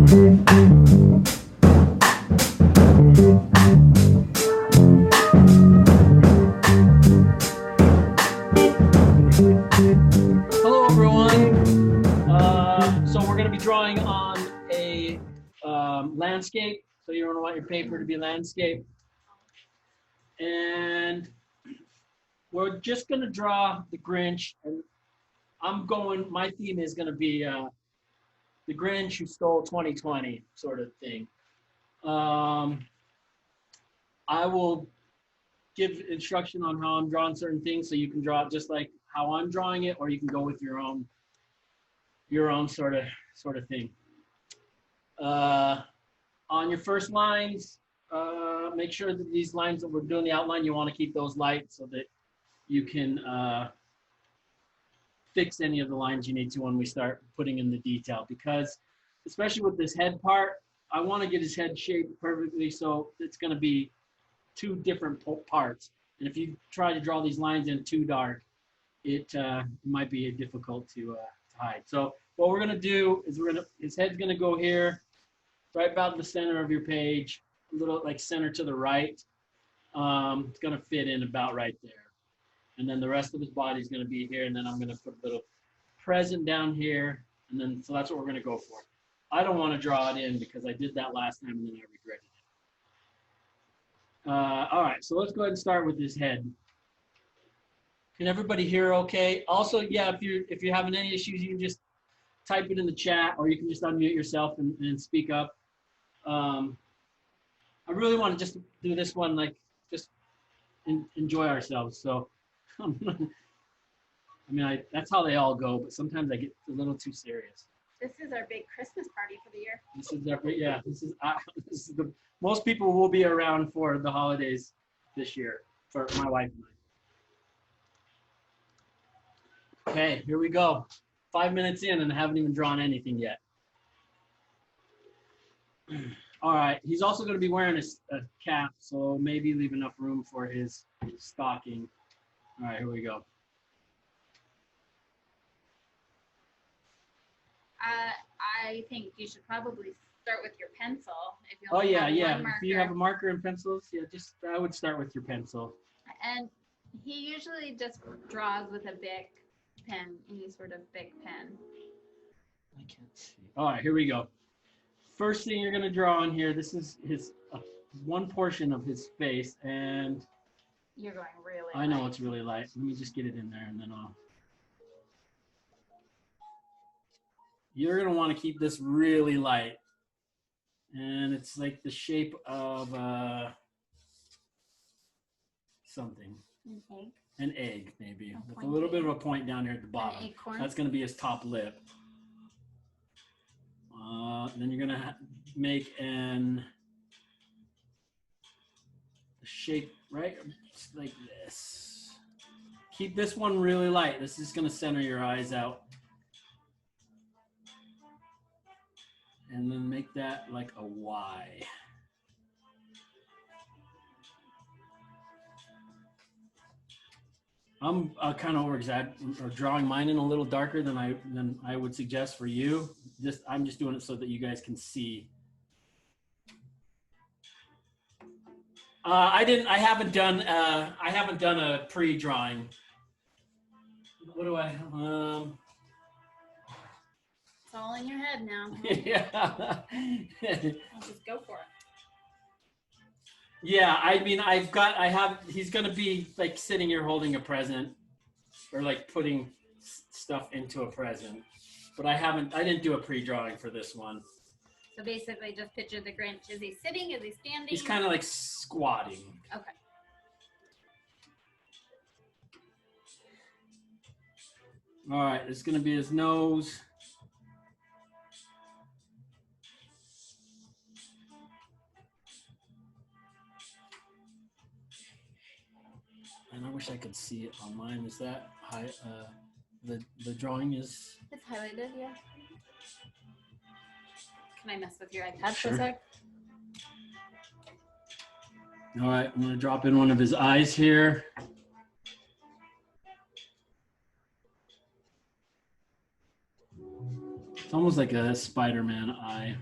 Hello, everyone. So we're going to be drawing on a landscape. So you're going to want your paper to be landscape. And we're just going to draw the Grinch. And my theme is going to be the Grinch who stole 2020 sort of thing. I will give instruction on how I'm drawing certain things, so you can draw it just like how I'm drawing it, or you can go with your own sort of thing. On your first lines, make sure that these lines that we're doing the outline, you want to keep those light so that you can fix any of the lines you need to when we start putting in the detail. Because especially with this head part, I want to get his head shaped perfectly, so it's going to be two different parts. And if you try to draw these lines in too dark, it might be difficult to hide. So what we're going to do is his head's going to go here, right about the center of your page, a little like center to the right. It's going to fit in about right there. And then the rest of his body is going to be here. And then I'm going to put a little present down here. And then, so that's what we're going to go for. I don't want to draw it in because I did that last time and then I regretted it. All right, so let's go ahead and start with his head. Can everybody hear okay? Also, yeah, if you're having any issues, you can just type it in the chat, or you can just unmute yourself and speak up. I really want to just do this one, like, just enjoy ourselves. So, I mean, that's how they all go, but sometimes I get a little too serious. This is our big Christmas party for the year. This is our, yeah, this is the, most people will be around for the holidays this year, for my wife and I. Okay, here we go. 5 minutes in and I haven't even drawn anything yet. All right, he's also going to be wearing a cap, so maybe leave enough room for his stocking. All right, here we go. I think you should probably start with your pencil. If you Oh yeah, yeah. If you have a marker and pencils, yeah, I would start with your pencil. And he usually just draws with a Bic pen, any sort of Bic pen. I can't see. All right, here we go. First thing you're going to draw on here, this is his one portion of his face, and you're going really I know it's really light. Let me just get it in there, and then you're going to want to keep this really light. And it's like the shape of something. An egg? An egg, maybe. With a little bit of a point down here at the bottom. An acorn? That's going to be his top lip. Then you're going to make a shape right like this. Keep this one really light. This is going to center your eyes out. And then make that like a Y. I'm kind of drawing mine in a little darker than I would suggest for you. I'm just doing it so that you guys can see. I haven't done a pre-drawing. What do I? It's all in your head now. Yeah. I'll just go for it. Yeah, I mean, he's going to be like sitting here holding a present or like putting stuff into a present. But I didn't do a pre-drawing for this one. So basically just picture the Grinch. Is he sitting? Is he standing? He's kind of like squatting. Okay. All right, it's going to be his nose. And I wish I could see it on mine. Is that high? The drawing is. It's highlighted, yeah. Can I mess with your iPad Sure. for a sec? All right, I'm going to drop in one of his eyes here. It's almost like a Spider-Man eye.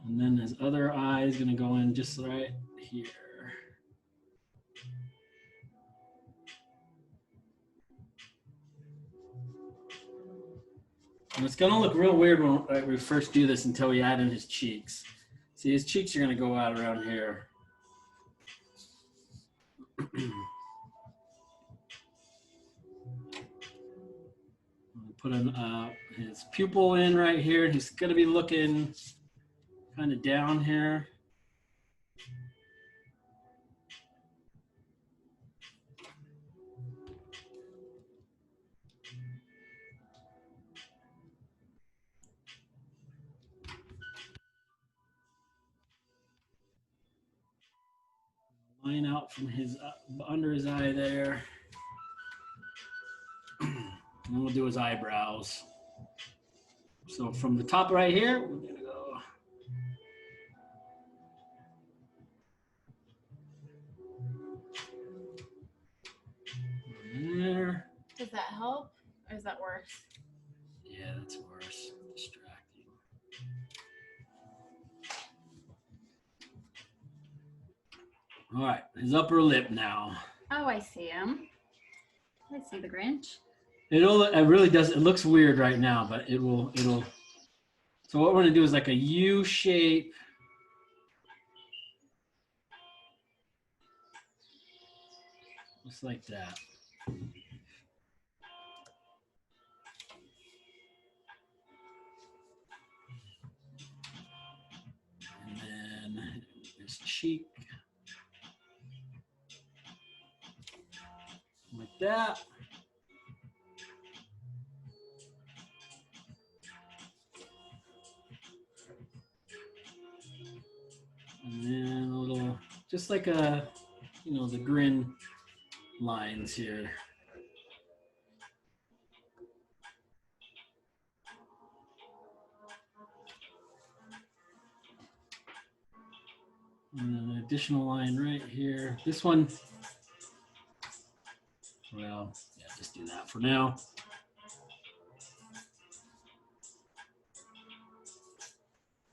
And then his other eye is going to go in just right here. And it's going to look real weird when we first do this until we add in his cheeks. See, his cheeks are going to go out around here. Put his pupil in right here. He's going to be looking kind of down here. Line out from his under his eye there. And we'll do his eyebrows. So from the top right here, we're gonna go. There. Does that help, or is that worse? Yeah, that's worse. Distracting. All right, his upper lip now. Oh, I see him. I see the Grinch. It really does. It looks weird right now, but it'll. So what we're gonna do is like a U shape. Just like that. And then his cheek. Like that. And then a little, just like the grin lines here. And an additional line right here. This one, well, yeah, just do that for now.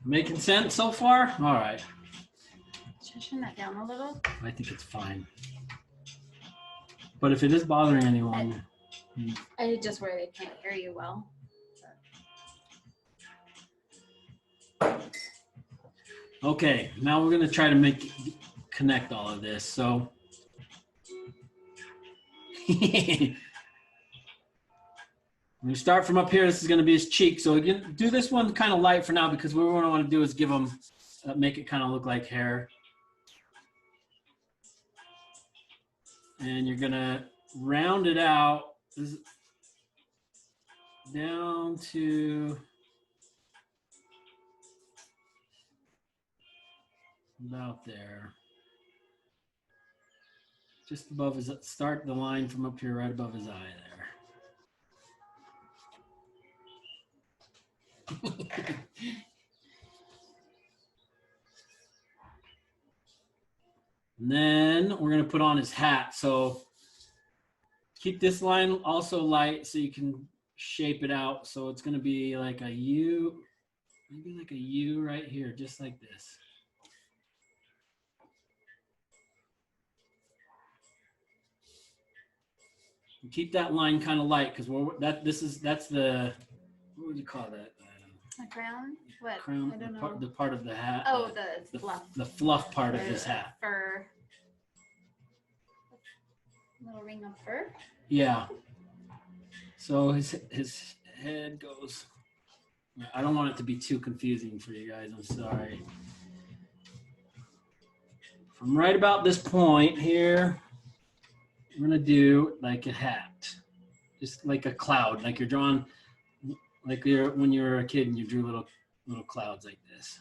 Making sense so far? All right. Should I turn that down a little? I think it's fine. But if it is bothering anyone. I just where they can't hear you well. Okay, now we're going to try to connect all of this. So we start from up here. This is going to be his cheek. So again, do this one kind of light for now because what we want to do is give him, make it kind of look like hair. And you're going to round it out down to about there. Just above his, start the line from up here right above his eye there. And then we're going to put on his hat. So keep this line also light so you can shape it out. So it's going to be like a U, maybe like a U right here, just like this. And keep that line kind of light because that's the, what would you call that? A crown? What? Crown, I don't know. the part of the hat. Oh, the fluff. The fluff part of his hat. Fur. Little ring of fur. Yeah. So his head goes. I don't want it to be too confusing for you guys. I'm sorry. From right about this point here, we're gonna do like a hat, just like a cloud, like you're drawing, like when you were a kid and you drew little clouds like this.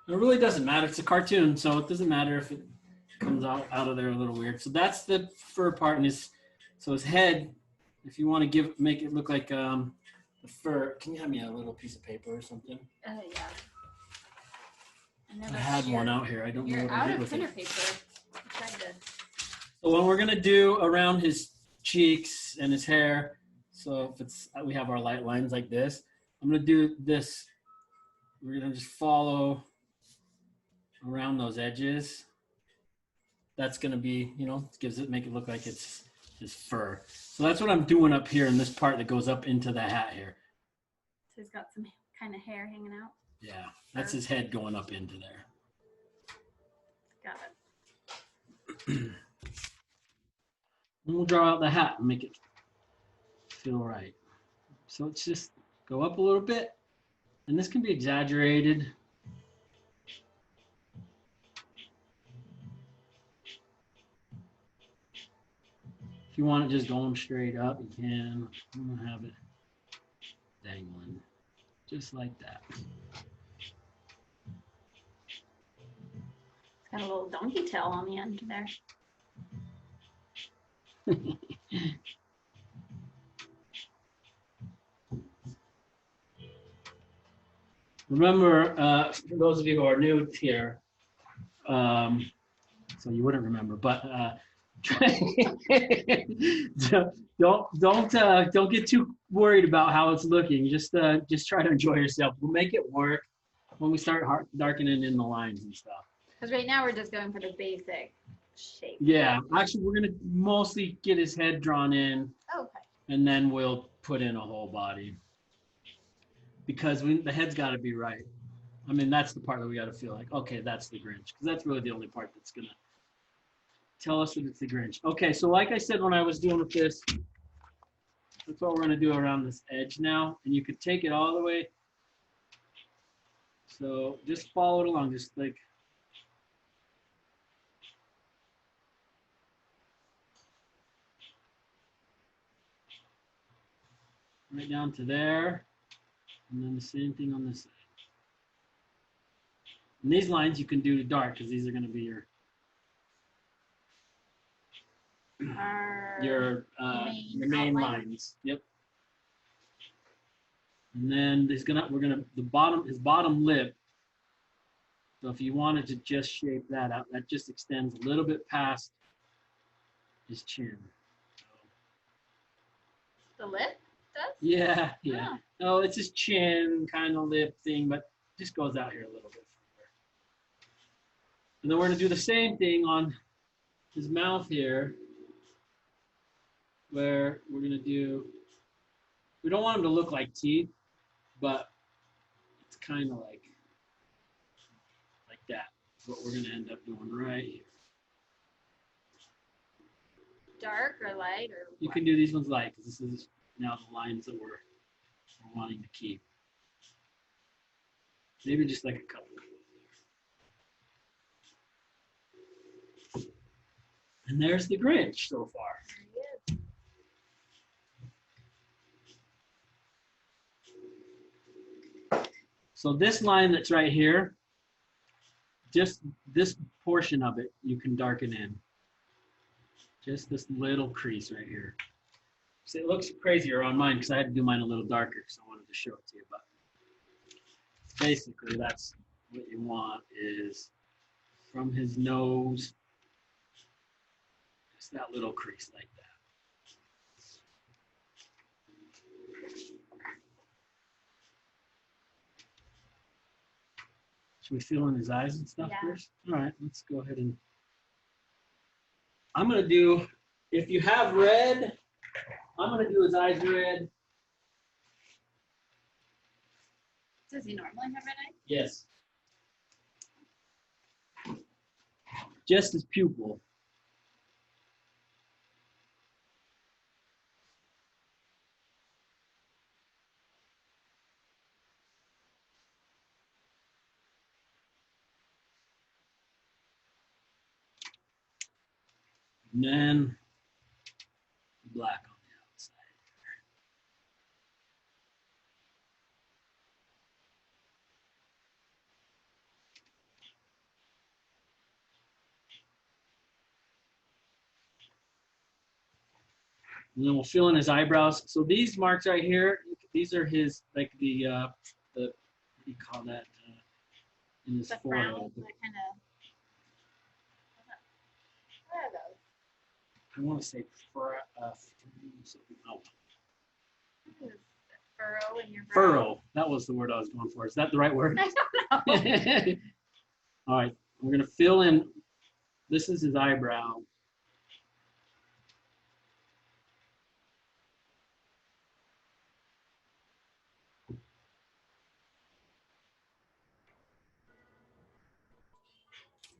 It really doesn't matter. It's a cartoon, so it doesn't matter if it comes out of there a little weird. So that's the fur part, and his head. If you want to make it look like the fur, can you have me a little piece of paper or something? Yeah. I had one out here. I don't know You're what I out did of with printer it. paper. I tried to So when we're gonna do around his cheeks and his hair, so if it's we have our light lines like this, I'm gonna do this. We're gonna just follow around those edges. That's gonna be, gives it make it look like it's his fur. So that's what I'm doing up here in this part that goes up into the hat here. So he's got some kind of hair hanging out. Yeah, that's his head going up into there. Got it. And we'll draw out the hat and make it feel right. So it's just go up a little bit, and this can be exaggerated. If you want it just going straight up, you can. I'm gonna have it dangling, just like that. It's got a little donkey tail on the end there. Remember, for those of you who are new here, so you wouldn't remember, but don't get too worried about how it's looking. Just try to enjoy yourself. We'll make it work when we start darkening in the lines and stuff. Because right now we're just going for the basic shape. Yeah, actually, we're gonna mostly get his head drawn in, Okay. and then we'll put in a whole body. Because the head's got to be right. I mean, that's the part that we got to feel like, okay, that's the Grinch. Because that's really the only part that's going to tell us that it's the Grinch. Okay, so like I said when I was doing with this, that's what we're going to do around this edge now. And you could take it all the way. So just follow it along, just like. Right down to there. And then the same thing on this side. And these lines you can do dark because these are going to be your main lines. Yep. And then his bottom lip. So if you wanted to just shape that out, that just extends a little bit past his chin. The lip does? Yeah. Oh. No, it's his chin kind of lip thing, but just goes out here a little bit further. And then we're going to do the same thing on his mouth here, where we're going to do, we don't want him to look like teeth, but it's kind of like that. That's what we're going to end up doing right here. Dark or light or what? You can do these ones light, because this is now the lines that we're wanting to keep. Maybe just like a couple. And there's the Grinch so far. So this line that's right here, just this portion of it, you can darken in. Just this little crease right here. So it looks crazier on mine because I had to do mine a little darker because I wanted to show it to you. But basically, that's what you want is from his nose, just that little crease like that. Should we fill in his eyes and stuff first? All right, let's go ahead and. I'm going to do, if you have red, I'm going to do his eyes red. Does he normally have red eyes? Yes. Just his pupil. And then black on the outside. And then we'll fill in his eyebrows. So these marks right here, these are his, like the what do you call that? In his forehead. Frown, that kind of. What are those? I want to say oh, Furrow in your brow. furrow. That was the word I was going for. Is that the right word? I don't know. All right, we're gonna fill in. This is his eyebrow.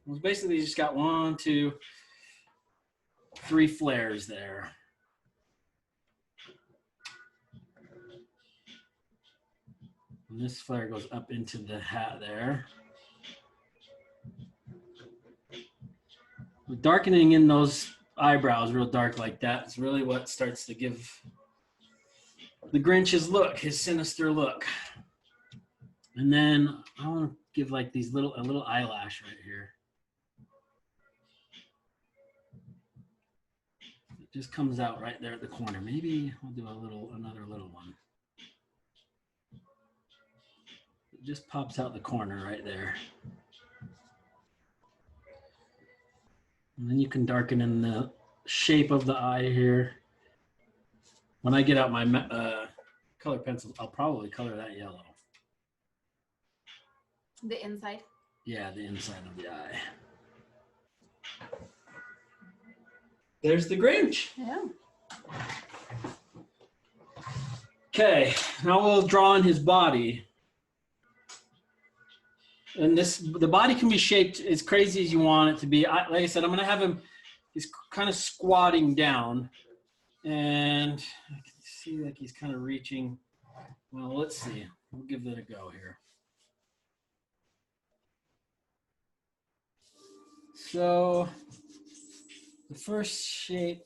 Well, basically, you just got 1, 2, 3 flares there. And this flare goes up into the hat there. Darkening in those eyebrows real dark like that is really what starts to give the Grinch his look, his sinister look. And then I want to give like a little eyelash right here. It just comes out right there at the corner. Maybe we'll do another little one. It just pops out the corner right there. And then you can darken in the shape of the eye here. When I get out my color pencils, I'll probably color that yellow. The inside? Yeah, the inside of the eye. There's the Grinch. Yeah. Okay, now we'll draw in his body. And the body can be shaped as crazy as you want it to be. Like I said, I'm gonna have him, he's kind of squatting down. And I can see like he's kind of reaching. Well, let's see. We'll give that a go here. So the first shape,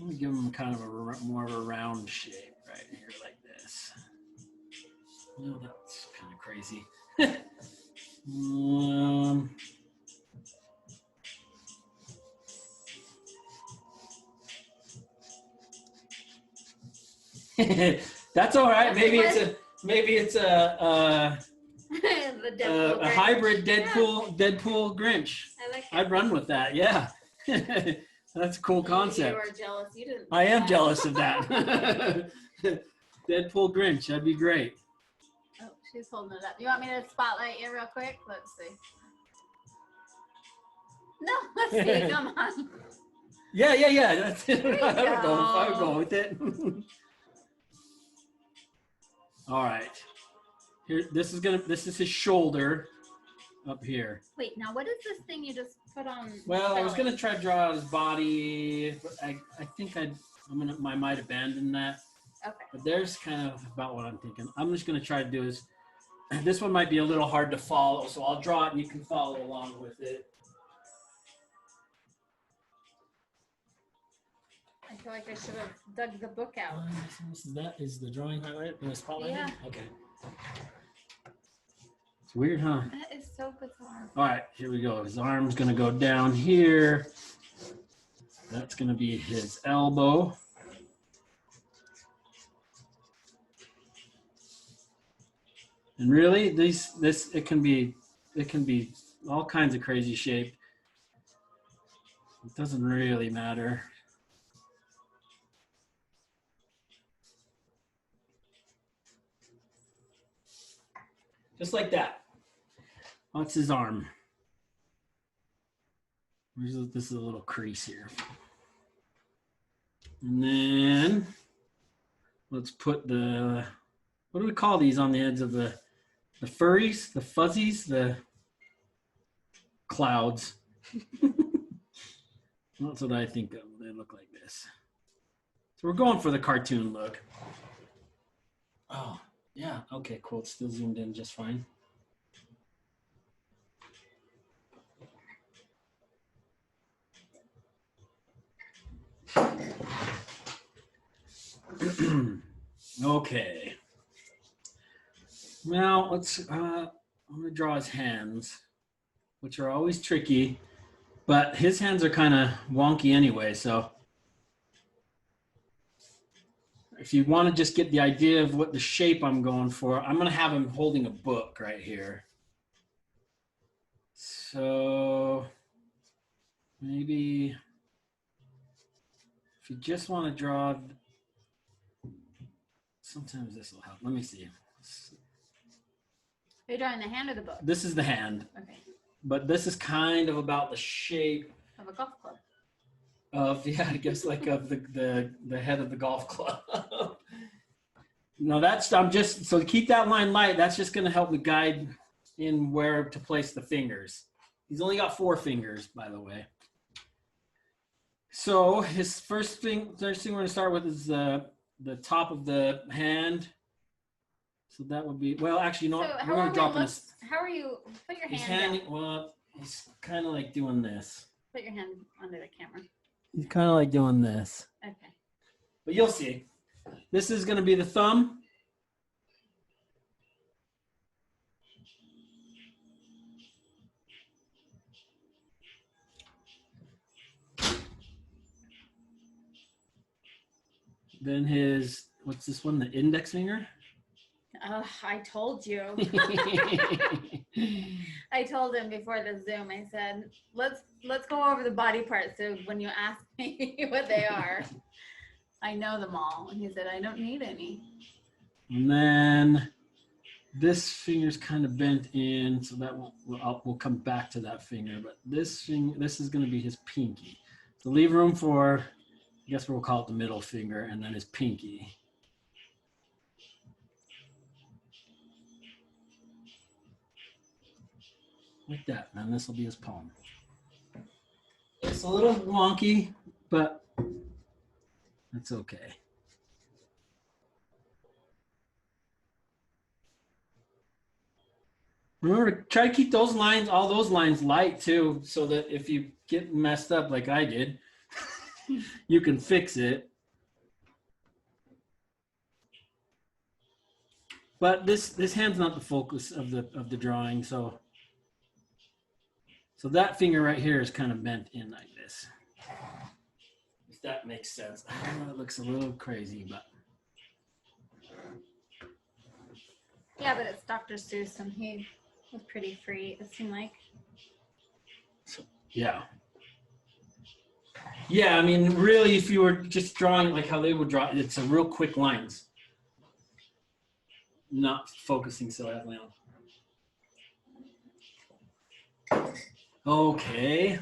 I'm gonna give him kind of more of a round shape right here like this. Well, that's kind of crazy. That's all right. Maybe it's a hybrid Deadpool Grinch. I like it. I'd run with that. Yeah. That's a cool concept. You are jealous. You didn't. I am jealous of that. Deadpool Grinch. That'd be great. Oh, she's holding it up. You want me to spotlight you real quick? Let's see. No, let's see. Come on. Yeah. That's it. I would go with it. All right. Here, this is his shoulder up here. Wait, now what is this thing you just put on? Well, I was gonna try to draw out his body, but I think I might abandon that. Okay. But there's kind of about what I'm thinking. I'm just gonna try to do is, this one might be a little hard to follow, so I'll draw it and you can follow along with it. I feel like I should have dug the book out. That is the drawing highlight in the spotlight. Yeah. Okay. It's weird, huh? That is so bizarre. All right, here we go. His arm's gonna go down here. That's gonna be his elbow. And really, it can be all kinds of crazy shape. It doesn't really matter. Just like that. That's his arm. This is a little crease here. And then let's put what do we call these on the ends of the furries, the fuzzies, the clouds? That's what I think of. They look like this. So we're going for the cartoon look. Oh, yeah. Okay, cool. It's still zoomed in just fine. Okay. Now I'm gonna draw his hands, which are always tricky, but his hands are kind of wonky anyway. So if you want to just get the idea of what the shape I'm going for, I'm gonna have him holding a book right here. So maybe if you just want to draw, sometimes this will help. Let me see. Are you drawing the hand or the book? This is the hand. Okay. But this is kind of about the shape Of a golf club. of, yeah, I guess like of the head of the golf club. No, I'm just, so to keep that line light, that's just going to help me guide in where to place the fingers. He's only got 4 fingers, by the way. So his first thing we're going to start with is the top of the hand. So that would be, well, actually, you know what? We're going to drop in his. How are you? Put your hand down. Well, he's kind of like doing this. Put your hand under the camera. He's kind of like doing this. Okay. But you'll see. This is going to be the thumb. Then his, what's this one? The index finger? I told you. I told him before the Zoom, I said, let's go over the body parts so when you ask me what they are, I know them all. And he said, I don't need any. And then this finger's kind of bent in, so that we'll come back to that finger. But this is going to be his pinky. So leave room for, I guess we'll call it the middle finger, and then his pinky. Like that, and then this will be his palm. It's a little wonky, but that's okay. Remember to try to keep those lines, all those lines light too, so that if you get messed up like I did, you can fix it. But this hand's not the focus of the drawing, so that finger right here is kind of bent in like this. If that makes sense. I know it looks a little crazy, but yeah, but it's Dr. Seuss, and he was pretty free, it seemed like. So, yeah. Yeah, I mean, really, if you were just drawing like how they would draw, it's a real quick lines. Not focusing so heavily on. Okay.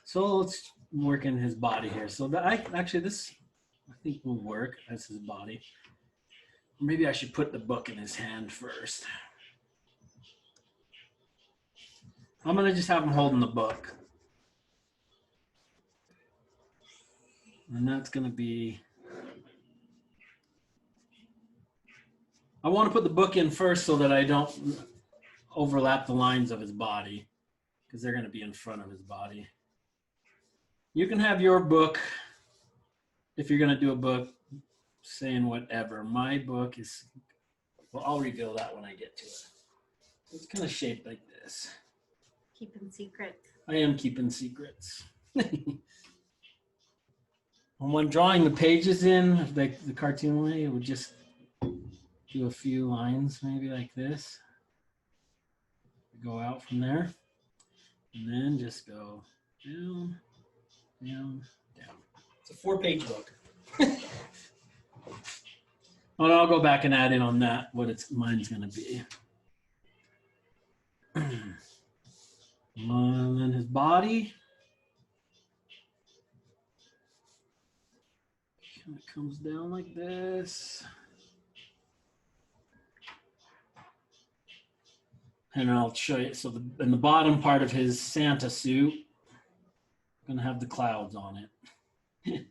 So let's work in his body here. So this I think will work as his body. Maybe I should put the book in his hand first. I'm gonna just have him holding the book. And that's gonna be, I want to put the book in first so that I don't overlap the lines of his body, because they're going to be in front of his body. You can have your book, if you're going to do a book, saying whatever. My book is, well, I'll reveal that when I get to it. It's kind of shaped like this. Keeping secrets. I am keeping secrets. And when drawing the pages in, like the cartoon way, it would just do a few lines, maybe like this. Go out from there. And then just go down, down, down. It's a 4-page book. Well, I'll go back and add in on that what mine's going to be. And then his body. Kind of comes down like this. And I'll show you. So in the bottom part of his Santa suit, I'm gonna have the clouds on it.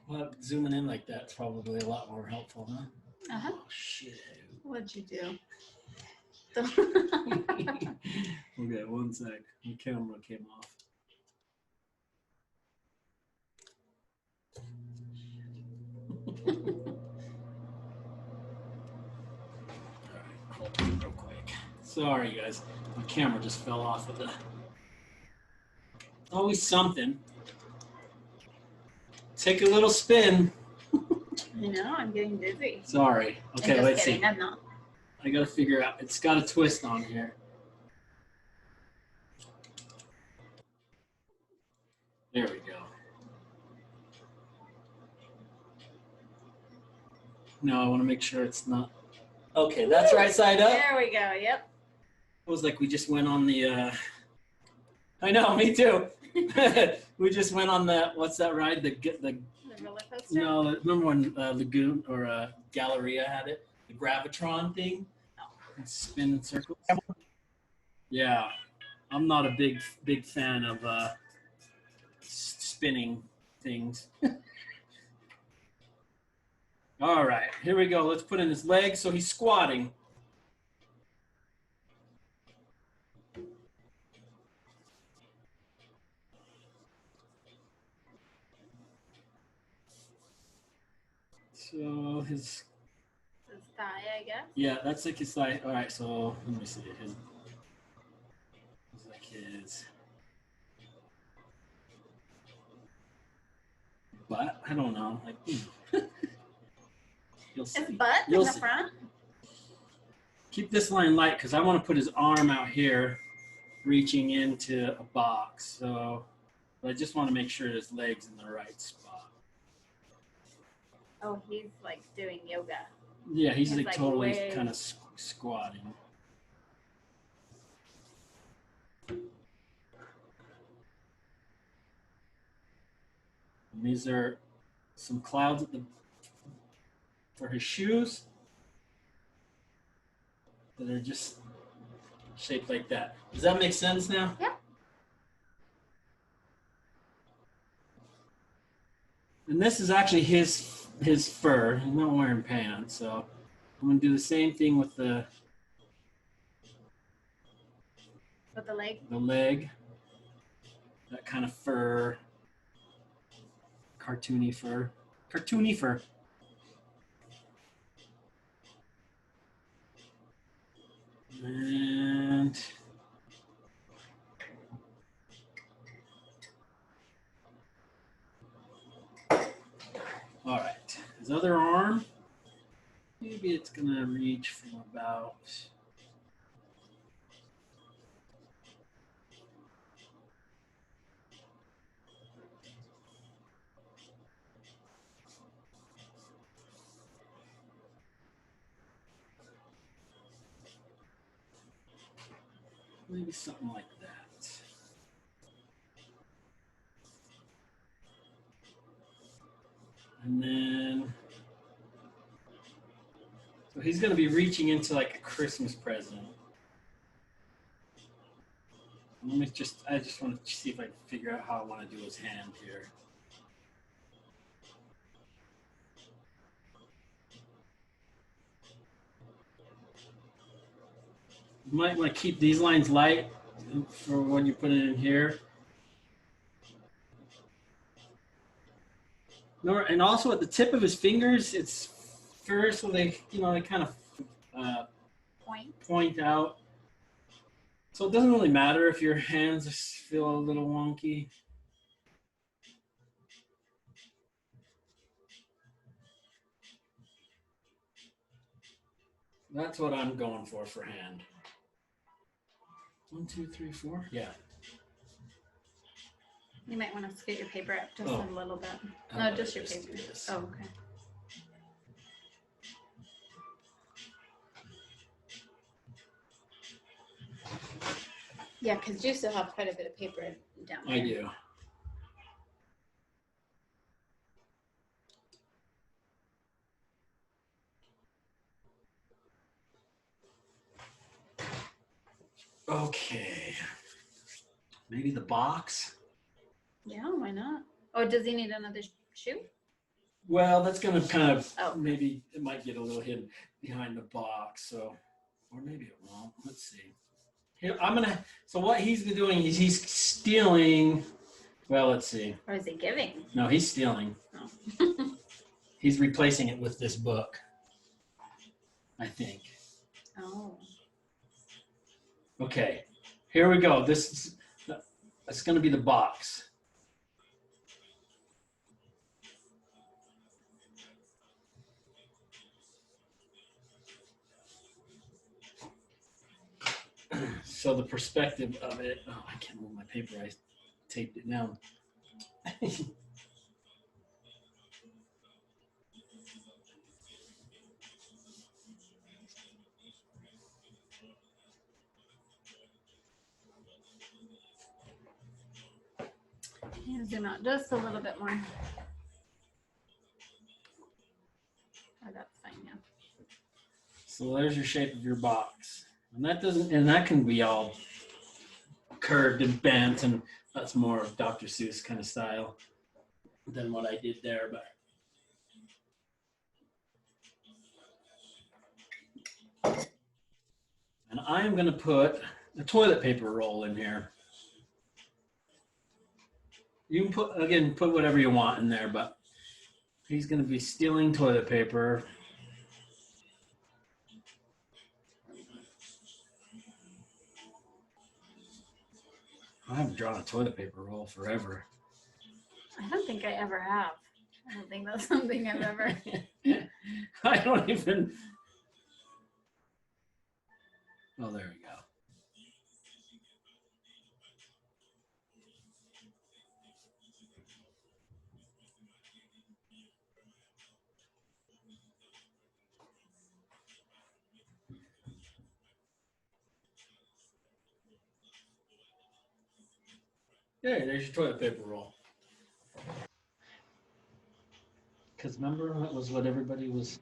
Well, zooming in like that's probably a lot more helpful, huh? Uh-huh. Oh, shit. What'd you do? Okay, one sec. The camera came off. Hold on real quick. Sorry, guys. My camera just fell off of the. Always something. Take a little spin. I know, I'm getting dizzy. Sorry. Okay, let's see. I'm not. I gotta figure out. It's got a twist on here. There we go. No, I want to make sure it's not. Okay, that's right side up. There we go. Yep. It was like we just went on the. I know, me too. We just went on the what's that ride? The roller coaster. no, remember when Lagoon or Galleria had it? The Gravitron thing. Spin in circles. Yeah, I'm not a big fan of spinning things. All right, here we go. Let's put in his legs. So he's squatting. So his thigh, I guess. yeah, that's like his thigh. All right, so let me see. His like his butt. I don't know. Like you'll see. His butt You'll in the see. front. Keep this line light because I want to put his arm out here, reaching into a box. So I just want to make sure his leg's in the right spot. Oh, he's like doing yoga. Yeah, he's like totally way... kind of squatting. And these are some clouds at for his shoes that are just shaped like that. Does that make sense now? Yeah. And this is actually his fur. He's not wearing pants, so I'm gonna do the same thing with the leg. The leg. That kind of fur. Cartoony fur. Cartoony fur. And all right, his other arm, maybe it's gonna reach from about maybe something like that. And then, so he's going to be reaching into like a Christmas present. Let me I just want to see if I can figure out how I want to do his hand here. You might want to keep these lines light for when you put it in here. And also at the tip of his fingers, it's first so they, they kind of point out. So it doesn't really matter if your hands feel a little wonky. That's what I'm going for hand. 1, 2, 3, 4. Yeah. You might want to scoot your paper up just a little bit. No, just your paper. Oh, okay. Yeah, because you still have quite a bit of paper down there. I do. Okay. Maybe the box? Yeah, why not? Oh, does he need another shoe? Well, that's going to kind of, maybe it might get a little hidden behind the box. So, or maybe it won't. Let's see. Here, so what he's doing is he's stealing, well, let's see. Or is he giving? No, he's stealing. Oh. He's replacing it with this book, I think. Oh. Okay, here we go. It's going to be the box. So the perspective of it, oh, I can't move my paper. I taped it down. Zoom out just a little bit more. Oh, that's fine now. So there's your shape of your box. And that can be all curved and bent, and that's more of Dr. Seuss kind of style than what I did there, but and I am going to put a toilet paper roll in here. You can put whatever you want in there, but he's going to be stealing toilet paper. I haven't drawn a toilet paper roll forever. I don't think I ever have. I don't think that's something I've ever. I don't even. Oh, there we go. Yeah, there's your toilet paper roll. Because remember, that was what everybody was.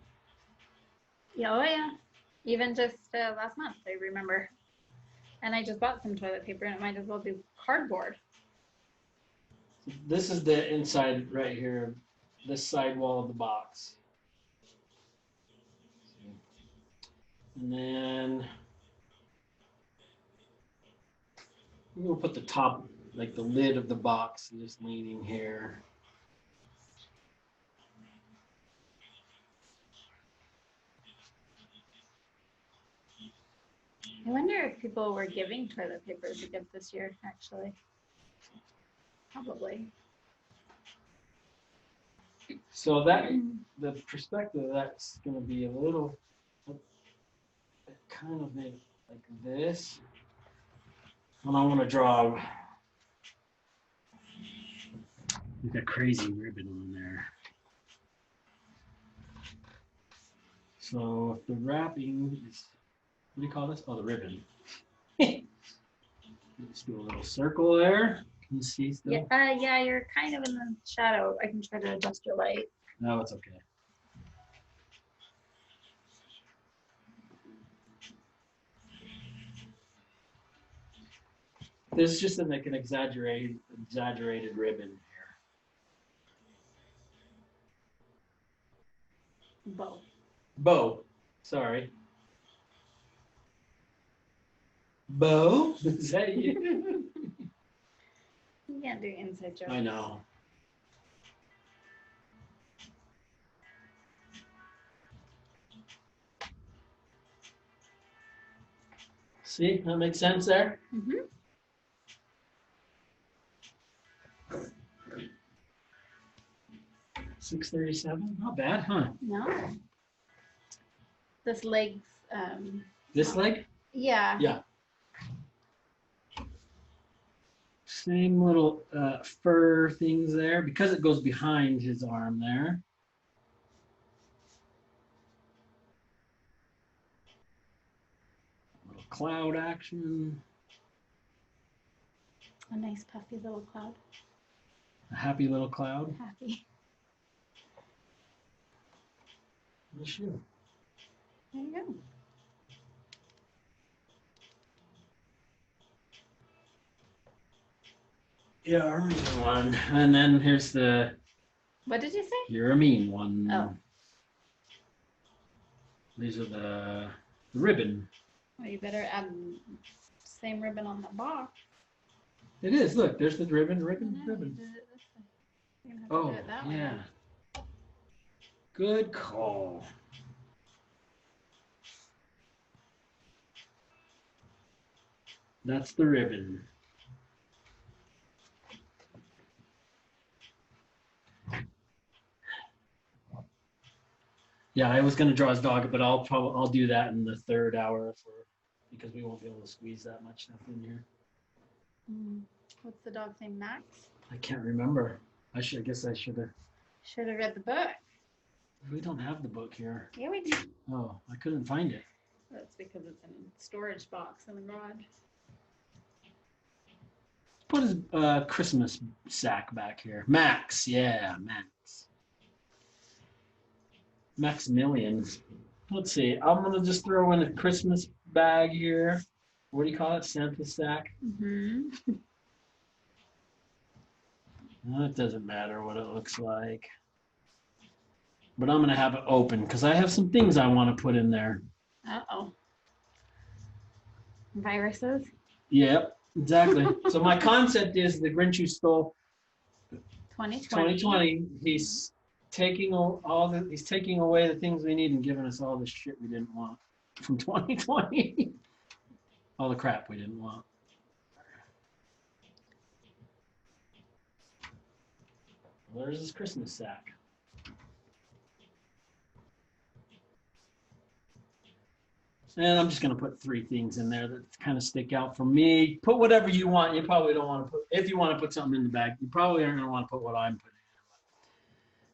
Yeah, oh yeah. Even just last month, I remember. And I just bought some toilet paper, and it might as well be cardboard. This is the inside right here, this side wall of the box. And then we'll put the top, like the lid of the box, just leaning here. I wonder if people were giving toilet paper as a gift this year, actually. Probably. So that the perspective of that's going to be a little, kind of made like this. And I want to draw like a crazy ribbon on there. So if the wrapping is, what do you call this? Oh, the ribbon. Just do a little circle there. Can you see still? Yeah, you're kind of in the shadow. I can try to adjust your light. No, it's okay. This is just like an exaggerated ribbon here. Bow. Bow. Sorry. Bow? Is that you? You can't do inside jokes. I know. See, that makes sense there? Mm-hmm. $6.37, not bad, huh? No. This leg's. This leg? Yeah. Yeah. Same little fur things there because it goes behind his arm there. Little cloud action. A nice puffy little cloud. A happy little cloud. Happy. The shoe. There you go. Yeah, a mean one. And then here's the. What did you say? You're a mean one. Oh. These are the ribbon. Well, you better add same ribbon on the box. It is. Look, there's the ribbon. No, you did it this way. You're gonna have to do it that way. Yeah. Good call. That's the ribbon. Yeah, I was gonna draw his dog, but I'll do that in the third hour for because we won't be able to squeeze that much stuff in here. What's the dog's name? Max? I can't remember. I guess I should have. Should have read the book. We don't have the book here. Yeah, we do. Oh, I couldn't find it. That's because it's in a storage box in the garage. Put his Christmas sack back here. Max, yeah, Max. Maximilian. Let's see. I'm gonna just throw in a Christmas bag here. What do you call it? Santa sack. It doesn't matter what it looks like. But I'm gonna have it open because I have some things I want to put in there. Uh-oh. Viruses? Yep, exactly. So my concept is the Grinch who stole 2020. He's taking he's taking away the things we need and giving us all the shit we didn't want from 2020. All the crap we didn't want. There's his Christmas sack. And I'm just going to put 3 things in there that kind of stick out for me. Put whatever you want. You probably don't want to put, if you want to put something in the bag, you probably aren't going to want to put what I'm putting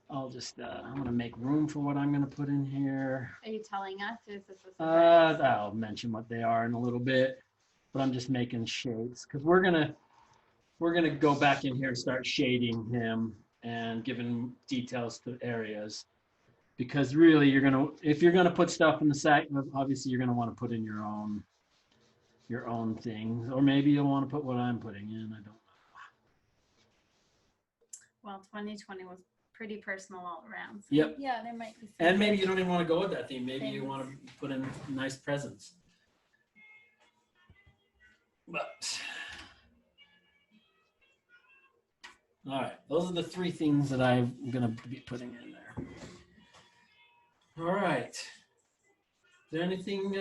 in. I'll just, I'm going to make room for what I'm going to put in here. Are you telling us, or is this a surprise? I'll mention what they are in a little bit, but I'm just making shapes because we're going to go back in here and start shading him and giving details to areas. Because really, if you're gonna put stuff in the sack, obviously you're gonna want to put in your own things, or maybe you'll want to put what I'm putting in. I don't know. Well, 2020 was pretty personal all around. So Yep. Yeah, there might be. Some And maybe you don't even want to go with that theme. Maybe you want to put in nice presents. But all right, those are the 3 things that I'm gonna be putting in there. All right. Is there anything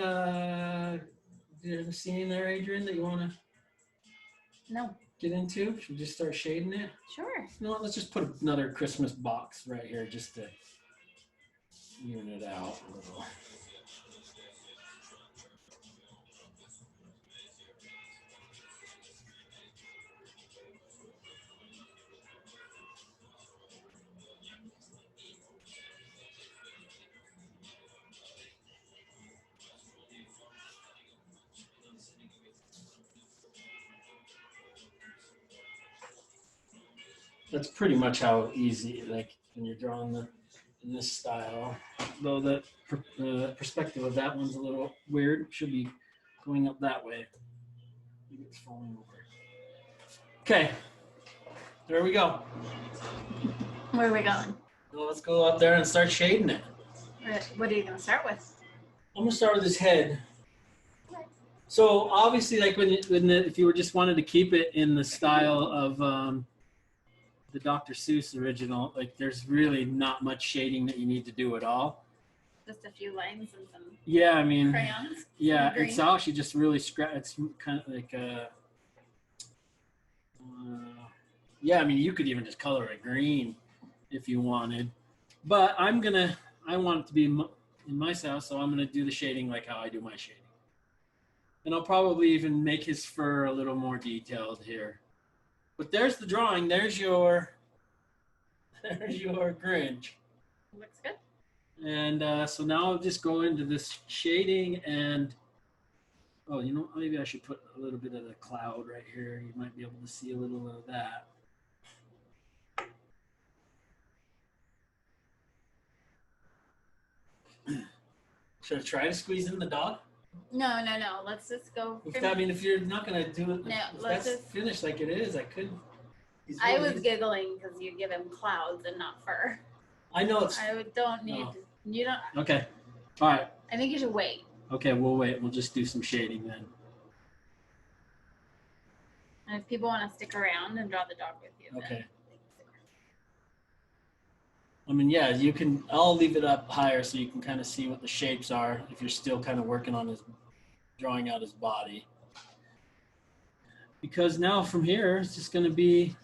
you've seen there, Adrian, that you want to No. get into? Should we just start shading it? Sure. No, let's just put another Christmas box right here just to even it out a little. That's pretty much how easy, like when you're drawing in this style. Though the perspective of that one's a little weird. Should be going up that way. Maybe it's falling over. Okay, there we go. Where are we going? Well, let's go up there and start shading it. What are you going to start with? I'm gonna start with his head. So obviously, like if you were just wanted to keep it in the style of the Dr. Seuss original, like there's really not much shading that you need to do at all. Just a few lines and some Yeah, I mean, crayons. yeah, it's actually just really it's kind of like yeah, I mean, you could even just color it green if you wanted, but I want it to be in my style, so I'm gonna do the shading like how I do my shading, and I'll probably even make his fur a little more detailed here. But there's the drawing. There's your Grinch. Looks good. And so now I'll just go into this shading and, oh, you know, maybe I should put a little bit of the cloud right here. You might be able to see a little of that. Should I try to squeeze in the dog? No. Let's just go. If you're not going to do it, No, if let's that's just finished like it is, I could. I was giggling because you give him clouds and not fur. I know it's. I don't need. No. You don't. Okay. All right. I think you should wait. Okay, we'll wait. We'll just do some shading then. And if people want to stick around and draw the dog with you. Okay. Then they can stick I mean, yeah, you can. I'll leave it up higher so you can kind of see what the shapes are if you're still kind of working on drawing out his body. Because now from here, it's just going to be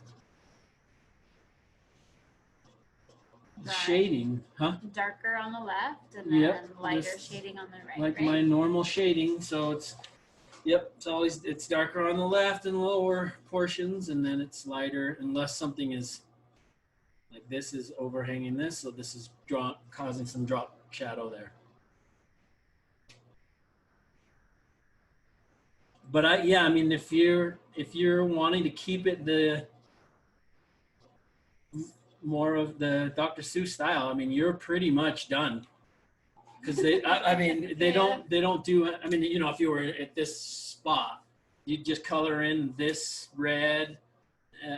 shading, huh? darker on the left and then Yep, lighter just shading on the right. Like right? my normal shading. So it's Yep, it's darker on the left and lower portions, and then it's lighter unless something is like this is overhanging this, so this is causing some drop shadow there. But I mean, if you're wanting to keep it the more of the Dr. Seuss style, I mean, you're pretty much done. Because I mean, they don't do. I mean, you know, if you were at this spot, you'd just color in this red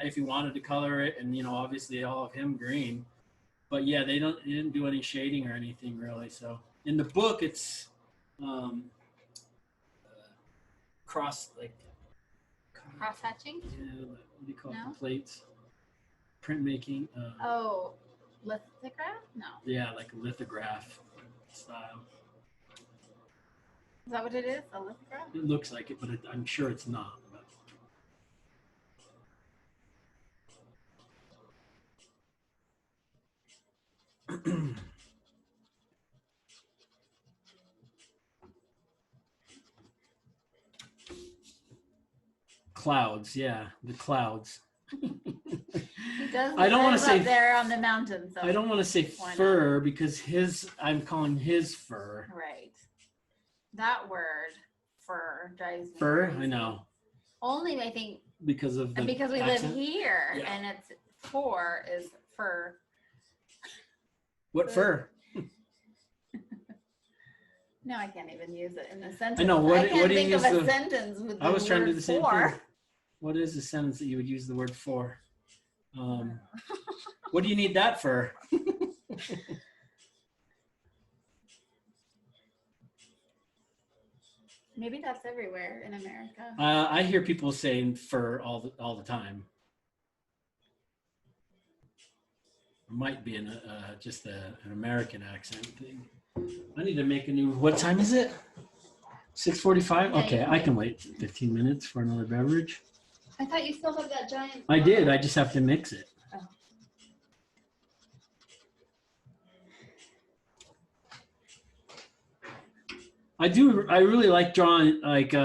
if you wanted to color it, and you know, obviously all of him green. But yeah, they didn't do any shading or anything really. So in the book, it's cross Cross-hatching? yeah, what do you call No? it? The plates, printmaking. Oh, lithograph? No. Yeah, like a lithograph style. Is that what it is? A lithograph? It looks like it, but I'm sure it's not. But clouds, yeah, the clouds. He does I don't want to live say up there on the mountain. So I don't want to say why not? fur because I'm calling his fur. Right. That word, fur, drives me Fur, crazy. I know. Only I think Because of the and because we accent. live here, Yeah. and it's for is fur. What fur? No, I can't even use it in a sentence. I know. I can't what do you think use of a the, sentence with the I was trying to do word the same for. thing. What is the sentence that you would use the word for? What do you need that for? Maybe that's everywhere in America. I hear people saying fur all the time. It might be just an American accent thing. I need to make a new. What time is it? 6:45. Yeah, Okay, you can I can wait 15 minutes for another beverage. I thought you still had that giant. I did. I just have to mix it. Oh. I do. I really like drawing like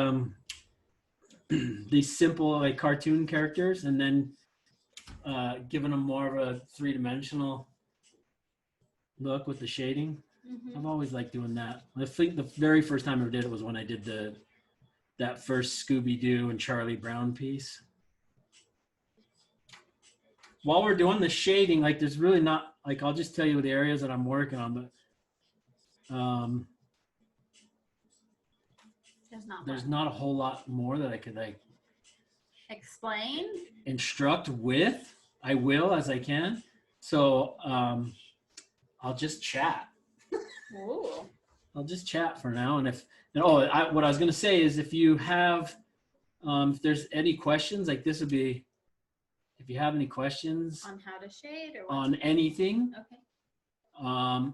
these simple like cartoon characters, and then giving them more of a three-dimensional look with the shading. Mhm. I've always liked doing that. I think the very first time I ever did it was when I did that first Scooby-Doo and Charlie Brown piece. While we're doing the shading, like there's really not like I'll just tell you the areas that I'm working on, but there's not a whole lot more that I could like Explain. instruct with. I will as I can. So I'll just chat. Ooh. I'll just chat for now. And what I was going to say is if you have, if there's any questions, like this would be, if you have any questions On how to shade or what on anything, Okay.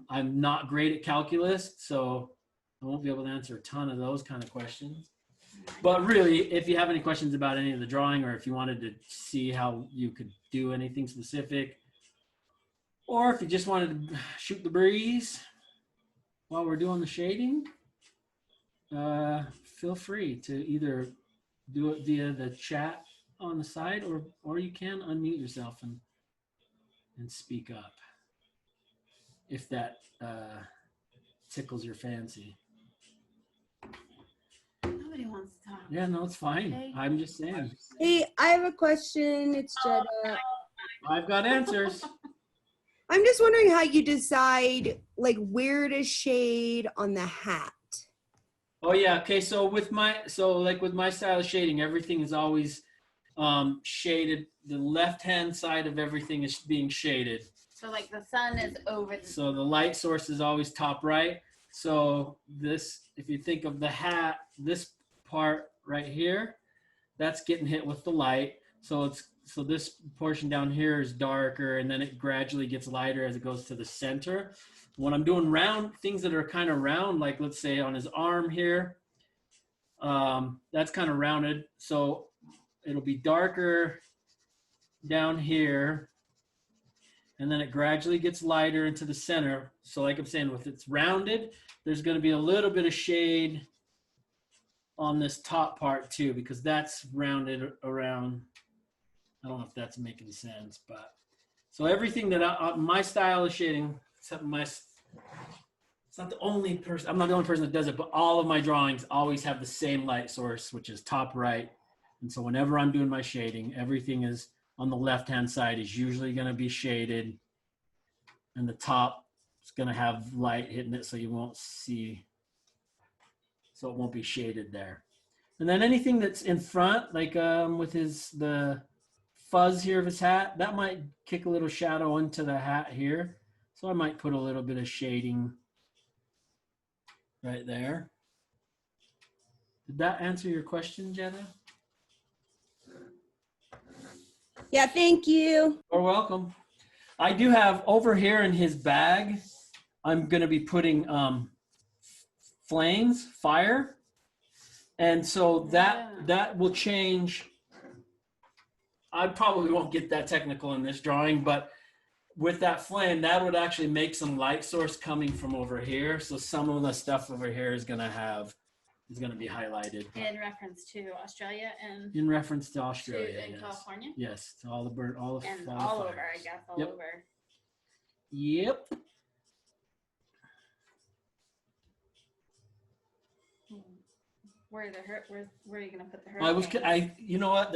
I'm not great at calculus, so I won't be able to answer a ton of those kind of questions. But really, if you have any questions about any of the drawing, or if you wanted to see how you could do anything specific, or if you just wanted to shoot the breeze while we're doing the shading, feel free to either do it via the chat on the side, or you can unmute yourself and speak up if that tickles your fancy. Nobody wants to talk. Yeah, no, it's fine. Okay. I'm just saying. Hey, I have a question. It's Jetta. I've got answers. I'm just wondering how you decide like where to shade on the hat. Oh yeah, okay. So with my style of shading, everything is always shaded. The left-hand side of everything is being shaded. So like the sun is over the So the light source is always top right. So this, if you think of the hat, this part right here, that's getting hit with the light. So this portion down here is darker, and then it gradually gets lighter as it goes to the center. When I'm doing round things that are kind of round, like let's say on his arm here, that's kind of rounded. So it'll be darker down here, and then it gradually gets lighter into the center. So like I'm saying, with it's rounded, there's going to be a little bit of shade on this top part too, because that's rounded around. I don't know if that's making sense, but so everything that my style of shading, except it's not the only person, I'm not the only person that does it, but all of my drawings always have the same light source, which is top right. And so whenever I'm doing my shading, everything is on the left-hand side is usually going to be shaded, and the top is going to have light hitting it so you won't see, so it won't be shaded there. And then anything that's in front, like with the fuzz here of his hat, that might kick a little shadow into the hat here. So I might put a little bit of shading right there. Did that answer your question, Jenna? Yeah, thank you. You're welcome. I do have over here in his bag, I'm going to be putting fire. And so that will change. I probably won't get that technical in this drawing, but with that flame, that would actually make some light source coming from over here. So some of the stuff over here is going to be highlighted. In reference to Australia and In reference to Australia, in yes. California? Yes, to all the And all over, I guess, all Yep. over. Yep. Where are you gonna put the I you know what,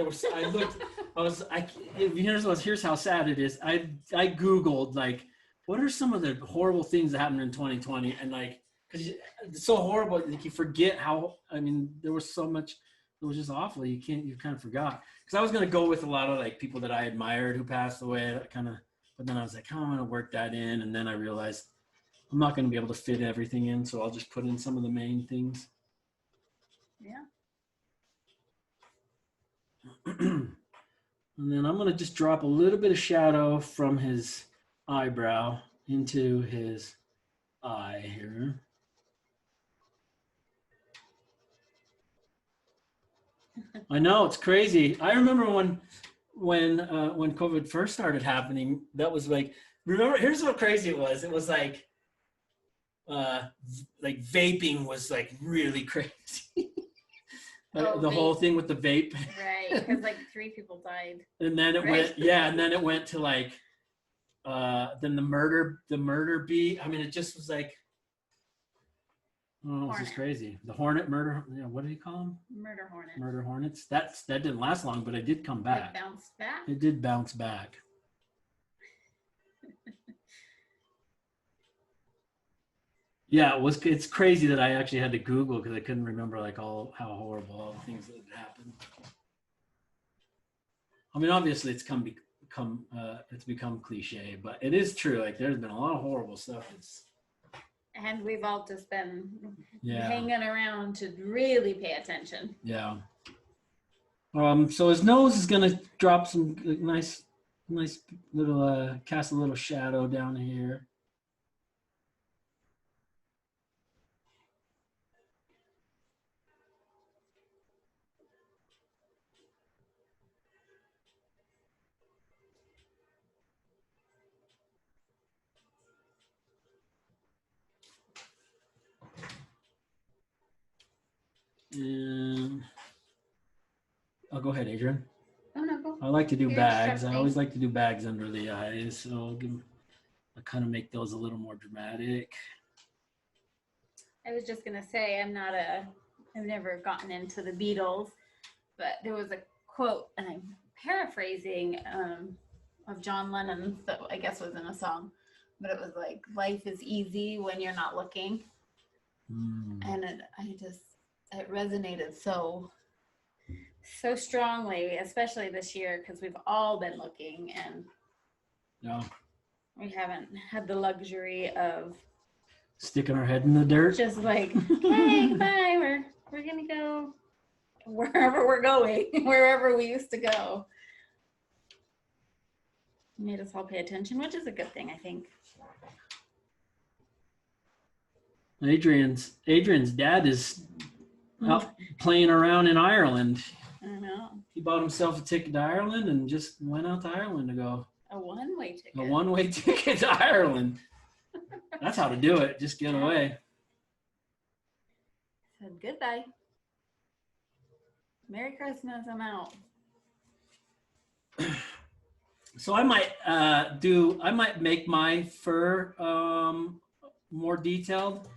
here's how sad it is. I Googled like, what are some of the horrible things that happened in 2020, and like, because it's so horrible, like you forget how, I mean, there was so much, it was just awful. You kind of forgot, because I was going to go with a lot of like people that I admired who passed away, but then I was like, oh, I'm going to work that in. And then I realized I'm not going to be able to fit everything in. So I'll just put in some of the main things. Yeah. And then I'm going to just drop a little bit of shadow from his eyebrow into his eye here. I know, it's crazy. I remember when COVID first started happening, that was like, here's how crazy it was. It was like vaping was like really crazy. The whole thing with the vape. Right, because like 3 people died. And then it went to like then the murder beat. I mean, it just was like, oh, this is crazy. The hornet murder. Yeah, what did he call them? Murder hornets. Murder hornets. That didn't last long, but it did come back. It bounced back. It did bounce back. Yeah, it's crazy that I actually had to Google because I couldn't remember like how horrible all the things that had happened. I mean, obviously it's become cliche, but it is true. Like there's been a lot of horrible stuff. And we've all just been hanging around to really pay attention. Yeah. So his nose is gonna drop some nice little cast a little shadow down here. And I'll go ahead, Adrian. Oh, no, go. I like to do bags. I always like to do bags under the eyes. So I'll kind of make those a little more dramatic. I was just going to say, I've never gotten into the Beatles, but there was a quote, and I'm paraphrasing, of John Lennon's that I guess was in a song, but it was like, life is easy when you're not looking. And it resonated so strongly, especially this year, because we've all been looking and we haven't had the luxury of sticking our head in the dirt. Just like, hey, goodbye, we're gonna go wherever we're going, wherever we used to go. It made us all pay attention, which is a good thing, I think. Adrian's dad is out playing around in Ireland. I know. He bought himself a ticket to Ireland and just went out to Ireland to go. A one-way ticket. A one-way ticket to Ireland. That's how to do it. Just get away. Said goodbye. Merry Christmas, I'm out. So I might make my fur more detailed.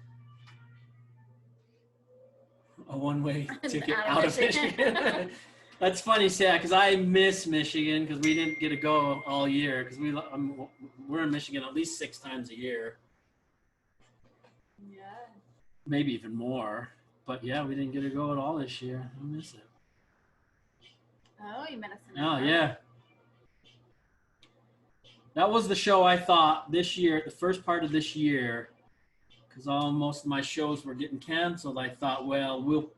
A one-way ticket out of Michigan. That's funny, Sam, because I miss Michigan because we didn't get to go all year because we're in Michigan at least 6 times a year. Yeah. Maybe even more. But yeah, we didn't get to go at all this year. I miss it. Oh, you met us in Oh, yeah. That was the show I thought this year, the first part of this year, because most of my shows were getting canceled. I thought, well, we'll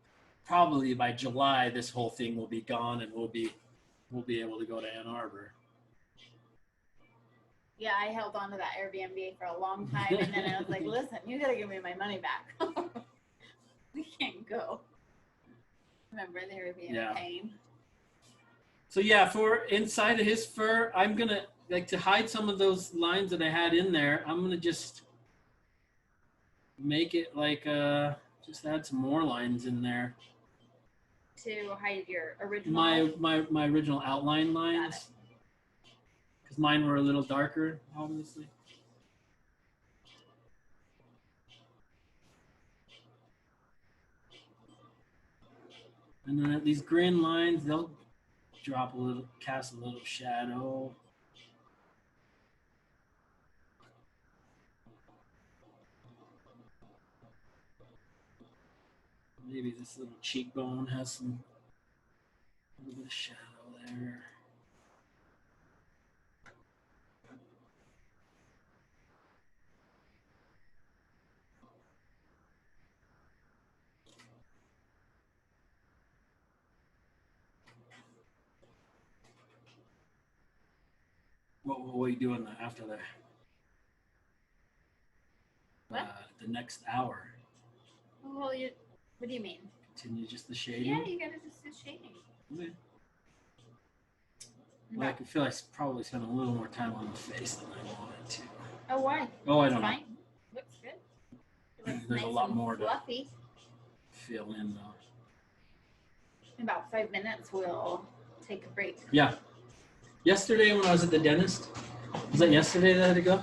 probably by July, this whole thing will be gone and we'll be able to go to Ann Arbor. Yeah, I held on to that Airbnb for a long time, and then I was like, listen, you gotta give me my money back. We can't go. Remember, they were being a pain. So yeah, for inside of his fur, I'm gonna to hide some of those lines that I had in there. I'm gonna just make it just add some more lines in there. To hide your original. My original outline lines, because mine were a little darker, obviously. And then these green lines, they'll drop a little, cast a little shadow. Maybe this little cheekbone has a little bit of shadow there. What are you doing after that? What? The next hour. Well, what do you mean? Continue just the shading? Yeah, you gotta just do shading. Okay. Well, I can feel I probably spent a little more time on the face than I wanted to. Oh, why? Oh, I don't know. Fine. Looks good. Looks There's nice a lot and more fluffy. to fill in, though. In about 5 minutes, we'll take a break. Yeah. Yesterday when I was at the dentist, was that yesterday that I had to go?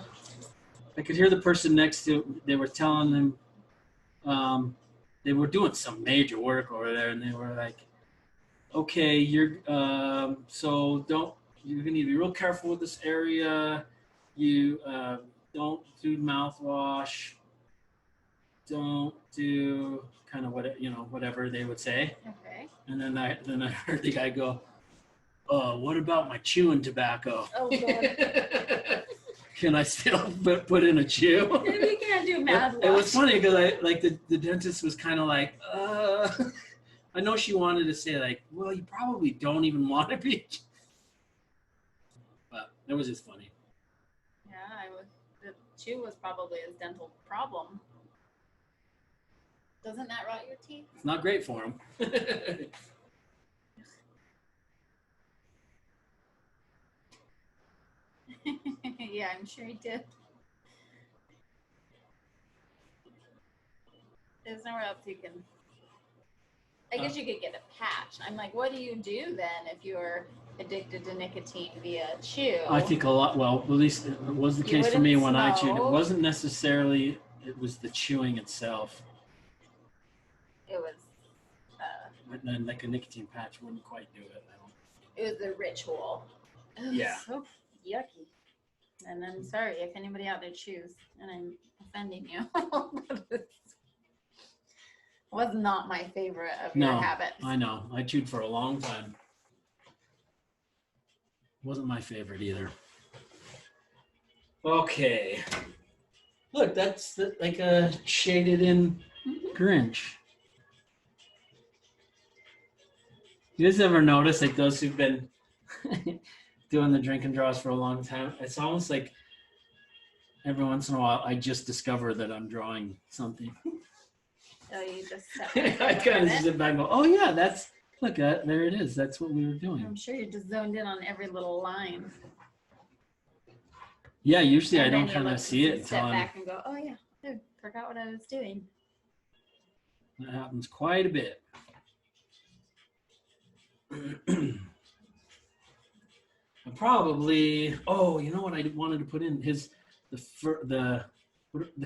I could hear the person next to, they were telling them, they were doing some major work over there, and they were like, okay, you're gonna need to be real careful with this area. You don't do mouthwash. Don't do kind of whatever they would say. Okay. And then I heard the guy go, what about my chewing tobacco? Oh, God. Can I still put in a chew? You can't do mouthwash. It was funny because the dentist was kind of like, I know she wanted to say like, well, you probably don't even want to be, but it was just funny. Yeah, the chew was probably his dental problem. Doesn't that rot your teeth? It's not great for him. Yeah, I'm sure he did. There's nowhere else you can. I guess you could get a patch. I'm like, what do you do then if you're addicted to nicotine via chew? I think a lot. Well, at least it was the case for me when I chewed. It wasn't necessarily. It was the chewing itself. It was. Like a nicotine patch wouldn't quite do it. It was a ritual. Yeah. So yucky. And I'm sorry if anybody out there chews and I'm offending you. Was not my favorite of your habits. I know. I chewed for a long time. Wasn't my favorite either. Okay. Look, that's like a shaded in Grinch. You guys ever notice, like those who've been doing the drink and draws for a long time, it's almost like every once in a while I just discover that I'm drawing something. So you just I kind of sit back and go, oh yeah, look at there it is. That's what we were doing. I'm sure you're just zoned in on every little line. Yeah, usually And I don't kind of see it until step back and go, oh yeah, I forgot what I was doing. That happens quite a bit. Probably. Oh, you know what I wanted to put in the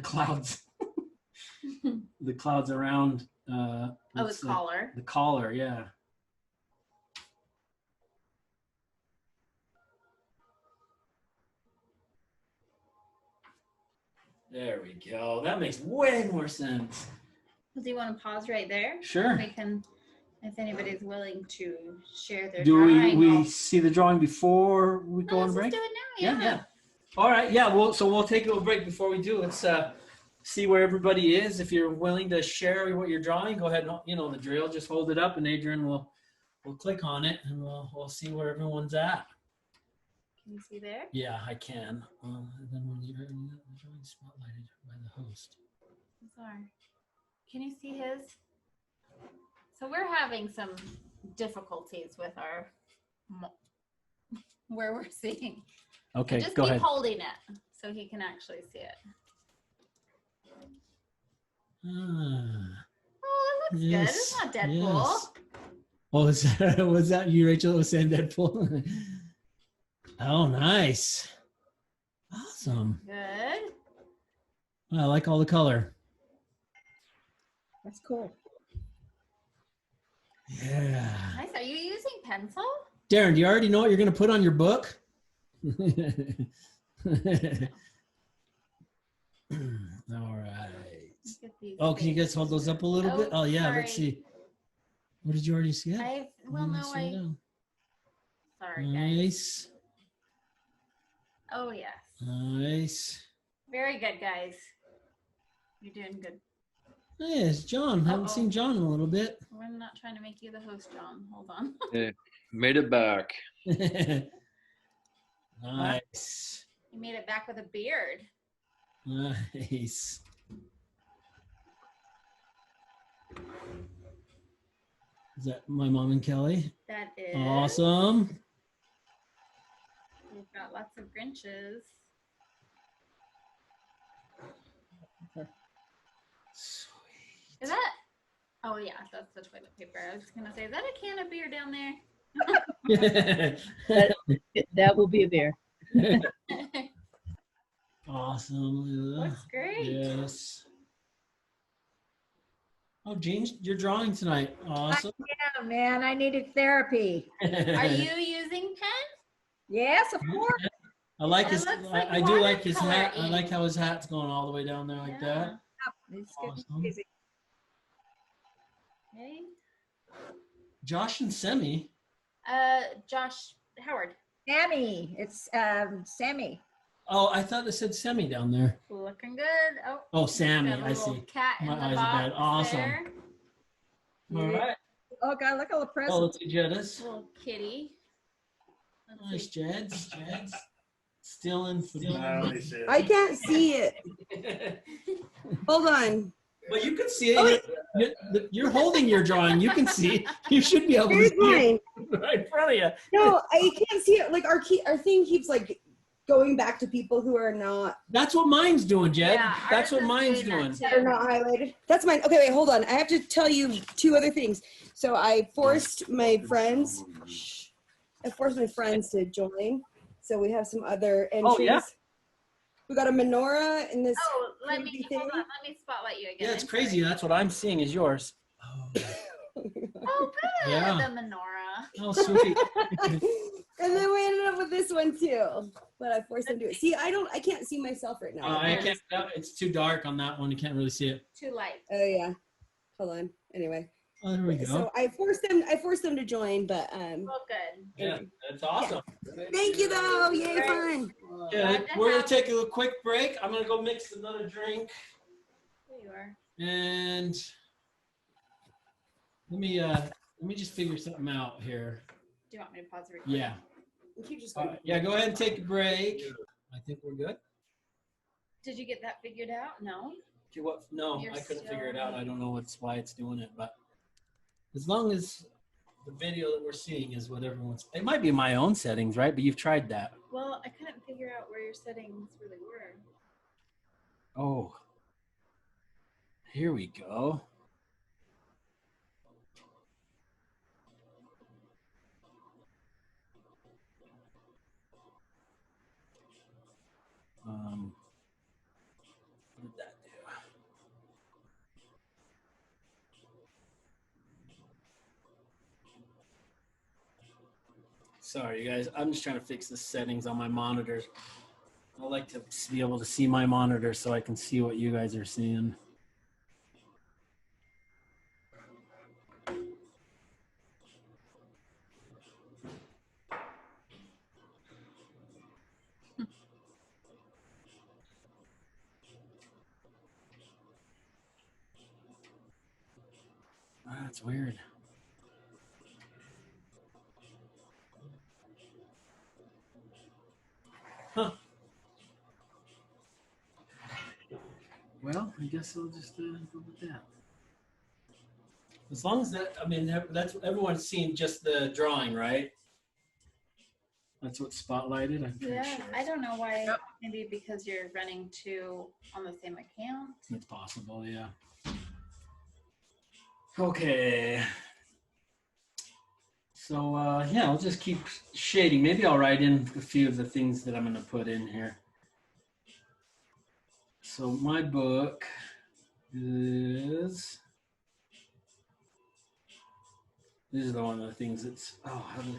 clouds, the clouds around. Oh, the collar. The collar, yeah. There we go. That makes way more sense. Do you want to pause right there? Sure. We can, if anybody's willing to share their Do drawing. we see the drawing before we go on Let's break? just do it now. Yeah. All right. Yeah. We'll take a little break before we do. Let's see where everybody is. If you're willing to share what you're drawing, go ahead. And, you know the drill. Just hold it up, and Adrian will click on it, and we'll see where everyone's at. Can you see there? Yeah, I can. And then when you're drawing spotlighted by the host. Sorry. Can you see his? So we're having some difficulties with our where we're seeing. Okay, Just go keep ahead. holding it so he can actually see it. Ah, Oh, it looks good. It's not Deadpool. Yes. Oh, was that you, Rachel, that was saying Deadpool? Oh, nice. Awesome. Good. I like all the color. That's cool. Yeah. Nice. Are you using pencil? Darren, do you already know what you're going to put on your book? All right. Oh, can you guys hold those up a little bit? Oh, yeah. Let's sorry. see. What did you already see? Sorry, guys. Nice. Oh, yes. Nice. Very good, guys. You're doing good. Hey, it's John. Haven't seen John in a little bit. We're not trying to make you the host, John. Hold on. Yeah, made it back. Nice. You made it back with a beard. Nice. Is that my mom and Kelly? That is. Awesome. We've got lots of Grinches. Sweet. Is that? Oh yeah, that's the toilet paper. I was just gonna say, is that a can of beer down there? That will be a bear. Awesome. Looks great. Yes. Oh, Jean, you're drawing tonight. Awesome. Yeah, man, I needed therapy. Are you using pen? Yes, of course. I like It his. looks like I do like his watercolor hat. I ink. like how his hat's going all the way down there like Yeah. that. It's getting Awesome. crazy. Okay. Josh and Semi. Josh Howard. Sammy, it's Sammy. Oh, I thought it said Semi down there. Looking good. Oh. Oh, Sammy. got a I little see. Cat in My the eyes are box bad. Awesome. there. All right. Oh God, look at all the Oh, presents. let's see, Jettis. Little kitty. Let's Nice, see. Jeds. Still in. I can't see it. Hold on. Well, you can see it. You're holding your drawing. You can see it. You should be able to Here's see mine. it right in front of you. No, I can't see it. Like our thing keeps like going back to people who are not That's what mine's doing, Jed. Yeah, That's what ours is mine's doing doing. that that are not highlighted. That's mine. Okay, wait, hold on. I have to tell you two other things. So I forced my friends. I forced my friends to join. So we have some other entries. Oh, yeah? We got a menorah in this. Oh, let me creepy hold on. thing. Let me spotlight you again. Yeah, it's I'm crazy. sorry. That's what I'm seeing is yours. Oh, Oh, good. Yeah. The menorah. oh sweet. And then we ended up with this one too. But I forced them to do it. See, I can't see myself right now. I can't. It's too dark on that one. You can't really see it. Too light. Oh yeah. Hold on. Anyway. Oh, there we go. So I forced them to join, but Oh, good. Yeah, that's awesome. thank you though. Yay, Great. fun. Yeah, Glad to we're gonna have- take a quick break. I'm gonna go mix another drink, There you are. and let me just figure something out here. Do you want me to pause the recording? Yeah. You just Yeah. Go ahead and take a break. I think we're good. Did you get that figured out? No. Okay, what? No, You're I couldn't still- figure it out. I don't know why it's doing it, but as long as the video that we're seeing is what everyone's. It might be my own settings, right? But you've tried that. Well, I couldn't figure out where your settings really were. Oh. Here we go. Sorry, you guys. I'm just trying to fix the settings on my monitors. I like to be able to see my monitor so I can see what you guys are seeing. That's weird. Huh. Well, I guess I'll just go with that. As long as that, I mean, that's everyone's seen just the drawing, right? That's what's spotlighted. I'm pretty Yeah, sure. I don't know why. Yep. Maybe because you're running two on the same account. It's possible, yeah. Okay. So yeah, I'll just keep shading. Maybe I'll write in a few of the things that I'm going to put in here. So my book is. This is the one of the things that's. Oh, how do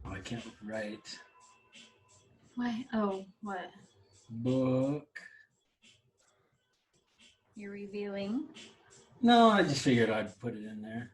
Oh, I can't write. Why? Oh, what? Book. You're revealing. No, I just figured I'd put it in there.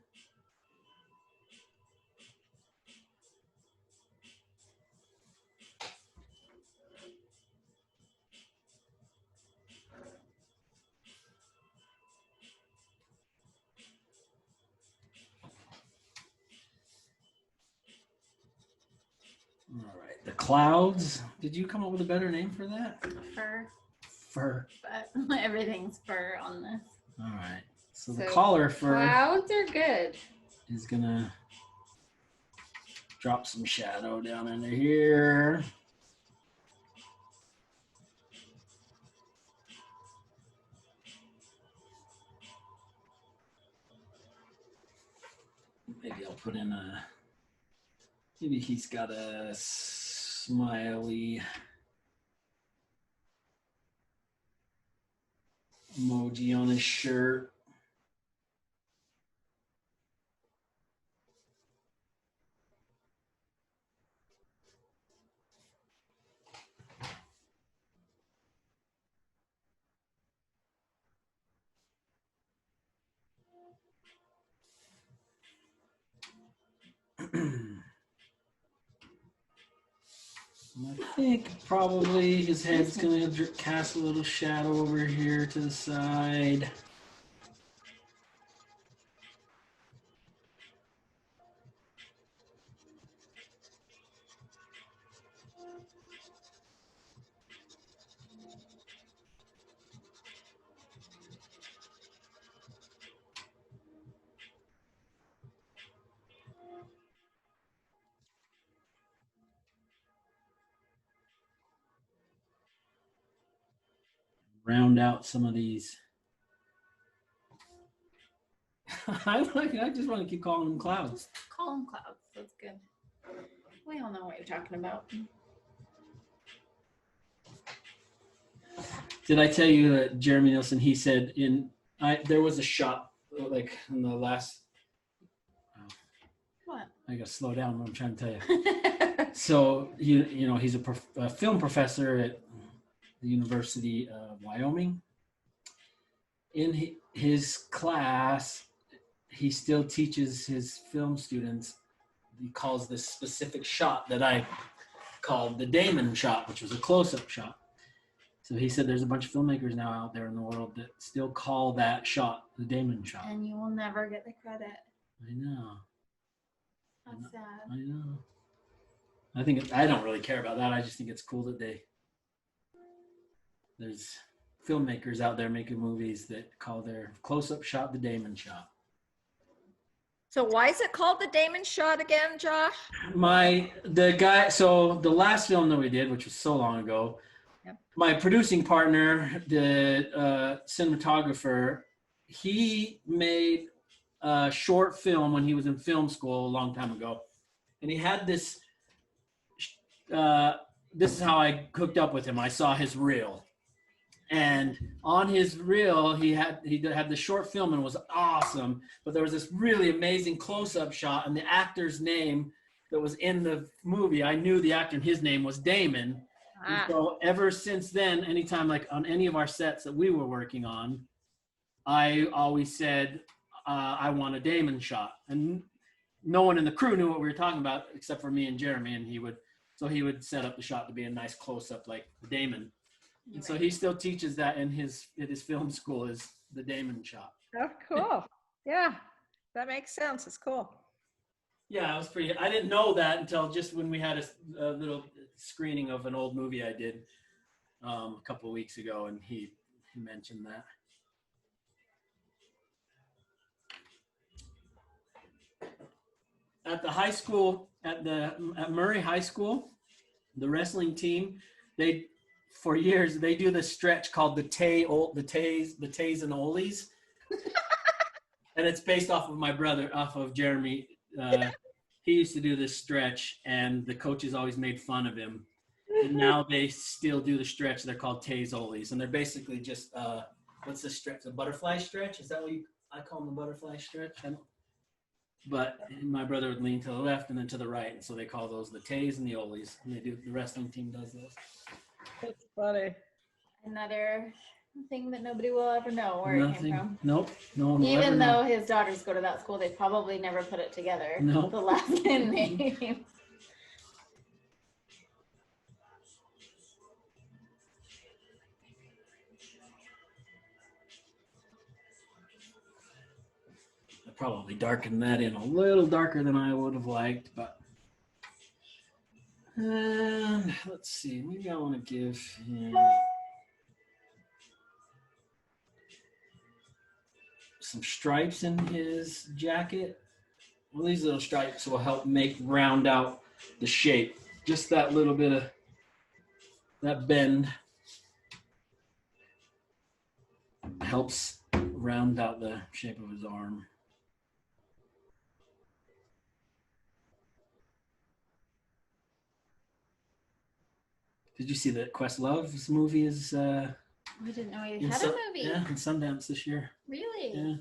All right, the clouds. Did you come up with a better name for that? Fur, Fur. but everything's fur on this. All right. So the So collar fur Clouds are good. is gonna drop some shadow down into here. Maybe I'll put in a. Maybe he's got a smiley emoji on his shirt. I think probably his head's gonna cast a little shadow over here to the side. Round out some of these. I just want to keep calling them clouds. Call them clouds. That's good. We all know what you're talking about. Did I tell you that Jeremy Nielsen? He said there was a shot like in the last. What? I gotta slow down. What I'm trying to tell you. So you know he's a film professor at the University of Wyoming. In his class, he still teaches his film students. He calls this specific shot that I called the Damon shot, which was a close-up shot. So he said there's a bunch of filmmakers now out there in the world that still call that shot the Damon shot. And you will never get the credit. I know. That's sad. I know. I don't really care about that. I just think it's cool that there's filmmakers out there making movies that call their close-up shot the Damon shot. So why is it called the Damon shot again, Josh? So the last film that we did, which was so long ago, Yep. My producing partner, the cinematographer, he made a short film when he was in film school a long time ago, and he had this this is how I hooked up with him. I saw his reel, and on his reel he had the short film and it was awesome. But there was this really amazing close-up shot, and the actor's name that was in the movie, I knew the actor, and his name was Damon. And so ever since then, anytime like on any of our sets that we were working on, I always said, I want a Damon shot. And no one in the crew knew what we were talking about except for me and Jeremy. And he would set up the shot to be a nice close-up like Damon. And so he still teaches that in his film school, is the Damon shot. Oh, cool. Yeah, that makes sense. It's cool. Yeah, I didn't know that until just when we had a little screening of an old movie I did a couple of weeks ago, and he mentioned that. At the high school, at Murray High School, the wrestling team, for years they do this stretch called the Tays and Olies, and it's based off of Jeremy. He used to do this stretch, and the coaches always made fun of him. And now they still do the stretch. They're called Tays Olies, and they're basically just what's the stretch? The butterfly stretch? Is that what I call them, the butterfly stretch? But my brother would lean to the left and then to the right, and so they call those the Tays and the Olies. And the wrestling team does those. That's funny. Another thing that nobody will ever know where it came from. Nope. No one will ever Even know. though his daughters go to that school, they probably never put it together. No. The last name. I probably darkened that in a little darker than I would have liked, but let's see. Maybe I want to give him some stripes in his jacket. Well, these little stripes will help round out the shape. Just that little bit of that bend helps round out the shape of his arm. Did you see that Questlove's movie is We didn't know he had a movie. Yeah, in Sundance this year. Really? Yeah.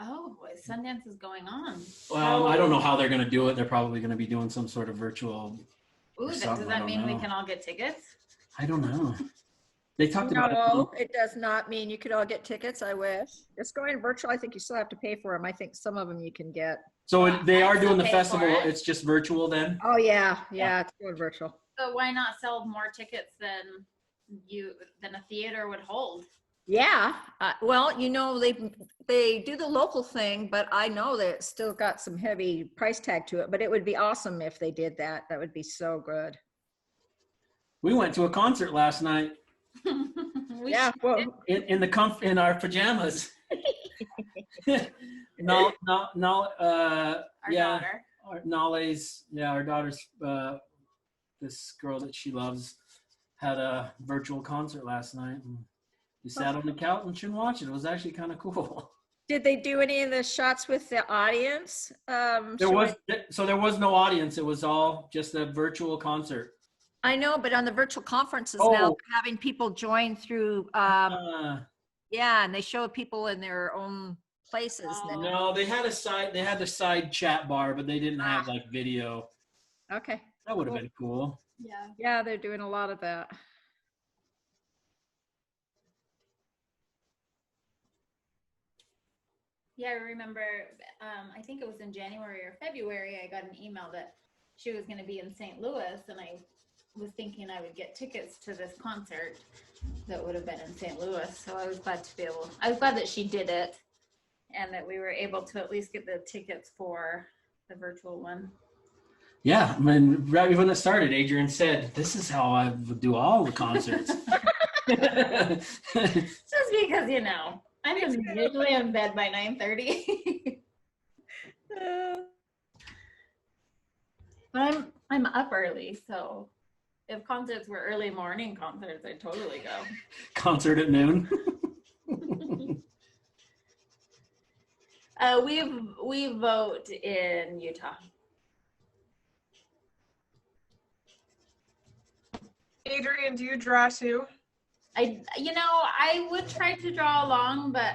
Oh, boy, Sundance is going on. Well, I don't know how they're going to do it. They're probably going to be doing some sort of virtual. Ooh, does something, I that don't mean we know. can all get tickets? I don't know. They talked about No, it. it does not mean you could all get tickets. I wish. Just going virtual, I think you still have to pay for them. I think some of them you can get. So they I are still doing the pay for festival. it. It's just virtual then. Oh, yeah. Yeah, it's going virtual. So why not sell more tickets than a theater would hold? Yeah. Well, you know, they do the local thing, but I know that it's still got some heavy price tag to it. But it would be awesome if they did that. That would be so good. We went to a concert last night Yeah. Well, in our pajamas. No. Our Yeah. daughter. Our daughter's this girl that she loves had a virtual concert last night. And we sat on the couch and watched it. It was actually kind of cool. did they do any of the shots with the audience? There was no audience. It was all just a virtual concert. I know, but on the virtual conferences Oh. now, they're having people join through, yeah, and they show people in their own places now. No, they had the side chat bar, but they didn't have like video. Okay. That would have been cool. Yeah. Yeah, they're doing a lot of that. Yeah, I remember, I think it was in January or February, I got an email that she was going to be in St. Louis, and I was thinking I would get tickets to this concert that would have been in St. Louis. So I was glad that she did it, and that we were able to at least get the tickets for the virtual one. Yeah, I mean, right when it started, Adrian said, "This is how I would do all the concerts." Just because, I'm usually in bed by 9:30. But I'm up early, so if concerts were early morning concerts, I'd totally go. Concert at noon. We vote in Utah. Adrian, do you draw too? I would try to draw along, but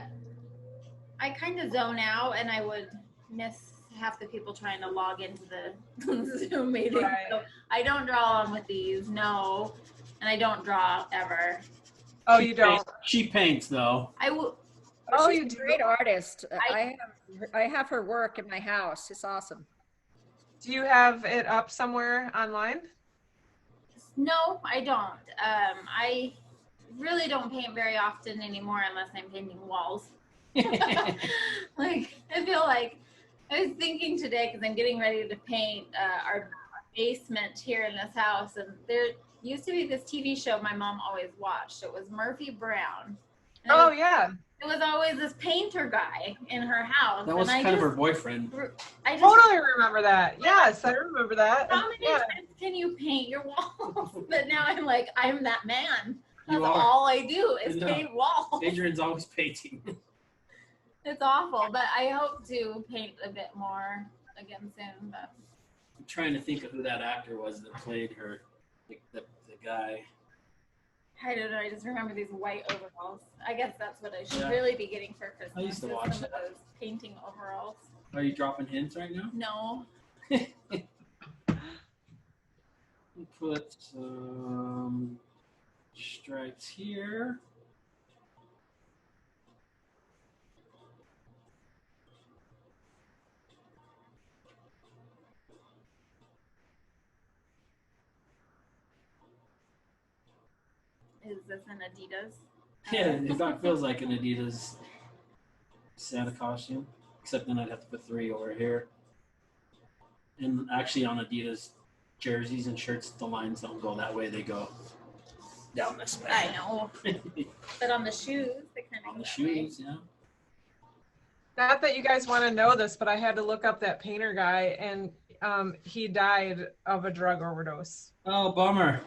I kind of zone out and I would miss half the people trying to log into the Zoom meeting. Right. So I don't draw along with these, no. And I don't draw ever. Oh, you don't? She paints though. I will. Oh, She's you a do? great artist. I- I have her work in my house. It's awesome. Do you have it up somewhere online? No, I don't. I really don't paint very often anymore unless I'm painting walls. Like, I feel like I was thinking today because I'm getting ready to paint our basement here in this house, and there used to be this TV show my mom always watched. It was Murphy Brown. And Oh, yeah. it was always this painter guy in her house. That was and kind of her boyfriend. I just Totally remember that. Yes, I remember that. how many Yeah. times can you paint your walls? But now I'm like, I'm that man. That's You are. all I do is I know. paint walls. Adrian's always painting. It's awful, but I hope to paint a bit more again soon. But I'm trying to think of who that actor was that played her, the guy. I don't know. I just remember these white overalls. I guess that's what I should Yeah. really be getting for Christmas. I used to is watch some of that. those painting overalls. Are you dropping hints right now? No. Put some stripes here. Is this an Adidas? Yeah, it feels like an Adidas Santa costume, except then I'd have to put 3 over here. And actually, on Adidas jerseys and shirts, the lines don't go that way; they go down this way. I know. But on the shoes, they kind of On the shoes, yeah. Not that you guys want to know this, but I had to look up that painter guy, and he died of a drug overdose. Oh, bummer.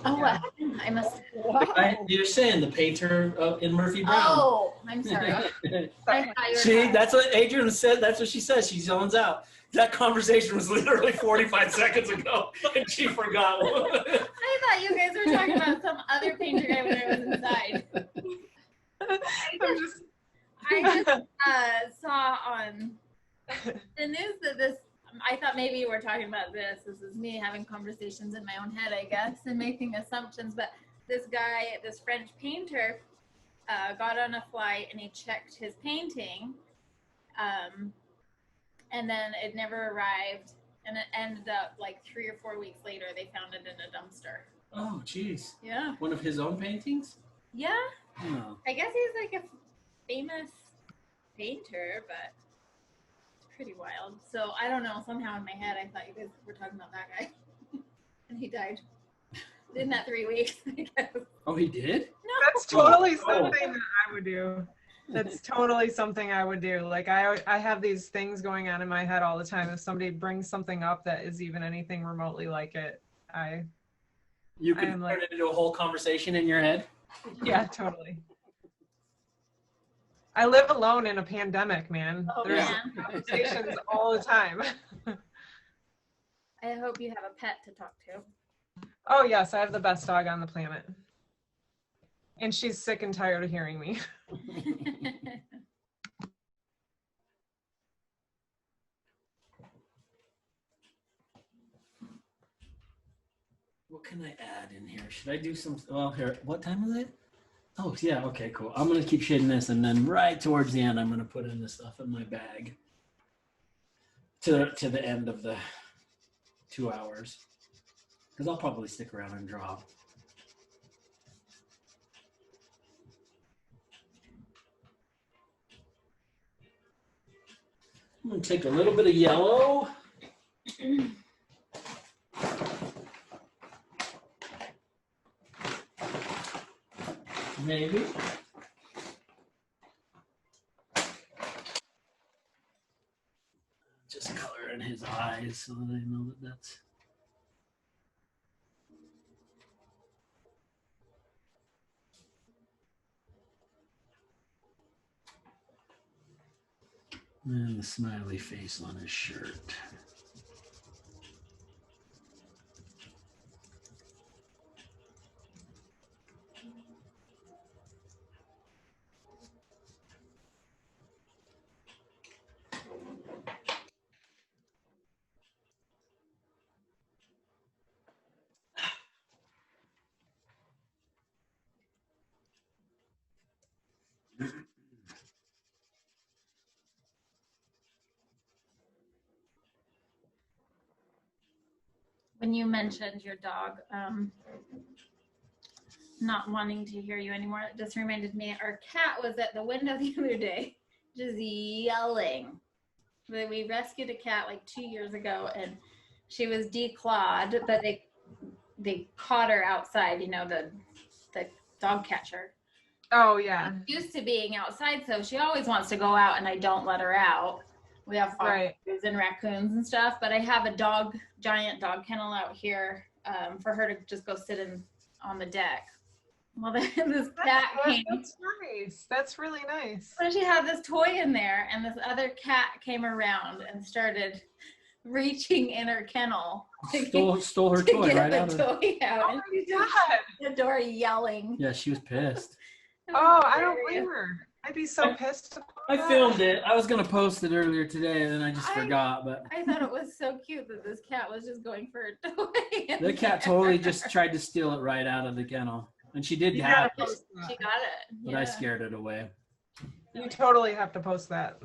Oh, what happened? I must. You're saying the painter in Murphy Brown. Oh, I'm sorry. I thought you were See, talking- that's what Adrian said. That's what she says. She zones out. That conversation was literally 45 seconds ago, and she forgot. I thought you guys were talking about some other painter guy when I was inside. I'm just, I just saw on the news that this. I thought maybe you were talking about this. This is me having conversations in my own head, I guess, and making assumptions. But this guy, this French painter, got on a flight and he checked his painting, and then it never arrived. And it ended up like 3 or 4 weeks later, they found it in a dumpster. Oh, jeez. Yeah. One of his own paintings? Yeah. Oh. I guess he's like a famous painter, but it's pretty wild. So I don't know. Somehow in my head, I thought you guys were talking about that guy, and he died in that 3 weeks. I guess. Oh, he did? No. that's totally Oh. something that I would do. That's totally something I would do. Like I have these things going on in my head all the time. If somebody brings something up that is even anything remotely like it, You I could am turn like- it into a whole conversation in your head? yeah, totally. I live alone in a pandemic, man. Oh, There's man. conversations all the time. I hope you have a pet to talk to. Oh yes, I have the best dog on the planet. And she's sick and tired of hearing me. What can I add in here? Should I do some? Well, here. What time is it? Oh, yeah. Okay, cool. I'm gonna keep shading this, and then right towards the end, I'm gonna put in the stuff in my bag. To the end of the 2 hours, because I'll probably stick around and draw. I'm gonna take a little bit of yellow. Maybe. Just color in his eyes so that I know that that's. And the smiley face on his shirt. when you mentioned your dog not wanting to hear you anymore, it just reminded me our cat was at the window the other day just yelling. We rescued a cat like 2 years ago, and she was declawed, but they caught her outside, you know, the dog catcher. Oh yeah. She's used to being outside, so she always wants to go out, and I don't let her out. We have foxes and raccoons and stuff, but I have a giant dog kennel out here for her to just go sit in on the deck. Well, then this cat came. That's nice. That's really nice. So she had this toy in there, and this other cat came around and started reaching in her kennel. Stole her toy right out of toy out. Oh my God. The door yelling. Yeah, she was pissed. Oh, I don't blame her. I'd be so pissed. I filmed it. I was gonna post it earlier today, and then I just forgot. But I thought it was so cute that this cat was just going for a toy. the cat totally just tried to steal it right out of the kennel, and she did have it, She got it. but I scared it away. You totally have to post that.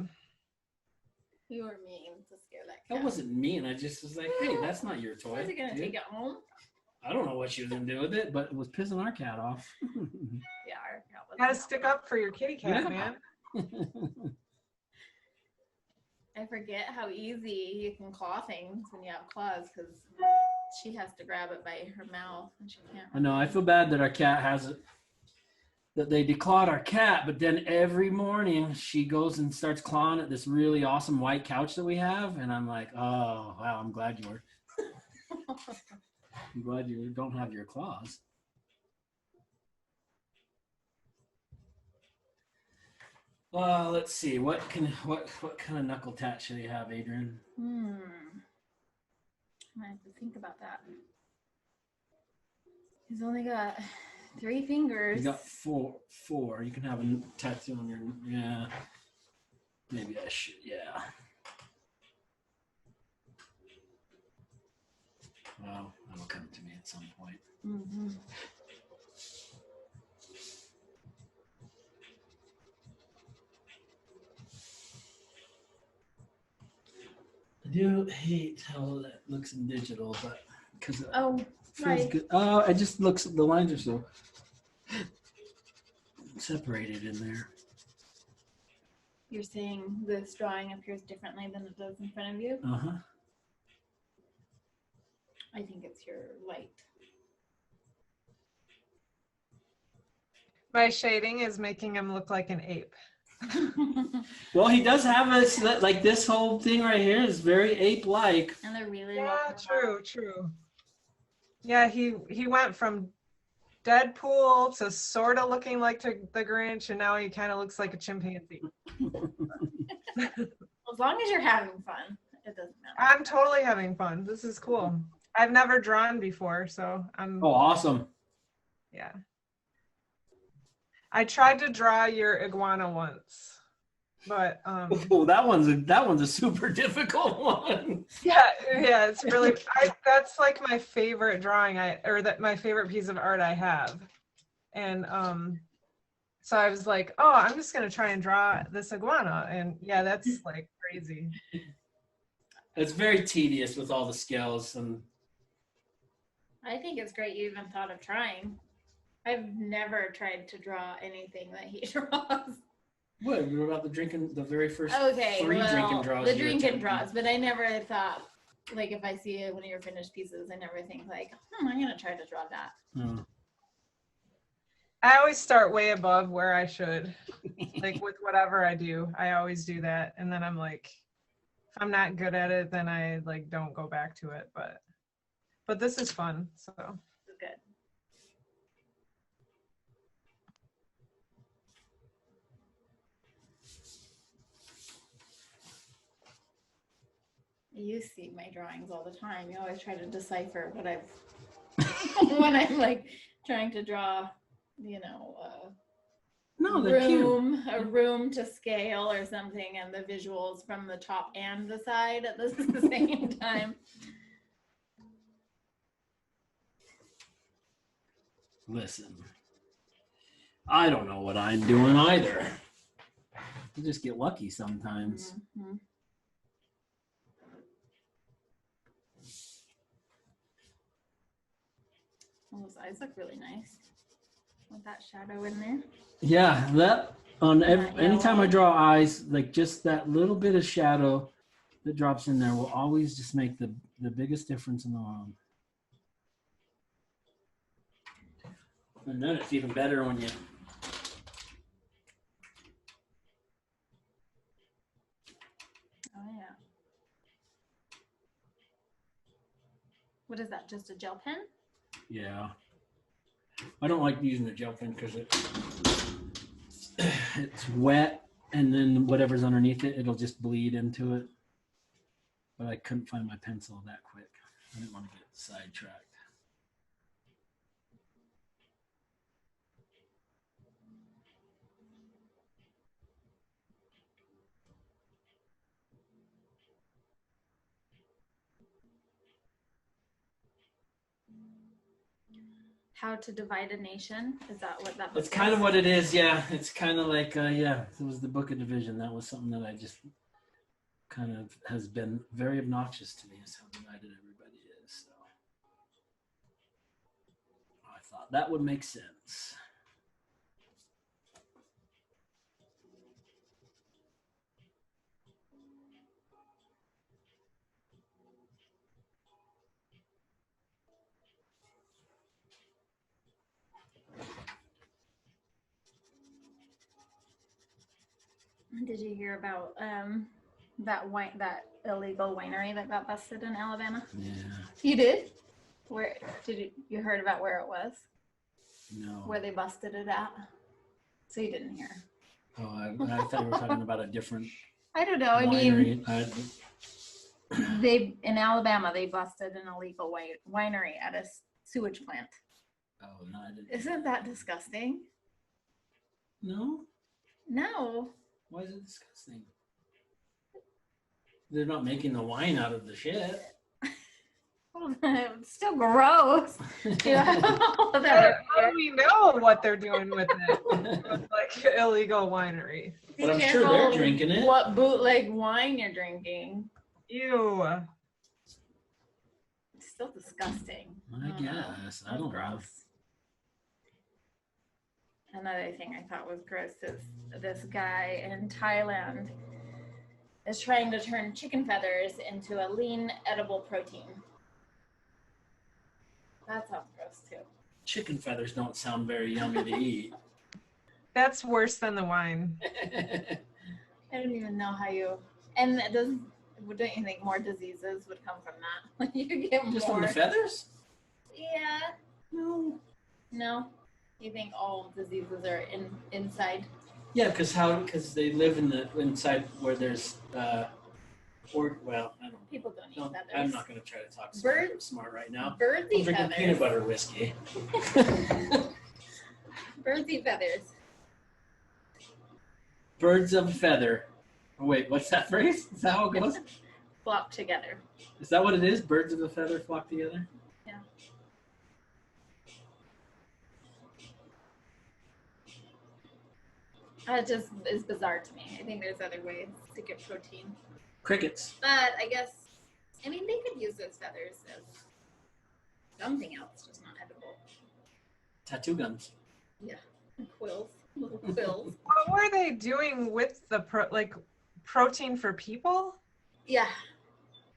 You were mean to scare that cat. That wasn't mean. I just was like, hey, that's not your toy. Was he gonna dude. take it home? I don't know what she was gonna do with it, but it was pissing our cat off. Yeah, our cat was. Gotta stick up for your kitty cat, Yeah. man. I forget how easy you can claw things when you have claws, because she has to grab it by her mouth and she can't. I know. I feel bad that our cat has it. That they declawed our cat, but then every morning she goes and starts clawing at this really awesome white couch that we have, and I'm like, oh wow, I'm glad you don't have your claws. Let's see. What kind of knuckle tat should he have, Adrian? I have to think about that. He's only got 3 fingers. You got four. You can have a tattoo on your, yeah. Maybe I should, yeah. Well, that'll come to me at some point. Mm-hmm. I do hate how that looks in digital, but because it feels right. good. Oh, it just looks, the lines are so separated in there. You're saying this drawing appears differently than it does in front of you? Uh-huh. I think it's your light. My shading is making him look like an ape. Well, he does have a, like this whole thing right here is very ape-like. And they're really Yeah, true. Yeah, he went from Deadpool to sort of looking like the Grinch, and now he kind of looks like a chimpanzee. As long as you're having fun, it doesn't matter. I'm totally having fun. This is cool. I've never drawn before, so I'm. Oh, awesome. Yeah. I tried to draw your iguana once, but Oh, that one's a super difficult one. yeah, it's really that's like my favorite drawing my favorite piece of art I have. And so I was like, oh, I'm just gonna try and draw this iguana, and yeah, that's like crazy. It's very tedious with all the scales, and I think it's great you even thought of trying. I've never tried to draw anything that he draws. what about the very first Okay, three drinking draws? the you drinkin attempted? draws, but I never thought, like, if I see one of your finished pieces, I never think like, I'm gonna try to draw that. Oh. I always start way above where I should. Like with whatever I do, I always do that, and then I'm like, if I'm not good at it, then I like don't go back to it. But this is fun, so. It's good. You see my drawings all the time. You always try to decipher what I've when I'm like trying to draw, No, they're cute. a room to scale or something, and the visuals from the top and the side at the same time. Listen, I don't know what I'm doing either. You just get lucky sometimes. Mhm. Oh, those eyes look really nice with that shadow in there. Yeah, that on That anytime I yellow. draw eyes, like just that little bit of shadow that drops in there will always just make the biggest difference in the world. And then it's even better when you. Oh yeah. What is that? Just a gel pen? Yeah. I don't like using the gel pen because it's wet, and then whatever's underneath it, it'll just bleed into it. But I couldn't find my pencil that quick. I didn't want to get sidetracked. How to Divide a Nation? Is that what that book That's kind of is? what it is, yeah. It's kind of like, yeah, it was the Book of Division. That was something that I just kind of has been very obnoxious to me, is how divided everybody is. So I thought that would make sense. Did you hear about that illegal winery that got busted in Alabama? Yeah, You did? Where you heard about where it was? no. Where they busted it at? So you didn't hear. Oh, I thought you were talking about a different I don't know. I mean, winery. they in Alabama they busted an illegal winery at a sewage plant. Oh, no, I didn't. Isn't that disgusting? No? No. Why is it disgusting? They're not making the wine out of the shit. It's still gross. Yeah. How do we know what they're doing with it? With, like illegal winery. But I'm You can't sure they're know drinking it. What bootleg wine you're drinking? Ew. It's still disgusting. I guess. I don't know. Gross. Another thing I thought was gross is this guy in Thailand is trying to turn chicken feathers into a lean edible protein. That sounds gross too. Chicken feathers don't sound very yummy to eat. That's worse than the wine. I don't even know how you. And it doesn't. Don't you think more diseases would come from that? You get Just more. from the feathers? Yeah. No. No. You think all diseases are inside? Yeah, because they live inside where there's or well, I don't know. People don't eat No, feathers. I'm not going to try to talk smart right now. Birds I'm eat drinking feathers. peanut butter whiskey. Birds eat feathers. Birds of a feather. Oh, wait, what's that phrase? Is that how it goes? Flock together. Is that what it is? Birds of a feather flock together? Yeah. That just is bizarre to me. I think there's other ways to get protein. Crickets. But I guess, I mean, they could use those feathers as something else, just not edible. Tattoo guns. Yeah. Quills. Little quills. What were they doing with the protein for people? Yeah.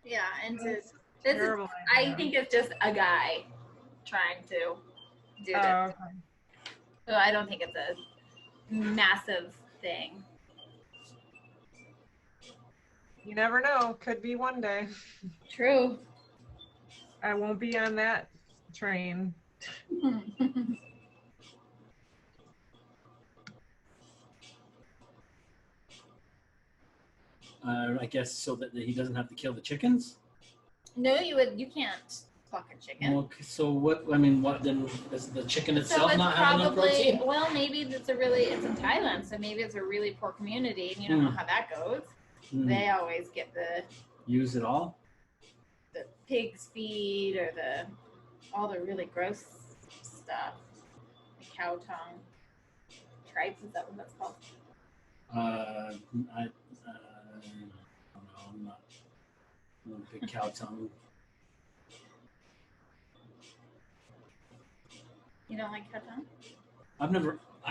Yeah. And That's this is, terrible I idea. think it's just a guy trying to do Oh, this. okay. So I don't think it's a massive thing. You never know. Could be one day. True. I won't be on that train. I guess so that he doesn't have to kill the chickens. No, you can't fuck a chicken. Well, so what? I mean, what then? Does the chicken So itself it's not have enough probably, protein? well, maybe it's in Thailand, so maybe it's a really poor community, and you don't know how that goes. Hmm. They always get the Use it all. pig's feet or all the really gross stuff. The cow tongue. Tripe, is that what that's called? I don't know. I'm not a big cow tongue. You don't like crouton? I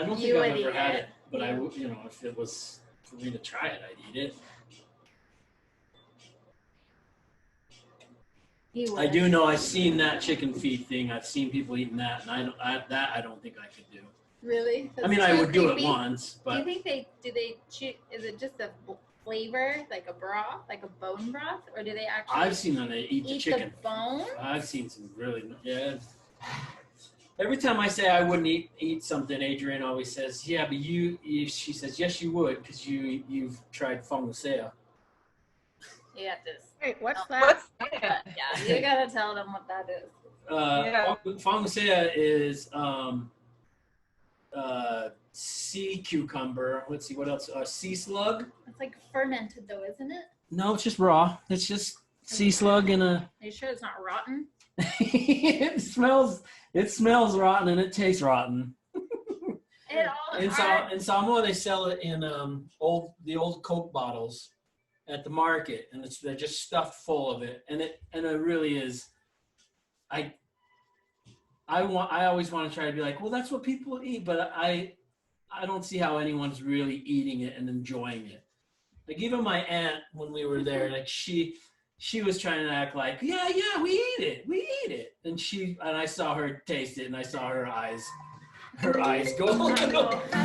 don't You think I've would ever eat had it. it, but I would, if it was for me to try it, I'd eat it. You would. I do know I've seen that chicken feet thing. I've seen people eating that, and I don't think I could do. Really? I mean, That's I too would do it creepy? once, Do you but think is it just a flavor, like a broth, like a bone broth, or do they actually I've seen them eat the chicken. the bone? I've seen some really, yeah. Every time I say I wouldn't eat something, Adrienne always says, "Yeah, but she says, "Yes, you would, because you've tried fongusea." You have to. Wait, what's that? What's that? Yeah, you gotta tell them what that is. Yeah. Fongusea is sea cucumber. Let's see what else. Sea slug. It's like fermented though, isn't it? No, it's just raw. It's just sea slug in a. Are you sure it's not rotten? It smells rotten and it tastes rotten. It all. In Samoa, they sell it in the old Coke bottles at the market, and they're just stuffed full of it, and it really is. I always want to try to be like, well, that's what people eat, but I don't see how anyone's really eating it and enjoying it. Like even my aunt, when we were there, like she was trying to act like, yeah, we eat it, and I saw her taste it, and I saw her eyes go. How do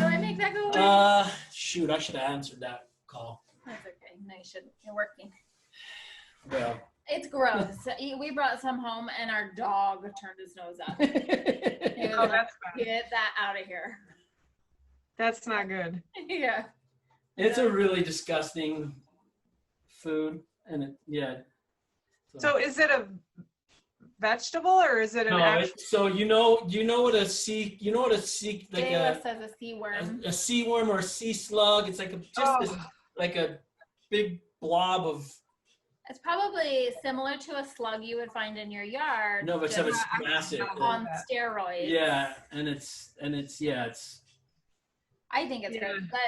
I make that go away? Shoot, I should have answered that call. That's okay. No, you shouldn't. You're working. Well. It's gross. We brought some home, and our dog turned his nose up. He was Oh, like, that's bad. get that out of here. That's not good. Yeah. It's a really disgusting food, and So is it a vegetable or is it an actual? So you know what a sea like Jayla says a sea worm. a sea worm or a sea slug. It's like like a big blob of. It's probably similar to a slug you would find in your yard. No, but except it's I- massive. on steroids. Yeah, and it's. I think it's Yeah. great, but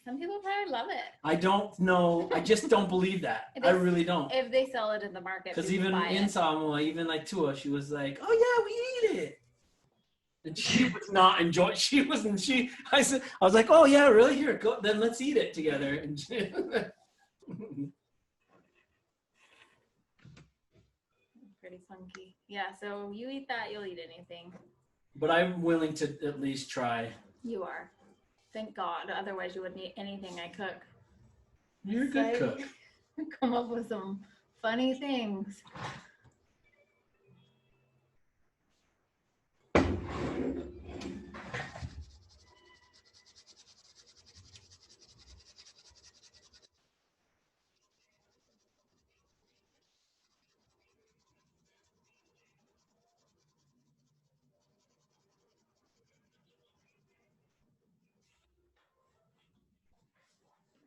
some people probably love it. I don't know. I just don't believe that. If I it's- really don't. If they sell it in the market, Because people even buy in it. Samoa, even like Tua, she was like, "Oh yeah, we eat it," and she was not enjoying. She wasn't. I was like, "Oh yeah, really? Here, go. Then let's eat it together." And Pretty funky. Yeah, so you eat that, you'll eat anything. but I'm willing to at least try. You are. Thank God. Otherwise, you wouldn't eat anything I cook. You're a good cook. Come up with some funny things.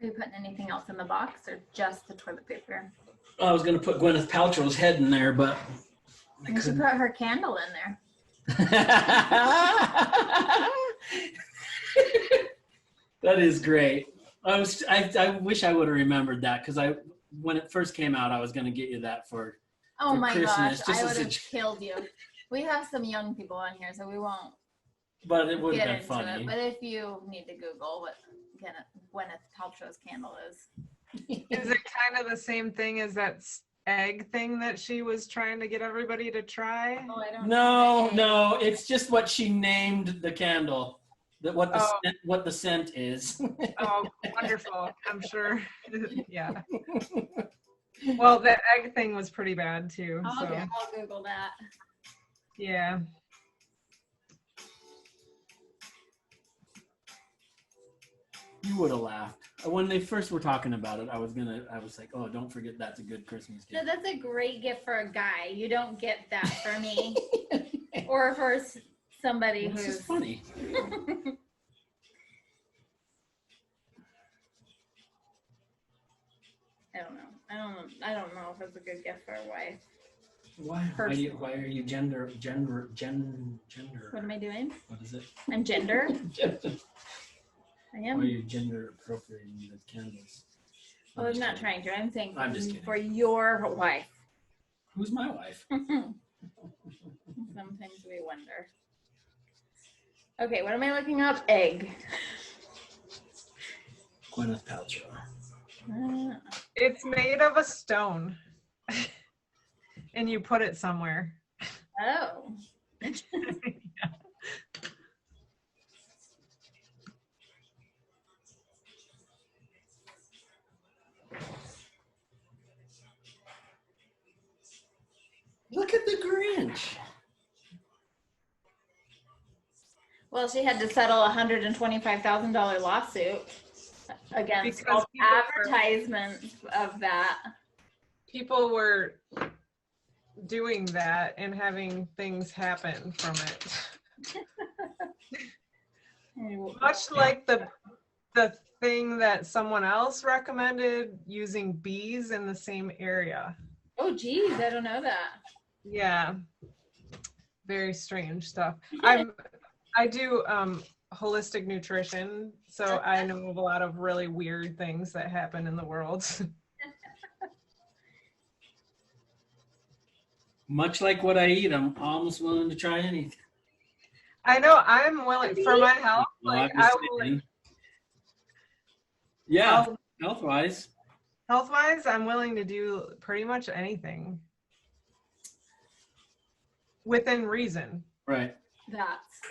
Are you putting anything else in the box or just the toilet paper? I was gonna put Gwyneth Paltrow's head in there, but I You should couldn't. put her candle in there. That is great. I wish I would have remembered that because when it first came out, I was gonna get you that for. Oh For my Christmas, gosh, just I as would a have killed you. We have some young people on here, so we won't But it would get have been into funny. it. But if you need to Google what Gwyneth Paltrow's candle is. Is it kind of the same thing as that egg thing that she was trying to get everybody to try? Oh, I don't No, know. it's just what she named the candle. What the scent is. Oh, wonderful. I'm sure. Yeah. Well, the egg thing was pretty bad too. So, Okay, I'll Google that. yeah. You would have laughed when they first were talking about it. I was like, oh, don't forget that's a good Christmas No, gift. that's a great gift for a guy. You don't get that for me or for somebody This who's is funny. I don't know if it's a good gift for a wife. Why are you gender? What am I doing? What is it? I'm gender. I Why are am. you gender appropriating the candles? Well, I'm not trying to. I'm saying I'm just kidding. for your wife. Who's my wife? Sometimes we wonder. Okay, what am I looking up? Egg. Gwyneth Paltrow. It's made of a stone. And you put it somewhere. Oh. Look at the Grinch. Well, she had to settle a $125,000 lawsuit against Because all people were- advertisements of that. People were doing that and having things happen from it. Much like the thing that someone else recommended, using bees in the same area. Oh, geez, I don't know that. Yeah. Very strange stuff. I do holistic nutrition, so I know of a lot of really weird things that happen in the world. Much like what I eat, I'm almost willing to try anything. I know I'm willing for my health. Well, Like I'm just I will, saying. Yeah, I'll- health-wise. health-wise, I'm willing to do pretty much anything within reason. Right. That's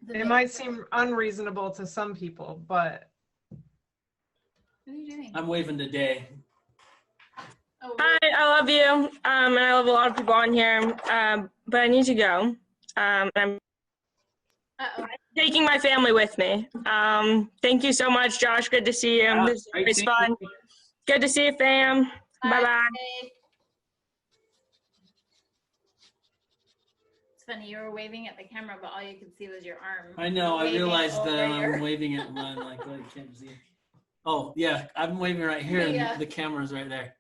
the It might seem unreasonable to some people, but What are you doing? I'm waving today. Oh, Hi, I love you, and I love a lot of people on here, but I need to go. I'm uh-oh. taking my family with me. Thank you so much, Josh. Good to see you. This is Great always seeing fun. you. Good to see you, fam. Bye-bye. Bye. It's funny, you were waving at the camera, but all you could see was your arm. I know. I waving realized that over your- I'm waving at mine like I can't see. Oh yeah, I'm waving right here, and Yeah. the camera's right there.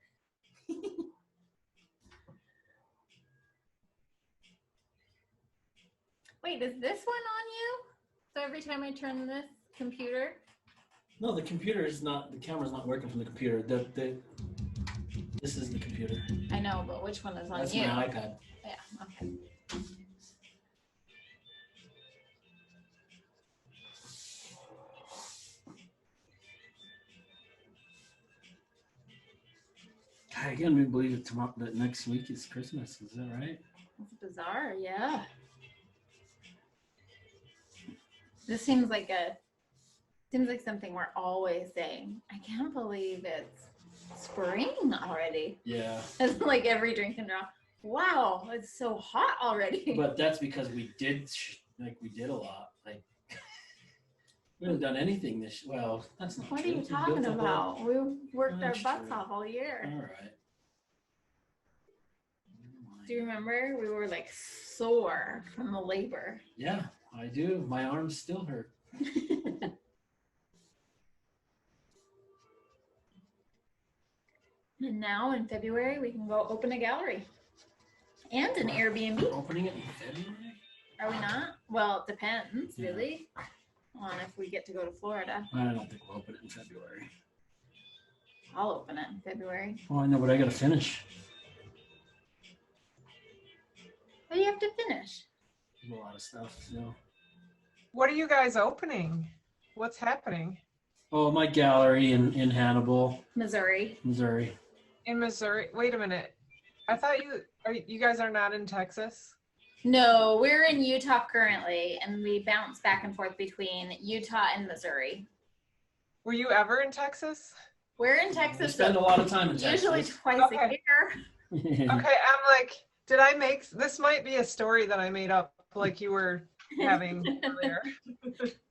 Wait, is this one on you? So every time I turn this computer, No, the computer is not. The camera's not working from the computer. This is the computer. I know, but which one is on That's you? my iPad. Yeah, okay. God, I can't even believe it. Tomorrow, that next week is Christmas. Is that right? That's bizarre, yeah. This seems like something we're always saying. I can't believe it's spring already. Yeah. It's like every drink and draw. Wow, it's so hot already. But that's because we did a lot. Like we haven't done anything this. Well, that's not What are true. you We talking built a whole- about? We worked our That's butts true. off all year. All right. Do you remember? We were like sore from the labor. Yeah, I do. My arms still hurt. And now in February, we can go open a gallery and an Airbnb. Opening it in February? Are we not? Well, it depends, Yeah. really, on if we get to go to Florida. I don't think we'll open it in February. I'll open it in February. Oh, I know, but I gotta finish. What do you have to finish? There's a lot of stuff. So. what are you guys opening? What's happening Oh, my gallery in Hannibal, Missouri. Missouri. in Missouri? Wait a minute. I thought you guys are not in Texas. No, we're in Utah currently, and we bounce back and forth between Utah and Missouri. Were you ever in Texas? We're in We Texas spend a lot of time in usually Texas. twice Okay. a year. Okay, I'm like, did I make this? Might be a story that I made up, like you were having earlier.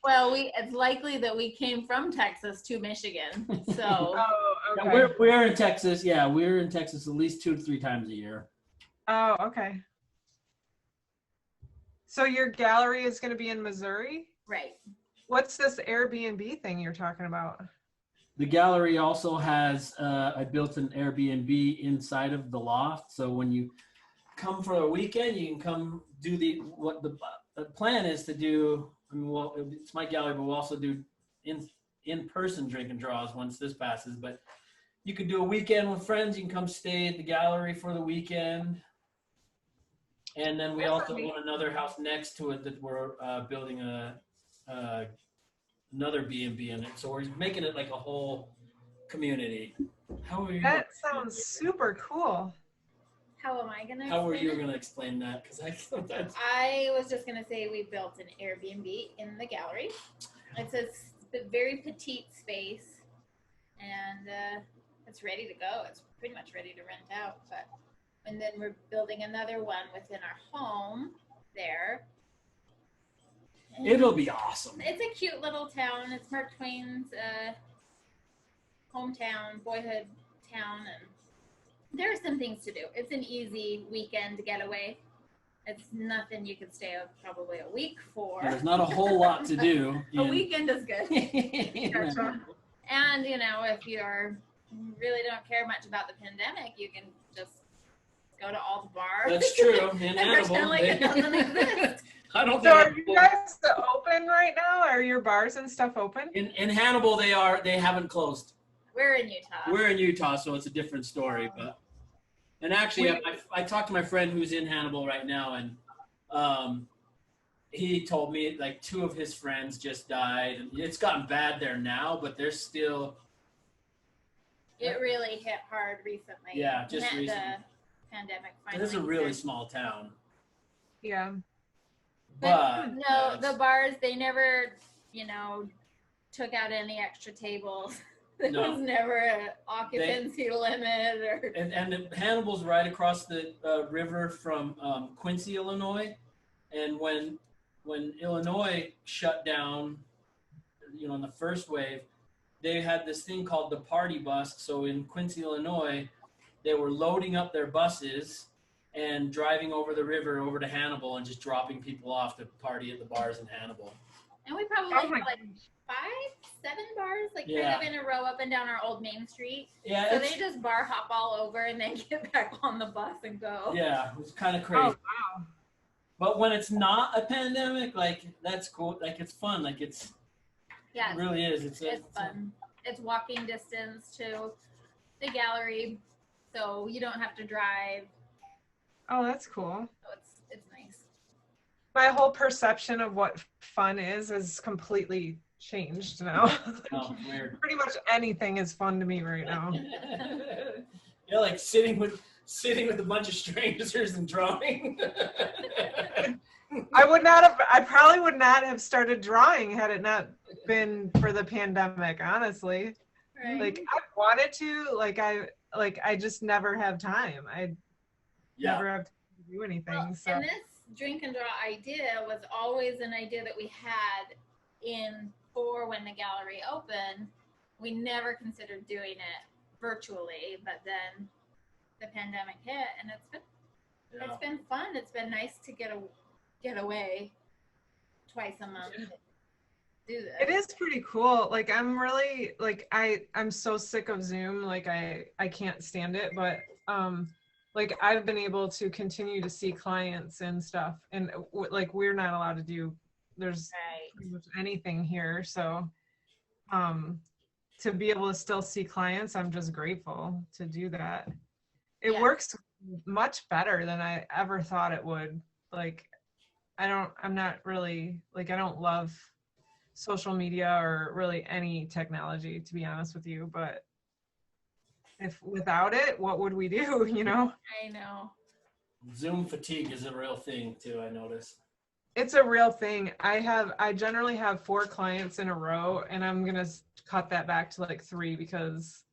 Well, it's likely that we came from Texas to Michigan. So Oh, Yeah, okay. we're in Texas. Yeah, we're in Texas at least 2 to 3 times a year. Oh, okay. So your gallery is going to be in Missouri? right. What's this Airbnb thing you're talking about? The gallery also has, I built an Airbnb inside of the loft. So when you come for a weekend, you can come do what the plan is to do. I mean, well, it's my gallery, but we'll also do in-person drink and draws once this passes. But you could do a weekend with friends. You can come stay at the gallery for the weekend. And then we That's also okay. own another house next to it that we're building another B&B in it. So we're making it like a whole community. How are you? That sounds super cool. How am I gonna? How are explain you it? going to explain that? Because I sometimes. I was just gonna say we built an Airbnb in the gallery. It's a very petite space, and it's ready to go. It's pretty much ready to rent out. But and then we're building another one within our home there. And It'll be awesome. it's a cute little town. It's Mark Twain's hometown, boyhood town, and there are some things to do. It's an easy weekend getaway. It's nothing you could stay up probably a week for. There's not a whole lot to do. A weekend is good. Gotcha. And if you're really don't care much about the pandemic, you can just go to all the bars. That's true. In and Hannibal, pretend like it doesn't exist. I don't So are think you guys open right now? Are your bars and stuff open? in Hannibal they haven't closed. We're in Utah. We're in Utah, so it's a different story. But and actually, I talked to my friend who's in Hannibal right now, and he told me like 2 of his friends just died, and it's gotten bad there now, but there's still. It really hit hard recently. Yeah, just The recently. pandemic It finally. is a really hit. small town, Yeah. but No, the bars, they never, took out any extra tables. There No. was never an occupancy limit or. and Hannibal's right across the river from Quincy, Illinois, and when Illinois shut down, in the first wave, they had this thing called the party bus. So in Quincy, Illinois, they were loading up their buses and driving over the river over to Hannibal and just dropping people off to party at the bars in Hannibal. And we probably Oh had my like 5, 7 bars, like Yeah. kind of in a row up and down our old Main Street. Yeah, So it's, they just bar hop all over and then get back on the bus and go. yeah, it was kind of crazy. Oh wow. But when it's not a pandemic, like that's cool. Like it's fun. Like it Yeah, really is. It's fun. It's walking distance to the gallery, so you don't have to drive. Oh, that's cool. So it's nice. My whole perception of what fun is completely changed now. Oh, weird. Pretty much anything is fun to me right now. You're like sitting with a bunch of strangers and drawing. I probably would not have started drawing had it not been for the pandemic, honestly. Right. Like I wanted to, I just never have time. I never have time to do anything. Well, So and this drink and draw idea was always an idea that we had for when the gallery opened. We never considered doing it virtually, but then the pandemic hit, and it's been fun. It's been nice to get away twice a month. To do this. it is pretty cool. Like I'm really I'm so sick of Zoom. Like I can't stand it, but like I've been able to continue to see clients and stuff, and like we're not allowed to do there's Right. pretty much anything here, so to be able to still see clients, I'm just grateful to do that. It Yeah. works much better than I ever thought it would. Like I'm not really I don't love social media or really any technology, to be honest with you, but if without it, what would we do? I know. Zoom fatigue is a real thing too, I noticed. It's a real thing. I generally have 4 clients in a row, and I'm gonna cut that back to like 3 because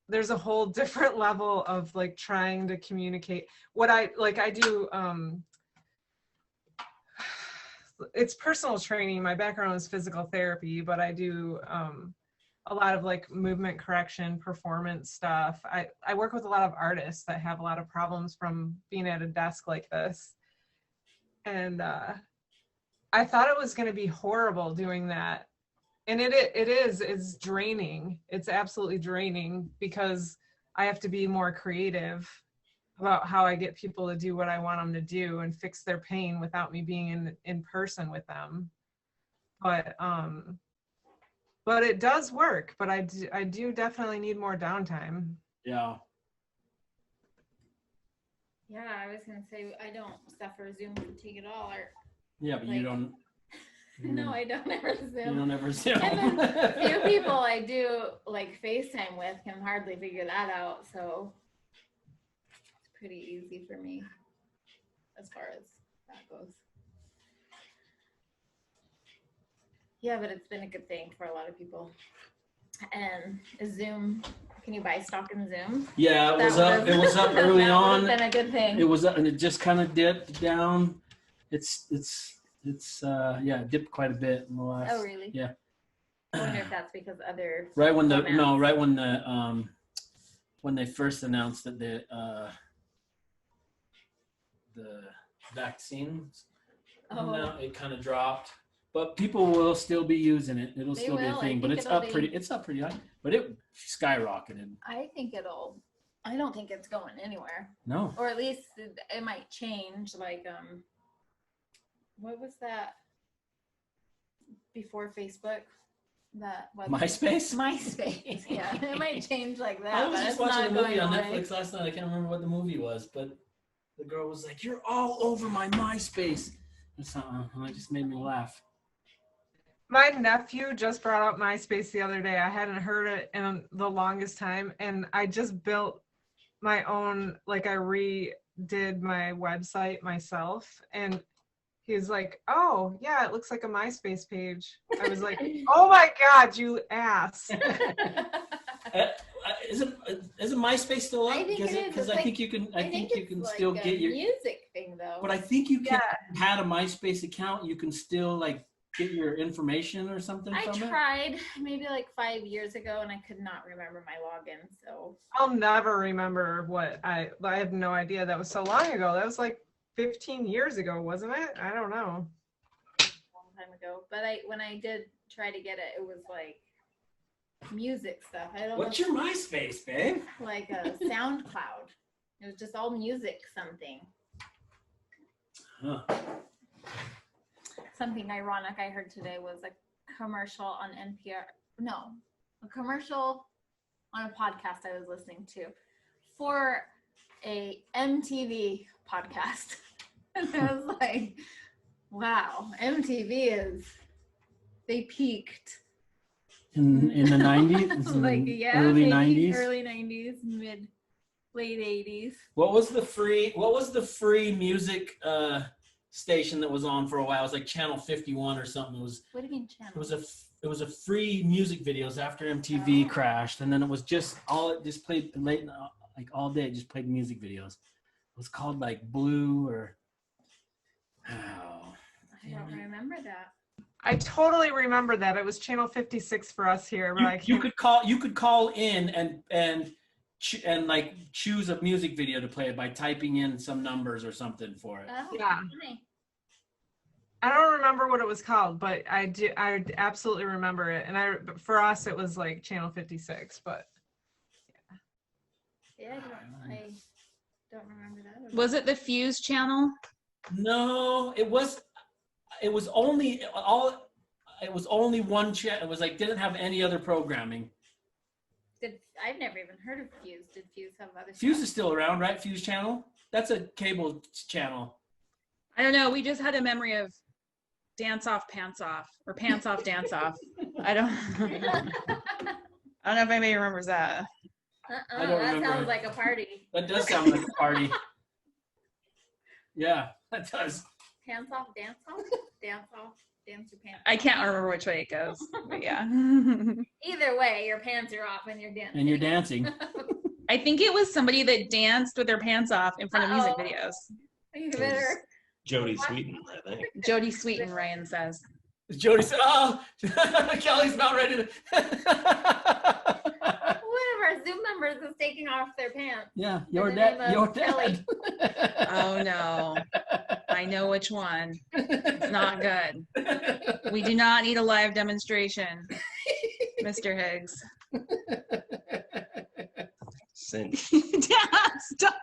there's a whole different level of like trying to communicate. What I do, it's personal training. My background is physical therapy, but I do a lot of like movement correction, performance stuff. I work with a lot of artists that have a lot of problems from being at a desk like this. And I thought it was going to be horrible doing that. And it's draining. It's absolutely draining because I have to be more creative about how I get people to do what I want them to do and fix their pain without me being in person with them. But it does work, but I do definitely need more downtime. Yeah. Yeah, I was gonna say I don't suffer Zoom fatigue at all. Or Yeah, but you Like- don't. no, I don't ever You Zoom. don't ever Zoom. And then few people I do like FaceTime with can hardly figure that out, so it's pretty easy for me as far as that goes. Yeah, but it's been a good thing for a lot of people. And Zoom, can you buy stock in Zoom? Yeah, it was That up. It was up early that on. would have been a good thing. It was up, and it just kind of dipped down. It's yeah, it dipped quite a bit in the last. Oh, really? Yeah. I wonder if that's because other Right when the formats. right when they first announced that the vaccines, Oh. it kind of dropped. But people will still be using it. It'll They still be a will. I thing. But think it's it'll up be- pretty. It's up pretty high. But it skyrocketed. I don't think it's going anywhere. No. Or at least it might change. Like, what was that before Facebook? That was MySpace? MySpace. Yeah, it might change like that. I was but just it's watching a not movie going on away. Netflix last night. I can't remember what the movie was, but the girl was like, "You're all over my MySpace." And it just made me laugh. My nephew just brought up MySpace the other day. I hadn't heard it in the longest time, and I just built my own, like I redid my website myself, and he was like, "Oh, yeah, it looks like a MySpace page." I was like, "Oh my God, you ass." Isn't MySpace still up? I think it is. Because It's I think you can. I think you it's can like still a get your. music thing though. But I think you can. Yeah. If you had a MySpace account, you can still like get your information or something I from it. tried maybe like 5 years ago and I could not remember my login. So I'll never remember what I had no idea. That was so long ago. That was like 15 years ago, wasn't it? I don't know. a long time ago. But when I did try to get it, it was like music stuff. I don't What's know, your MySpace, babe? like a SoundCloud. It was just all music something. Huh. Something ironic I heard today was a commercial on NPR. No, a commercial on a podcast I was listening to for a MTV podcast. And I was like, wow, MTV they peaked. In the 90s, Like, yeah, early maybe 90s. early 90s, late 80s. What was the free music station that was on for a while? It was like Channel 51 or something. What do you mean channel? It was a free music videos after MTV crashed, and then it just played late, like all day. It just played music videos. It was called like Blue or I don't remember that. I totally remember that. It was Channel 56 for us here, but I you can't. could call in and like choose a music video to play by typing in some numbers or something for it. Oh, Yeah. funny. I don't remember what it was called, but I absolutely remember it. And for us, it was like Channel 56, but Yeah, I don't remember that. Was it the Fuse channel? No, it was only one channel. It was like didn't have any other programming. I've never even heard of Fuse. Did Fuse have other Fuse stuff? is still around, right? Fuse channel. That's a cable channel. I don't know. We just had a memory of Dance Off, Pants Off, or Pants Off, Dance Off. I don't know if anybody remembers that. I don't that remember. sounds like a party. That does sound like a party. Yeah, that does. Pants off, dance off, dance off, dance your pants. I can't remember which way it goes, but yeah. Either way, your pants are off and you're dancing. And you're dancing. I think it was somebody that danced with their pants off in front of music Uh-oh. videos. You better. Jody Sweeten, I think. Jody Sweeten, Ryan says. Jody said, "Oh, Kelly's not ready to." One of our Zoom members is taking off their pants. Yeah, your your the name dad. of Your Kelly. dad. Oh no, I know which one. It's not good. We do not need a live demonstration, Mr. Higgs. Cindy. Dad, stop.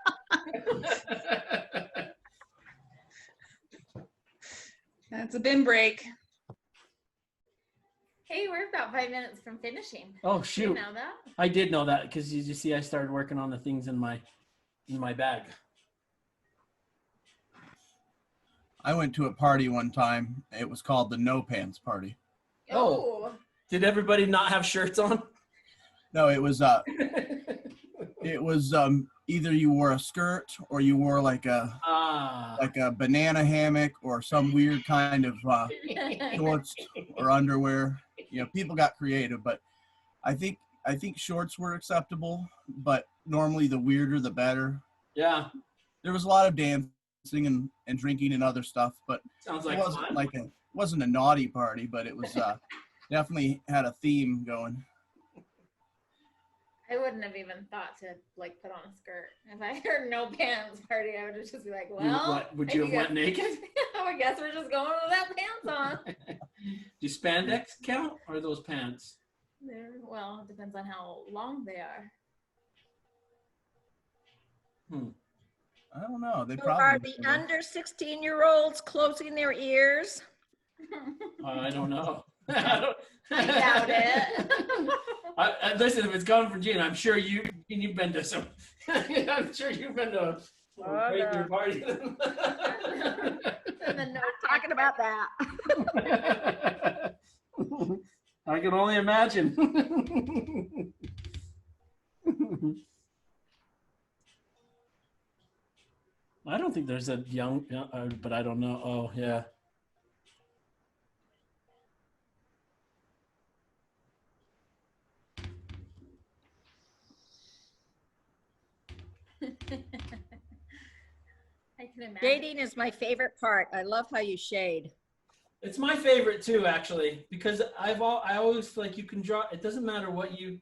That's a bin break. Hey, we're about 5 minutes from finishing. Oh You shoot! know that? I did know that because you see, I started working on the things in my bag. I went to a party one time. It was called the No Pants Party. Oh. Did everybody not have shirts on? No, it was either you wore a skirt or you wore like a banana hammock or some weird kind of shorts or underwear. You know, people got creative, but I think shorts were acceptable, but normally the weirder the better. Yeah. There was a lot of dancing and drinking and other stuff, but Sounds like it wasn't a naughty party, but it was definitely had a theme going. I wouldn't have even thought to like put on a skirt. If I heard no pants party, I would just be like, well, would you have went naked? I guess we're just going without pants on. Do spandex count or are those pants? Well, it depends on how long they are. I don't know. They So probably are the under 16-year-olds closing their ears? I don't know. I doubt it. Listen, if it's coming from Gene, I'm sure you've been to some. I'm sure you've been to a regular party. Not talking about that. I can only imagine. I don't think there's a young, but I don't know. Oh, yeah. I can imagine. Shading is my favorite part. I love how you shade. It's my favorite too, actually, because I always feel like you can draw. It doesn't matter what you,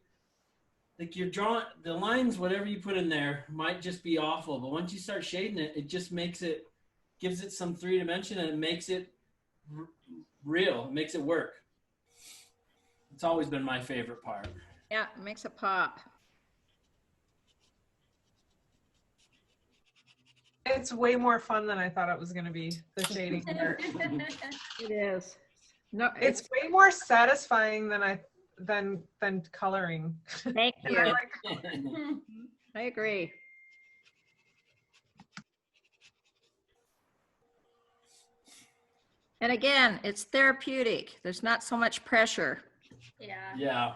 like you're drawing the lines, whatever you put in there might just be awful, but once you start shading it, it just gives it some 3-dimension and it makes it real. It makes it work. It's always been my favorite part. Yeah, it makes it pop. It's way more fun than I thought it was going to be, the shading part. It is. No, It's way more satisfying than coloring. Thank And you. I agree. And again, it's therapeutic. There's not so much pressure. Yeah. Yeah.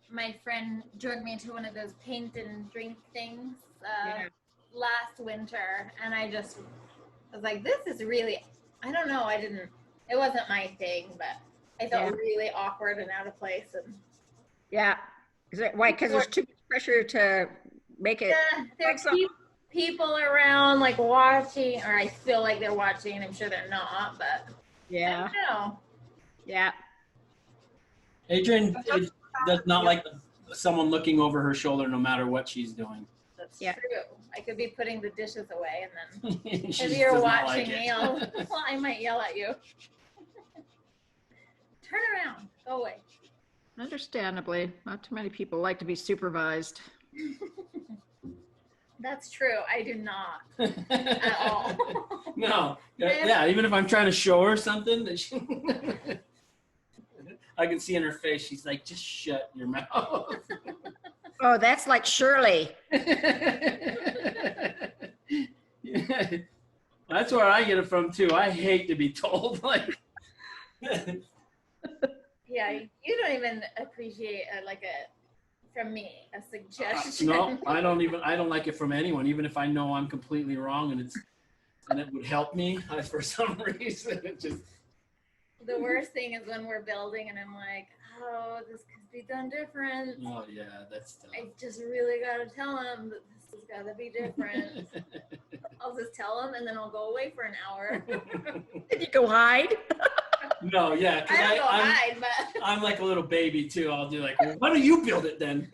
My friend drugged me into one of those paint and drink things Yeah. last winter, and I was like, this is really, I don't know, it wasn't my thing, but I felt really awkward and out of place. And Yeah. Is it why? Because there's too much pressure to make it. yeah, there are people around like watching, or I feel like they're watching, and I'm sure they're not, but Yeah. I don't know. Yeah. Adrian does not like someone looking over her shoulder no matter what she's doing. That's Yeah. true. I could be putting the dishes away, and then She if just you're does not watching like me, it. I might yell at you. Turn around. Go away. Understandably, not too many people like to be supervised. That's true. I do not at all. No. Yeah, even if I'm trying to show her something that she I can see in her face, she's like, just shut your mouth. Oh, that's like Shirley. Yeah. That's where I get it from too. I hate to be told like Yeah, you don't even appreciate from me a suggestion. no, I don't like it from anyone, even if I know I'm completely wrong and it would help me. For some reason, it just. The worst thing is when we're building and I'm like, oh, this could be done different. Oh yeah, that's tough. I just really gotta tell him that this has gotta be different. I'll just tell him and then I'll go away for an hour. Did you go hide? No, yeah, I don't go hide, but I'm like a little baby too. I'll do like, well, why don't you build it then?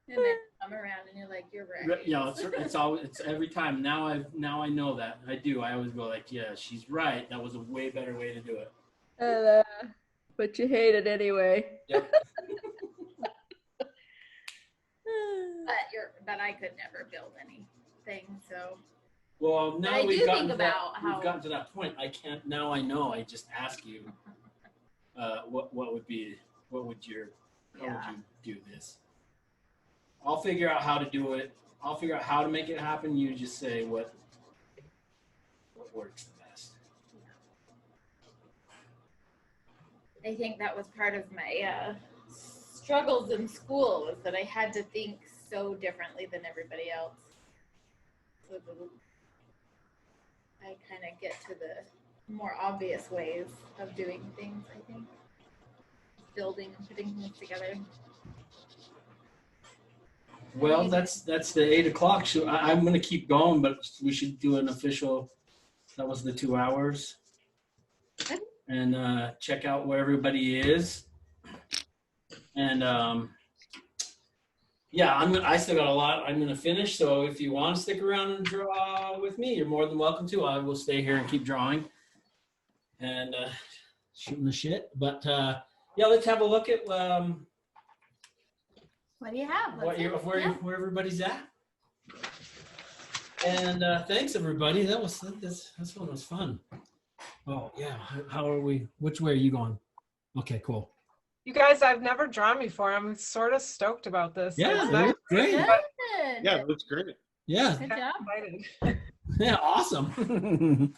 and then come around and you're like, you're right. You know, it's every time. Now I know that I do. I always go like, yeah, she's right. That was a way better way to do it. But you hate it anyway. Yep. But I could never build anything, so. Well, now I we've do gotten think to that, about how- we've gotten to that point. I can't now. I know. I just ask you, what would you do this? I'll figure out how to do it. I'll figure out how to make it happen. You just say what works the best. I think that was part of my struggles in school, was that I had to think so differently than everybody else. So I kind of get to the more obvious ways of doing things, I think. Building and putting things together. Well, that's the 8 o'clock. So I'm going to keep going, but we should do an official. That was the 2 hours. And check out where everybody is. And yeah, I still got a lot I'm going to finish. So if you want to stick around and draw with me, you're more than welcome to. I will stay here and keep drawing and shooting the shit. But yeah, let's have a look at what do you have? where everybody's at. And thanks everybody. This one was fun. Oh yeah. How are we? Which way are you going? Okay, cool. You guys, I've never drawn before. I'm sort of stoked about this. Yeah, It's that not- looks great. Good. Yeah, it looks great. Yeah. Good job. excited. Yeah, awesome.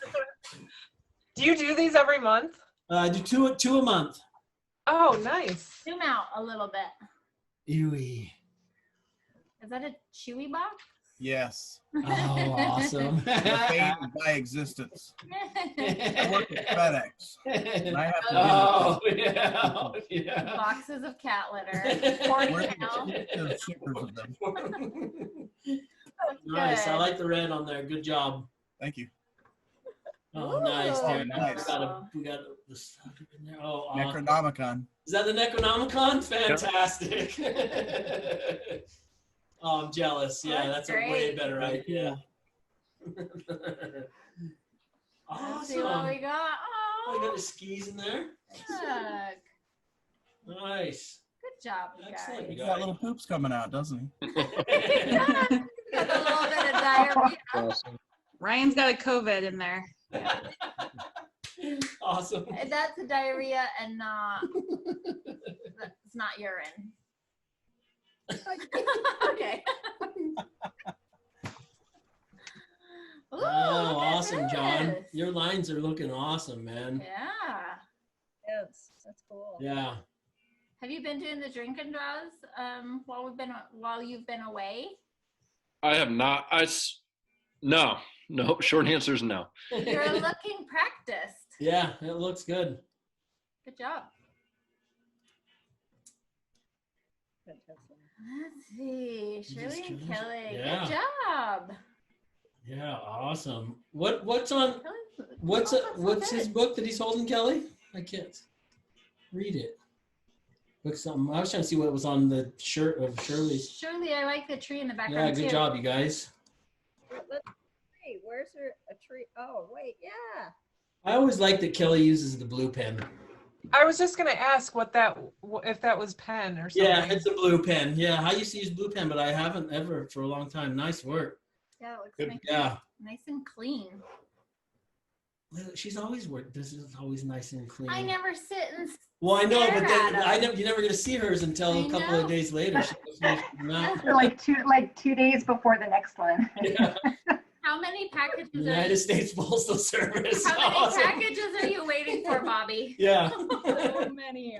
Do you do these every month? I do two a month. Oh, nice. Zoom out a little bit. Ewy. Is that a Chewy box? Yes. Oh, awesome. They're paid by existence. I work at FedEx. And I have to Oh, yeah. Yeah. Boxes of cat litter. We're Now. the shippers of them. Nice. I Good. like the red on there. Good job. Thank you. Oh, nice, Ooh. Darren. Nice. We got the stuff in there. Oh, Necronomicon. is that the Necronomicon? Fantastic. Oh, I'm jealous. Yeah, That's that's a way great. better idea. Let's see what Awesome. we got. Oh, you got Oh, the skis in there. look. Nice. Good job, you Excellent. guys. He's got little poops coming out, doesn't he? Got a little bit of diarrhea. Awesome. Ryan's got a COVID in there. Awesome. That's a diarrhea and not. It's not urine. Okay. Ooh, Oh, look at awesome, John. this. Your lines are looking awesome, man. Yeah. Yes, that's cool. Yeah. Have you been doing the drinkin draws while you've been away? I have not. No. Short answer is no. You're looking practiced. Yeah, it looks good. Good job. Fantastic. Let's see, Shirley and Shirley. Kelly. Yeah. Good job. Yeah, awesome. What's on? Kelly's- What's oh, that's what's so his good. book that he's holding, Kelly? I can't read it. Look something. I was trying to see what was on the shirt of Shirley's. Shirley, I like the tree in the Yeah, background good too. job, you guys. Hey, where's a tree? Oh, wait, yeah. I always like that Kelly uses the blue pen. I was just gonna ask if that was pen or something. Yeah, it's a blue pen. Yeah, I used to use blue pen, but I haven't ever for a long time. Nice work. Yeah, it looks Good. nice, Yeah. nice and clean. She's always worked. This is always nice and clean. I never sit and Well, I know, stare but then at 'em. you're never gonna see hers until I a couple of know. days later. She goes to them out. For like 2 days before the next one. Yeah. How many packages United States Postal Service. How many Awesome. packages are you waiting for, Bobby? Yeah. So many.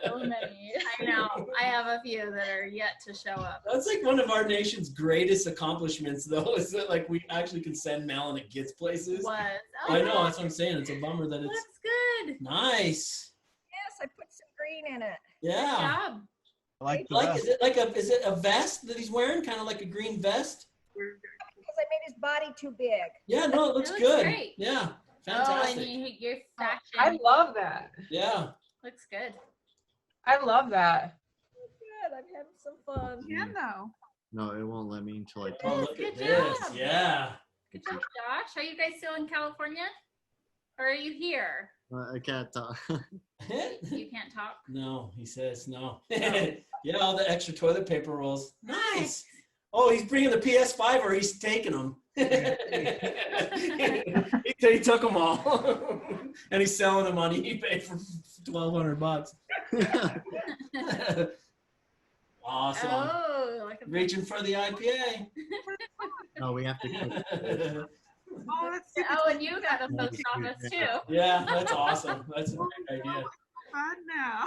So many. I know. I have a few that are yet to show up. That's like one of our nation's greatest accomplishments, though, is that like we actually can send mail and it gets places. Was. I know, that's what I'm saying. It's a bummer that it's Looks good. nice. Yes, I put some green in it. Good Yeah. job. I like the Like, best. is it a vest that he's wearing? Kind of like a green vest? Because I made his body too big. Yeah, no, it looks looks good. great. Yeah. Oh, Fantastic. and your fashion I love that. Yeah. looks good. I love that. Good, I'm having some fun. Can though. No, it won't let me until I Oh, talk. look Good at this. job. Yeah. Good job, Josh. Are you guys still in California? Or are you here? I can't talk. You can't talk. No, he says no. Yeah, all the extra toilet paper rolls. Nice. Oh, he's bringing the PS5 or he's taking them. He took them all. And he's selling them on eBay for $1,200. Awesome. Oh, look at Reaching for the IPA. No, we have to cook. Oh, that's super Oh, and you got a post office too. Yeah, that's awesome. That's a great idea. fun now.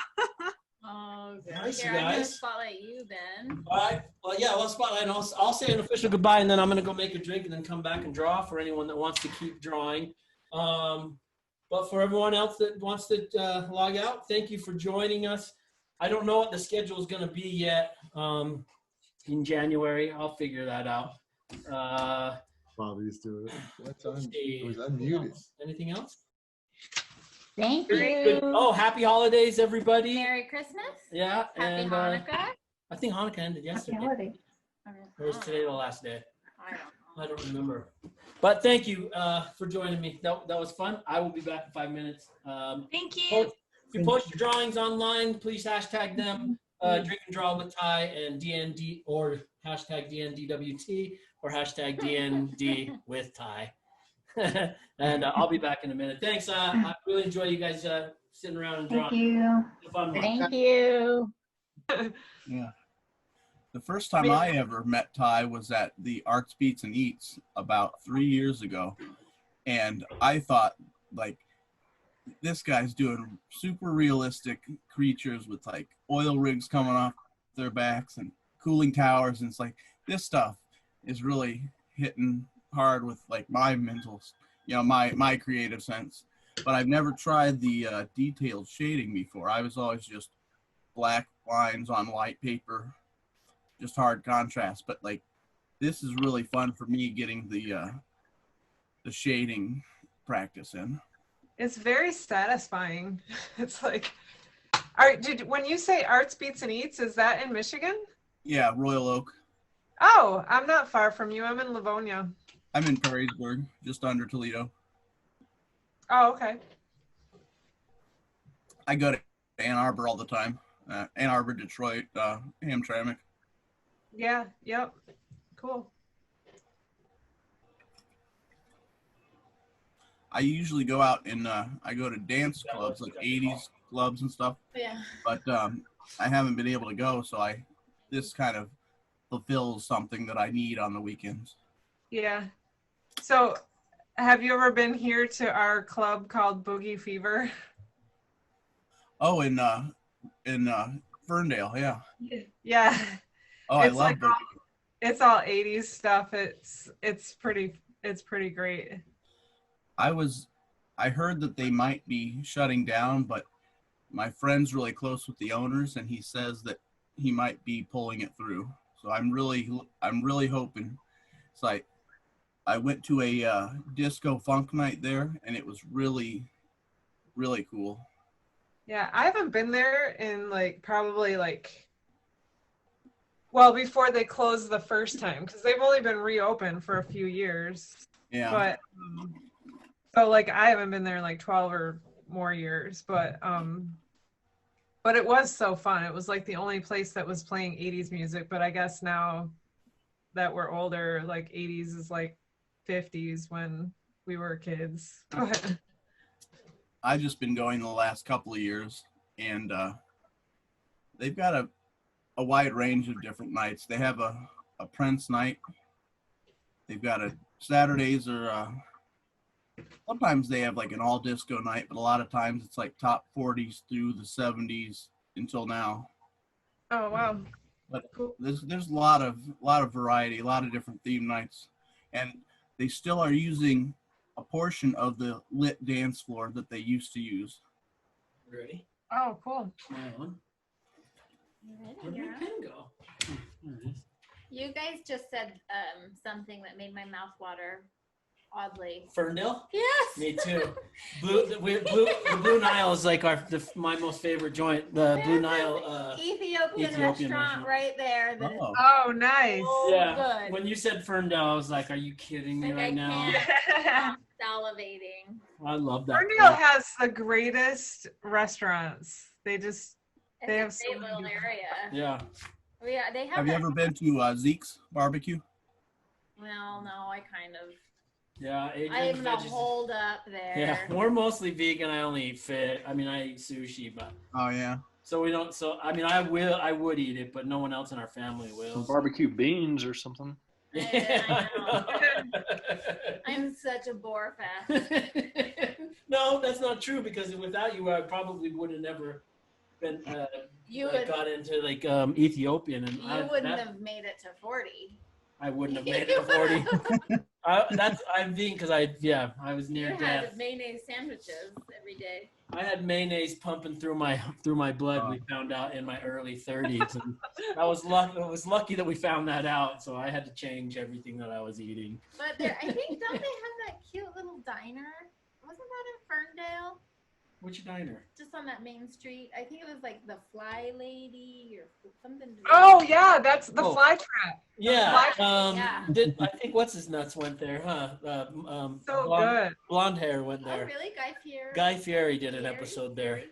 Oh, good. Nice, Here, you I'm gonna guys. spotlight you, Ben. All right. Well, yeah, well, spotlight. I'll say an official goodbye, and then I'm going to go make a drink and then come back and draw for anyone that wants to keep drawing. But for everyone else that wants to log out, thank you for joining us. I don't know what the schedule is going to be yet in January. I'll figure that out. Bobby's doing it. What's on? Let's see. It was unmuted. Anything else? Thank Good. you. Oh, happy holidays, everybody. Merry Christmas. Yeah. Happy and Hanukkah. I think Hanukkah ended Happy yesterday. holiday. Or was today the last day? I don't know. I don't remember. But thank you for joining me. That was fun. I will be back in 5 minutes. Thank you. If you post your drawings online, please hashtag them. Drink and Draw with Ty and DND, or hashtag DNDWT, or hashtag DND with Ty. And I'll be back in a minute. Thanks. I really enjoy you guys sitting around and drawing. Thank you. It's a fun one. Thank you. Yeah. The first time I ever met Ty was at the Arts, Beats, and Eats about 3 years ago. And I thought, like, this guy's doing super realistic creatures with, like, oil rigs coming off their backs and cooling towers. And it's like, this stuff is really hitting hard with, like, my mental, my creative sense. But I've never tried the detailed shading before. I was always just black lines on white paper, just hard contrast. But like, this is really fun for me getting the shading practice in. It's very satisfying. It's like, when you say Arts, Beats, and Eats, is that in Michigan? Yeah, Royal Oak. Oh, I'm not far from you. I'm in Livonia. I'm in Perrysburg, just under Toledo. Oh, okay. I go to Ann Arbor all the time. Ann Arbor, Detroit, Hamtramck. Yeah, yep. Cool. I usually go out and I go to dance clubs, like 80s clubs and stuff. Yeah. But I haven't been able to go, so this kind of fulfills something that I need on the weekends. Yeah. So, have you ever been here to our club called Boogie Fever? Oh, in Ferndale, yeah. Yeah. Oh, I It's love like Boogie. It's all 80s stuff. It's pretty great. I heard that they might be shutting down, but my friend's really close with the owners, and he says that he might be pulling it through. So I'm really hoping. It's like, I went to a disco funk night there, and it was really, really cool. Yeah, I haven't been there in probably well, before they closed the first time, because they've only been reopened for a few years. Yeah. But so I haven't been there in 12 or more years, but it was so fun. It was the only place that was playing 80s music, but I guess now that we're older, 80s is 50s when we were kids. Go ahead. I've just been going the last couple of years, and they've got a wide range of different nights. They have a Prince night. They've got Saturdays, or sometimes they have an all disco night, but a lot of times it's top 40s through the 70s until now. Oh wow! But cool. There's a lot of variety, a lot of different theme nights, and they still are using a portion of the lit dance floor that they used to use. Ready? Oh, cool. Where did my pen go? You guys just said something that made my mouth water oddly. Ferndale? Yes. Me too. The Blue Nile is my most favorite joint. The Blue Nile. Ethiopian restaurant right there. That is Oh, nice. so Yeah. good. When you said Ferndale, I was like, "Are you kidding me right now?" I'm salivating. I love that. Ferndale has the greatest restaurants. They have It's so a great many little area. Yeah. Yeah, they have. Have you that- ever been to Zeke's barbecue? Well, no, I kind of. Yeah. I'm gonna hold up there. Yeah, we're mostly vegan. I only eat fish. I mean, I eat sushi, but Oh yeah. So we don't. So I mean, I would eat it, but no one else in our family will. Some barbecue beans or something. I know. I'm such a boar fest. No, that's not true because without you, I probably would have never been got into like Ethiopian, and You wouldn't have made it to 40. I wouldn't have made it to 40. I'm being because I was near You death. had mayonnaise sandwiches every day. I had mayonnaise pumping through my blood. We found out in my early 30s, and I was lucky that we found that out. So I had to change everything that I was eating. But I think don't they have that cute little diner? Wasn't that in Ferndale? Which diner? Just on that main street. I think it was like the Fly Lady or something. Oh yeah, that's the Fly Trap. Yeah. Yeah. I think what's his nuts went there, huh? So blonde, blonde hair went Oh there. really, Guy Fieri? Guy Fieri did an episode there.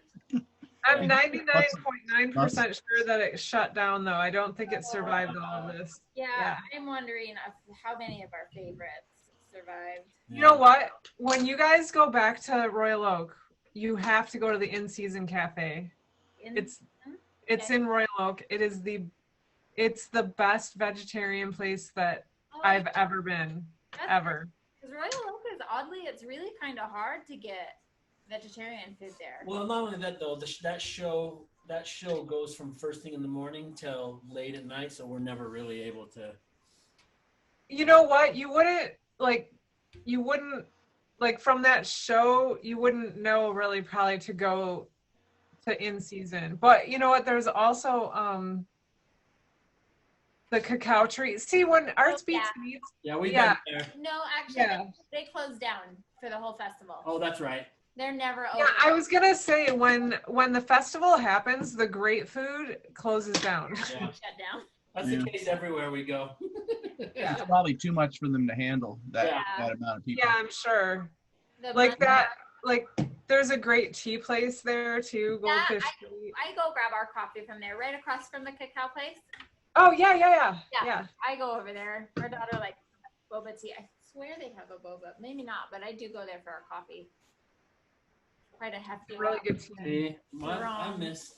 I'm 99.9% sure that it shut down though. I don't think it survived all of this. Yeah, I'm wondering how many of our favorites survived. You know what? When you guys go back to Royal Oak, you have to go to the In-Season Cafe. It's in Royal Oak. It's the best vegetarian place that I've ever been, ever. Because Royal Oak is oddly, it's really kind of hard to get vegetarian food there. Well, not only that though, that show goes from first thing in the morning till late at night, so we're never really able to. You know what? You wouldn't from that show, you wouldn't know really probably to go to In Season. But you know what? There's also the cacao tree. See, when Arts Beats Meats. Yeah, we've been there. No, actually, they closed down for the whole festival. Oh, that's right. They're never open. Yeah, I was gonna say when the festival happens, the great food closes down. Yeah. Shut down. That's the case everywhere we go. It's probably too much for them to handle that amount of people. Yeah, I'm sure. There's a great tea place there too, Goldfish Tea. I go grab our coffee from there, right across from the cacao place. Oh yeah. I go over there. Our daughter likes boba tea. I swear they have a boba. Maybe not, but I do go there for our coffee. Quite a hefty really good tea. I miss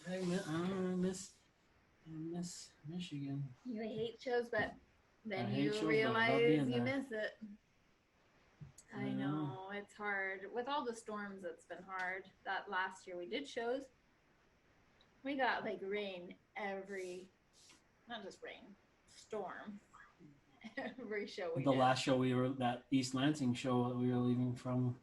Michigan. You hate shows, but then I hate you shows, but I love realize being you there. miss it. I know, it's hard. With all the storms, it's been hard. That last year we did shows. We got like rain not just rain, storm. Every show we The did. last show that East Lansing show that we were leaving from,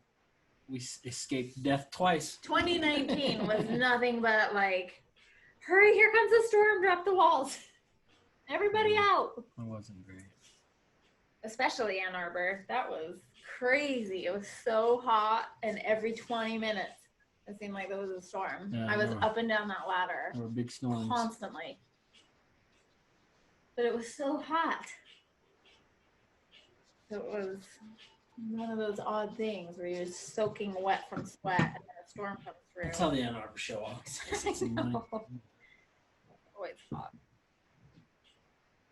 we escaped death twice. 2019 was nothing but like, hurry, here comes a storm, drop the walls. Everybody out. It wasn't great. Especially Ann Arbor. That was crazy. It was so hot, and every 20 minutes, it seemed like there was a storm. Yeah, I was up and down that ladder There were big storms. constantly. But it was so hot. It was one of those odd things where you're soaking wet from sweat, and then a storm comes through. That's how the Ann Arbor show always is. I know. Always hot.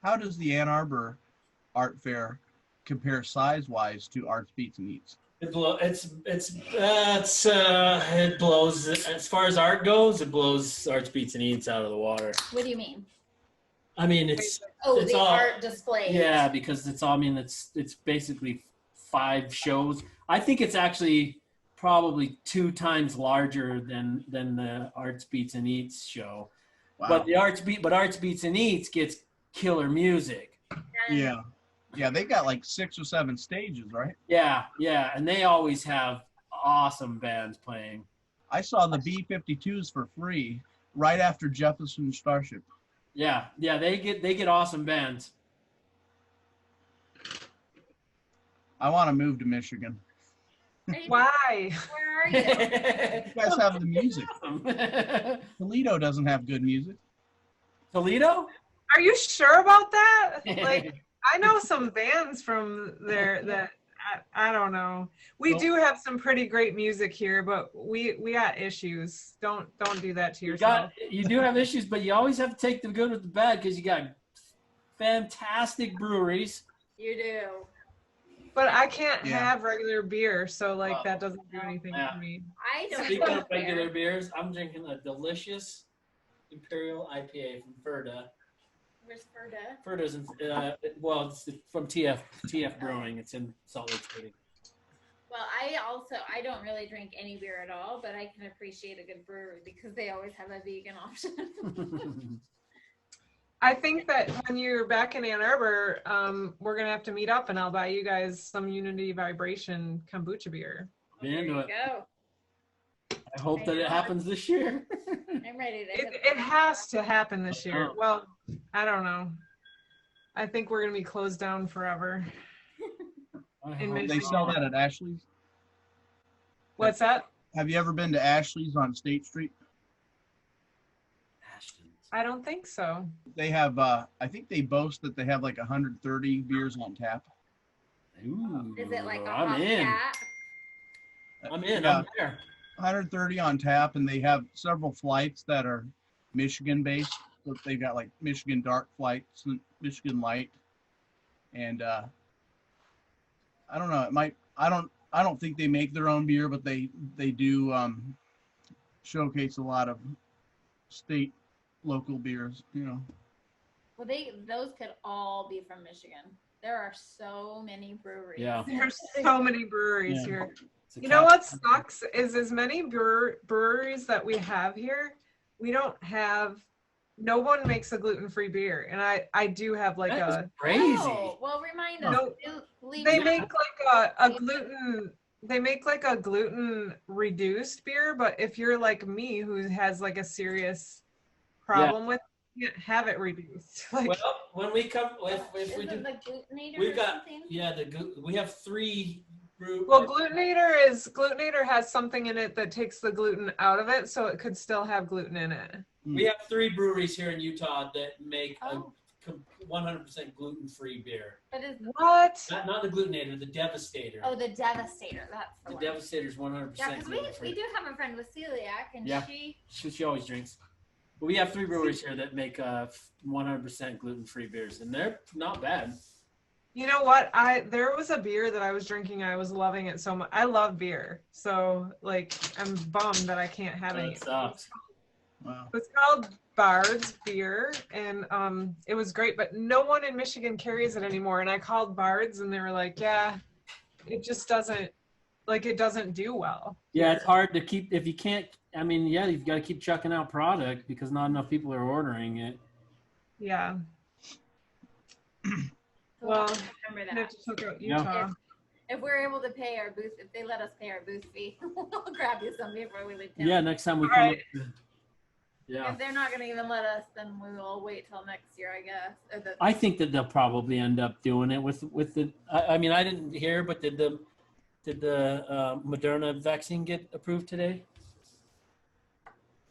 How does the Ann Arbor Art Fair compare size-wise to Arts Beats and Eats? It blows. It blows. As far as art goes, it blows Arts Beats and Eats out of the water. What do you mean? I mean, it's the all, art display. Yeah, because it's all. I mean, it's basically 5 shows. I think it's actually probably 2 times larger than the Arts Beats and Eats show. Wow. But Arts Beats and Eats gets killer music. Yeah, they got like 6 or 7 stages, right? Yeah, and they always have awesome bands playing. I saw the B-52s for free right after Jefferson Starship. Yeah, they get awesome bands. I want to move to Michigan. Why? Where are you? You guys have the music. Toledo doesn't have good music. Toledo? Are you sure about that? Like, I know some bands from there that I don't know. We do have some pretty great music here, but we got issues. Don't do that to yourself. You do have issues, but you always have to take the good with the bad because you got fantastic breweries. You do. But I can't have regular beer, so like that doesn't do anything for me. I don't. Speaking of regular beers, I'm drinking a delicious Imperial IPA from Ferda. Where's Ferda? Ferda's in, well, it's from TF Brewing. It's in Salt Lake City. Well, I don't really drink any beer at all, but I can appreciate a good brewery because they always have a vegan option. I think that when you're back in Ann Arbor, we're gonna have to meet up, and I'll buy you guys some Unity Vibration kombucha beer. Be There into you it. go. I hope that it happens this year. I'm ready to. It has to happen this year. Uh-huh. Well, I don't know. I think we're gonna be closed down forever. They sell that at Ashley's. What's that? Have you ever been to Ashley's on State Street? I don't think so. They have, I think they boast that they have like 130 beers on tap. Ooh, Is it like a I'm hot in. cat? I'm in. Yeah. I'm there. 130 on tap, and they have several flights that are Michigan based. So they've got like Michigan dark flights and Michigan light. And I don't know, it might, I don't think they make their own beer, but they do showcase a lot of state local beers, you know. Well, those could all be from Michigan. There are so many breweries. Yeah. There's so many breweries Yeah. here. It's a You know what cap- sucks is as many breweries that we have here, we don't have, no one makes a gluten-free beer. And I do have like That is a, crazy. Oh, well, remind us. No, Leave they it- make like a gluten, they make like a gluten reduced beer, but if you're like me who has like a serious problem with, you can't have it reduced. Like, Well, when we come, if we Isn't do, the Glutenator we've or got something? we have 3 brew. well, Glutenator has something in it that takes the gluten out of it, so it could still have gluten in it. We have 3 breweries here in Utah that make Oh. a 100% gluten-free beer. But is What? Not the Glutenator, the Devastator. Oh, the Devastator. That's the The one. Devastator's 100% Yeah, because we gluten-free. do have a friend with celiac, and Yeah. She always drinks. But we have 3 breweries here that make 100% gluten-free beers, and they're not bad. You know what? There was a beer that I was drinking. I was loving it so much. I love beer, so like I'm bummed that I can't have any. That sucks. Wow. It's called Bard's Beer, and it was great. But no one in Michigan carries it anymore. And I called Bard's, and they were like, "Yeah, it just doesn't it doesn't do well." Yeah, it's hard to keep if you can't. I mean, yeah, you've got to keep chucking out product because not enough people are ordering it. Yeah. So Well, remember I have that. to check out Yeah. Utah. If we're able to pay our booth, if they let us pay our booth fee, we'll grab you some before we leave town. Yeah, next time we All come. right. Up, yeah, If they're not going to even let us, then we will wait till next year, I guess. Or the, I think that they'll probably end up doing it with the. I mean, I didn't hear, but did the Moderna vaccine get approved today?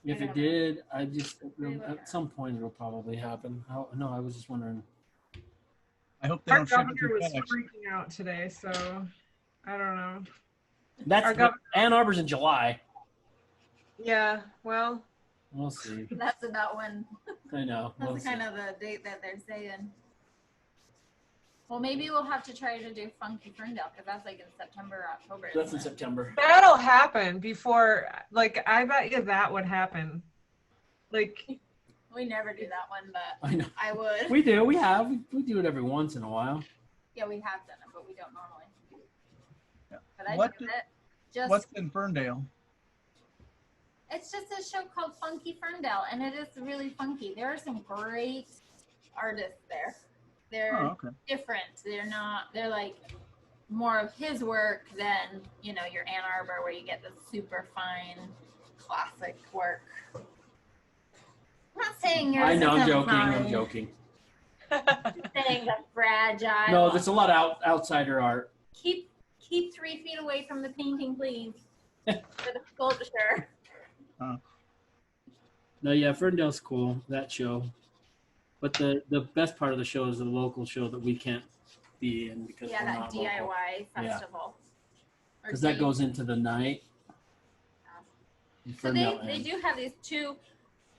If I it don't know. did, I just Maybe look at some point it'll probably happen. No, I was just wondering. I hope they Our don't ship it governor through was FedEx. freaking out today, so I don't know. That's Our gov- Ann Arbor's in July. Yeah, well, We'll see. that's about when, I know. that's We'll see. kind of the date that they're saying. Well, maybe we'll have to try to do Funky Ferndale because that's like in September or October. That's in isn't it? September. that'll happen before. Like, I bet you that would happen. Like, We never do that one, but I know. I would. We do. We do it every once in a while. Yeah, we have done it, but we don't normally. Yeah. But I What do do- it. Just What's in Ferndale? it's just a show called Funky Ferndale, and it is really funky. There are some great artists there. They're Oh, okay. different. They're not. They're like more of his work than your Ann Arbor, where you get the super fine classic work. I'm not saying yours. I know. I'm isn't joking. I'm fine. joking. I'm saying the fragile. No, there's a lot of outsider art. Keep 3 feet away from the painting, please. For the sculpture. No, yeah, Ferndale's cool. That show. But the best part of the show is the local show that we can't be in because Yeah, we're that not DIY local. festival. Or Because that D- goes into the night. in So Ferndale they and- do have these 2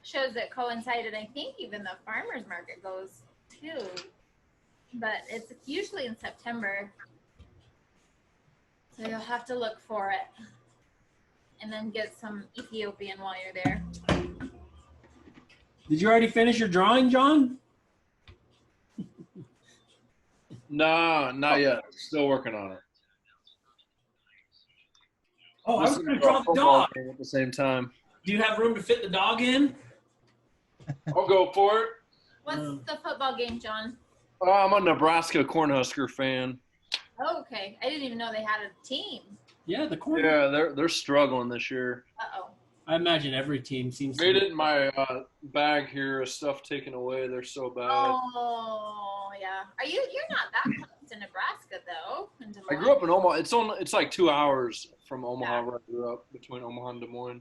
shows that coincide, and I think even the farmers market goes too. But it's usually in September. So you'll have to look for it. And then get some Ethiopian while you're there. Did you already finish your drawing, John? No, not yet. Still working on it. Oh, I was Listening going to to a draw the football dog. game at the same time. Do you have room to fit the dog in? I'll go for it. What's the football game, John? I'm a Nebraska Cornhusker fan. Oh, okay. I didn't even know they had a team. Yeah, the corner. Yeah, they're struggling this year. Uh-oh. I imagine every team seems Made to. it in my bag here. Stuff taken away. They're so bad. Oh, yeah. You're not that close to Nebraska, though. in Des I Moines. grew up in Omaha. It's like 2 hours from Omaha Yeah. where I grew up, between Omaha and Des Moines.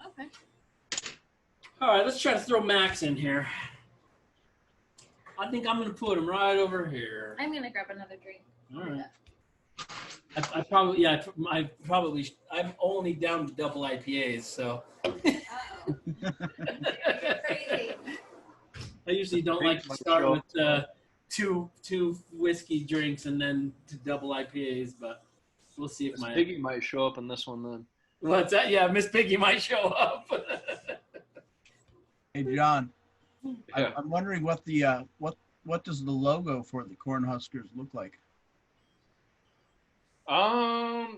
Okay. All right, let's try to throw Max in here. I think I'm going to put him right over here. I'm going to grab another drink. All right. I'm only down to double IPAs, so. Uh-oh. You're crazy. I usually don't like to start with two whiskey drinks and then to double IPAs, but we'll see if my Piggy might show up in this one then. What's that? Yeah, Miss Piggy might show up. Hey, John. Yeah. I'm wondering what the what does the logo for the Cornhuskers look like?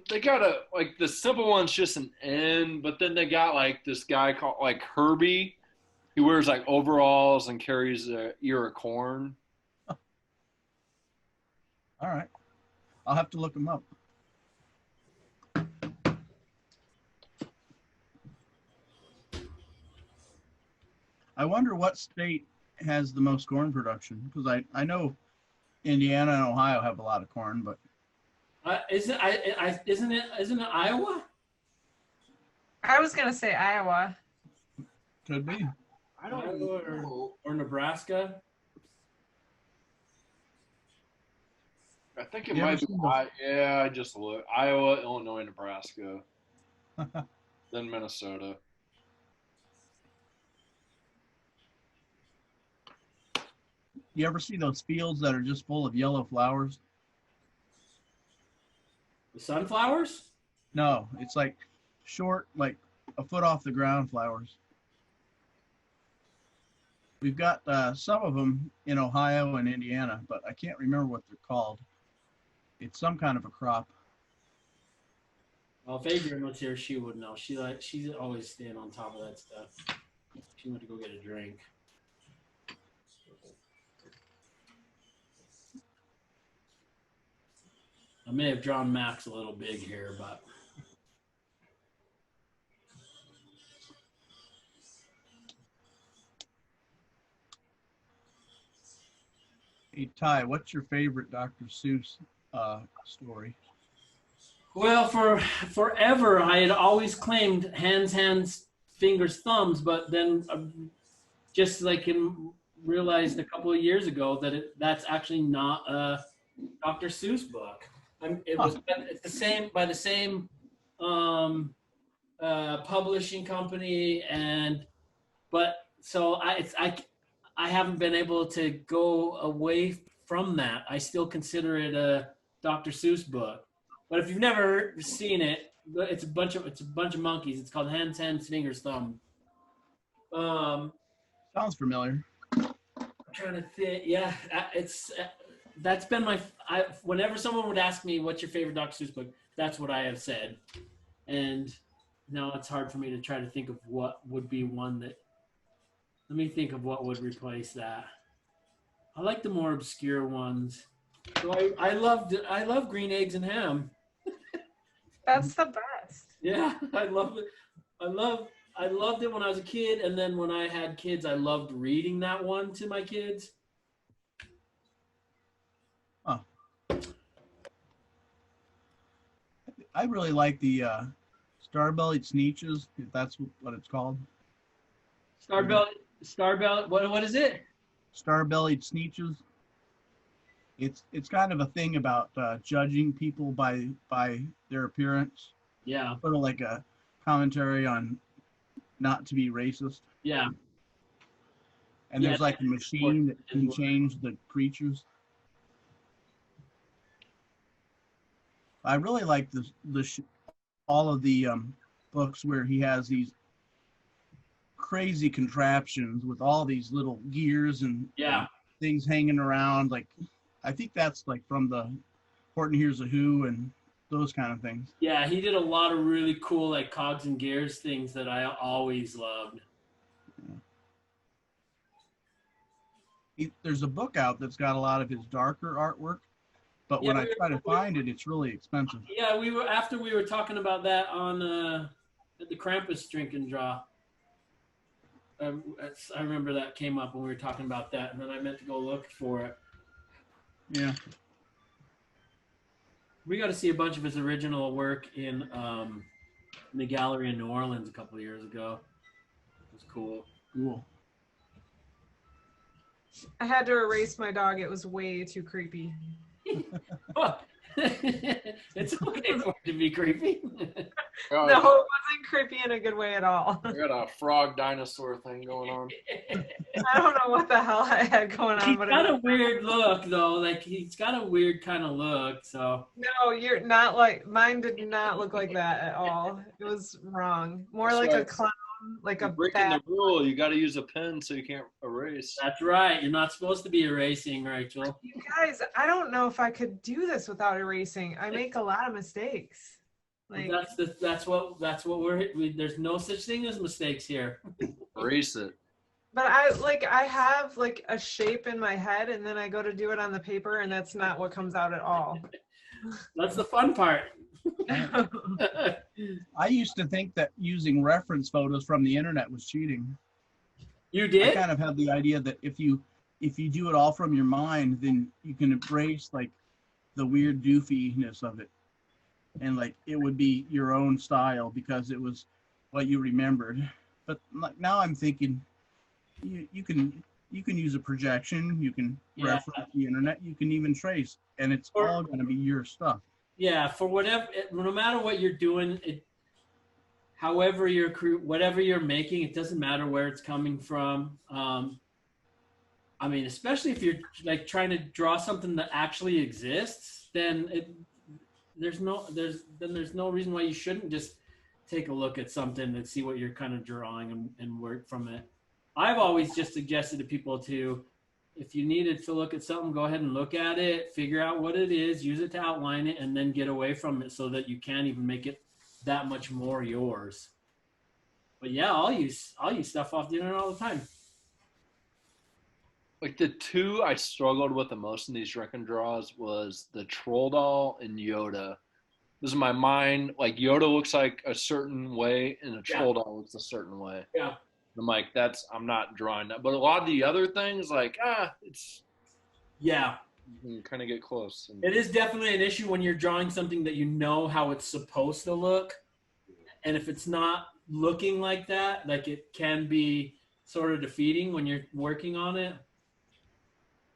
They got the simple one's just an N, but then they got like this guy called like Herbie. He wears like overalls and carries a ear of corn. All right. I'll have to look them up. I wonder what state has the most corn production, because I know Indiana and Ohio have a lot of corn, but Isn't it Iowa? I was gonna say Iowa. could be. I don't Iowa know. or Nebraska. I think it You ever might be. seen those- Yeah, I just looked. Iowa, Illinois, Nebraska, then Minnesota. You ever see those fields that are just full of yellow flowers? The sunflowers? No, it's like short, like a foot off the ground flowers. We've got some of them in Ohio and Indiana, but I can't remember what they're called. It's some kind of a crop. Well, if Adrian was here, she would know. She's always staying on top of that stuff. She went to go get a drink. I may have drawn Max a little big here, but Hey, Ty, what's your favorite Dr. Seuss story? well, for forever I had always claimed hands, fingers, thumbs, but then just like realized a couple of years ago that that's actually not a Dr. Seuss book. It's the same by the same publishing company, but I haven't been able to go away from that. I still consider it a Dr. Seuss book. But if you've never seen it, it's a bunch of monkeys. It's called Hands, Fingers, Thumb. Sounds familiar. I'm trying to think. Yeah, that's been whenever someone would ask me what's your favorite Dr. Seuss book, that's what I have said. And now it's hard for me to try to think of what would be one that. Let me think of what would replace that. I like the more obscure ones. So I love Green Eggs and Ham. That's the best. Yeah, I love it. I loved it when I was a kid, and then when I had kids, I loved reading that one to my kids. Huh. I really like the Star-Bellied Sneetches, if that's what it's called. Starbelly. What is it? Star-Bellied Sneetches. It's kind of a thing about judging people by their appearance. Yeah. Sort of like a commentary on not to be racist. Yeah. And there's like a machine that can change the creatures. I really like all of the books where he has these crazy contraptions with all these little gears and Yeah. things hanging around. Like, I think that's like from the Horton Hears a Who and those kind of things. Yeah, he did a lot of really cool like cogs and gears things that I always loved. There's a book out that's got a lot of his darker artwork, but when I try to find it, it's really expensive. Yeah, we were talking about that on at the Krampus drink and draw. I remember that came up when we were talking about that, and then I meant to go look for it. Yeah. We got to see a bunch of his original work in the gallery in New Orleans a couple of years ago. It was cool. Cool. I had to erase my dog. It was way too creepy. It's okay for it to be creepy. No, it wasn't creepy in a good way at all. I got a frog dinosaur thing going on. I don't know what the hell I had going on. He's but got a weird look, though. Like, he's got a weird kind of look, so. No, you're not like, mine did not look like that at all. It was wrong. More That's like right. a clown, like You're a breaking bad. the rule. You got to use a pen so you can't erase. That's right. You're not supposed to be erasing, Rachel. You guys, I don't know if I could do this without erasing. I make a lot of mistakes. Like, That's what there's no such thing as mistakes here. Erase it. but I have like a shape in my head, and then I go to do it on the paper, and that's not what comes out at all. That's the fun part. I used to think that using reference photos from the internet was cheating. You did? I kind of had the idea that if you do it all from your mind, then you can embrace like the weird doofiness of it, and like it would be your own style because it was what you remembered. But like now I'm thinking you can use a projection, you can reference the internet, you can even trace, and it's all going to be your stuff. Yeah, for whatever, no matter what you're doing, however whatever you're making, it doesn't matter where it's coming from. I mean, especially if you're like trying to draw something that actually exists, then there's no reason why you shouldn't just take a look at something and see what you're kind of drawing and work from it. I've always just suggested to people if you needed to look at something, go ahead and look at it, figure out what it is, use it to outline it, and then get away from it so that you can't even make it that much more yours. But yeah, I'll use stuff off the internet all the time. Like the two I struggled with the most in these drinking draws was the troll doll and Yoda. This is my mind. Like Yoda looks like a certain way, and a troll doll looks a certain way. Yeah. I'm like, I'm not drawing that. But a lot of the other things, like, it's. Yeah. You can kind of get close. It is definitely an issue when you're drawing something that you know how it's supposed to look. And if it's not looking like that, like it can be sort of defeating when you're working on it.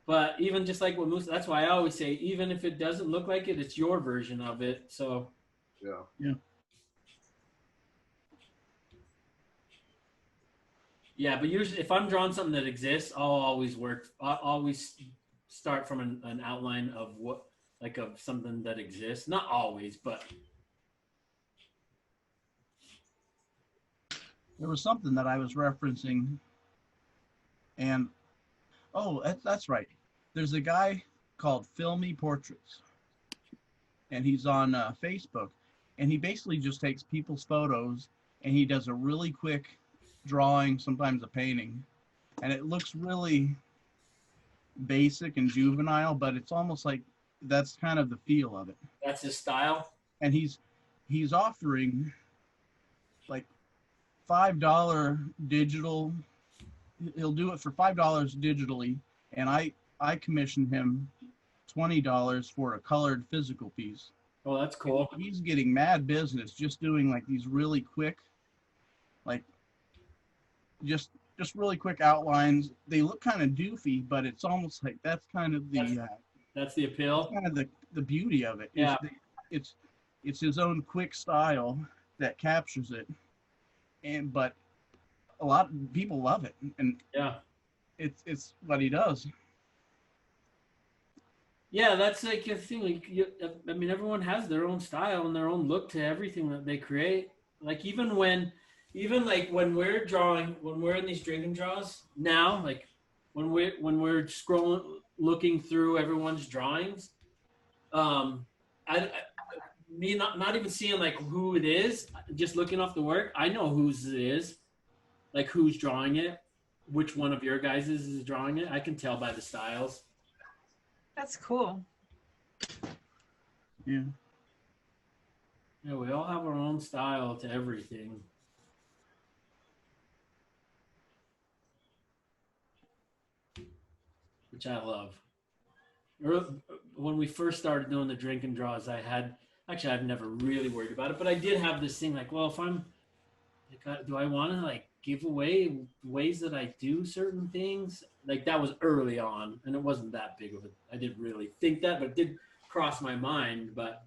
But even just like what Musa, that's why I always say, even if it doesn't look like it, it's your version of it. So. Yeah. Yeah. Yeah, but usually if I'm drawing something that exists, I'll always start from an outline of of something that exists. Not always, but. There was something that I was referencing, and that's right. There's a guy called Filmy Portraits, and he's on Facebook, and he basically just takes people's photos and he does a really quick drawing, sometimes a painting, and it looks really basic and juvenile, but it's almost like that's kind of the feel of it. That's his style. And he's offering like $5 digital. He'll do it for $5 digitally, and I commission him $20 for a colored physical piece. Oh, that's cool. And he's getting mad business just doing like these really quick, like just really quick outlines. They look kind of doofy, but it's almost like that's kind of the that's the appeal. That's kind of the beauty of it. Yeah. It's his own quick style that captures it, but a lot of people love it, and yeah, it's what he does. Yeah, that's like a thing. Like, everyone has their own style and their own look to everything that they create. Like even when even like when we're drawing, when we're in these drinking draws now, like when we're scrolling, looking through everyone's drawings, I me not even seeing like who it is, just looking off the work, I know whose it is, like who's drawing it, which one of your guys is drawing it. I can tell by the styles. That's cool. Yeah. Yeah, we all have our own style to everything. Which I love. When we first started doing the drinking draws, I've never really worried about it, but I did have this thing like, well, if I'm, do I want to like give away ways that I do certain things? Like that was early on, and it wasn't that big of a, I didn't really think that, but it did cross my mind. But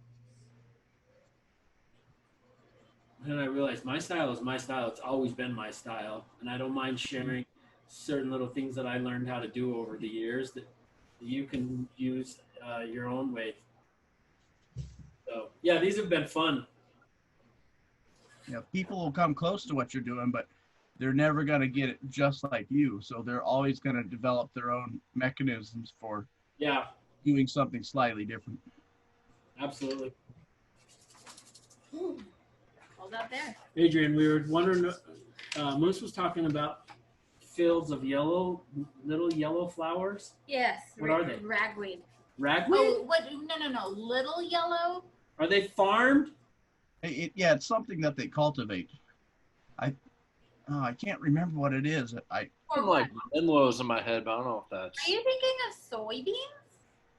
then I realized my style is my style. It's always been my style, and I don't mind sharing certain little things that I learned how to do over the years that you can use your own way. So yeah, these have been fun. Yeah, people will come close to what you're doing, but they're never going to get it just like you. So they're always going to develop their own mechanisms for doing something slightly different. Absolutely. Ooh, hold up there. Adrian, we were wondering, Moose was talking about fields of little yellow flowers. Yes. What are they? Ragweed. Ragweed? Oh, what? No. Little yellow. Are they farmed? Yeah, it's something that they cultivate. I can't remember what it is. I'm like Menlo's in my head, but I don't know if that's. Are you thinking of soybeans?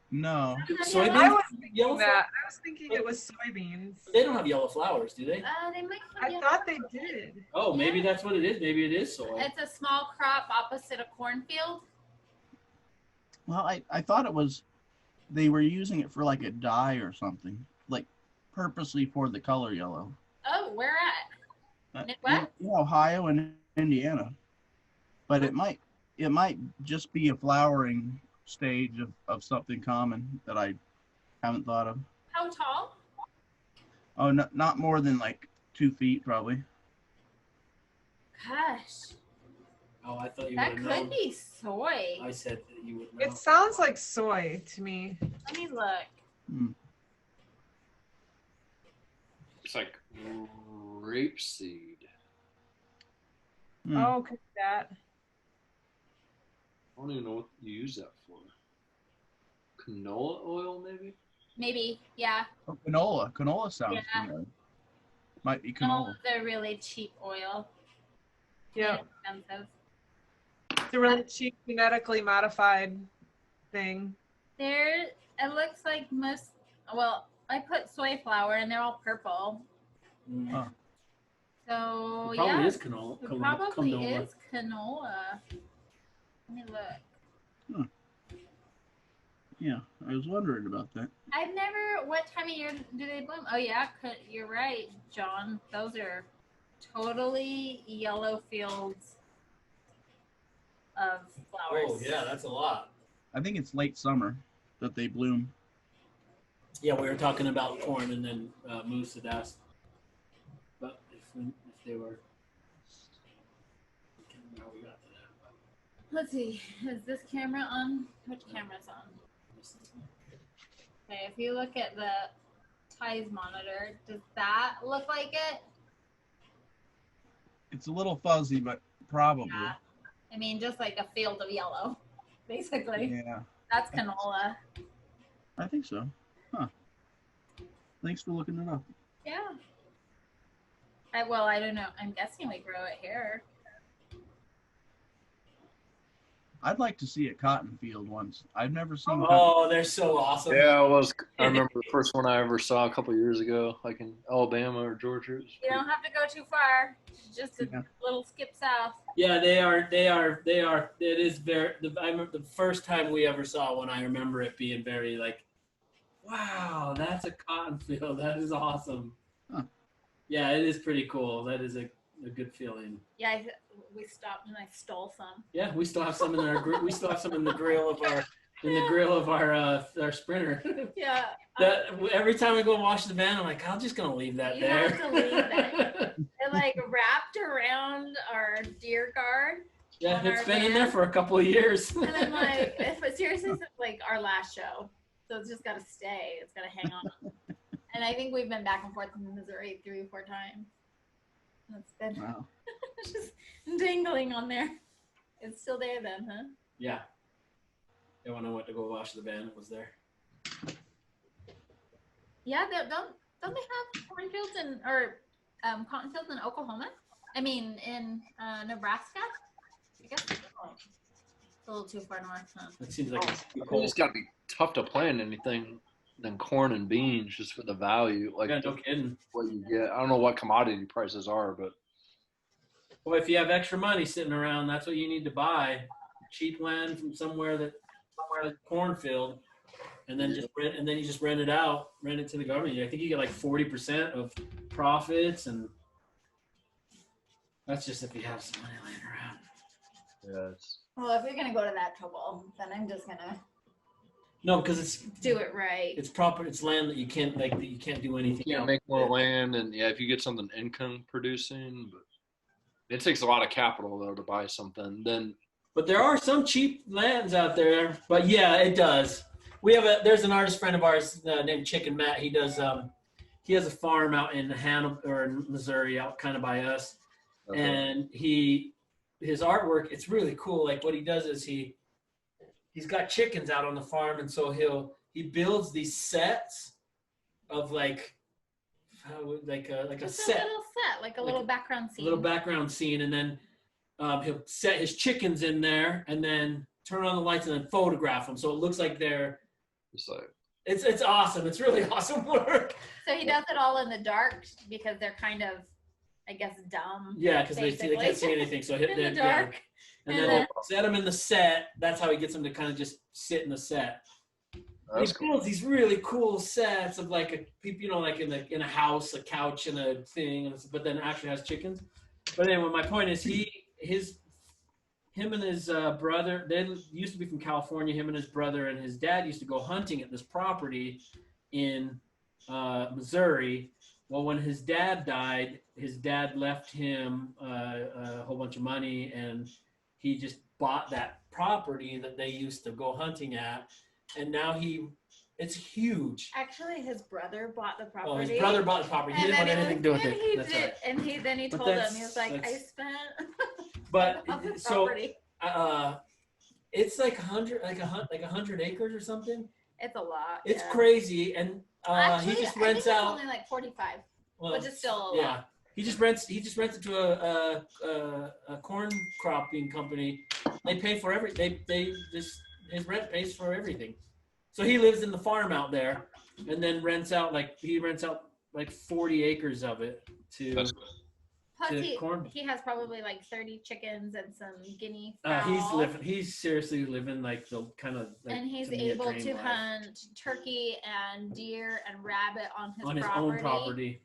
No. Soybeans? I was thinking Yellow that. I was thinking it was soybeans. They don't have yellow flowers, do they? They might have I yellow thought they flowers. did. Oh, maybe that's what it is. Maybe it is soy. It's a small crop opposite a cornfield. Well, I thought it was, they were using it for like a dye or something, like purposely for the color yellow. Oh, where at? Midwest? In Ohio and Indiana. But it might just be a flowering stage of something common that I haven't thought of. How tall? Oh, not more than like 2 feet probably. Gosh, Oh, I thought you that would could have known. be soy. I said that you would know. It sounds like soy to me. Let me look. It's like rapeseed. Oh, could be that. I don't even know what you use that for. Canola oil, maybe? Maybe, yeah. Oh, canola sounds familiar. Might be canola. They're really cheap oil. Yeah. Expensive. It's a really cheap genetically modified thing. It looks like well, I put soy flour and they're all purple. Huh. So, It probably yeah. is canola. It probably is canola. Let me look. Yeah, I was wondering about that. What time of year do they bloom? Oh, yeah, you're right, John. Those are totally yellow fields of flowers. Oh, yeah, that's a lot. I think it's late summer that they bloom. Yeah, we were talking about corn, and then Moose had asked about if they were. I can't remember how we got to that. But. Let's see. Is this camera on? Which camera's on? Okay, if you look at the ties monitor, does that look like it? It's a little fuzzy, but probably. Yeah. I mean, just like a field of yellow, basically. Yeah. That's canola. I think so. Huh. Thanks for looking it up. Yeah. I don't know. I'm guessing we grow it here. I'd like to see a cotton field once. I've never seen. Oh, they're so awesome. Yeah, I remember the first one I ever saw a couple years ago, like in Alabama or Georgia. You don't have to go too far. Just a little skip south. Yeah, they are. It is very. I remember the first time we ever saw one. I remember it being very like, wow, that's a cotton field. That is awesome. Huh. Yeah, it is pretty cool. That is a good feeling. Yeah, we stopped and I stole some. Yeah, we still have some in our. We still have some in the grill of our Sprinter. Yeah. That every time we go wash the van, I'm like, I'm just gonna leave that You there. have to leave that. It like wrapped around our deer guard. Yeah, on it's our been in there van. for a couple of years. And I'm like, but seriously, it's like our last show. So it's just got to stay. It's got to hang on. And I think we've been back and forth in Missouri 3 or 4 times. It's been Wow. just dangling on there. It's still there then, huh? Yeah. Yeah, when I went to go wash the van, it was there. Yeah, don't they have cornfields or cotton fields in Oklahoma? I mean, in Nebraska? I guess it's a little too far north, huh? It seems like it's too I think cold. it's got to be tough to plant anything than corn and beans just for the value. Like Yeah, no kidding. what you get. I don't know what commodity prices are, but Well, if you have extra money sitting around, that's what you need to buy. Cheap land from somewhere cornfield, and then you just rent it to the government. I think you get like 40% of profits, and that's just if you have some money laying around. yes. Well, if you're gonna go to that trouble, then I'm just gonna No, because it's do it right. it's proper. It's land that you can't do anything. You can't else make more with. land, and yeah, if you get something income producing, but it takes a lot of capital though to buy something. Then But there are some cheap lands out there. But yeah, it does. There's an artist friend of ours named Chicken Matt. He does he has a farm out in Hannibal or in Missouri, out kind of by us. okay. And his artwork, it's really cool. Like what he does is he's got chickens out on the farm, and so he builds these sets of like a Just set. a little set, like a little background scene. A little background scene, and then he'll set his chickens in there, and then turn on the lights, and then photograph them, so it looks like they're. It's like It's awesome. It's really awesome work. So he does it all in the dark because they're kind of, I guess, dumb. Yeah, because they basically. can't see anything, so hit in the yeah. dark. And And then then- he'll set them in the set. That's how he gets them to kind of just sit in the set. that's He cool. builds these really cool sets of like like in a house, a couch, and a thing, but then actually has chickens. But anyway, my point is him and his brother, they used to be from California. Him and his brother and his dad used to go hunting at this property in Missouri. Well, when his dad died, his dad left him a whole bunch of money, and he just bought that property that they used to go hunting at. And now it's huge. Actually, his brother bought the property. Oh, his brother bought the property. He didn't want anything to do with it. That's right. And then he But told him, that's- he was like, I that's- spent But on the so property. it's like 100 acres or something. It's a lot. It's yeah. crazy, and Actually, he just I think rents it's out. only like 45. Well, which is still a yeah. lot. He just rents it to a corn cropping company. They pay for his rent pays for everything. So he lives in the farm out there, and then rents out like 40 acres of it to. That's Plus, to corn. he has probably like 30 chickens and some guinea fowl. He's seriously living like the kind of. Like, and he's to me, a able dream to life. hunt turkey and deer and rabbit on his own property.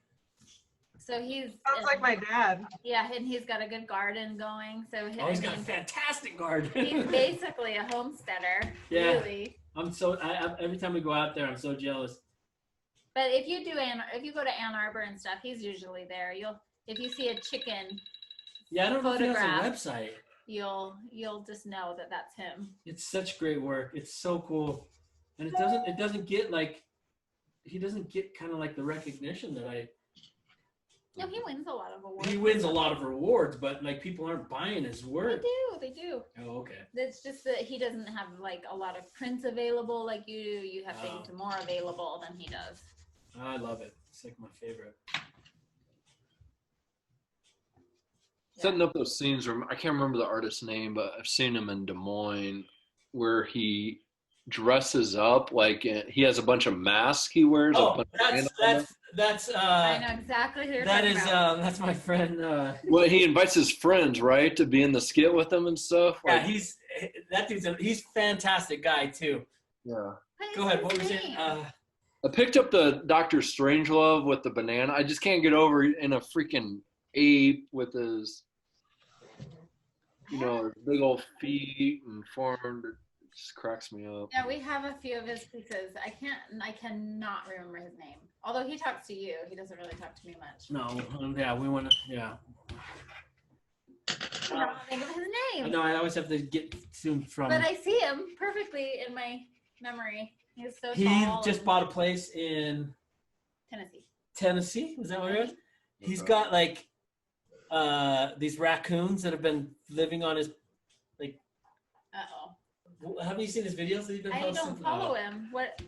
So he's Sounds like my dad. Yeah, and he's got a good garden going. So He's got a fantastic garden. he's basically a homesteader. Yeah. Really. Every time we go out there, I'm so jealous. But if you go to Ann Arbor and stuff, he's usually there. If you see a chicken, Yeah, I don't know if he has a photograph, website. you'll just know that that's him. It's such great work. It's so cool, and it doesn't get like he doesn't get kind of like the recognition that I. No, he wins a lot of awards. He wins a lot of rewards, but like people aren't buying his work. They do. Oh, okay. It's just that he doesn't have like a lot of prints available like you do. You have Oh. things more available than he does. I love it. It's like my favorite. Setting up those scenes, I can't remember the artist's name, but I've seen him in Des Moines where he dresses up like he has a bunch of masks he wears. Oh, that's I know exactly who you're that talking is about. that's my friend. Well, he invites his friends, right, to be in the skit with him and stuff. Yeah, Like, he's fantastic guy too. yeah. Go ahead. What were you saying? I picked up the Dr. Strangelove with the banana. I just can't get over in a freaking ape with his, his big old feet and formed. Just cracks me up. Yeah, we have a few of his pieces. I cannot remember his name. Although he talks to you, he doesn't really talk to me much. No, yeah, we want to, yeah. I don't think of his I name. know, I always have to get soon from. But I see him perfectly in my memory. He's so He tall. just and- bought a place in Tennessee. Tennessee. Was that where it was? He's got like these raccoons that have been living on his like. Uh-oh. Have you seen his videos that he's been I posting? don't follow him. What?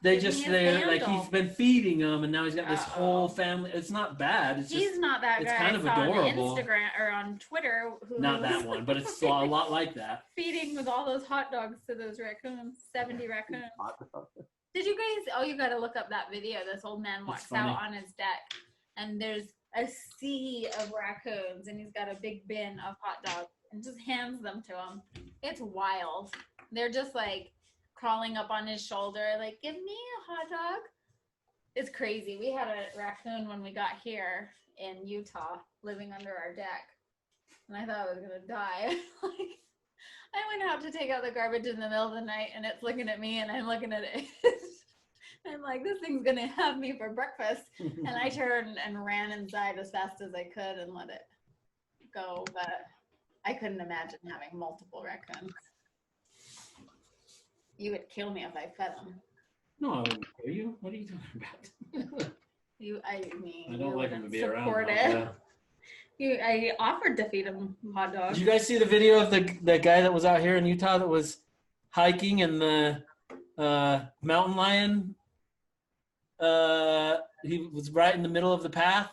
They Give me just his they like handle. he's been feeding them, and now he's got this Uh-oh. whole family. It's not bad. It's He's just not that it's guy kind I of saw adorable. on Instagram or on Twitter who not was that one, but it's a lot like that. feeding with all those hot dogs to those raccoons, 70 raccoons. Did you guys, oh, you got to look up that video. This old man walks funny. out on his deck and there's a sea of raccoons and he's got a big bin of hot dogs and just hands them to him. It's wild. They're just like crawling up on his shoulder, like, give me a hot dog. It's crazy. We had a raccoon when we got here in Utah living under our deck. And I thought I was going to die. Like, I went out to take out the garbage in the middle of the night and it's looking at me and I'm looking at it. I'm like, this thing's going to have me for breakfast. And I turned and ran inside as fast as I could and let it go. But I couldn't imagine having multiple raccoons. You would kill me if I fed them. No, I wouldn't kill you. What are you talking about? I mean, I don't you like him to wouldn't be around. support though, it. yeah. I offered to feed him hot dogs. Did you guys see the video of the guy that was out here in Utah that was hiking and the mountain lion? He was right in the middle of the path.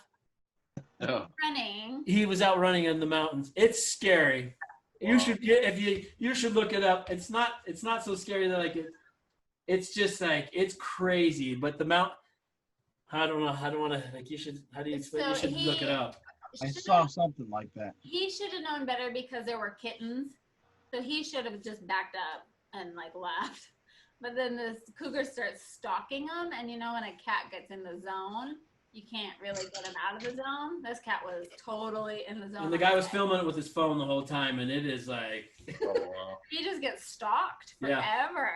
Oh. Running. He was out running in the mountains. It's scary. Wow. You should you should look it up. It's not so scary that like it's just like it's crazy. But the mount, I don't know. I don't want to like. You should. How do you explain? So you should look it up. I saw something like that. He should have known better because there were kittens. So he should have just backed up and like laughed. But then this cougar starts stalking him. And you know, when a cat gets in the zone, you can't really get him out of the zone. This cat was totally in the zone. And the guy was filming it with his phone the whole time, and it is like. Oh, wow. He just gets stalked Yeah. forever.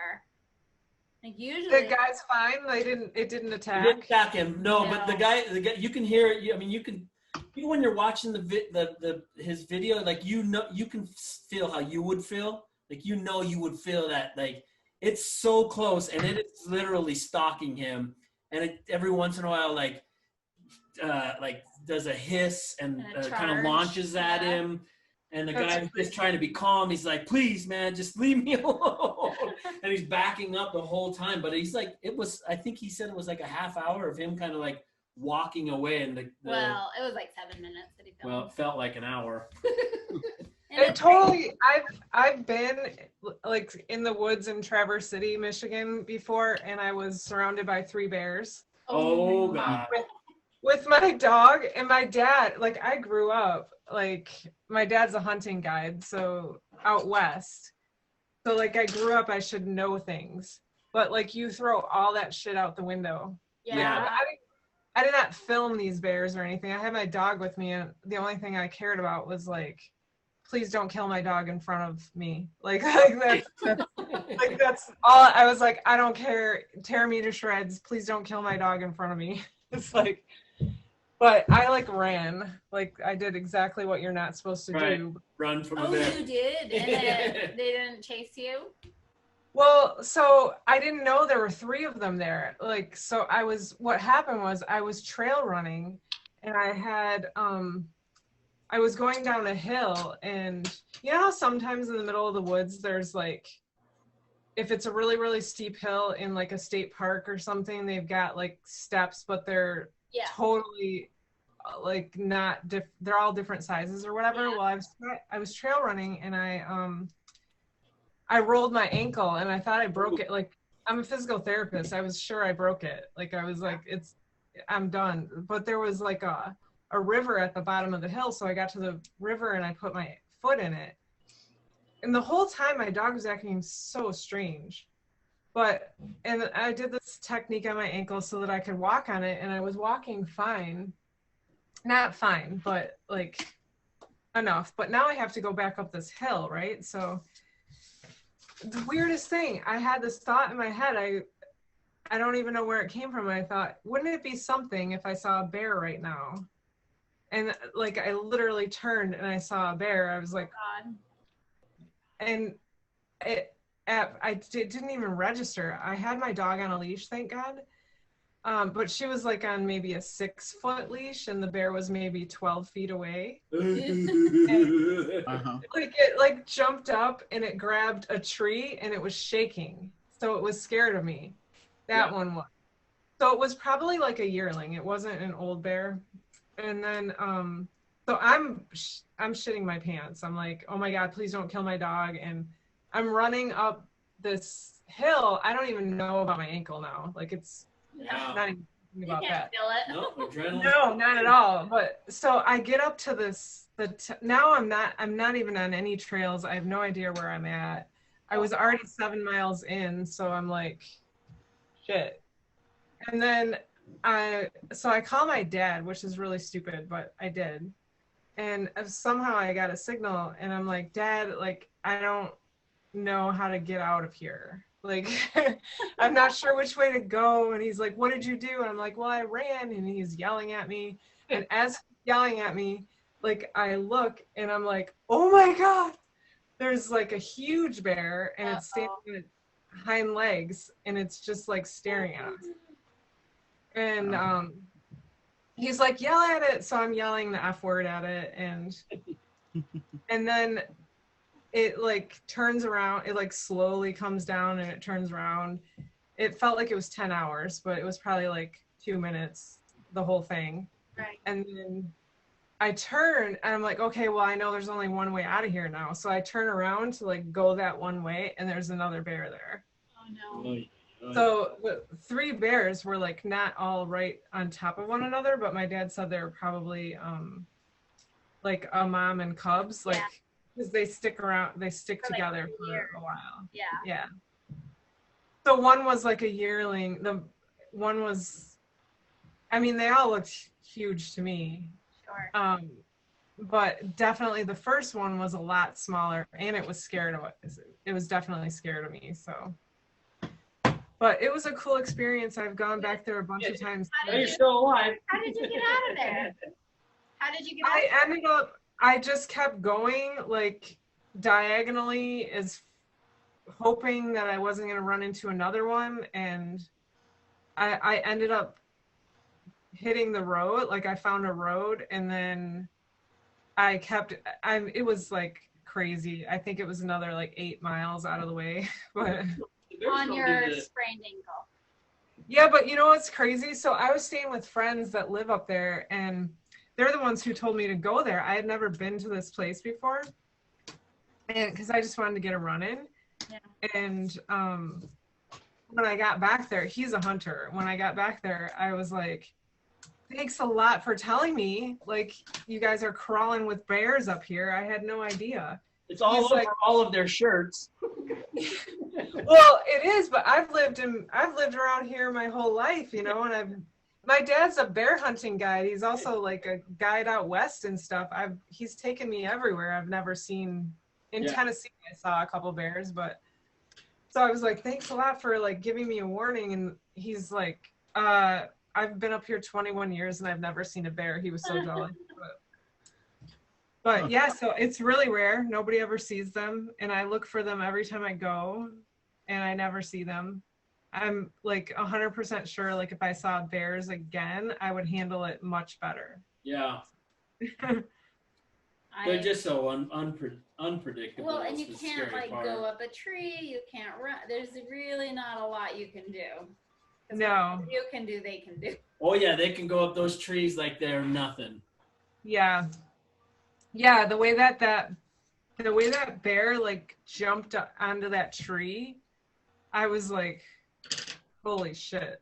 Like usually. The guy's fine. It didn't He attack. didn't attack him. No, but the No. guy, you can hear it. I mean, you can. Even when you're watching his video, like you can feel how you would feel. Like you would feel that like it's so close, and it is literally stalking him. And every once in a while, like does a hiss and And a kind of charge, launches at yeah. him. And the That's guy is just trying to be calm. He's like, "Please, man, just leave me alone." And he's backing up the whole time. But he's like, I think he said it was like a half hour of him kind of like walking away, and Well, it was like 7 minutes that he filmed. well, it felt like an hour. And It it's totally. I've been like in the woods in Traverse City, Michigan before, and I was surrounded by 3 bears Oh, my God. with my dog and my dad. Like I grew up like my dad's a hunting guide, so out west. So like I grew up, I should know things, but like you throw all that shit out the window. Yeah. I did not film these bears or anything. I had my dog with me, and the only thing I cared about was like, please don't kill my dog in front of me. Like that's all. I was like, I don't care. Tear me to shreds. Please don't kill my dog in front of me. It's like, but I like ran. Like I did exactly what you're not supposed to Right. do. Run from a Oh, bear. you did? And then they didn't chase you? Well, so I didn't know there were 3 of them there. Like, so what happened was I was trail running and I had, I was going down a hill, and you know how sometimes in the middle of the woods, there's like, if it's a really, really steep hill in like a state park or something, they've got like steps, but they're Yeah. totally like not, they're all different sizes or whatever. Yeah. Well, I was trail running and I rolled my ankle and I thought I broke it. Like I'm a physical therapist. I was sure I broke it. Like I was like, I'm done. But there was like a river at the bottom of the hill. So I got to the river and I put my foot in it. And the whole time my dog was acting so strange. And I did this technique on my ankle so that I could walk on it. And I was walking fine. Not fine, but like enough. But now I have to go back up this hill, right? So the weirdest thing, I had this thought in my head. I don't even know where it came from. I thought, wouldn't it be something if I saw a bear right now? And like, I literally turned and I saw a bear. I was like, God. and didn't even register. I had my dog on a leash, thank God. But she was like on maybe a 6-foot leash, and the bear was maybe 12 feet away. And, like it like jumped up and it grabbed a tree and it was shaking, so it was scared of me. That one was. So it was probably like a yearling. It wasn't an old bear. And then so I'm shitting my pants. I'm like, oh my God, please don't kill my dog. And I'm running up this hill. I don't even know about my ankle now. Like it's not even thinking about that. Feel it. No, adrenaline. No, not at all. But so I get up to this. Now I'm not even on any trails. I have no idea where I'm at. I was already 7 miles in, so I'm like, shit. And then I call my dad, which is really stupid, but I did. And somehow I got a signal, and I'm like, Dad, like I don't know how to get out of here. Like, I'm not sure which way to go. And he's like, what did you do? And I'm like, well, I ran. And he's yelling at me. And as he's yelling at me, like, I look and I'm like, oh my God, there's like a huge bear and it's standing on its hind legs and it's just like staring at us. And he's like, yell at it. So I'm yelling the F word at it. And then it like turns around, it like slowly comes down and it turns around. It felt like it was 10 hours, but it was probably like 2 minutes, the whole thing. Right. And then I turn and I'm like, okay, well, I know there's only one way out of here now. So I turn around to like go that one way and there's another bear there. Oh no. So the 3 bears were like not all right on top of one another, but my dad said they were probably like a mom and cubs, like because they stick together for a while. Yeah. So one was like a yearling. The one was, I mean, they all looked huge to me. Sure. But definitely the first one was a lot smaller, and it was scared of it. It was definitely scared of me. So, but it was a cool experience. I've gone back there a bunch of times. You're still alive. How did you get out of there? How did you get out? I just kept going like diagonally, as hoping that I wasn't going to run into another one. And I ended up hitting the road. Like I found a road and then it was like crazy. I think it was another like 8 miles out of the way. But On your sprained ankle. yeah, but you know what's crazy? So I was staying with friends that live up there, and they're the ones who told me to go there. I had never been to this place before, and because I just wanted to get a run in. Yeah. And when I got back there, he's a hunter. When I got back there, I was like, thanks a lot for telling me. Like, you guys are crawling with bears up here. I had no idea. It's all over all of their shirts. Well, it is, but I've lived around here my whole life, you know, and my dad's a bear hunting guide. He's also like a guide out west and stuff. He's taken me everywhere. I've never seen in Tennessee. I saw a couple bears, but so I was like, thanks a lot for like giving me a warning. And he's like, I've been up here 21 years and I've never seen a bear. He was so jealous. But yeah, so it's really rare. Nobody ever sees them. And I look for them every time I go and I never see them. I'm like 100% sure, like if I saw bears again, I would handle it much better. Yeah. They're just so unpredictable. Well, and you can't like go up a tree. You can't run. There's really not a lot you can do. No. You can do, they can do. Oh yeah, they can go up those trees like they're nothing. Yeah. Yeah, the way that bear like jumped onto that tree, I was like, holy shit.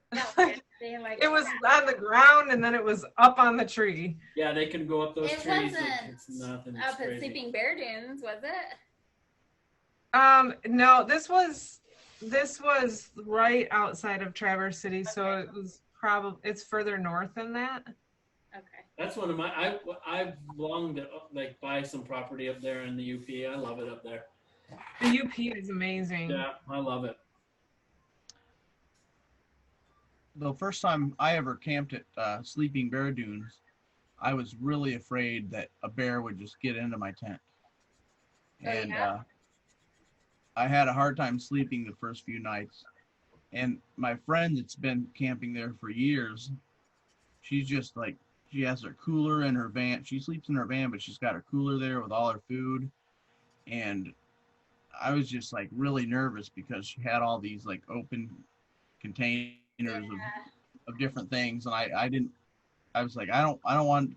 It was on the ground and then it was up on the tree. Yeah, they can go up those trees. It wasn't it's nothing. up at Sleeping Bear Dunes, was it? No, this was right outside of Traverse City, so it was it's further north than that. Okay. That's one of my I've longed to like buy some property up there in the UP. I love it up there. The UP is amazing. Yeah, I love it. The first time I ever camped at Sleeping Bear Dunes, I was really afraid that a bear would just get into my tent. And I had a hard time sleeping the first few nights. And my friend that's been camping there for years, she's just like, she has her cooler in her van. She sleeps in her van, but she's got her cooler there with all her food. And I was just like really nervous because she had all these like open containers of different things. And I was like, I don't want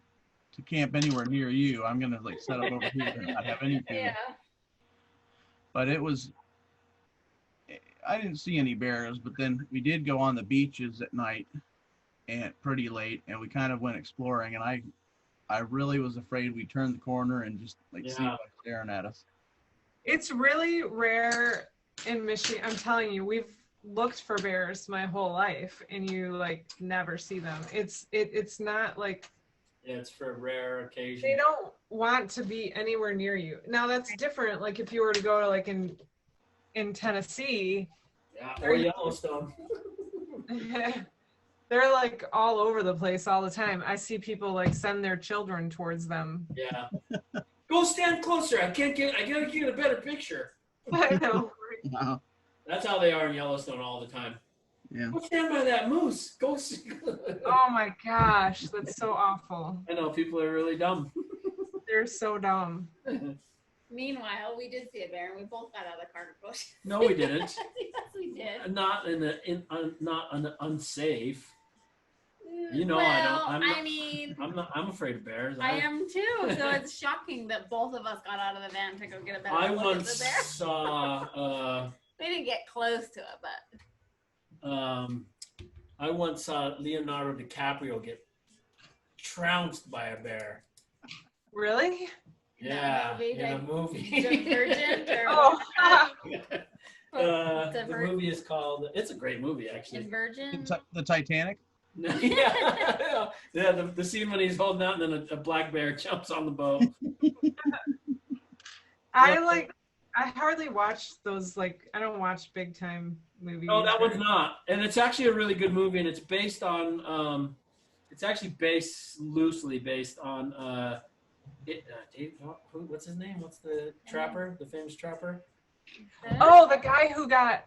to camp anywhere near you. I'm going to like set up over here and not have any food. Yeah. But I didn't see any bears, but then we did go on the beaches at night and pretty late, and we kind of went exploring, and I really was afraid we turned the corner and just like see one staring at us. It's really rare in Michigan. I'm telling you, we've looked for bears my whole life, and you like never see them. It's not like, Yeah, it's for a rare occasion. they don't want to be anywhere near you. Now that's different. Like if you were to go to like in Tennessee, Yeah, or Yellowstone. they're like all over the place all the time. I see people like send their children towards them. Yeah. Go stand closer. I gotta get a better picture. I know. Wow. That's how they are in Yellowstone all the time. Yeah. Go stand by that moose. Go see. Oh my gosh, that's so awful. I know, people are really dumb. They're so dumb. Meanwhile, we did see a bear and we both got out of the car to go. No, we didn't. Yes, we did. Not unsafe. You know, well, I don't. I'm afraid of bears. I am too. So it's shocking that both of us got out of the van to go get a better I look at once the bear. saw. We didn't get close to it, but I once saw Leonardo DiCaprio get trounced by a bear. Really? Yeah, movie, in a like movie. Divergent or Oh, The movie is called. It's a great movie, actually. Divergent. The Titanic? Yeah, the scene when he's holding out and then a black bear jumps on the boat. I hardly watch those, like, I don't watch big time movies. No, that one's not. And it's actually a really good movie, and it's based on, loosely based on, what's his name? What's the trapper, the famous trapper? Oh, the guy who got,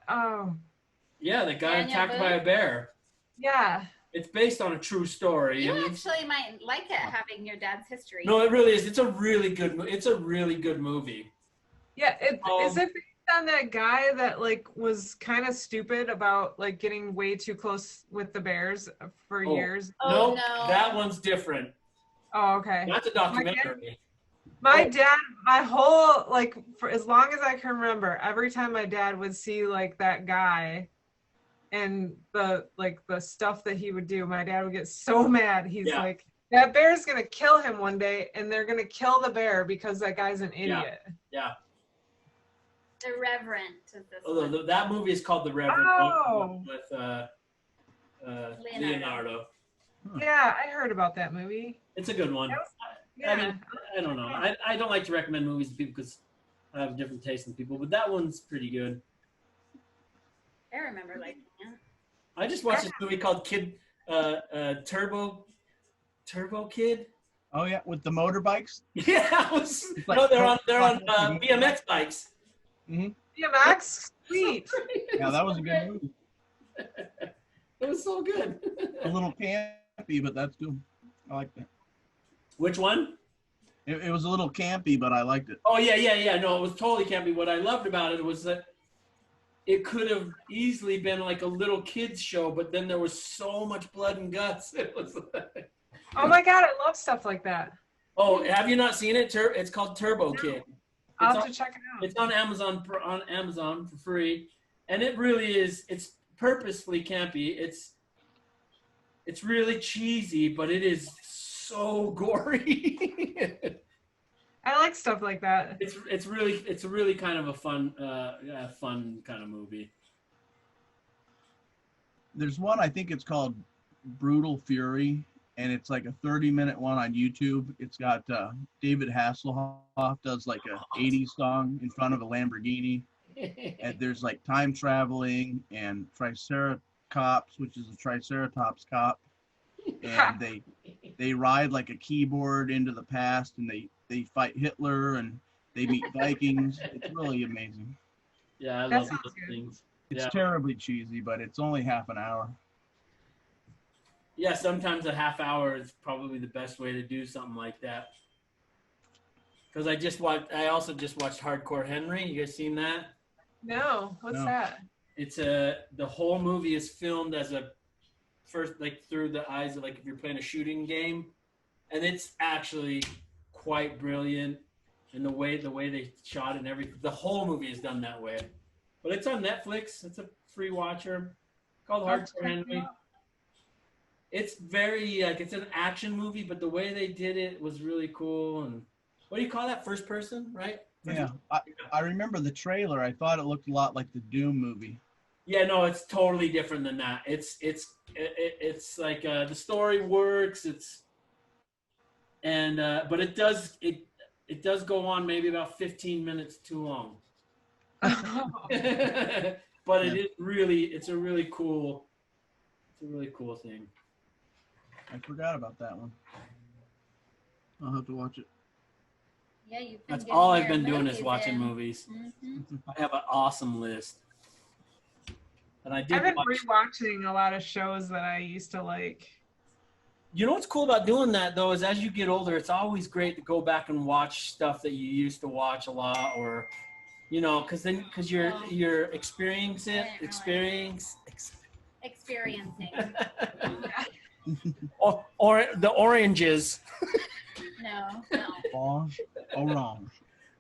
Yeah, the guy Daniel attacked by a Boone? bear. yeah. It's based on a true story. You I mean, actually might like it having your dad's history. no, it really is. It's a really good movie. Yeah, is it based on that guy that, like, was kind of stupid about, like, getting way too close with the bears for years? Oh, No, no. that one's different. Oh, okay. That's a documentary. My dad, my whole, like, for as long as I can remember, every time my dad would see, like, that guy and the stuff that he would do, my dad would get so mad. He's like, that bear's going to kill him one day, and they're going to kill the bear because that guy's an idiot. Yeah. The Reverend is this Although one. that movie is called The Reverend Oh. with Leonardo. Yeah, I heard about that movie. It's a good one. Yeah. I mean, I don't know. I don't like to recommend movies to people because I have different tastes than people, but that one's pretty good. I remember liking it. I just watched this movie called Turbo Kid. Oh yeah, with the motorbikes. Yeah, like they're on BMX bikes. Mm-hmm. BMX, sweet. Yeah, that was a good movie. It was so good. A little campy, but that's good. I like that. Which one? It was a little campy, but I liked it. Oh yeah. No, it was totally campy. What I loved about it was that it could have easily been like a little kids show, but then there was so much blood and guts. It was like... Oh my God, I love stuff like that. Oh, have you not seen it? It's called Turbo Kid. I'll have to check it out. It's on Amazon for free, and it really is. It's purposefully campy. It's really cheesy, but it is so gory. I like stuff like that. It's really kind of a fun kind of movie. There's one, I think it's called Brutal Fury, and it's like a 30-minute one on YouTube. It's got David Hasselhoff does like a 80s song in front of a Lamborghini, and there's like time traveling and Triceratops, which is a Triceratops cop, and they ride like a keyboard into the past, and they fight Hitler and they meet Vikings. It's really amazing. Yeah, I That love sounds those good. things. It's Yeah. terribly cheesy, but it's only half an hour. Yeah, sometimes a half hour is probably the best way to do something like that. Because I also just watched Hardcore Henry. You guys seen that? No, what's No. that? It's the whole movie is filmed as a first, like through the eyes of like if you're playing a shooting game, and it's actually quite brilliant. And the way they shot it and everything, the whole movie is done that way. But it's on Netflix. It's a free watcher called Hardcore Henry. It's very like it's an action movie, but the way they did it was really cool. And what do you call that? First person, right? Yeah, I remember the trailer. I thought it looked a lot like the Doom movie. Yeah, no, it's totally different than that. It's like the story works. But it does go on maybe about 15 minutes too long. But it's a really cool thing. I forgot about that one. I'll have to watch it. Yeah, you've been That's getting all I've your been doing is movies watching in. movies. Mhm. I have an awesome list. And I did I've been watch. rewatching a lot of shows that I used to like. You know what's cool about doing that though is as you get older, it's always great to go back and watch stuff that you used to watch a lot, or because you're experiencing or the oranges. No. Orange.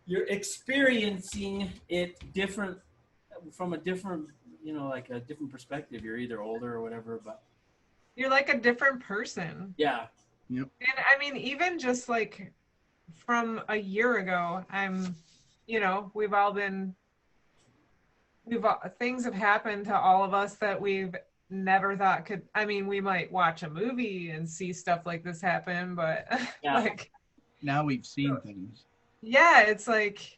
You're experiencing it different from a different, like a different perspective. You're either older or whatever, but You're like a different person. yeah. Yep. And I mean, even just like from a year ago, things have happened to all of us that we've never thought could. I mean, we might watch a movie and see stuff like this happen, but Yeah. Now we've seen things. Yeah, it's like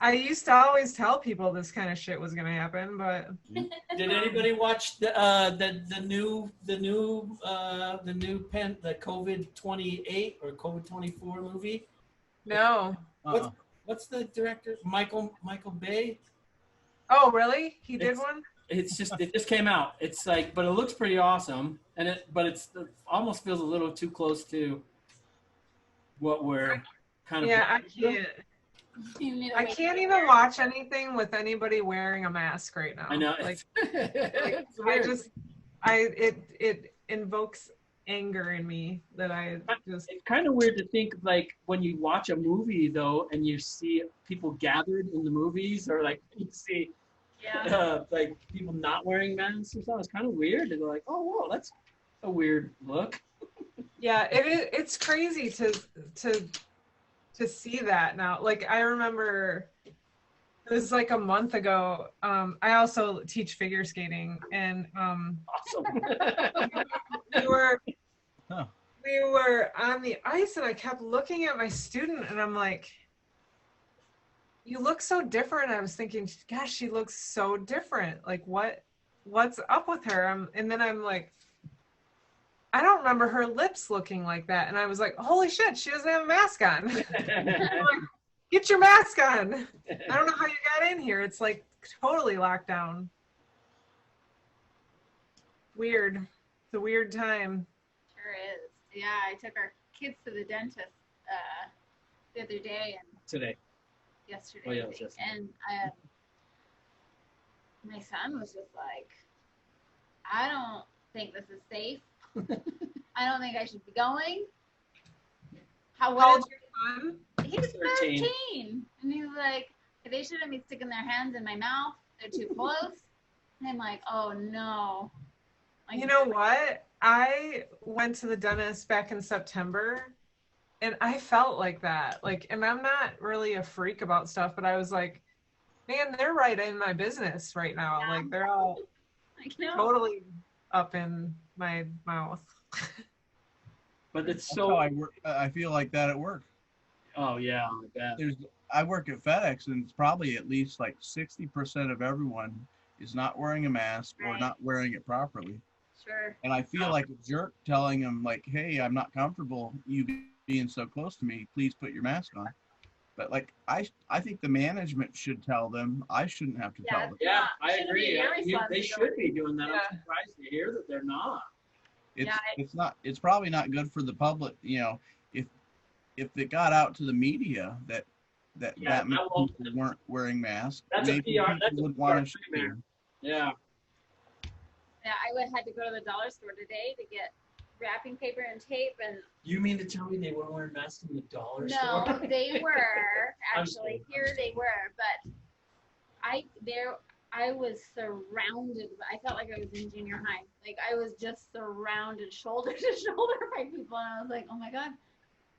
I used to always tell people this kind of shit was gonna happen, but Did anybody watch the COVID-28 or COVID-24 movie? no. What's the director? Michael Bay? Oh, really? He did It's- one? It just came out. It's like, but it looks pretty awesome, and it almost feels a little too close to what we're kind of. Yeah, I can't. I can't even watch anything with anybody wearing a mask right now. I know. Like, It's I weird. it invokes anger in me that I just. It's kind of weird to think like when you watch a movie though, and you see people gathered in the movies, or like you see, like people not wearing masks or something. It's kind of weird. And they're like, oh, whoa, that's a weird look. Yeah, it's crazy to see that now. Like I remember it was like a month ago. I also teach figure skating, and Awesome. we were on the ice, and I kept looking at my student, and I'm like, you look so different. I was thinking, gosh, she looks so different. Like what's up with her? And then I'm like, I don't remember her lips looking like that. And I was like, holy shit, she doesn't have a mask on. I'm like, get your mask on. I don't know how you got in here. It's like totally locked down. Weird. It's a weird time. Sure is. Yeah, I took our kids to the dentist the other day and Today. yesterday. Oh, yeah, I it was think. yesterday. And my son was just like, I don't think this is safe. I don't think I should be going. How old's your son? He's 13. 13. And he was like, they shouldn't be sticking their hands in my mouth. They're too close. And I'm like, oh no. Like, You know what? I went to the dentist back in September, and I felt like that. Like, and I'm not really a freak about stuff, but I was like, man, they're right in my business right now. Yeah. Like, they're all I know. totally up in my mouth. But it's That's so. how I work. I feel like that at work. Oh yeah, I bet. I work at FedEx, and it's probably at least like 60% of everyone is not wearing a mask or Right. not wearing it properly. Sure. And I feel like a jerk telling them like, "Hey, I'm not comfortable you being so close to me. Please put your mask on." But like, I think the management should tell them. I shouldn't have to tell them. Yeah, I Shouldn't be agree. their They should be doing that. Yeah. I'm surprised to hear that they're not. It's probably not good for the public. You know, if it got out to the media that Yeah, many that won't- people weren't wearing masks, That's a maybe PR. people That's a wouldn't PR want to nightmare. Yeah. Yeah, I had to go to the dollar store today to get wrapping paper and tape, and You mean to tell me they weren't wearing masks in the dollar no, store? they were I'm actually kidding. here. They were, but I was surrounded. I felt like I was in junior high. Like I was just surrounded, shoulder to shoulder, by people, and I was like, oh my god,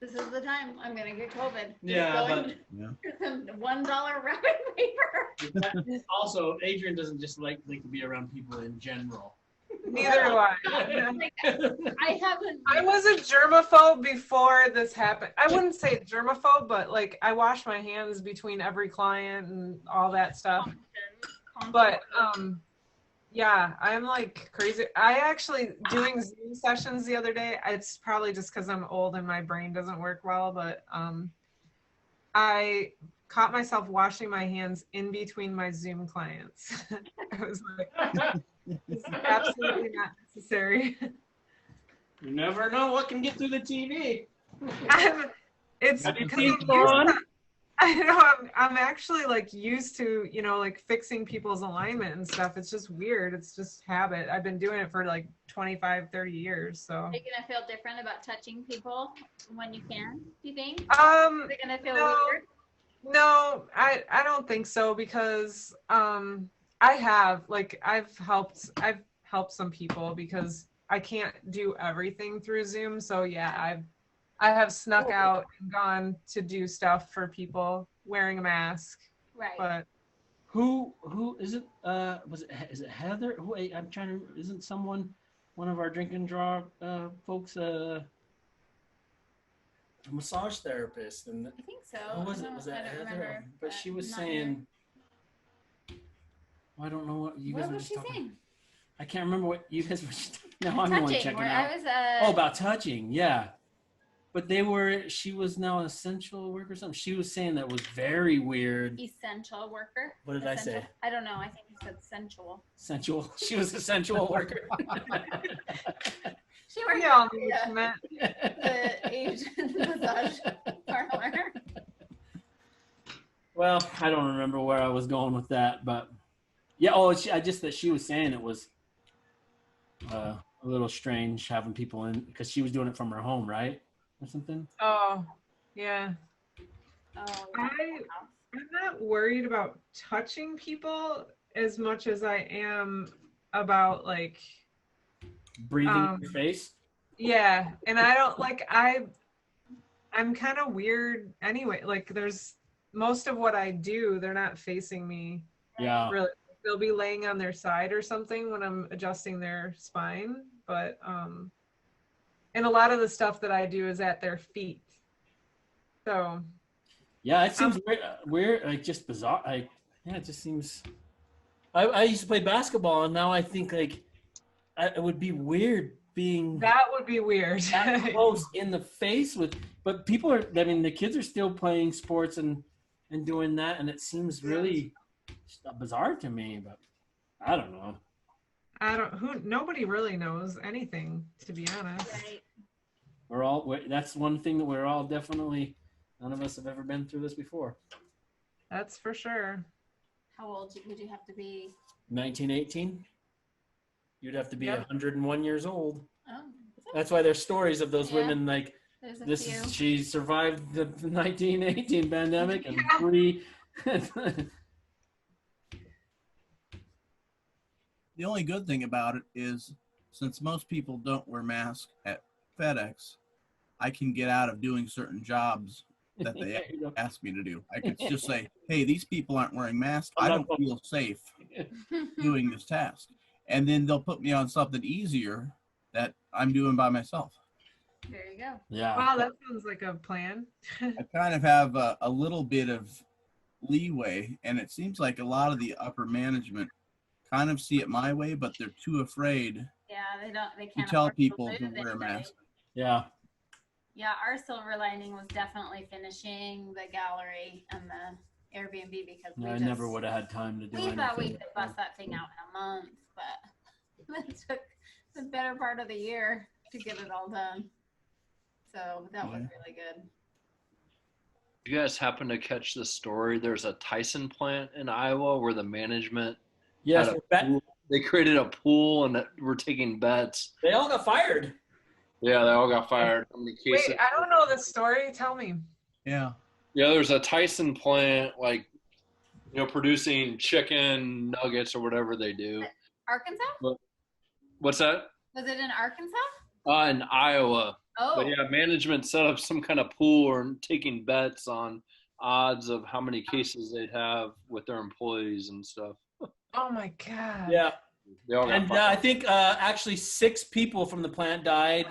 this is the time I'm gonna get COVID. Yeah, but some $1 wrapping paper. also, Adrian doesn't just like to be around people in general. Neither do I. Like, I haven't. I was a germaphobe before this happened. I wouldn't say germaphobe, but like I wash my hands between every client and all that stuff. But yeah, I'm like crazy. I actually doing Zoom sessions the other day. It's probably just because I'm old and my brain doesn't work well, but I caught myself washing my hands in between my Zoom clients. I was like, this is absolutely not necessary. You never know what can get through the TV. It's Have you because seen Thrawn? I know I'm actually like used to, you know, like fixing people's alignment and stuff. It's just weird. It's just habit. I've been doing it for like 25, 30 years. So Are you gonna feel different about touching people when you can? Do you think? Is it gonna feel weird? No, I don't think so because I've helped some people because I can't do everything through Zoom. So yeah, I have snuck out and gone to do stuff for people wearing a mask. Right. But Who is it? Is it Heather? I'm trying to. Isn't someone one of our drink and draw folks? A massage therapist, and I think so. Who was it? No, Was that I don't Heather? remember, But she was not saying. I don't know what you guys What were was just she talking. saying? I can't remember what you guys were. Now I'm the one Touching, checking where out. I was Oh, about touching, yeah. But she was now an essential worker or something. She was saying that was very weird. essential worker. What did I say? Essential? I don't know. I think you said sensual. Sensual. She was a sensual worker. She worked Yeah, at the Asian massage parlor. Well, I don't remember where I was going with that, but yeah. Oh, that she was saying it was a little strange having people in because she was doing it from her home, right, or something. oh yeah. Oh, I'm not worried about touching people as much as I am about like Breathing in your face. yeah, and I don't like I'm kind of weird anyway. Like there's most of what I do, they're not facing me. Yeah. Really, they'll be laying on their side or something when I'm adjusting their spine, but and a lot of the stuff that I do is at their feet. So Yeah, it seems weird, like just bizarre. It just seems. I used to play basketball, and now I think like it would be weird being that would be weird. that close in the face with. But people are. I mean, the kids are still playing sports and doing that, and it seems really bizarre to me. But I don't know. Nobody really knows anything, to be honest. right. That's one thing that we're all definitely. None of us have ever been through this before. That's for sure. How old would you have to be? 1918. You'd have to be Yep. 101 years old. Oh, That's why there's stories of those Yeah. women like there's a few. she survived the 1918 pandemic and 3. The only good thing about it is since most people don't wear masks at FedEx, I can get out of doing certain jobs that they There you go. ask me to do. I could just say, hey, these people aren't wearing masks. I'm I not don't going- feel safe doing this task. And then they'll put me on something easier that I'm doing by myself. There you go. Yeah. Wow, that sounds like a plan. I kind of have a little bit of leeway, and it seems like a lot of the upper management kind of see it my way, but they're too afraid Yeah, they to can't tell afford people lose to wear a anybody. mask. Yeah. Yeah, our silver lining was definitely finishing the gallery and the Airbnb because I never would have had time to do we anything. thought we could bust that thing out in a month, but it took the better part of the year to get it all done. So that was really good. You guys happen to catch the story? There's a Tyson plant in Iowa where the management Yes, had a pool. They created a pool and were taking bets. they all got fired. Yeah, they all got fired. How many cases? Wait, I don't know the story. Tell me. Yeah. Yeah, there's a Tyson plant, like, producing chicken nuggets or whatever they do. Arkansas? What's that? Was it in Arkansas? In Iowa. Oh. But yeah, management set up some kind of pool or taking bets on odds of how many cases they'd have with their employees and stuff. Oh my God. Yeah. They all got And fired. I think actually 6 people from the plant died,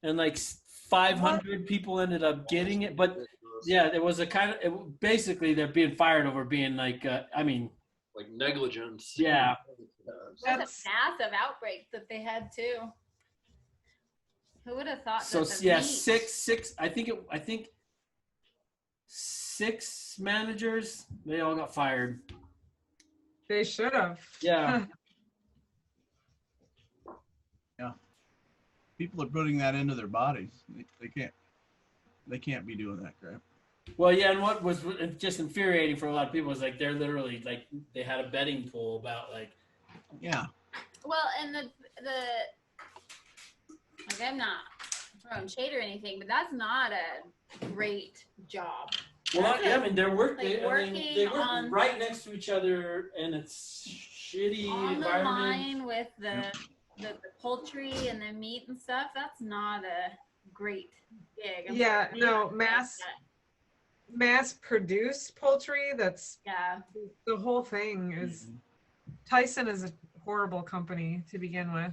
and like 500 people ended up getting it. But yeah, there was a kind of basically they're being fired over being like like negligence. Yeah. It was a massive outbreak that they had too. Who would have thought So that the yeah, meat- six. I think 6 managers. They all got fired. They should have. Yeah. Yeah. People are putting that into their bodies. They can't be doing that crap. Well, yeah, and what was just infuriating for a lot of people was like they're literally like they had a betting pool about like. Yeah. Well, and the like I'm not throwing shade or anything, but that's not a great job. Well, yeah, I mean they're Like they working work on- right next to each other, and it's shitty On the environment. line with the poultry and the meat and stuff, that's not a great gig. I'm Yeah, sorry, no, but mass produced poultry. That's yeah. the whole thing is. Tyson is a horrible company to begin with.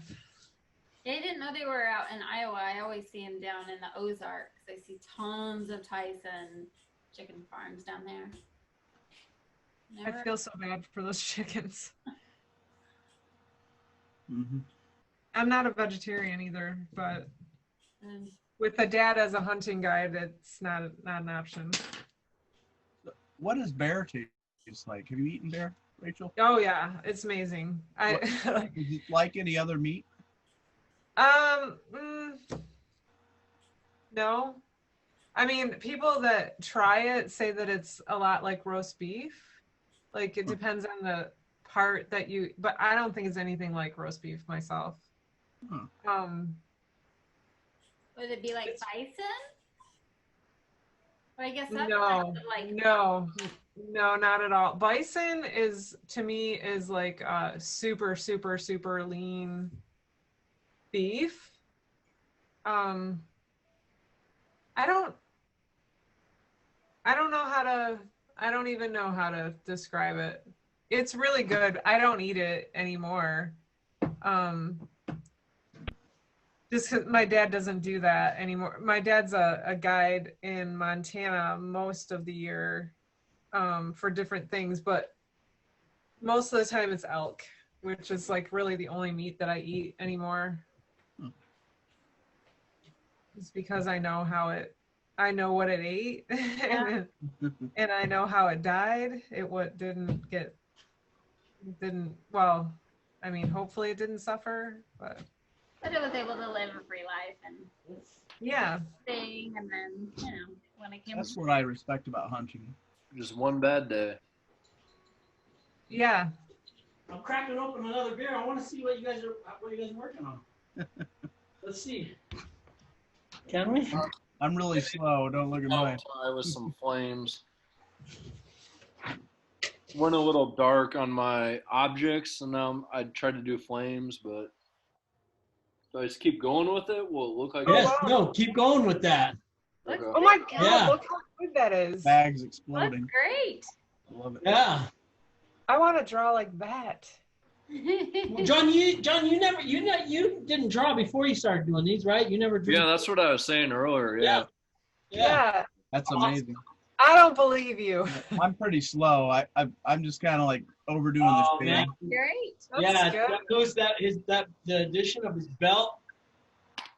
I didn't know they were out in Iowa. I always see them down in the Ozarks. I see tons of Tyson chicken farms down there. I feel so bad for those chickens. Mm-hmm. I'm not a vegetarian either, but Mm. with a dad as a hunting guide, it's not an option. What does bear taste like? Have you eaten bear, Rachel? Oh yeah, it's amazing. Is it like any other meat? No. I mean, people that try it say that it's a lot like roast beef. Like it depends on the part that you, but I don't think it's anything like roast beef myself. Would it be like bison? But I guess that's No, like no, not at all. Bison is, to me, is like super, super, super lean beef. I don't even know how to describe it. It's really good. I don't eat it anymore. Just because my dad doesn't do that anymore. My dad's a guide in Montana most of the year for different things, but most of the time it's elk, which is like really the only meat that I eat anymore. It's because I know what it ate and I know how it died. Well, I mean, hopefully it didn't suffer, but it was able to live a free life and yeah. thing, and then when it came. That's what I respect about hunting. Just one bad day. Yeah. I'm cracking open another beer. I want to see what you guys are working on. Let's see. Can we? I'm really slow. Don't look at mine. Tie with some flames. Went a little dark on my objects, and now I tried to do flames, but do I just keep going with it? Will it look like? Yes. No. Keep going with that. Okay. Oh my God! Yeah. Look how good that is. Bags exploding. Great. Love it. Yeah. I want to draw like that. John, you didn't draw before you started doing these, right? You never drew. Yeah, that's what I was saying earlier. Yeah. Yeah. That's amazing. I don't believe you. I'm pretty slow. I'm just kind of like overdoing this Oh, thing. man. Great. That's good. Notice that the addition of his belt.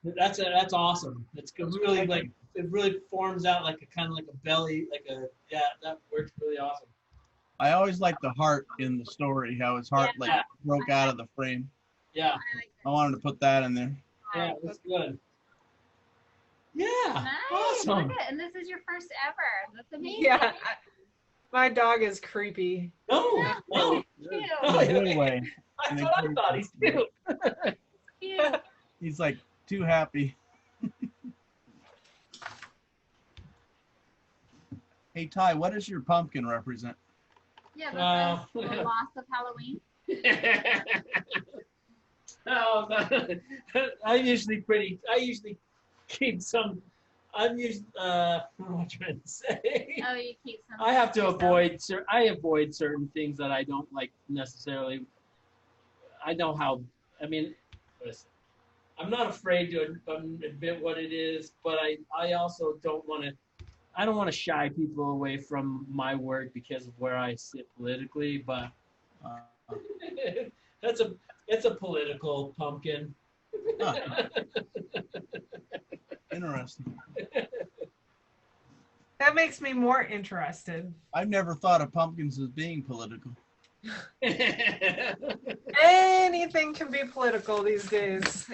That's awesome. It's really like it really forms out like a kind of like a belly, that works really awesome. I always like the heart in the story, how his heart like broke out of the frame. Yeah. I wanted to put that in there. Yeah, that's good. Yeah. Nice. Awesome. Look at, and this is your first ever. That's amazing. Yeah. My dog is creepy. No. Cute. In a good way. That's what I thought. He's cute. Cute. He's like too happy. Hey Ty, what does your pumpkin represent? Yeah, the loss of Halloween. No, I usually keep some. I'm usually what am I trying to say? Oh, you keep some. I have to yourself. avoid certain things that I don't like necessarily. I know how. I mean, listen, I'm not afraid to admit what it is, but I also don't want to. I don't want to shy people away from my work because of where I sit politically, but it's a political pumpkin. Huh. Interesting. That makes me more interested. I've never thought of pumpkins as being political. Anything can be political these days.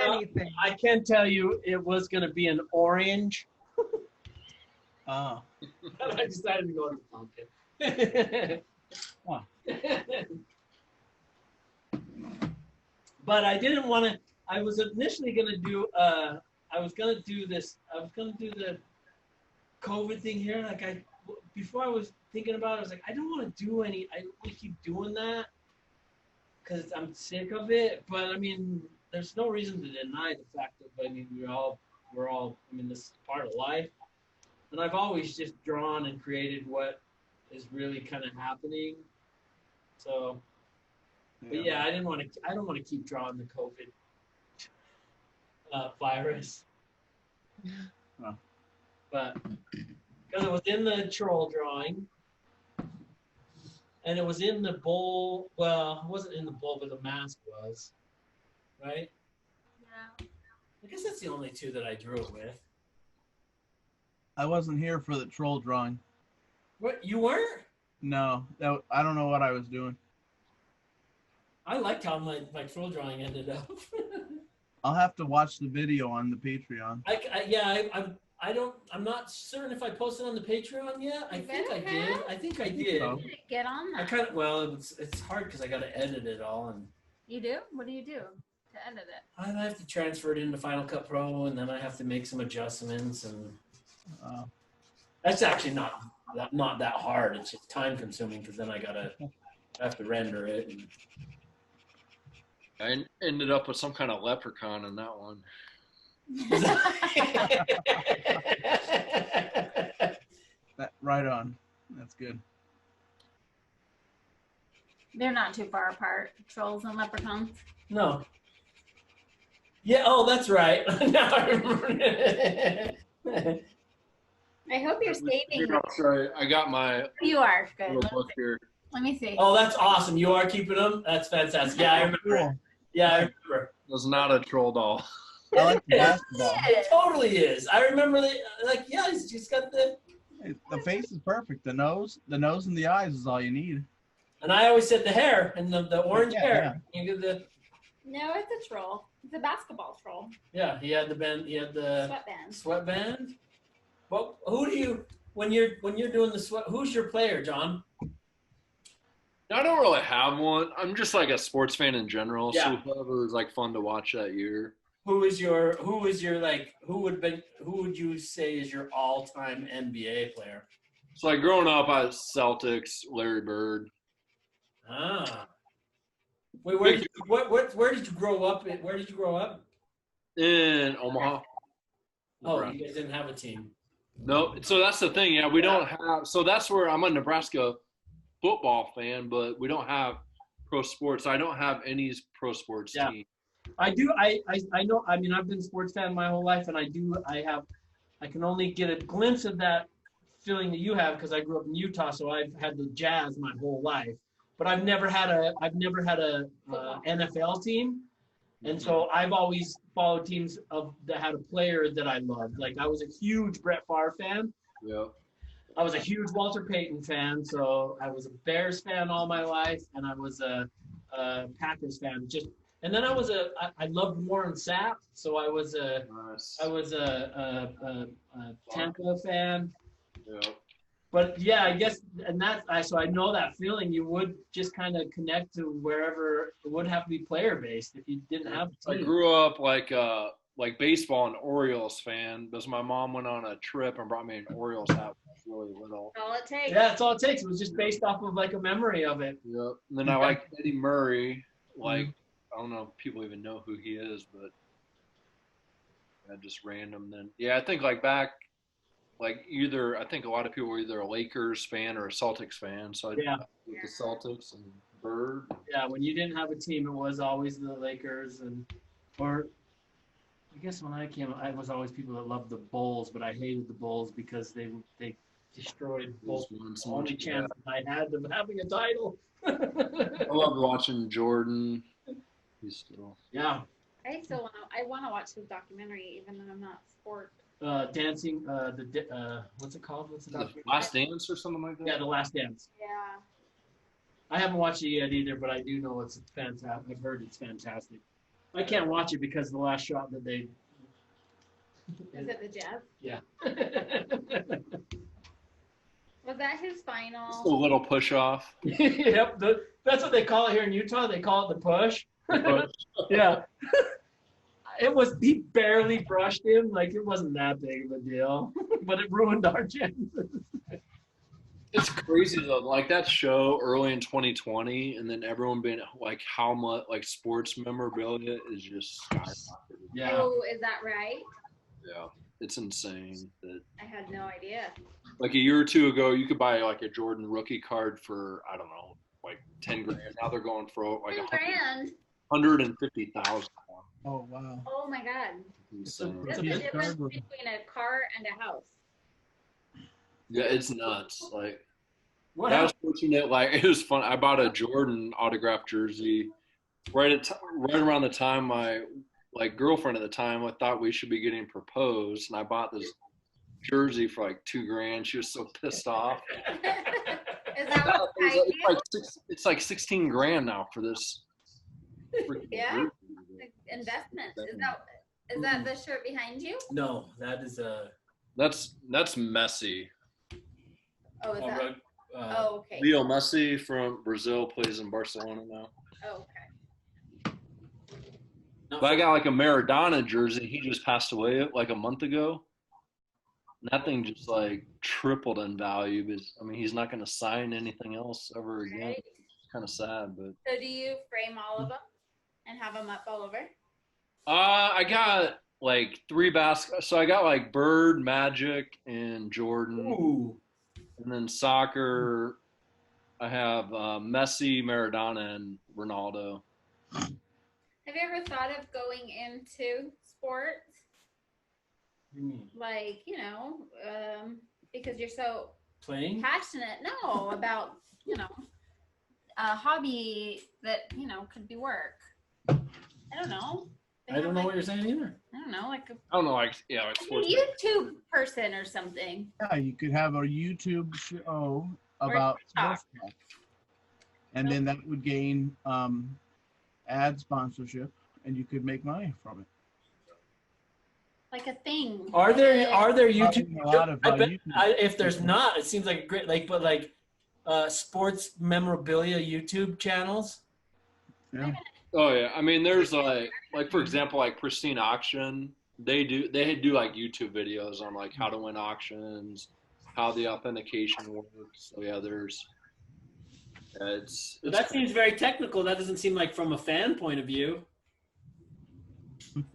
Anything. I can tell you it was going to be an orange. Oh. I decided to go with the pumpkin. Huh. But I didn't want to. I was initially going to do. I was going to do the COVID thing here. Like before I was thinking about it, I was like, I don't want to do any. I don't want to keep doing that because I'm sick of it. But I mean, there's no reason to deny the fact that we're all. I mean, this is part of life. And I've always just drawn and created what is really kind of happening. So, but yeah, I don't want to keep drawing the COVID virus. Huh. But because it was in the troll drawing, and it was in the bowl. Well, it wasn't in the bowl, but the mask was, right? Yeah. I guess that's the only two that I drew it with. I wasn't here for the troll drawing. What, you weren't? No, I don't know what I was doing. I liked how my troll drawing ended up. I'll have to watch the video on the Patreon. I'm not certain if I posted on the Patreon yet. I think I did. So. Get on that. It's hard because I got to edit it all, and You do? What do you do to edit it? I have to transfer it into Final Cut Pro, and then I have to make some adjustments, and that's actually not that hard. It's just time consuming because then I have to render it. And I ended up with some kind of leprechaun in that one. Right on. That's good. They're not too far apart, trolls and leprechauns. No. Yeah. Oh, that's right. Now I remember. I hope you're saving. Sorry, I got my You are good. little book here. Let me see. Oh, that's awesome. You are keeping them? That's fantastic. Yeah, I remember. Yeah, I remember. It was not a troll doll. I like the basketball. It totally is. I remember he's just got the face is perfect. The nose and the eyes is all you need. And I always said the hair and the orange hair. Yeah. You get the No, it's a troll. It's a basketball troll. Yeah, he had the band. He had the Sweatband. Sweatband. Well, who do you when you're doing the sweat? Who's your player, John? I don't really have one. I'm just like a sports fan in general. Yeah. So whoever was like fun to watch that year. Who would you say is your all-time NBA player? So like growing up, I was Celtics, Larry Bird. Ah. Wait, where did you grow up? Where did you grow up? In Omaha. Oh, Nebraska. you guys didn't have a team. No, so that's the thing. Yeah, we don't have. So that's where I'm a Nebraska football fan, but we don't have pro sports. I don't have any pro sports Yeah. team. I do. I know. I mean, I've been a sports fan my whole life, and I can only get a glimpse of that feeling that you have because I grew up in Utah, so I've had the Jazz my whole life. But I've never had a NFL team, and so I've always followed teams that had a player that I loved. Like I was a huge Brett Favre fan. Yeah. I was a huge Walter Payton fan, so I was a Bears fan all my life, and I was a Packers fan. And then I loved Warren Sapp, so I was a Tampa fan. Yeah. But yeah, I guess, so I know that feeling. You would just kind of connect to wherever it would have to be player based if you didn't have a team. I grew up like baseball and Orioles fan because my mom went on a trip and brought me an Orioles hat when I was really little. All it takes. Yeah, that's all it takes. It was just based off of like a memory of it. Yep. And then I like Eddie Murray. Like I don't know if people even know who he is, but just random. Then I think like back. Like I think a lot of people were either a Lakers fan or a Celtics fan. So I with the Celtics and Bird. Yeah, when you didn't have a team, it was always the Lakers or I guess when I came, I was always people that loved the Bulls, but I hated the Bulls because they destroyed both the only chance I had of having a title. I loved watching Jordan. He's still. Yeah. I want to watch his documentary, even though I'm not sport. Dancing, what's it called? What's the Last Dance or something like that? Yeah, The Last Dance. Yeah. I haven't watched it yet either, but I do know it's fantastic. I've heard it's fantastic. I can't watch it because the last shot that they. Is it the Jazz? Yeah. Was that his final? Just a little push off. Yep, that's what they call it here in Utah. They call it the push. Yeah. He barely brushed him. Like, it wasn't that big of a deal, but it ruined our chances. It's crazy though. Like that show early in 2020, and then everyone being like, how much like sports memorabilia is just skyrocketed. Yeah. Oh, is that right? Yeah, it's insane. That I had no idea. like a year or two ago, you could buy like a Jordan rookie card for I don't know, like 10 grand. Now they're going for like 10 grand. 150,000. Oh wow. Oh my God. Insane. That's the difference between a car and a house. Yeah, it's nuts. Like What I was fortunate. Like it was fun. I bought a Jordan autographed jersey right around the time my girlfriend at the time I thought we should be getting proposed, and I bought this jersey for like $2 grand. She was so pissed off. Is that what It's like 16 grand now for this. Yeah. Jersey. Investment. Is that the shirt behind you? No, that is a. That's Messi. Oh, is that? Okay. Leo Messi from Brazil plays in Barcelona now. Oh, okay. But I got like a Maradona jersey. He just passed away like a month ago. And that thing just like tripled in value. Because I mean, he's not going to sign anything else ever again. Right. It's kind of sad, but. So do you frame all of them and have them up all over? I got like 3 baskets. So I got like Bird, Magic, and Jordan. Ooh. And then soccer, I have Messi, Maradona, and Ronaldo. Have you ever thought of going into sports? Like, because you're so Playing? passionate. No, about, a hobby that, could be work. I don't know. I don't know what you're saying either. I don't know, like I don't know, like a sports. YouTube person or something. Yeah, you could have a YouTube show about sports stuff. And then that would gain ad sponsorship, and you could make money from it. Like a thing. Are there YouTube? A lot of, YouTube. If there's not, it seems like a great sports memorabilia YouTube channels. Yeah. Oh yeah, I mean, there's like for example, like Pristine Auction. They do like YouTube videos on like how to win auctions, how the authentication works. So yeah, it's that seems very technical. That doesn't seem like from a fan point of view.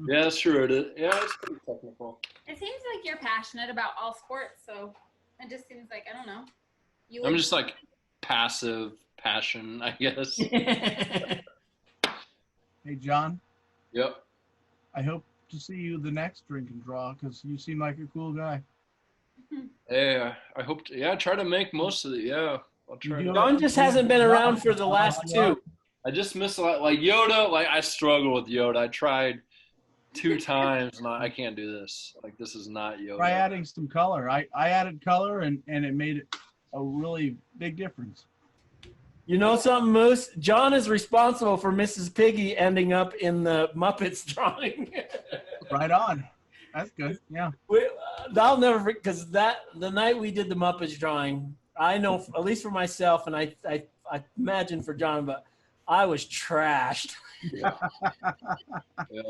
Yeah, that's true. It's pretty technical. It seems like you're passionate about all sports, so it just seems like, I don't know. I'm just like passive passion, I guess. Hey, John, Yep. I hope to see you the next drink and draw because you seem like a cool guy. Hey, I hope to, yeah, try to make most of it. Yeah, I'll try You to. do John just hasn't been around for the last two. I just miss a lot. Like Yoda, like I struggle with Yoda. I tried 2 times and I can't do this. Like this is not Yoda. Try adding some color. I added color and it made it a really big difference. You know something, Moose? John is responsible for Mrs. Piggy ending up in the Muppets drawing. Right on. That's good. Yeah. I'll never forget, because the night we did the Muppets drawing, I know, at least for myself, and I imagine for John, but I was trashed. Yeah. Yep.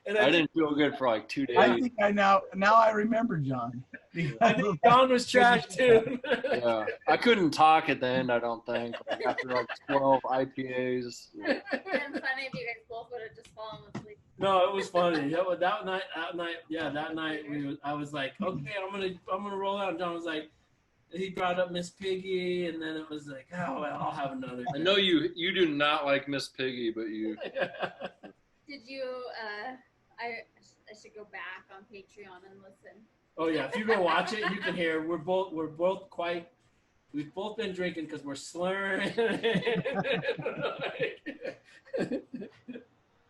And I didn't feel good for like 2 days. I think now I remember John. I think John was trashed too. Yeah, I couldn't talk at the end. I don't think like after like 12 IPAs. It would have been funny if you guys both would have just fallen asleep. No, it was funny. That night, I was like, okay, I'm gonna roll out. And John was like, he brought up Miss Piggy, and then it was like, oh, well, I'll have another. I know you do not like Miss Piggy, but you. Did you? I should go back on Patreon and listen. Oh yeah, if you go watch it, you can hear we've both been drinking because we're slurring.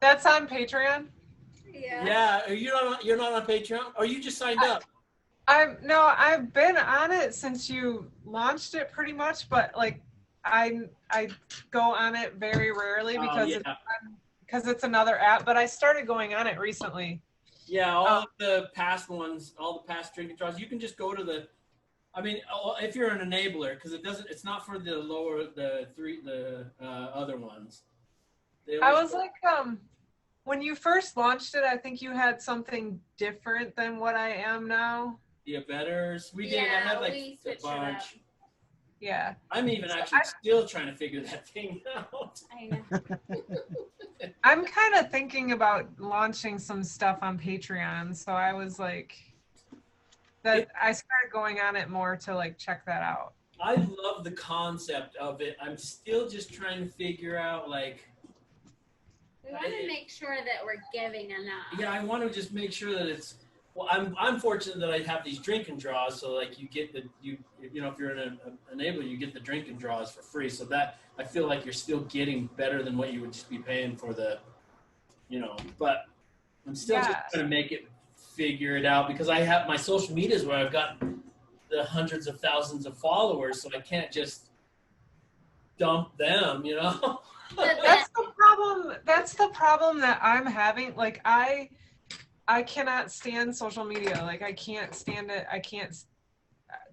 That's on Patreon. Yeah. Yeah, you're not on Patreon, or you just signed up. I've been on it since you launched it pretty much, but like I go on it very rarely because it's another app, but I started going on it recently. Yeah, all of the past ones, all the past drinking draws, you can just go to if you're an enabler, because it's not for the other ones. I was like, when you first launched it, I think you had something different than what I am now. Yeah, betters. We did. I had like a bunch. Yeah. I'm even actually still trying to figure that thing out. I know. I'm kind of thinking about launching some stuff on Patreon, so I was like, I started going on it more to like check that out. I love the concept of it. I'm still just trying to figure out like. We want to make sure that we're giving enough. Yeah, I want to just make sure that it's. Well, I'm fortunate that I have these drink and draws, so like you get if you're an enabler, you get the drink and draws for free. So that I feel like you're still getting better than what you would just be paying for the, But I'm still just trying to make it figure it out because I have my social medias where I've got the hundreds of thousands of followers, so I can't just dump them, That's the problem. That's the problem that I'm having. Like I cannot stand social media. Like I can't stand it.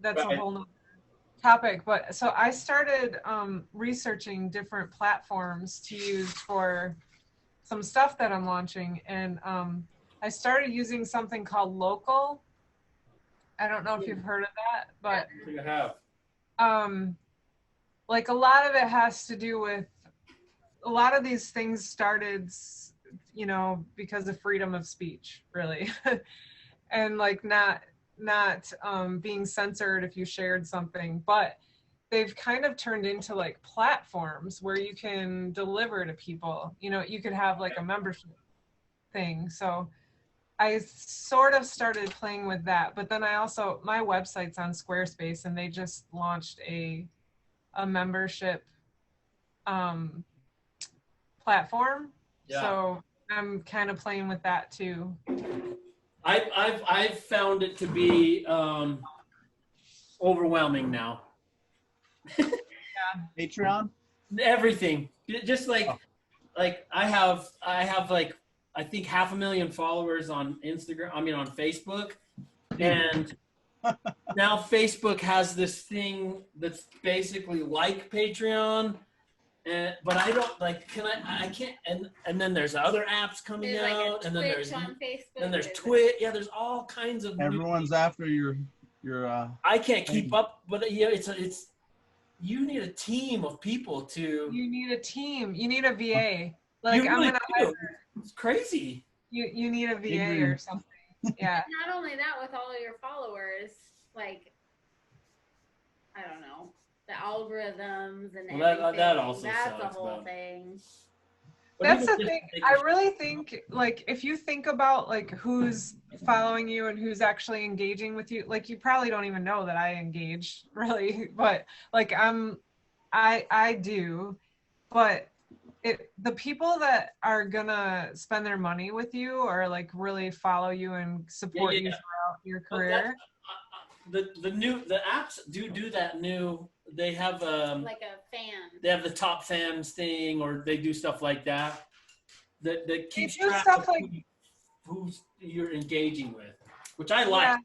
That's a whole nother topic. But so I started researching different platforms to use for some stuff that I'm launching. And I started using something called Local. I don't know if you've heard of that, but I think I have. like a lot of it has to do with a lot of these things started because of freedom of speech, really. And like not being censored if you shared something, but they've kind of turned into like platforms where you can deliver to people. You could have like a membership thing. So I sort of started playing with that, but then my website's on Squarespace and they just launched a membership platform. Yeah. So I'm kind of playing with that too. I've found it to be overwhelming now. Yeah. Patreon? Everything. Just like I have like I think 500,000 followers on Instagram. I mean on Facebook, and now Facebook has this thing that's basically like Patreon. But I don't like. I can't. And then there's other apps coming out, and then there's on Facebook. Then there's Twitch. Yeah, there's all kinds of. Everyone's after your. I can't keep up, but it's. You need a team of people to. You need a team. You need a VA. Like I'm gonna. It's crazy. You need a VA or something. Yeah. Not only that, with all of your followers, like I don't know. the algorithms and Well, everything. that also That's a sucks whole about- thing. But That's even the just thing. making I sure- really think, like, if you think about like who's following you and who's actually engaging with you, like you probably don't even know that I engage really, but like I do, but the people that are gonna spend their money with you or like really follow you and support you throughout your But career. the apps do that new. They have Like a fan. they have the top fans thing, or they do stuff like that. That keeps do track stuff of like- who you're engaging with, which I like. Yeah.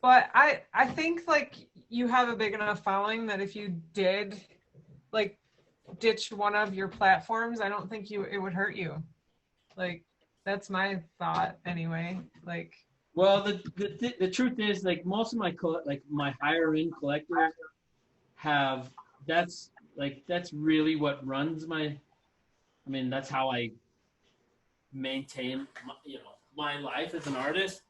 But I think like you have a big enough following that if you did like ditch one of your platforms, I don't think it would hurt you. Like that's my thought anyway. Like Well, the truth is, like most of my my higher end collectors have that's really what runs my. I mean, that's how I maintain my life as an artist.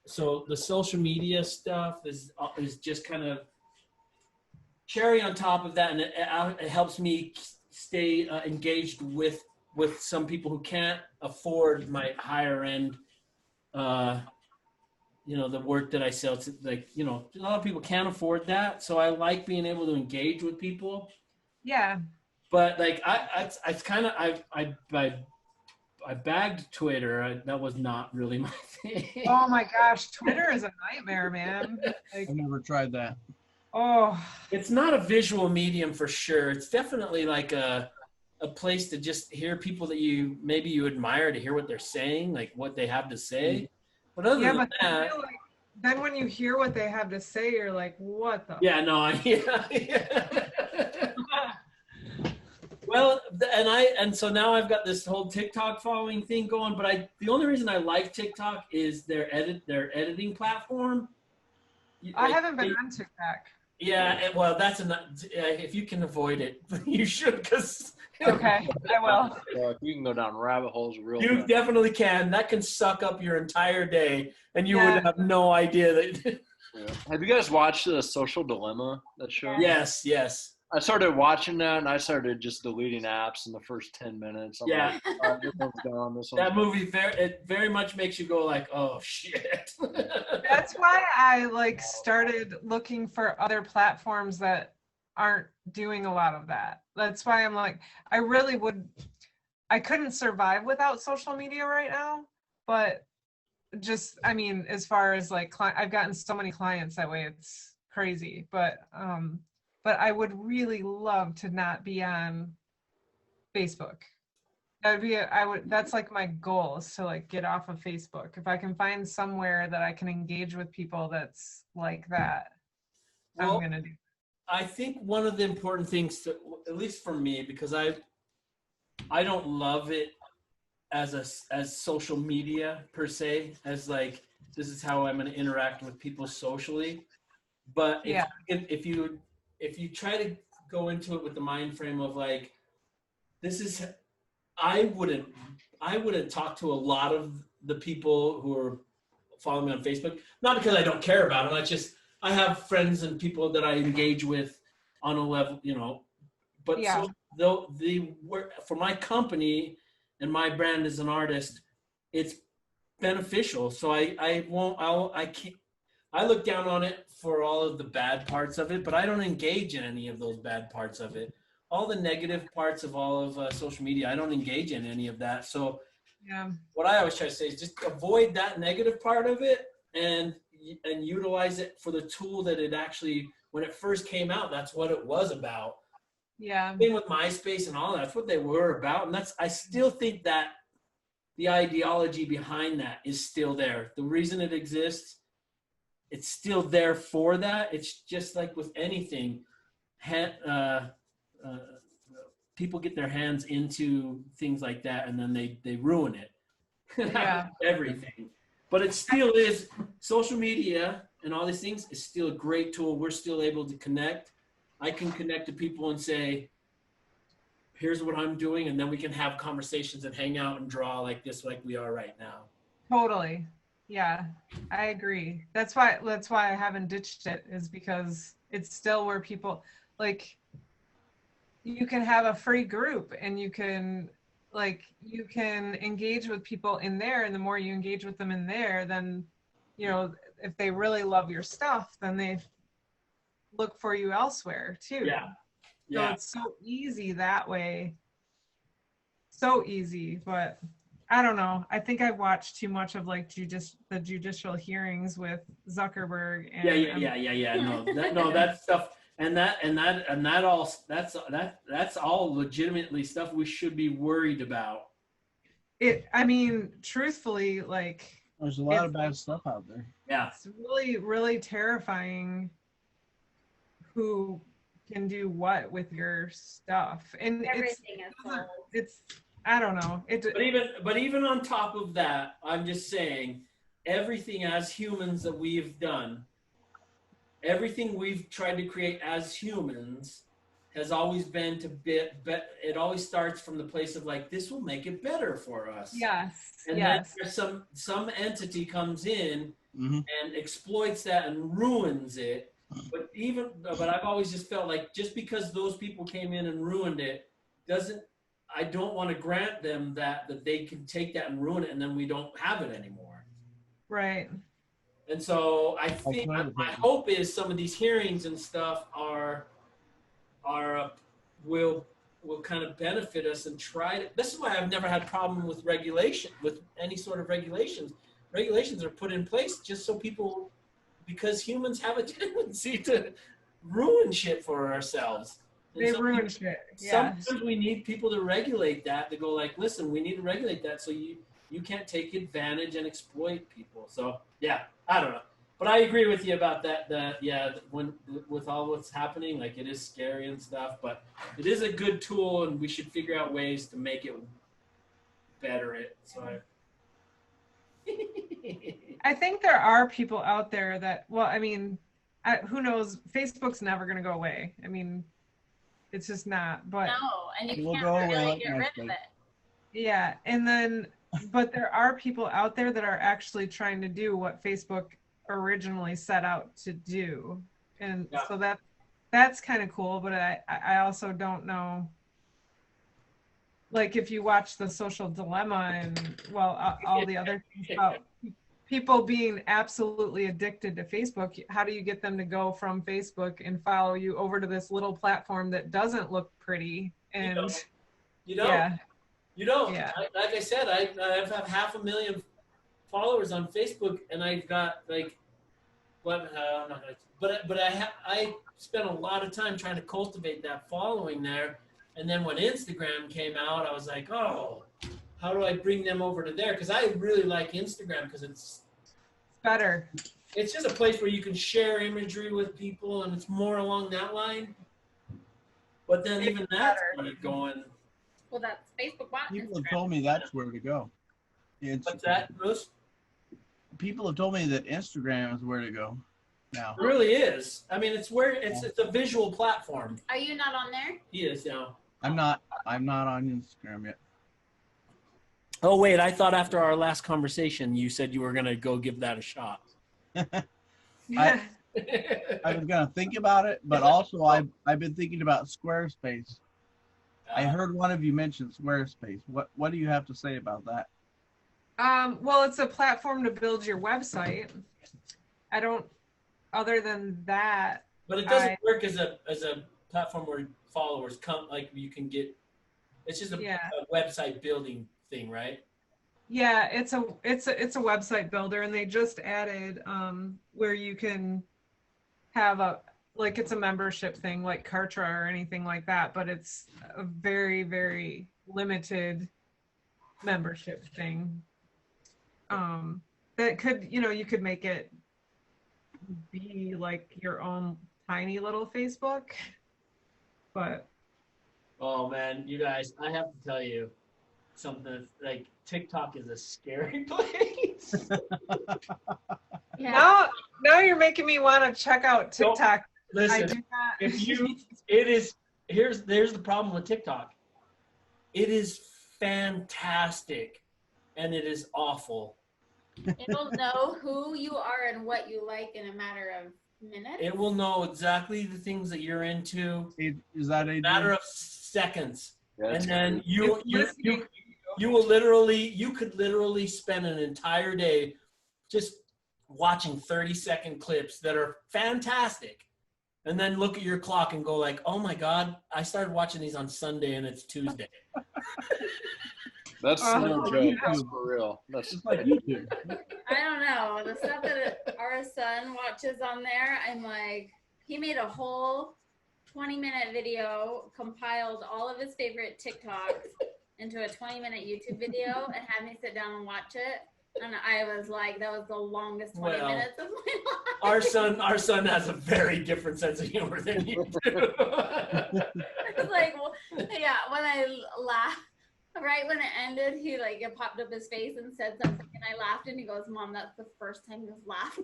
So the social media stuff is just kind of cherry on top of that, and it helps me stay engaged with some people who can't afford my higher end. The work that I sell to, like, a lot of people can't afford that. So I like being able to engage with people. yeah. But like, I kind of, I bagged Twitter. That was not really my thing. Oh my gosh, Twitter is a nightmare, man. Like, I've never tried that. oh, It's not a visual medium for sure. It's definitely like a place to just hear people that you admire, to hear what they're saying, like what they have to say. But other yeah, than but that, then when you hear what they have to say, you're like, what the? yeah, no, yeah. Well, and so now I've got this whole TikTok following thing going, but the only reason I like TikTok is their editing platform. I haven't been on TikTok. Yeah, well, if you can avoid it, you should, because Okay, I will. You can go down rabbit holes real you fast. definitely can. That can suck up your entire day, and you Yeah. would have no idea that. Yeah. Have you guys watched the Social Dilemma, that show? Yes. I started watching that, and I started just deleting apps in the first 10 minutes. I'm Yeah. like, all right, this one's gone. This one's That gone. movie very much makes you go like, oh shit. That's why I like started looking for other platforms that aren't doing a lot of that. That's why I'm like, I couldn't survive without social media right now, but just, I mean, as far as like, I've gotten so many clients that way, it's crazy, but I would really love to not be on Facebook. That's like my goal, is to like get off of Facebook. If I can find somewhere that I can engage with people that's like that, Well, I'm gonna do. I think one of the important things, at least for me, because I don't love it as social media per se, as like this is how I'm going to interact with people socially. But if you try to go into it with the mind frame of like, I wouldn't talk to a lot of the people who are following me on Facebook, not because I don't care about them. I have friends and people that I engage with on a level, but Yeah. so the work for my company and my brand as an artist, it's beneficial. So I look down on it for all of the bad parts of it, but I don't engage in any of those bad parts of it. All the negative parts of all of social media, I don't engage in any of that. So Yeah. what I always try to say is just avoid that negative part of it and utilize it for the tool that it actually, when it first came out, that's what it was about. Yeah. Same with MySpace and all that. That's what they were about. And I still think that the ideology behind that is still there. The reason it exists, it's still there for that. It's just like with anything. People get their hands into things like that and then they ruin it. Yeah. Everything. But it still is, social media and all these things is still a great tool. We're still able to connect. I can connect to people and say, here's what I'm doing. And then we can have conversations and hang out and draw like we are right now. Totally. Yeah, I agree. That's why I haven't ditched it, is because it's still where people, like, you can have a free group and you can engage with people in there, and the more you engage with them in there, then if they really love your stuff, then they look for you elsewhere too. Yeah. So Yeah. it's so easy that way. So easy, but I don't know. I think I've watched too much of like the judicial hearings with Zuckerberg, and Yeah. No, that stuff, that's all legitimately stuff we should be worried about. I mean, truthfully, like, There's a lot of bad stuff out there. Yeah. it's really, really terrifying who can do what with your stuff, and Everything is sold. it's I don't know. But even on top of that, I'm just saying, everything as humans that we've done, everything we've tried to create as humans has always been it always starts from the place of like, this will make it better for us. Yes. And yes. then there's some entity comes in Mm-hmm. and exploits that and ruins it. But I've always just felt like, just because those people came in and ruined it, I don't want to grant them that they can take that and ruin it, and then we don't have it anymore. Right. And so I think my hope is some of these hearings and stuff will kind of benefit us and try to. This is why I've never had problem with regulation, with any sort of regulations. Regulations are put in place just so people, because humans have a tendency to ruin shit for ourselves. They ruin shit. Yeah. Sometimes we need people to regulate that, to go like, listen, we need to regulate that so you can't take advantage and exploit people. So yeah, I don't know. But I agree with you about that with all what's happening, like, it is scary and stuff, but it is a good tool, and we should figure out ways to make it better it. So I think there are people out there that, well, I mean, who knows? Facebook's never going to go away. I mean, it's just not. But no, and you We'll can't go really away get like rid of next it. yeah, and then, but there are people out there that are actually trying to do what Facebook originally set out to do, and so that's kind of cool. But I also don't know. Like, if you watch The Social Dilemma and all the other things about people being absolutely addicted to Facebook, how do you get them to go from Facebook and follow you over to this little platform that doesn't look pretty? And you don't. Yeah. Like I said, I've had 500,000 followers on Facebook, and I've got like, I'm not gonna, but I spent a lot of time trying to cultivate that following there. And then when Instagram came out, I was like, oh, how do I bring them over to there? Because I really like Instagram, because it's better. It's just a place where you can share imagery with people, and it's more along that line. But then even that's going. Well, that's Facebook bot. People have told me that's where to go. What's that, Bruce? People have told me that Instagram is where to go now. It really is. I mean, it's a visual platform. Are you not on there? He is now. I'm not on Instagram yet. Oh wait, I thought after our last conversation you said you were gonna go give that a shot. I was gonna think about it, but also I've been thinking about Squarespace. I heard one of you mention Squarespace. What do you have to say about that? Well, it's a platform to build your website. Other than that. But it doesn't work as a platform where followers come, like you can get. It's just a website building thing, right? Yeah, it's a website builder, and they just added where you can have it's a membership thing like Kartra or anything like that, but it's a very, very limited membership thing. That could, you could make it be like your own tiny little Facebook, but. Oh man, you guys, I have to tell you something. Like, TikTok is a scary place. Yeah. Now you're making me want to check out TikTok. Listen, there's the problem with TikTok. It is fantastic, and it is awful It'll know who you are and what you like in a matter of minutes. It will know exactly the things that you're into. Is that in a a matter of seconds, Yeah, and it's then crazy. you could literally spend an entire day just watching 30-second clips that are fantastic, and then look at your clock and go like, oh my god, I started watching these on Sunday and it's Tuesday. That's no like joke. YouTube. That's for real. That's Just like YouTube. I don't know. The stuff that our son watches on there, I'm like, he made a whole 20-minute video, compiled all of his favorite TikToks into a 20-minute YouTube video, and had me sit down and watch it. And I was like, that was the longest 20 Well, minutes of my life. our son has a very different sense of humor than you do. It's like, well, yeah, when I laughed, right when it ended, it popped up his face and said something, and I laughed, and he goes, Mom, that's the first time you've laughed.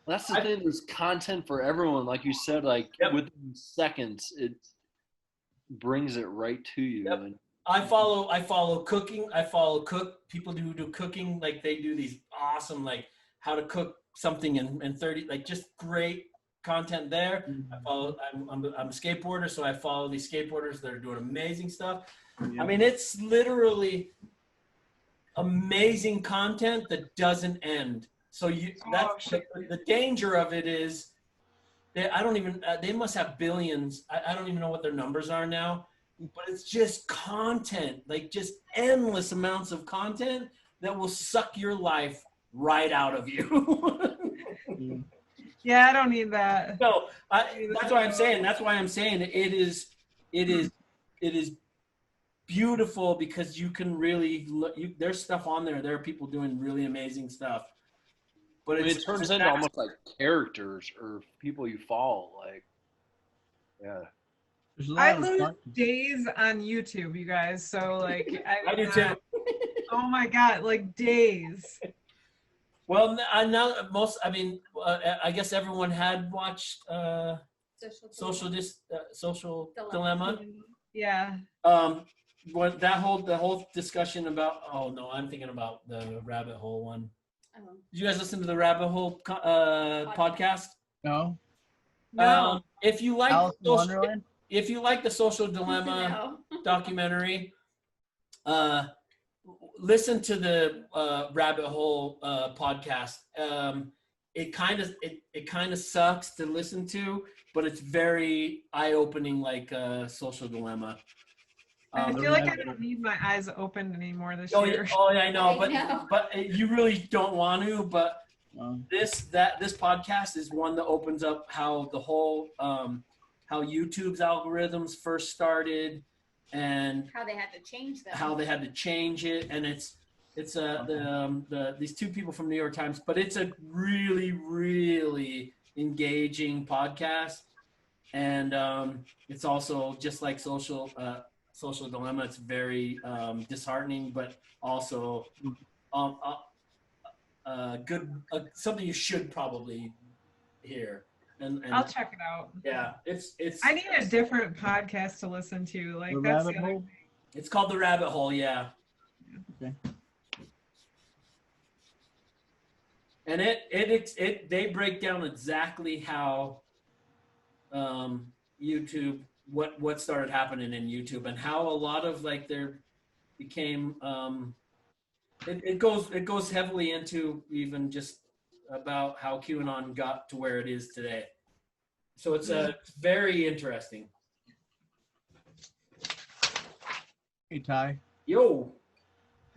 That's the thing. There's content for everyone, like you said. Like within seconds, it brings it right to you. Yep. And I follow cooking. I follow people who do cooking. Like they do these awesome, like how to cook something in 30, like just great content there. I'm a skateboarder, so I follow these skateboarders that are doing amazing stuff. I mean, it's literally amazing content that doesn't end. So the danger of it is they must have billions. I don't even know what their numbers are now, but it's just content, like just endless amounts of content that will suck your life right out of you. Yeah, I don't need that. No, that's why I'm saying. That's why I'm saying it is beautiful, because you can really look. There's stuff on there. There are people doing really amazing stuff. But it turns into almost like characters or people you follow. Like, yeah. I lose days on YouTube, you guys. So like, I do too. Oh my god, like days. Well, I guess everyone had watched Social Dilemma. Yeah. What the whole discussion about? Oh no, I'm thinking about the rabbit hole one. Did you guys listen to the rabbit hole podcast? No. If you like the Social Dilemma No. documentary, listen to the rabbit hole podcast. It kind of sucks to listen to, but it's very eye-opening, like Social Dilemma. I feel like I don't need my eyes opened anymore this year. Oh yeah, I know, but you really don't want to. But this podcast is one that opens up how the whole how YouTube's algorithms first started, and how they had to change them. How they had to change it, and it's these two people from New York Times, but it's a really, really engaging podcast, and it's also just like Social Dilemma. It's very disheartening, but also good, something you should probably hear. And I'll check it out. Yeah, it's. I need a different podcast to listen to. Like that's the other thing. It's called The Rabbit Hole. Yeah. Okay. And they break down exactly how YouTube, what started happening in YouTube, and how a lot of like there became it goes heavily into even just about how QAnon got to where it is today. So it's very interesting. Hey Ty. Yo.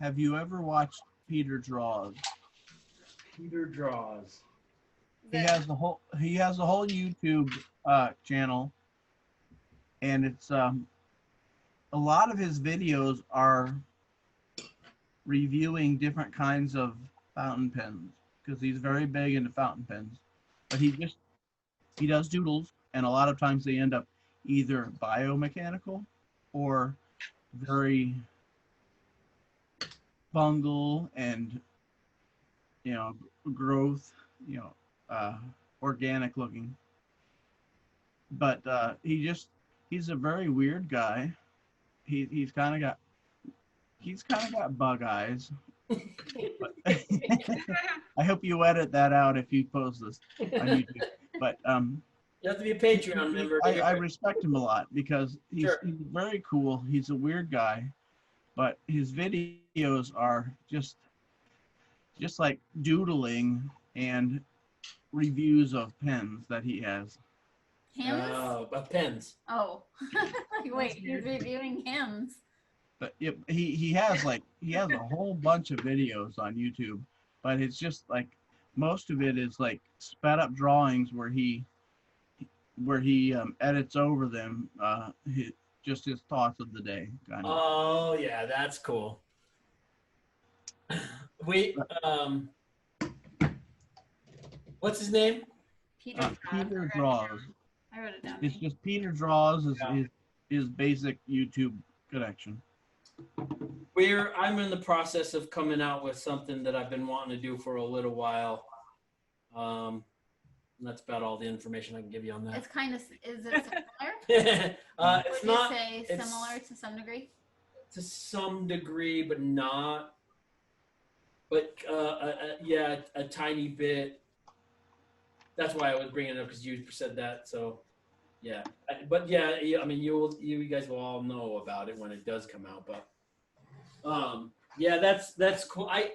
Have you ever watched Peter Draws? Peter Draws. He has a whole YouTube channel, and it's a lot of his videos are reviewing different kinds of fountain pens, because he's very big into fountain pens. But he does doodles, and a lot of times they end up either biomechanical or very fungal and growth, organic looking. But he's a very weird guy. He's kind of got he's kind of got bug eyes. But I hope you edit that out if you post this on YouTube. But You have to be a Patreon member. I respect him a lot because he's Sure. very cool. He's a weird guy, but his videos are just like doodling and reviews of pens that he has. Hymns? Oh, but pens. Oh. Wait, he's reviewing hymns. But he has a whole bunch of videos on YouTube, but it's just like most of it is like sped up drawings where he edits over them his thoughts of the day kind of. Oh yeah, that's cool. Wait, what's his name? Peter Peter Draws. I wrote it down. It's just Peter Draws is his basic YouTube connection. I'm in the process of coming out with something that I've been wanting to do for a little while. And that's about all the information I can give you on that. It's kind of, is it similar? It's Would not you say it's- similar to some degree? to some degree, but not. But yeah, a tiny bit. That's why I was bringing it up because you said that. So yeah, but yeah, I mean, you guys will all know about it when it does come out. But yeah, that's cool. I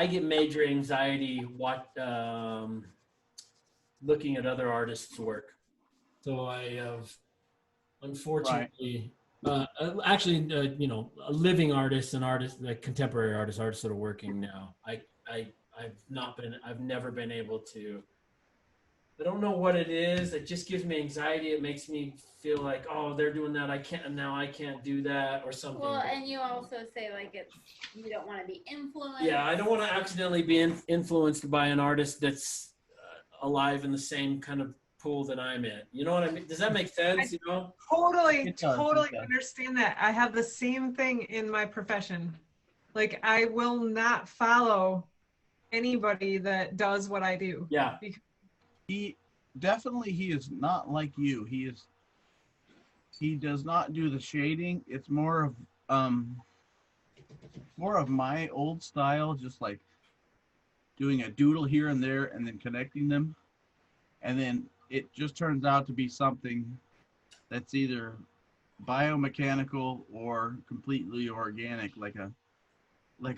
get major anxiety looking at other artists' work. So I have, unfortunately, actually, a living artist, an artist, like contemporary artists that are working now. I've never been able to. I don't know what it is. It just gives me anxiety. It makes me feel like, oh, they're doing that. I can't do that or something. Well, and you also say like you don't want to be influenced. Yeah, I don't want to accidentally be influenced by an artist that's alive in the same kind of pool that I'm in. You know what I mean? Does that make sense? Totally It does. understand that. I have the same thing in my profession. Like, I will not follow anybody that does what I do. Yeah. He is not like you. He does not do the shading. It's more of my old style, just like doing a doodle here and there and then connecting them. And then it just turns out to be something that's either biomechanical or completely organic, like a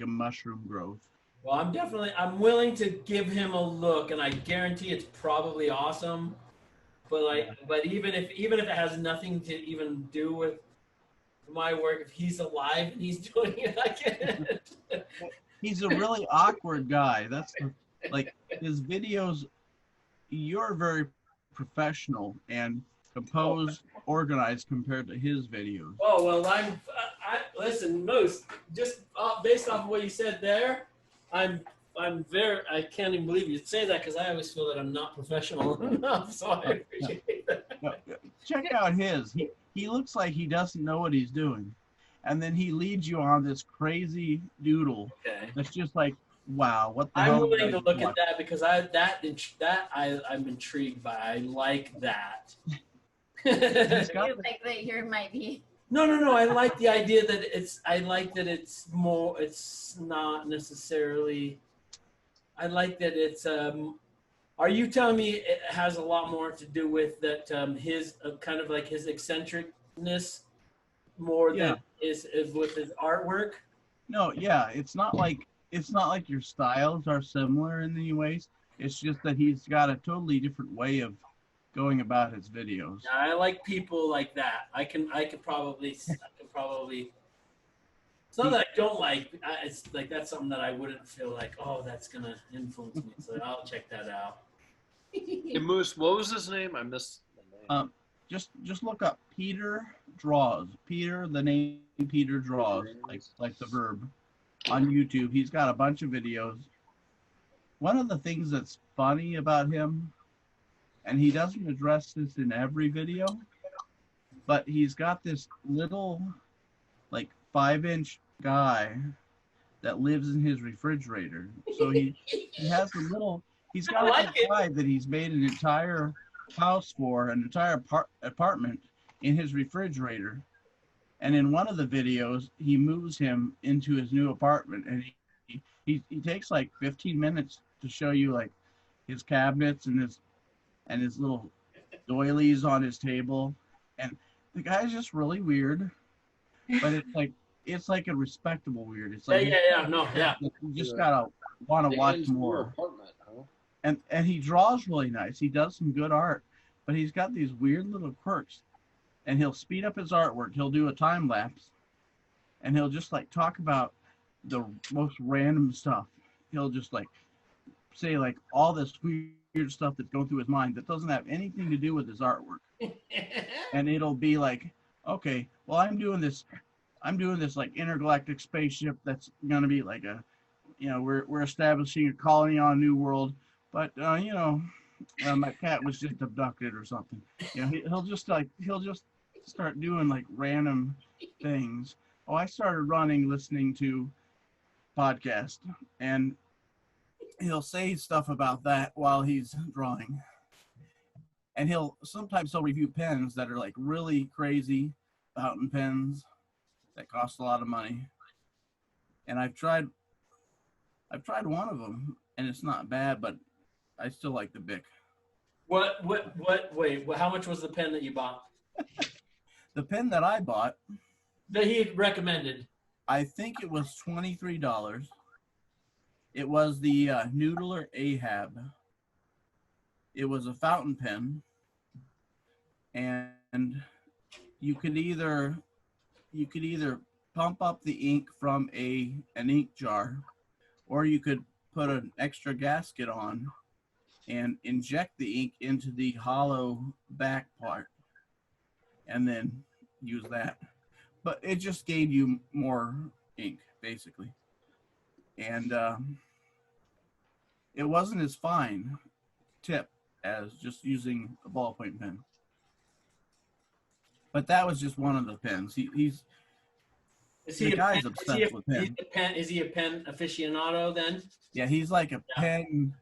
mushroom growth. Well, I'm willing to give him a look, and I guarantee it's probably awesome. But even if it has nothing to even do with my work, if he's alive and he's doing it, I can't. He's a really awkward guy. Like his videos. You're very professional and composed, organized compared to his videos. Oh well, listen, Moose. Just based off of what you said there, I can't even believe you say that because I always feel that I'm not professional enough. So I appreciate that. No, check out his. He looks like he doesn't know what he's doing, and then he leads you on this crazy doodle. Okay. That's just like, wow, what the I'm hell? willing to look at that because I'm intrigued by. I like that. You think that you might be. No. I like the idea that it's more. It's not necessarily. I like that it's. Are you telling me it has a lot more to do with that? His kind of like his eccentricness, more than is with his artwork. No, yeah, it's not like your styles are similar in any ways. It's just that he's got a totally different way of going about his videos. Yeah, I like people like that. I can probably. It's not that I don't like. It's like that's something that I wouldn't feel like. Oh, that's gonna influence me. So I'll check that out. Hey, Moose, what was his name? I missed the name. Just look up Peter Draws. Peter, the name Peter Draws, like the verb, on YouTube. He's got a bunch of videos. One of the things that's funny about him, and he doesn't address this in every video, but he's got this little, like 5-inch guy that lives in his refrigerator. So he has a little. He's got a guy that he's made an entire house for, an entire apartment, in his refrigerator. And in one of the videos, he moves him into his new apartment, and he takes like 15 minutes to show you like his cabinets and his little doilies on his table. And the guy's just really weird, but it's like a respectable weird. It's like you just gotta want to watch more. And he draws really nice. He does some good art, but he's got these weird little quirks. And he'll speed up his artwork. He'll do a time lapse, and he'll just like talk about the most random stuff. He'll just like say like all this weird stuff that's going through his mind that doesn't have anything to do with his artwork. And it'll be like, okay, well, I'm doing this like intergalactic spaceship that's gonna be like a, we're establishing a colony on a new world, but my cat was just abducted or something. He'll just start doing like random things. Oh, I started listening to podcasts, and he'll say stuff about that while he's drawing. And sometimes he'll review pens that are like really crazy fountain pens that cost a lot of money. And I've tried one of them, and it's not bad, but I still like the Bic. Wait, how much was the pen that you bought? The pen that I bought, that he recommended, I think it was $23. It was the Noodler Ahab. It was a fountain pen, and you could either pump up the ink from an ink jar, or you could put an extra gasket on and inject the ink into the hollow back part and then use that. But it just gave you more ink, basically. And it wasn't as fine tip as just using a ballpoint pen. But that was just one of the pens. Is he a pen aficionado then? Yeah, he's like a pen.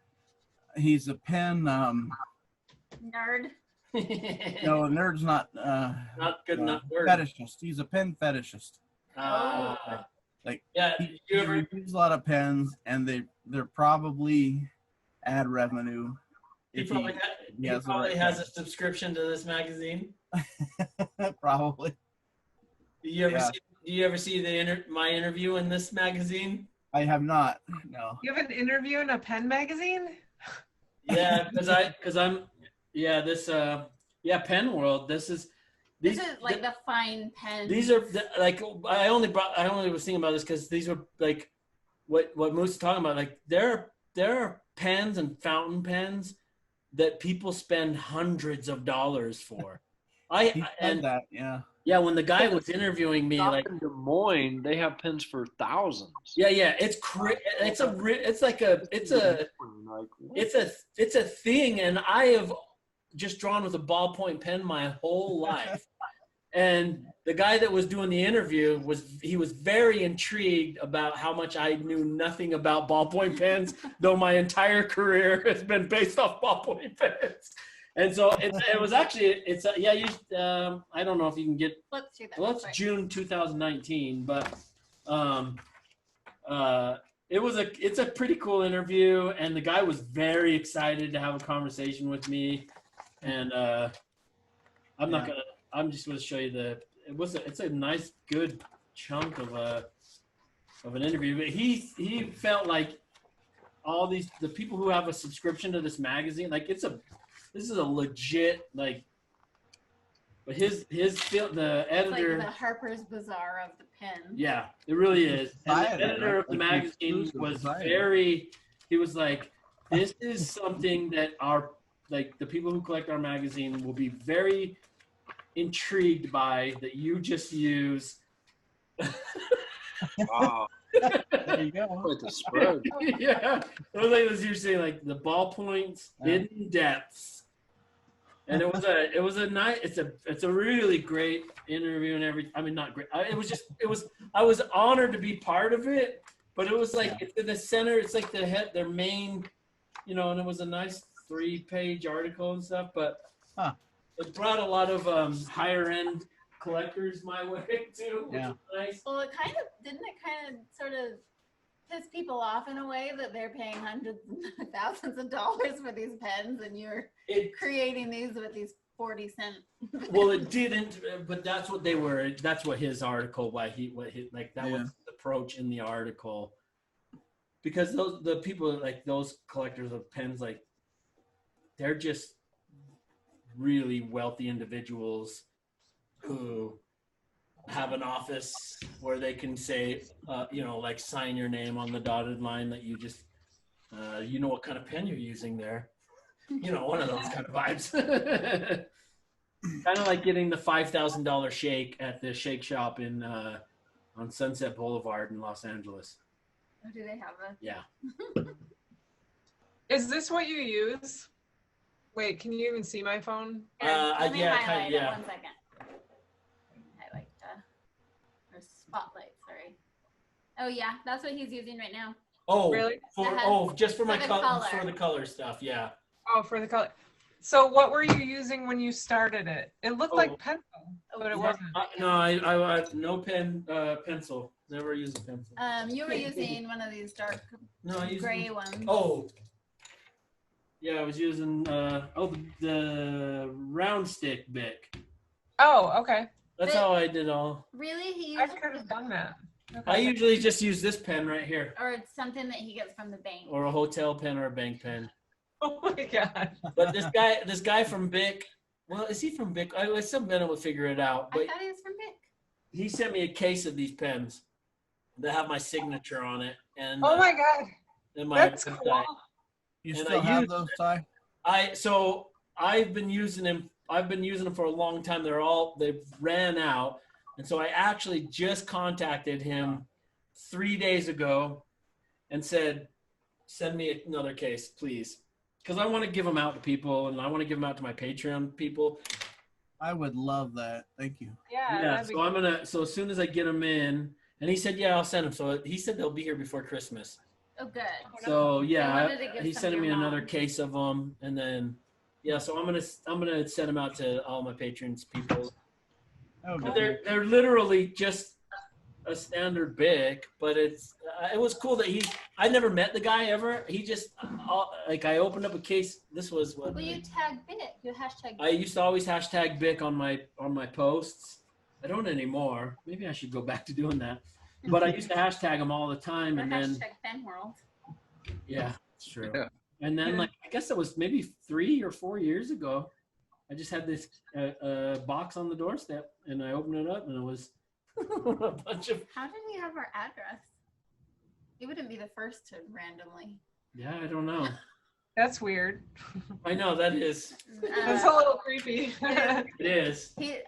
He's a pen nerd. No, nerd's not good enough word. Fetishist. He's a pen fetishist. Like he reviews a lot of pens, and they're probably ad revenue. He probably has a subscription to this magazine. Probably. Do you ever see my interview in this magazine? I have not. No. You have an interview in a pen magazine? Yeah, Pen World. This is like the fine pen. These are like I only was thinking about this because these were like what Moose is talking about. Like there are pens and fountain pens that people spend hundreds of dollars for. Yeah, when the guy was interviewing me, like in Des Moines, they have pens for thousands. Yeah, it's a thing, and I have just drawn with a ballpoint pen my whole life. And the guy that was doing the interview was very intrigued about how much I knew nothing about ballpoint pens, though my entire career has been based off ballpoint pens. And so it was actually I don't know if you can get. Let's do that. Well, it's June 2019, but it's a pretty cool interview, and the guy was very excited to have a conversation with me, and I'm just going to show you it's a nice good chunk of an interview, but he felt like all the people who have a subscription to this magazine, like this is a legit, like, but the editor, it's like the Harper's Bazaar of the pen. Yeah, it really is. And the editor of the magazine was he was like, this is something that the people who collect our magazine will be very intrigued by, that you just use. Wow. There you go. Quite the spread. Yeah, it was like you're saying, like the ballpoints, hidden depths. And it's a really great interview and everything. I mean, not great. I was honored to be part of it, but it was like it's in the center. It's like their main, and it was a nice 3-page article and stuff. But it brought a lot of higher end collectors my way too, which Yeah. was nice. Well, it kind of sort of piss people off in a way that they're paying hundreds and thousands of dollars for these pens, and you're creating these with these 40-cent. Well, it didn't, but that's what they were. That's what his article. That was the approach in the article. Because the people like those collectors of pens, like they're just really wealthy individuals who have an office where they can say, like sign your name on the dotted line that you just, what kind of pen you're using there. One of those kind of vibes. Kind of like getting the $5,000 shake at the shake shop on Sunset Boulevard in Los Angeles. Oh, do they have a? Yeah. Is this what you use? Wait, can you even see my phone? Let me highlight kind of, it, yeah. 1 second. Highlight or spotlight. Sorry. Oh yeah, that's what he's using right now. Oh, really? Just for my the color, color. for the color stuff. Yeah. Oh, for the color. So what were you using when you started it? It looked like pencil, but it wasn't. No, I no pencil. Never use a pencil. You were using one of these dark gray ones. Oh. Yeah, I was using the round stick Bic. Oh, okay. That's how I did all. Really? I could have done that. Okay. I usually just use this pen right here. Or it's something that he gets from the bank. Or a hotel pen or a bank pen. Oh my god. But this guy from Bic, well, is he from Bic? I still been able to figure it out. But I thought he was from Bic. he sent me a case of these pens that have my signature on it. And oh my god. And my That's website. cool. You still have those, Ty? I've been using them. I've been using them for a long time. They've ran out. And so I actually just contacted him 3 days ago and said, send me another case, please. Because I want to give them out to people, and I want to give them out to my Patreon people. I would love that. Thank you. Yeah. So as soon as I get them in, and he said, yeah, I'll send them. So he said they'll be here before Christmas. Oh, good. So I wanted to give he's some sending to me your another mom. case of them, and then so I'm gonna send them out to all my patrons people. Oh, They're literally just a standard Bic, but it was cool that I never met the guy ever. He just I opened up a case. This was what. Well, you tag Bic. You hashtag. I used to always hashtag Bic on my posts. I don't anymore. Maybe I should go back to doing that. But I used to hashtag them all the time, Or and then hashtag Pen World. yeah, it's true. Yeah. And then I guess it was maybe 3 or 4 years ago. I just had this box on the doorstep, and I opened it up, and it was a bunch of. How did he have our address? He wouldn't be the first to randomly. Yeah, I don't know. That's weird. I know that is. That's a little creepy. It is. He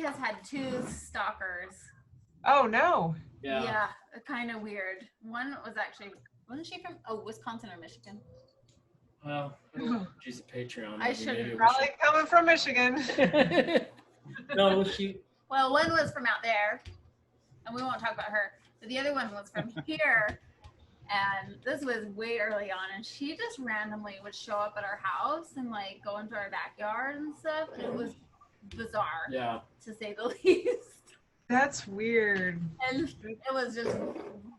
has had 2 stalkers. Oh no. Yeah. Kind of weird. One was actually, wasn't she from Wisconsin or Michigan? Well, I don't know if she's a Patreon. I Maybe should it was Probably coming from Michigan. No, she. Well, one was from out there, and we won't talk about her. But the other one was from here, and this was way early on. And she just randomly would show up at our house and like go into our backyard and stuff. And it was bizarre, Yeah. to say the least. That's weird. And it was just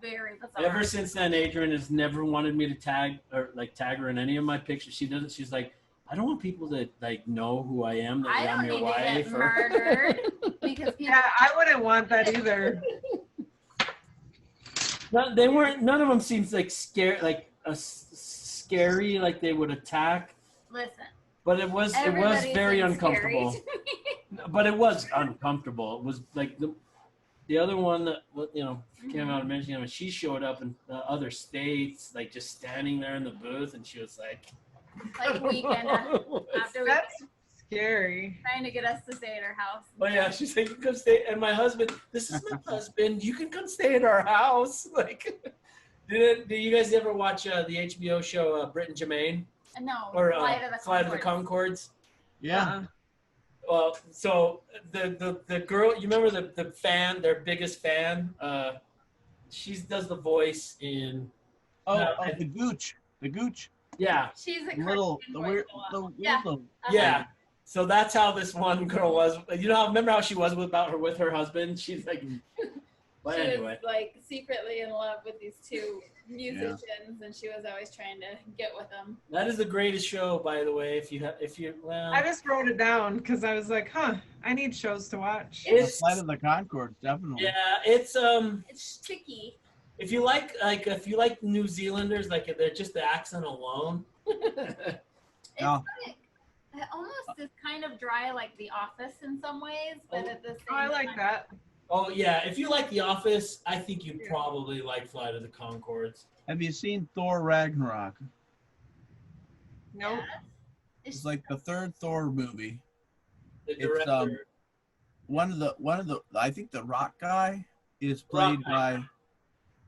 very bizarre. Ever since then, Adrian has never wanted me to tag her in any of my pictures. She doesn't. She's like, I don't want people to like know who I am. That I I'm don't your need to wife. get murdered because people. Yeah, I wouldn't want that either. They weren't. None of them seems like scary, like they would attack. Listen. But it was Everybody very seems uncomfortable. scary to me. But it was uncomfortable. It was like the other one that came out of Michigan. When she showed up in other states, like just standing there in the booth, and she was like weekend after weekend, That's scary. trying to get us to stay at her house. Oh yeah, she's like, you come stay. And my husband, this is my husband. You can come stay at our house. Like, did you guys ever watch the HBO show Brit and Jermaine? No, Or Flight of the Conchords? Yeah. Well, so the girl, you remember the fan, their biggest fan? She does the voice in. The Gooch. The Gooch. Yeah. She's a Little, cartoon the voice weird, a lot. the weird Yeah. little. Yeah. So that's how this one girl was. You know, remember how she was with her husband? She's like, but She anyway. was like secretly in love with these two musicians, and she was always trying to get with them. That is the greatest show, by the way. Well, I just wrote it down because I was like, huh, I need shows to watch. The Flight of the Conchords, definitely. Yeah, it's tricky. If you like New Zealanders, like they're just the accent alone. Yeah. It almost is kind of dry, like The Office in some ways, but at the same Oh, I like time, that. Oh yeah, if you like The Office, I think you probably like Flight of the Conchords. Have you seen Thor Ragnarok? Nope. It's like the third Thor movie. The It's director. one of the I think the Rock guy is played by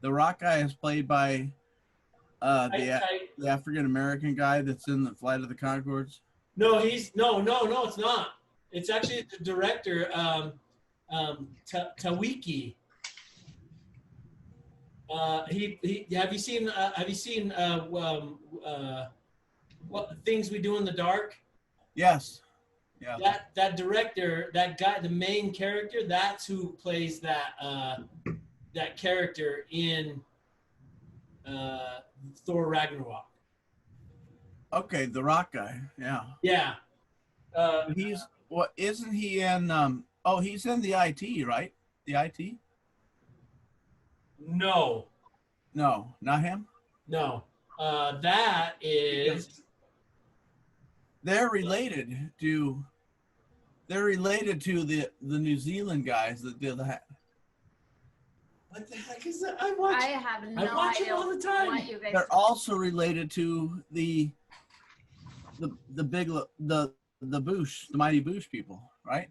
the the African American guy that's in the Flight of the Conchords. No, it's not. It's actually the director, Tawiki. Have you seen what Things We Do in the Dark? Yes. Yeah. That director, that guy, the main character, that's who plays that character in Thor Ragnarok. Okay, the Rock guy. Yeah. Yeah. Isn't he in he's in the IT, right? The IT? No. No, not him. No. That is. They're related to the New Zealand guys that did that. What the heck is that? I I have no watch idea it all the time. what you guys. They're also related to the Boosh, the Mighty Boosh people, right?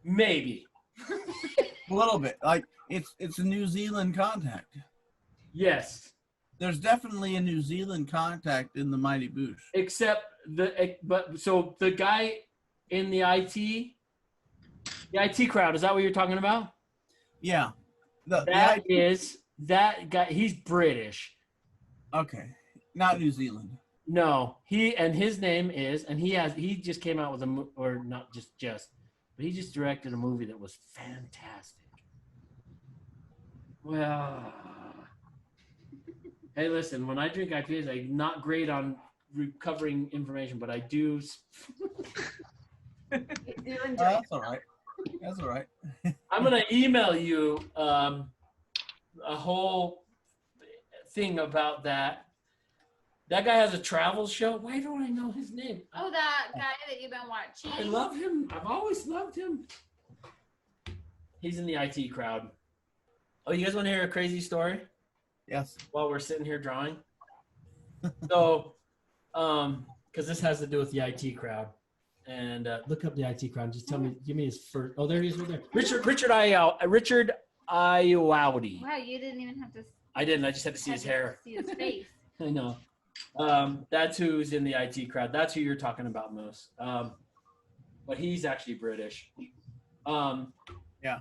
Maybe. A little bit. Like it's a New Zealand contact. Yes. There's definitely a New Zealand contact in the Mighty Boosh. Except so the guy in the IT crowd, is that what you're talking about? Yeah. That guy, he's British. Okay. Not New Zealand. No, his name is, and he just came out with but he just directed a movie that was fantastic. Well, hey, listen, when I drink IPAs, I'm not great on recovering information, but I do. That's all right. That's all right. I'm gonna email you a whole thing about that. That guy has a travel show. Why don't I know his name? Oh, that guy that you've been watching. I love him. I've always loved him. He's in the IT crowd. Oh, you guys want to hear a crazy story? Yes. While we're sitting here drawing. So, because this has to do with the IT crowd. And look up the IT crowd. Just give me his first. Oh, there he is right there. Richard Iowati. Wow, you didn't even have to. I didn't. I just had to see his hair. See his face. I know. That's who's in the IT crowd. That's who you're talking about most. But he's actually British. Yeah.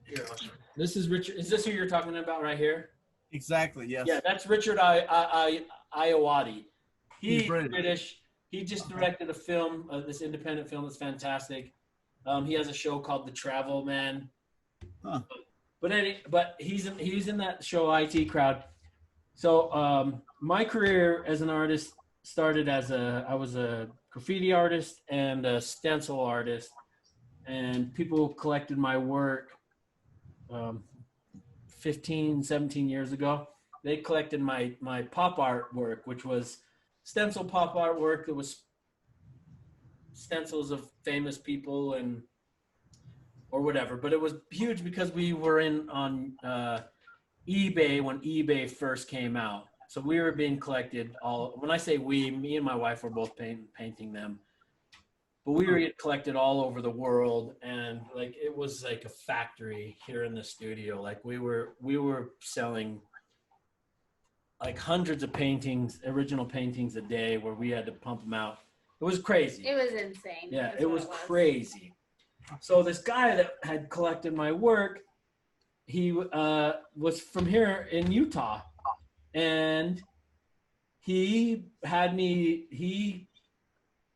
Here, this is Richard. Is this who you're talking about right here? Exactly. Yes. Yeah, that's Richard Iowati. He's British. British. He just directed a film, this independent film that's fantastic. He has a show called The Travel Man. Huh. But he's in that show IT crowd. So my career as an artist started I was a graffiti artist and a stencil artist, and people collected my work 15, 17 years ago. They collected my pop art work, which was stencil pop artwork. It was stencils of famous people or whatever, but it was huge because we were on eBay when eBay first came out. So we were being collected when I say we, me and my wife were both painting them, but we were getting collected all over the world. And like, it was like a factory here in the studio. Like we were selling like hundreds of original paintings a day, where we had to pump them out. It was crazy. It was insane. Yeah, it was crazy. So this guy that had collected my work, he was from here in Utah, and he had me,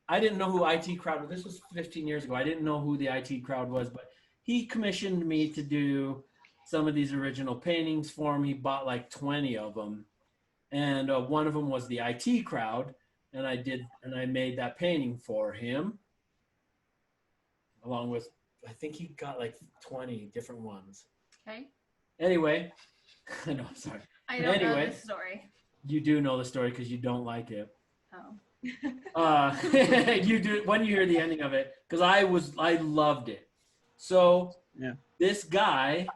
I didn't know who IT Crowd was. This was 15 years ago. I didn't know who the IT Crowd was, but he commissioned me to do some of these original paintings for him. He bought like 20 of them. And one of them was the IT Crowd. And I made that painting for him, along with, I think he got like 20 different ones. Okay. Anyway, no, sorry. I don't know this story. You do know the story because you don't like it. Oh. You do when you hear the ending of it, because I loved it. So this guy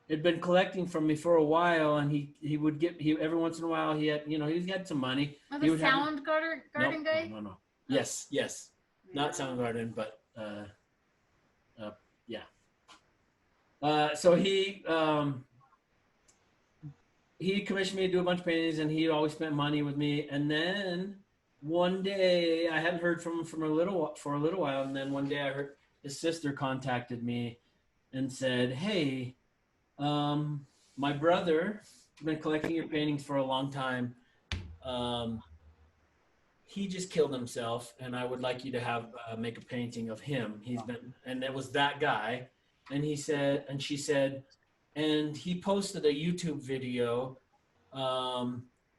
had been collecting from me for a while, and he would every once in a while he had he had some money. Oh, He the would have- Soundgarden guy? No. Yes. Not Soundgarden, but yeah. So he commissioned me to do a bunch of paintings, and he always spent money with me. And then one day I hadn't heard from him for a little while, and then one day I heard his sister contacted me and said, "Hey, my brother has been collecting your paintings for a long time. He just killed himself, and I would like you to make a painting of him. And it was that guy." And she said, and he posted a YouTube video.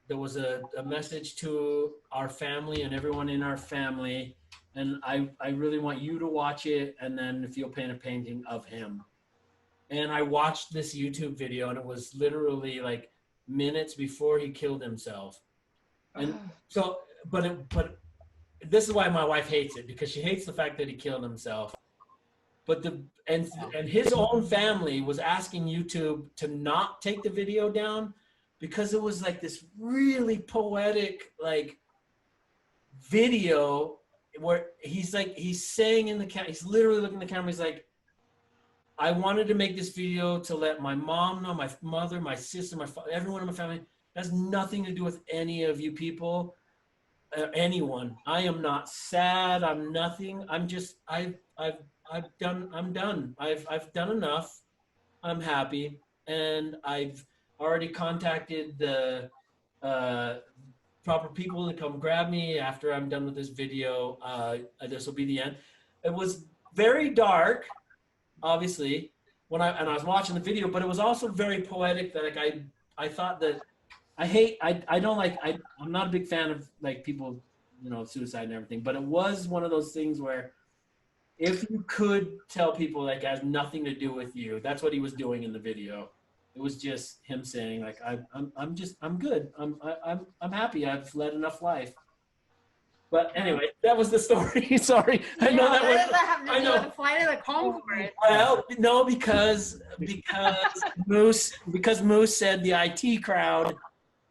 There was a message to our family and everyone in our family, and I really want you to watch it, and then if you'll paint a painting of him. And I watched this YouTube video, and it was literally like minutes before he killed himself. And so, but this is why my wife hates it, because she hates the fact that he killed himself. But and his own family was asking YouTube to not take the video down, because it was like this really poetic like video where he's saying in the camera, he's literally looking at the camera, he's like, "I wanted to make this video to let my mom know, my mother, my sister, everyone in my family. It has nothing to do with any of you people, anyone. I am not sad. I'm nothing. I'm just, I'm done. I've done enough. I'm happy. And I've already contacted the proper people to come grab me after I'm done with this video. This will be the end." It was very dark, obviously, when I was watching the video, but it was also very poetic. That like I thought that I'm not a big fan of like people, suicide and everything, but it was one of those things where if you could tell people like it has nothing to do with you, that's what he was doing in the video. It was just him saying like, I'm good. I'm happy. I've led enough life. But anyway, that was the story. Sorry. I know that was. What does that have to do with the flight of the Conchords? Well, no, because Moose said the IT Crowd,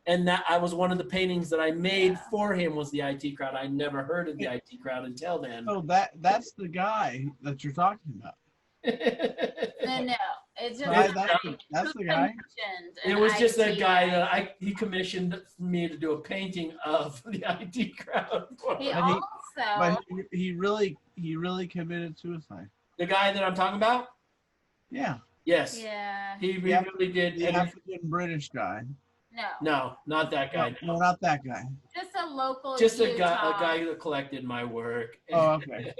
and that I was one of the paintings that I made for him was the IT Crowd. I never heard of the IT Crowd until then. So that's the guy that you're talking about. No, it's just that's the guy. It was just that guy that he commissioned me to do a painting of the IT Crowd. But he really committed suicide. The guy that I'm talking about? Yeah. Yes. Yeah. He really did. The African British guy. No, not that guy. No, not that guy. just a local. Just a Utah. guy that collected my work. Oh, okay.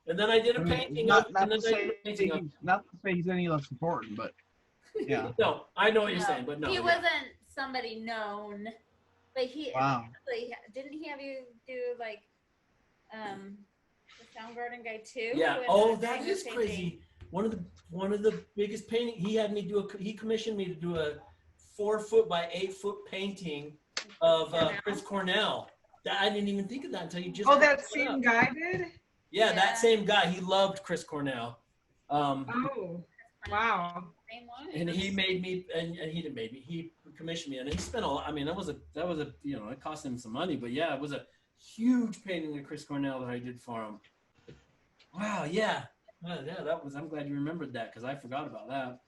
And then I did a painting not of. to say he's any less important, but yeah. No, I know what you're saying, but no. He wasn't somebody known, but he. Wow. Actually, didn't he have you do like, the Soundgarden guy too? Yeah. with Oh, the that is painting? crazy. One of the biggest painting he commissioned me to do a 4-foot by 8-foot painting of Chris Cornell. That I didn't even think of that until you just. Oh, that same guy did? Yeah, that same guy. He loved Chris Cornell. Oh, wow. Same one? And he made me, and he didn't make me. He commissioned me, and he spent a lot. I mean, that was a it cost him some money, but yeah, it was a huge painting of Chris Cornell that I did for him. Wow, yeah. Yeah, that was. I'm glad you remembered that because I forgot about that.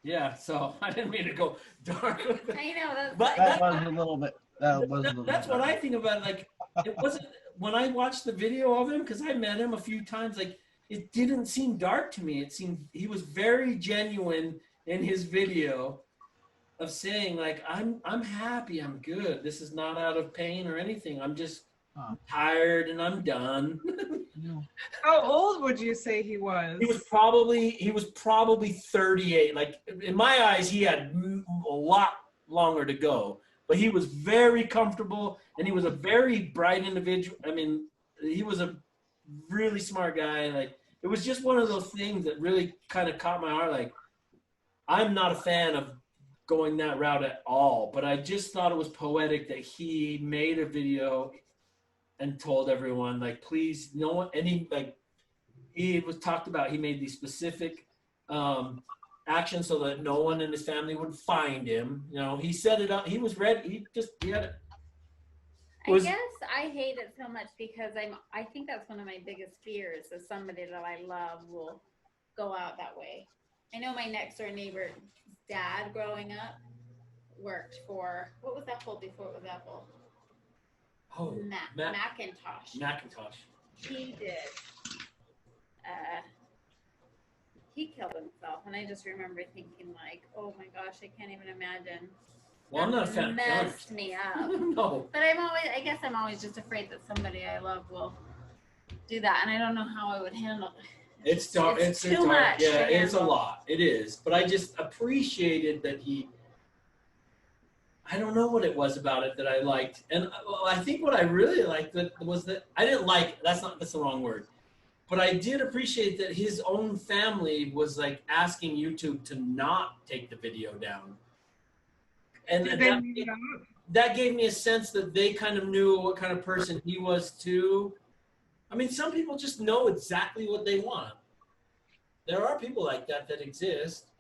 Yeah, so I didn't mean to go dark. I know But that was a little bit. That's what I think about it. Like, it wasn't when I watched the video of him, because I met him a few times. Like, it didn't seem dark to me. It seemed he was very genuine in his video, of saying like, I'm happy, I'm good. This is not out of pain or anything. I'm just tired and I'm done. How old would you say he was? He was probably 38. Like in my eyes, he had a lot longer to go, but he was very comfortable and he was a very bright individual. I mean, he was a really smart guy. Like it was just one of those things that really kind of caught my heart. Like I'm not a fan of going that route at all, but I just thought it was poetic that he made a video and told everyone like, please, no one, and he was talked about, he made these specific actions so that no one in his family would find him. You know, he set it up. He was ready. He had it. I guess I hate it so much because I think that's one of my biggest fears is somebody that I love will go out that way. I know my next door neighbor's dad growing up worked for, what was Apple before it was Apple? Oh, Macintosh. Macintosh. He did. He killed himself, and I just remember thinking like, oh my gosh, I can't even imagine. Well, I'm not a fan of killers. Messed me up. No. But I guess I'm always just afraid that somebody I love will do that, and I don't know how I would handle it. It's dark. It's too dark. much. Yeah, to it's a handle. lot. It is. But I just appreciated that I don't know what it was about it that I liked. And I think what I really liked was that I didn't like, that's the wrong word. But I did appreciate that his own family was like asking YouTube to not take the video down. And that gave me a sense that they kind of knew what kind of person he was too. I mean, some people just know exactly what they want. There are people like that exist.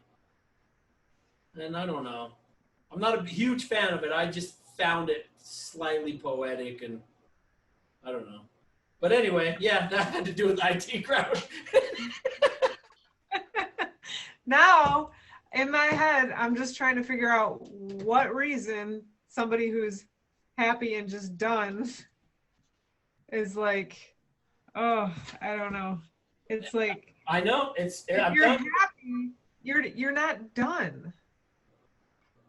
And I don't know. I'm not a huge fan of it. I just found it slightly poetic and I don't know. But anyway, yeah, that had to do with IT crowd. Now, in my head, I'm just trying to figure out what reason somebody who's happy and just done is like, oh, I don't know. It's like I know if you're happy, you're not done.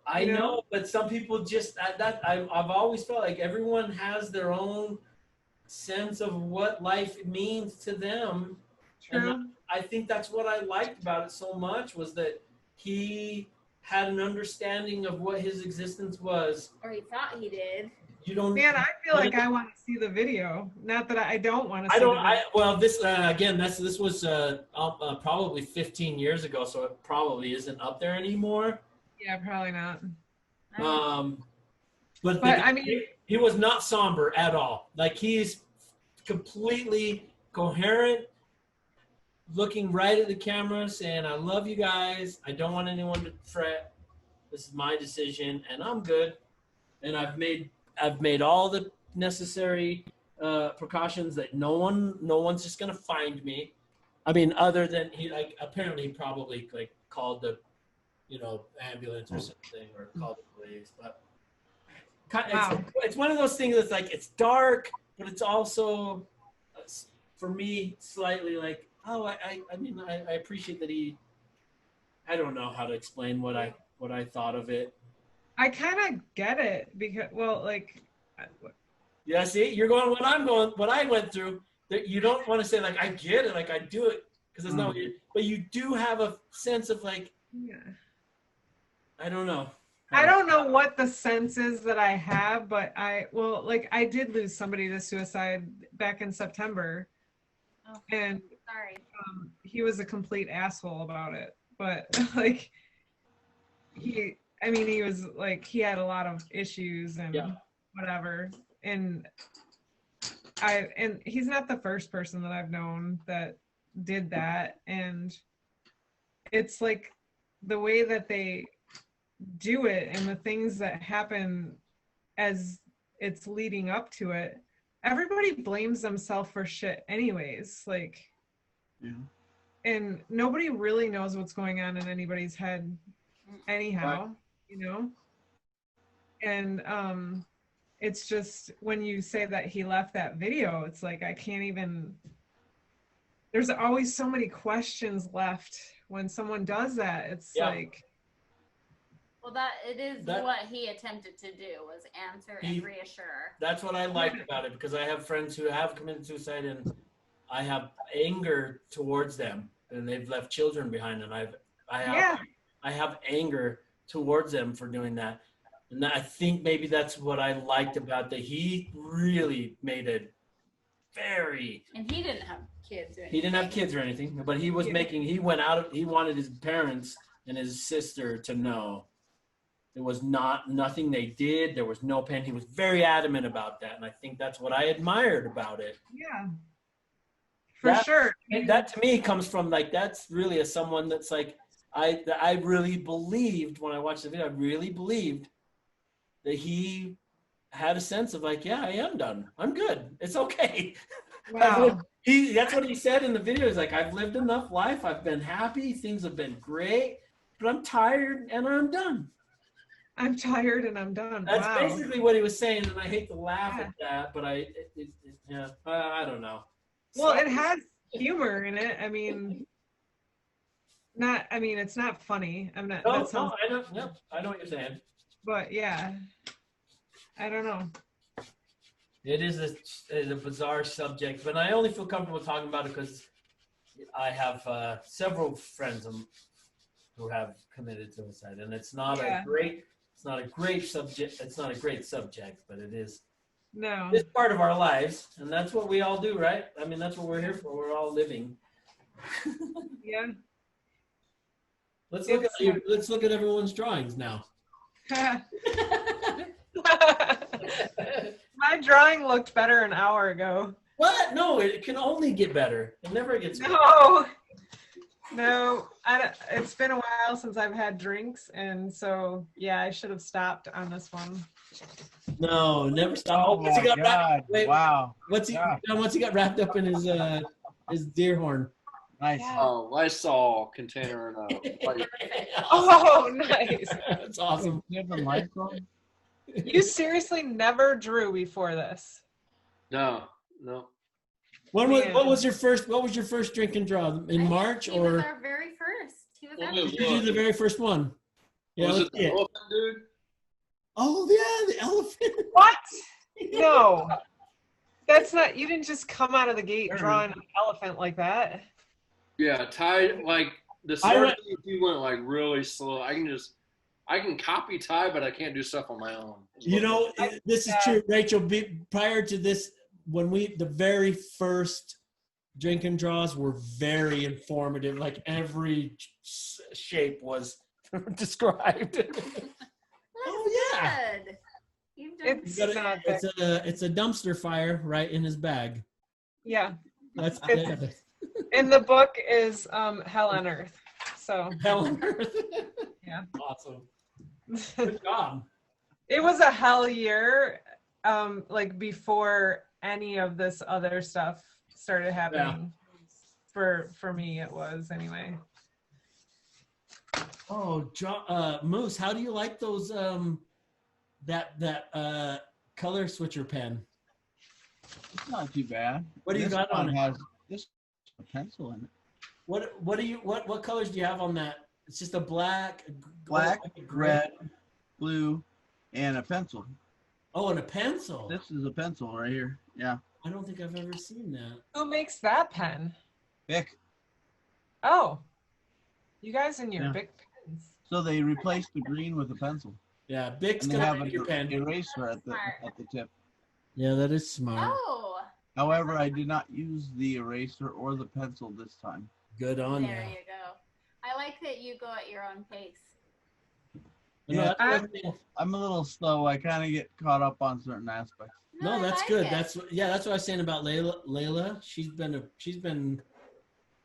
I know, but some people just I've always felt like everyone has their own sense of what life means to them. True. And I think that's what I liked about it so much was that he had an understanding of what his existence was. Or he thought he did. You don't. Man, I feel like I want to see the video. Not that I don't want to. See I don't. The video. Well, this again. This was probably 15 years ago, so it probably isn't up there anymore. Yeah, probably not. But I mean, he was not somber at all. Like he's completely coherent, looking right at the camera, saying, "I love you guys. I don't want anyone to fret. This is my decision, and I'm good. And I've made all the necessary precautions that no one's just gonna find me. I mean, other than he apparently he probably called the ambulance or something or called the police, but it's one of those things that's like it's dark, but it's also for me slightly like I mean I appreciate that I don't know how to explain what I thought of it. I kind of get it because yeah, see, you're going what I went through. That you don't want to say like I get it, like I do it because it's not, but you do have a sense of like, yeah. I don't know. I don't know what the sense is that I have, but I did lose somebody to suicide back in September, and sorry, he was a complete asshole about it. But he was like he had a lot of issues and whatever, and he's not the first person that I've known that did that, and it's like the way that they do it and the things that happen as it's leading up to it, everybody blames themselves for shit anyways, and nobody really knows what's going on in anybody's head anyhow, and it's just when you say that he left that video, it's like I can't even, there's always so many questions left when someone does that. It's like, well, that it is That- what he attempted to do was answer He- and reassure. That's what I liked about it, because I have friends who have committed suicide, and I have anger towards them, and they've left children behind, and I have anger towards them for doing that. And I think maybe that's what I liked about that. He really made it very. And he didn't have kids. Or He didn't have kids or anything, but he was making. He went out. He wanted his parents and his sister to know there was nothing they did. There was no pain. He was very adamant about that, and I think that's what I admired about it. Yeah. For sure. That to me comes from like, that's really someone that's like, I really believed when I watched the video. I really believed that he had a sense of like, yeah, I am done. I'm good. It's okay. Wow. That's what he said in the video. He's like, I've lived enough life. I've been happy. Things have been great, but I'm tired and I'm done. I'm tired and I'm done. That's Wow. basically what he was saying, and I hate to laugh at that, but I don't know. Well, it has humor in it. I mean, it's not funny. I'm not. No, that sounds, I know. Yep, I know what you're saying. but yeah, I don't know. It is a bizarre subject, but I only feel comfortable talking about it because I have several friends who have committed suicide, and it's not a great subject. It's not a great subject, but it is. No. It's part of our lives, and that's what we all do, right? I mean, that's what we're here for. We're all living. Yeah. Let's look at everyone's drawings now. My drawing looked better an hour ago. What? No, it can only get better. It never gets better. No, it's been a while since I've had drinks, and so yeah, I should have stopped on this one. No, never stop. Oh my God! Wow. Once he got wrapped up in his deer horn. Nice. Oh, Lysol container and Oh, nice. That's awesome. You seriously never drew before this? No. What was your first drink and draw in March He was or? our very first. He was our Did you do the very first one? Yeah, Was let's it the see it. elephant, dude? Oh yeah, the elephant. What? No. That's not, you didn't just come out of the gate drawing an elephant like that. Yeah, Ty, like the start he went like really slow. I can copy Ty, but I can't do stuff on my own. You know, this is true, Rachel. Prior to this, the very first drink and draws were very informative. Like every shape was described. Oh yeah. Good. You've done It's a dumpster fire right in his bag. Yeah. That's in the book is Hell on Earth. So Hell on Earth. Yeah. Awesome. Good job. It was a hell year, like before any of this other stuff started happening. For me, it was anyway. Oh, Moose, how do you like those that color switcher pen? It's not too bad. What do you got on it? Has this a pencil in it. What colors do you have on that? It's just a black, red, blue, and a pencil. Oh, and a pencil. This is a pencil right here. Yeah. I don't think I've ever seen that. Who makes that pen? Bic. Oh, you guys in your Bic pens. So they replaced the green with a pencil. Yeah, Bic's and they gonna have make an your pen. eraser at the tip. Yeah, that is smart. Oh. However, I did not use the eraser or the pencil this time. Good on you. There you go. I like that you go at your own pace. Yeah, I'm a little slow. I kind of get caught up on certain aspects. No, that's good. That's what I was saying about Layla. She's been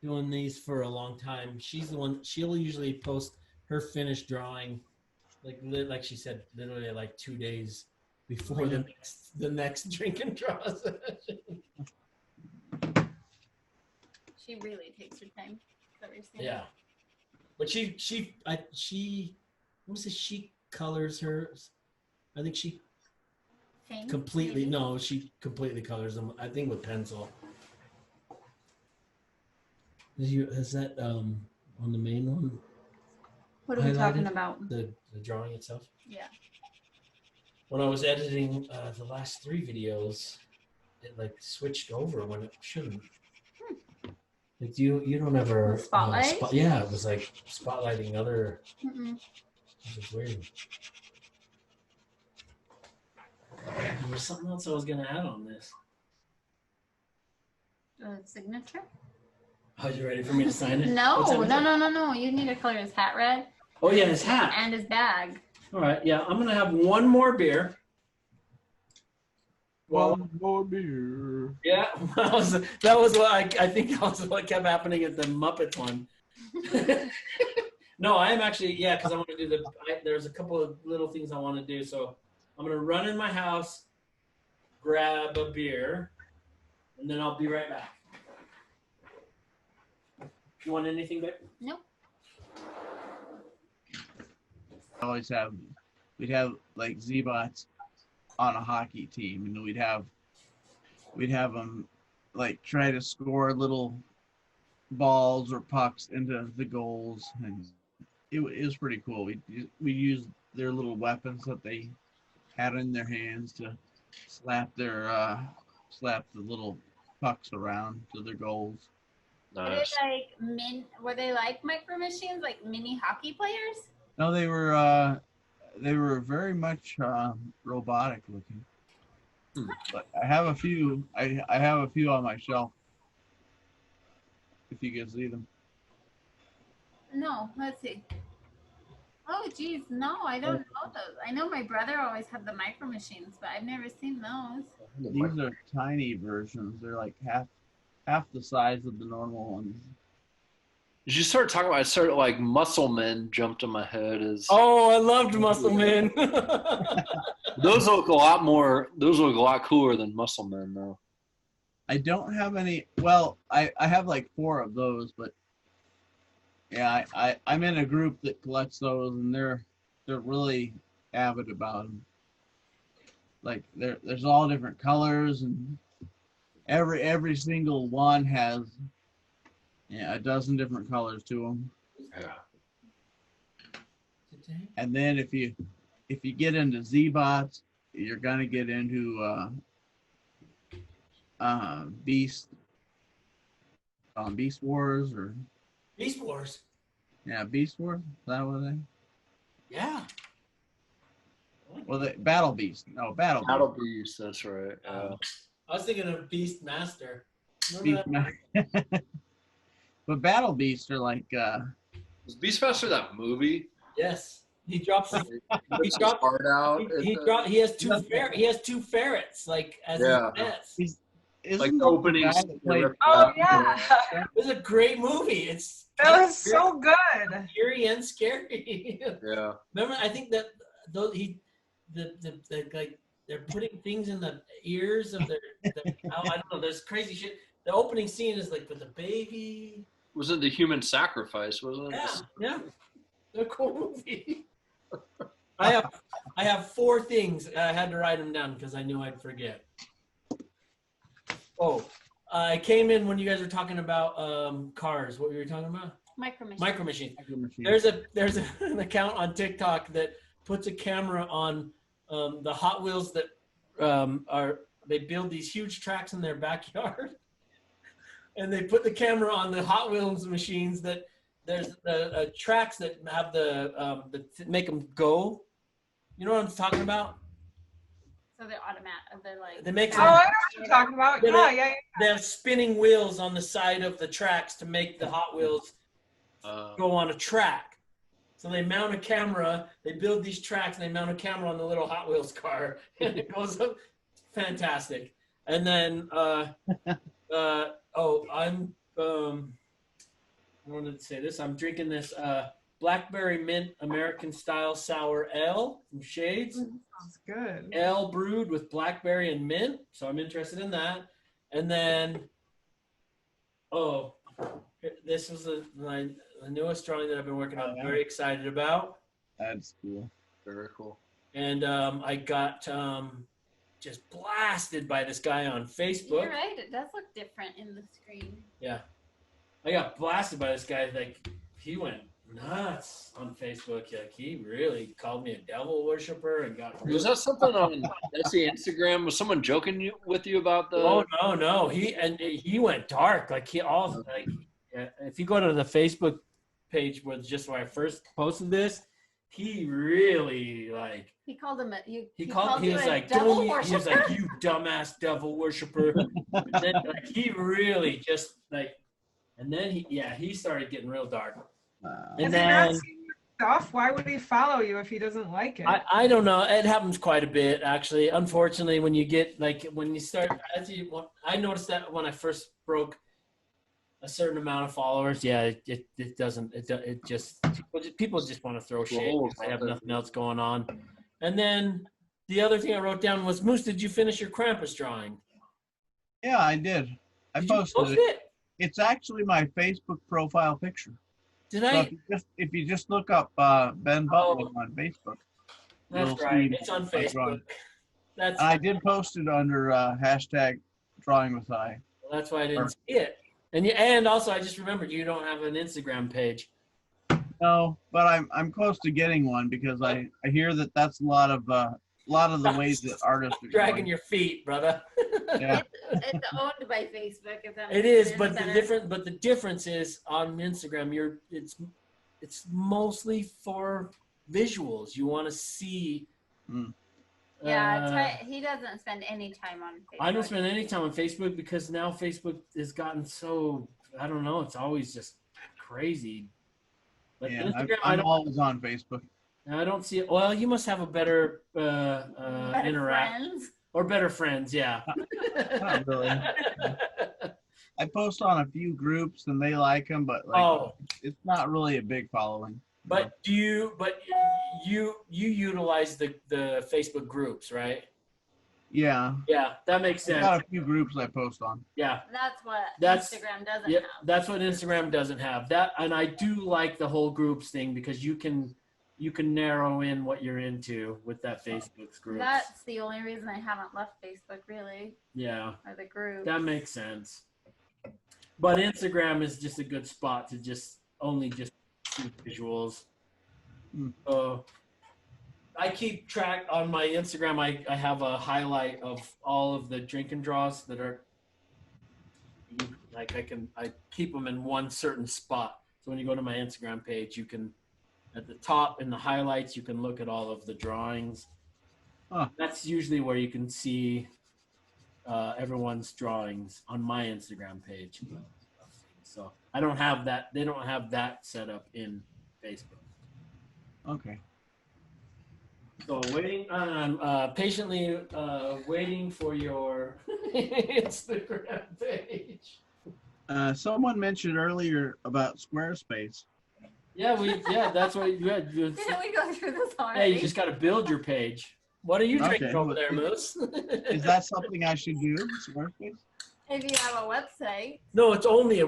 doing these for a long time. She's the one. She'll usually post her finished drawing, like she said, literally like 2 days before the next drink and draw session. She really takes her time. Is that what you're saying? Yeah, but she colors hers. I think she completely she completely colors them. I think with pencil. Is that on the main one? What are we talking highlighted, about? the drawing itself. Yeah. When I was editing the last 3 videos, it like switched over when it shouldn't. Like you don't ever The spotlight? yeah, it was like spotlighting other. Mm-mm. It was weird. There was something else I was gonna add on this. Signature? Are you ready for me to sign it? No, What's that? no. You need to color his hat red. Oh yeah, his hat. And his bag. All right, yeah, I'm gonna have one more beer. One more beer. Yeah, that was what I think that was what kept happening at the Muppets one. No, I am actually, yeah, because I want to do there's a couple of little things I want to do. So I'm going to run in my house, grab a beer, and then I'll be right back. You want anything, babe? No. We'd have like Z-Bots on a hockey team, and we'd have them like try to score little balls or pucks into the goals, and it was pretty cool. We used their little weapons that they had in their hands to slap the little pucks around to their goals. Nice. Were they like micro machines, like mini hockey players? No, they were very much robotic looking. But I have a few. I have a few on my shelf. If you can see them. No, let's see. Oh, geez, no, I don't know those. I know my brother always had the micro machines, but I've never seen those. These are tiny versions. They're like half the size of the normal ones. As you started talking about, I started like Muscle Men jumped in my head. Oh, I loved Muscle Men. Those look a lot cooler than Muscle Men, though. I don't have any. Well, I have like 4 of those, but yeah, I'm in a group that collects those, and they're really avid about them. Like there's all different colors, and every single one has a dozen different colors to them. Yeah. And then if you get into Z-Bots, you're gonna get into Beast Wars or Beast Wars. Yeah, Beast Wars. Is that what they? Yeah. Well, the Battle Beast. No, Battle Beast. That's right. I was thinking of Beast Master. Beast But Battle Beasts are like. Was Beastmaster that movie? Yes. He drops his heart out. He has 2 ferrets like as his pets. Like opening. Oh yeah. It was a great movie. That was so good. Scary and scary. Yeah. Remember, I think that those like they're putting things in the ears of I don't know. There's crazy shit. The opening scene is like with the baby. Was it the human sacrifice? Wasn't it? Yeah. They're a cool movie. I have 4 things. I had to write them down because I knew I'd forget. Oh, I came in when you guys were talking about cars. What were you talking about? Micro machines. There's an account on TikTok that puts a camera on the Hot Wheels that they build these huge tracks in their backyard, and they put the camera on the Hot Wheels machines that there's tracks that have the make them go. You know what I'm talking about? So they're automatic. They're like. They make. Oh, I know what you're talking about. Yeah. They have spinning wheels on the side of the tracks to make the Hot Wheels go on a track. So they mount a camera. They build these tracks, and they mount a camera on the little Hot Wheels car, and it goes up. Fantastic. And then, I wanted to say this. I'm drinking this Blackberry Mint American Style Sour Ale from Shades. Sounds good. Ale brewed with blackberry and mint. So I'm interested in that. And then, this was the newest drawing that I've been working on. Very excited about. That's cool. Very cool. And I got just blasted by this guy on Facebook. You're right. It does look different in the screen. Yeah. I got blasted by this guy. Like, he went nuts on Facebook. Like he really called me a devil worshiper and got. Was that something on that's the Instagram? Was someone joking with you about the? Oh no! He went dark. Like if you go to the Facebook page was just where I first posted this, he really like. He called him a you. He you was a like, devil he was worshiper? like, you dumbass devil worshiper. And then like he really just like, and then he started getting real dark. And Has he not then seen your stuff? Why would he follow you if he doesn't like it? I don't know. It happens quite a bit actually. Unfortunately, when you get like when you start, I noticed that when I first broke a certain amount of followers, it doesn't. It just people just want to throw shade. I have nothing else going on. And then the other thing I wrote down was, Moose, did you finish your Krampus drawing? Yeah, I did. I Did you posted post it. it? It's actually my Facebook profile picture. Did So I? if you just look up Ben Butler on Facebook, That's you'll right. see It's on my drawing. Facebook. That's And I did post it under hashtag drawing with I. that's why I didn't see it. And also I just remembered you don't have an Instagram page. No, but I'm close to getting one because I hear that that's a lot of the ways that artists are Dragging going. your feet, brother. Yeah. It's owned by Facebook. If that It makes is, it but better. the difference is on Instagram, it's mostly for visuals. You want to see. Yeah, he doesn't spend any time on Facebook. I don't spend any time on Facebook because now Facebook has gotten so, I don't know, it's always just crazy. But Yeah, Instagram, I'm always on Facebook. I don't see it. Well, you must have a better friends. or better friends, yeah. Not really. I post on a few groups and they like them, but like it's not really a big following. But you utilize the Facebook groups, right? Yeah. Yeah, that makes sense. I've got a few groups I post on. Yeah. That's what Instagram doesn't Yeah, have. that's what Instagram doesn't have. That, and I do like the whole groups thing because you can narrow in what you're into with that Facebook's groups. That's the only reason I haven't left Facebook, really. Yeah. Or the group. That makes sense. But Instagram is just a good spot to just see visuals. I keep track on my Instagram. I have a highlight of all of the drinkin draws that are like I keep them in one certain spot. So when you go to my Instagram page, you can at the top in the highlights you can look at all of the drawings. That's usually where you can see everyone's drawings on my Instagram page. So I don't have that. They don't have that set up in Facebook. Okay. So patiently waiting for your Instagram page. Someone mentioned earlier about Squarespace. Yeah, that's what you had. Didn't we go through this Yeah, already? you just got to build your page. What are you drinking over there, Moose? Is that something I should do? Squarespace? If you have a website. No, it's only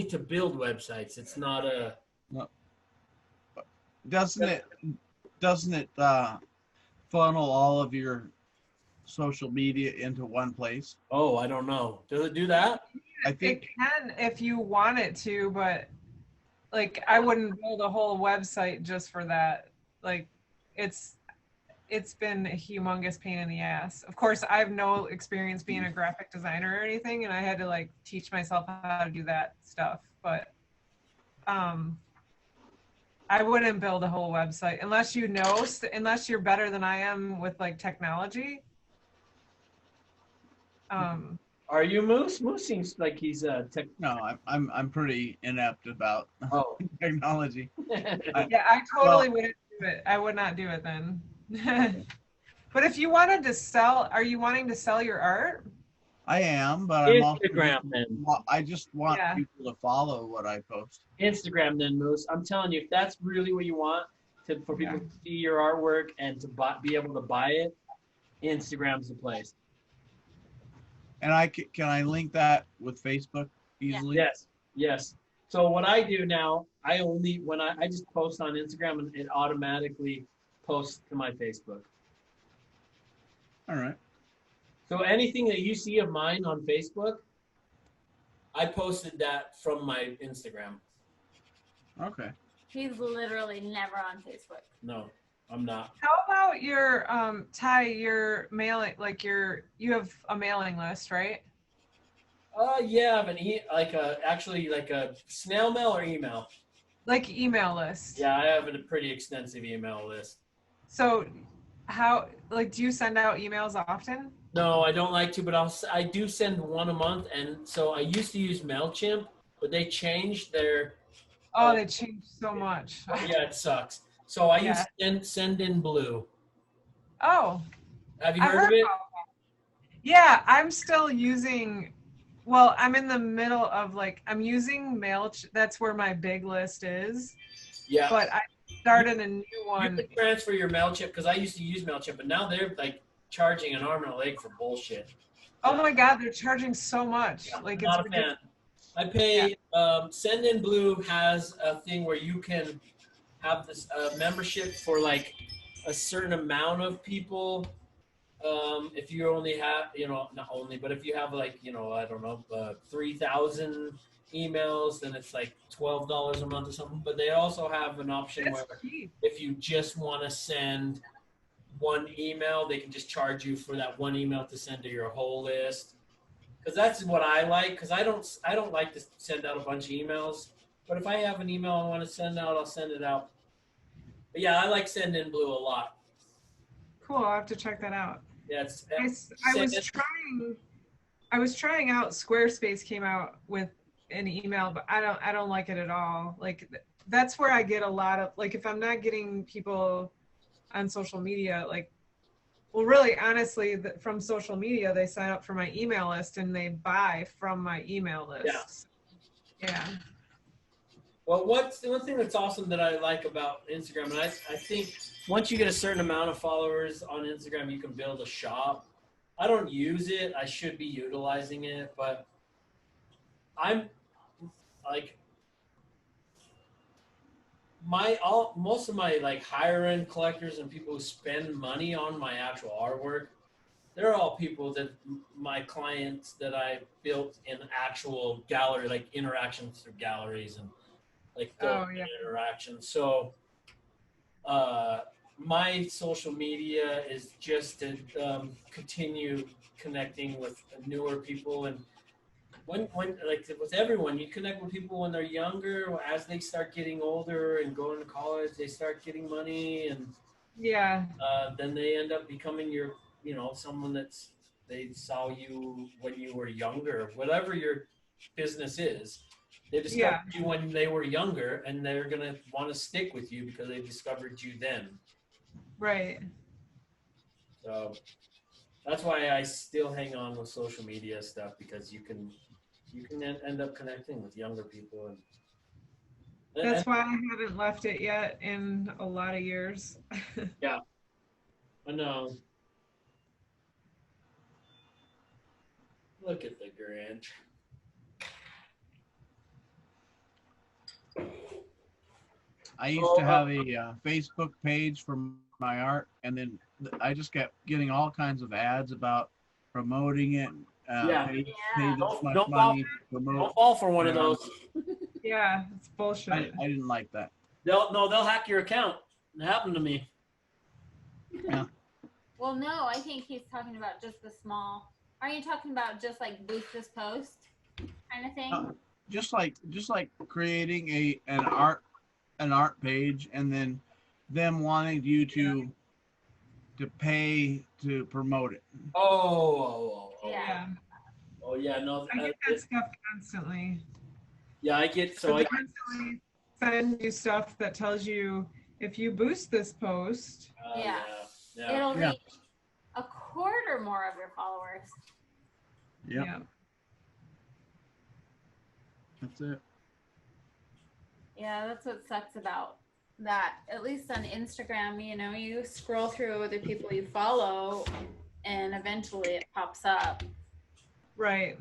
to build websites. It's not a. No. Doesn't it funnel all of your social media into one place? Oh, I don't know. Does it do that? I think it can if you want it to, but like I wouldn't build a whole website just for that. Like it's been a humongous pain in the ass. Of course, I have no experience being a graphic designer or anything, and I had to like teach myself how to do that stuff. But I wouldn't build a whole website unless unless you're better than I am with like technology. Are you Moose? Moose seems like he's tech. No, I'm pretty inept about technology. Yeah, I totally wouldn't do it. I would not do it then. But if you wanted to sell, are you wanting to sell your art? I am, but I'm also Instagram then. I just want people to follow what I post. Instagram then, Moose. I'm telling you, if that's really what you want for people to see your artwork and to be able to buy it, Instagram's the place. And can I link that with Facebook easily? Yes. So what I do now, I just post on Instagram and it automatically posts to my Facebook. All right. So anything that you see of mine on Facebook, I posted that from my Instagram. Okay. He's literally never on Facebook. No, I'm not. How about your Ty, your mailing, like you have a mailing list, right? Yeah, I have actually like a snail mail or email. Like email list. Yeah, I have a pretty extensive email list. So how, like, do you send out emails often? No, I don't like to, but I do send one a month. And so I used to use MailChimp, but they changed their. Oh, they changed so much. Yeah, it sucks. So I Yeah. use Send in Blue. Oh, Have you I heard of it? about that. Yeah, I'm still using, well, I'm in the middle of I'm using that's where my big list is. Yeah. But I started a new one. You can transfer your MailChimp because I used to use MailChimp, but now they're like charging an arm and a leg for bullshit. Oh my God, they're charging so much. Yeah, Like, not it's a fan. ridiculous. I pay. Send in Blue has a thing where you can have this membership for like a certain amount of people. If you only have, not only, but if you have like, I don't know, 3,000 emails, then it's like $12 a month or something. But they also have an option That's where cheap. if you just want to send one email, they can just charge you for that one email to send to your whole list. Because that's what I like. Because I don't like to send out a bunch of emails. But if I have an email I want to send out, I'll send it out. But yeah, I like Send in Blue a lot. Cool, I'll have to check that out. Yeah, I was trying out Squarespace came out with an email, but I don't like it at all. Like, that's where I get a lot of, like, if I'm not getting people on social media, like, well, really, honestly, from social media, they sign up for my email list and they buy from my email list. Yeah. Well, one thing that's awesome that I like about Instagram, and I think once you get a certain amount of followers on Instagram, you can build a shop. I don't use it. I should be utilizing it, but I'm like most of my like higher end collectors and people who spend money on my actual artwork, they're all people that my clients that I built in actual gallery, like interactions through galleries and like interaction. So my social media is just to continue connecting with newer people, and when like with everyone, you connect with people when they're younger. As they start getting older and going to college, they start getting money, and then they end up becoming your someone they saw you when you were younger, whatever your business is. They discovered you when they were younger, and they're going to want to stick with you because they discovered you then. Right. So that's why I still hang on with social media stuff, because you can end up connecting with younger people. That's why I haven't left it yet in a lot of years. Yeah. I know. Look at the Grinch. I used to have a Facebook page for my art, and then I just kept getting all kinds of ads about promoting it. Pay this much money to promote. Don't fall for one of those. Yeah, it's bullshit. I didn't like that. They'll hack your account. It happened to me. Yeah. Well, no, I think he's talking about just the small. Are you talking about just like boost this post kind of thing? Just like creating an art page, and then them wanting you to pay to promote it. Yeah. Oh yeah, no. I get that stuff constantly. Yeah, I get I constantly send you stuff that tells you if you boost this post. It'll reach a quarter more of your followers. Yeah. That's it. Yeah, that's what sucks about that. At least on Instagram, you scroll through the people you follow and eventually it pops up. Right.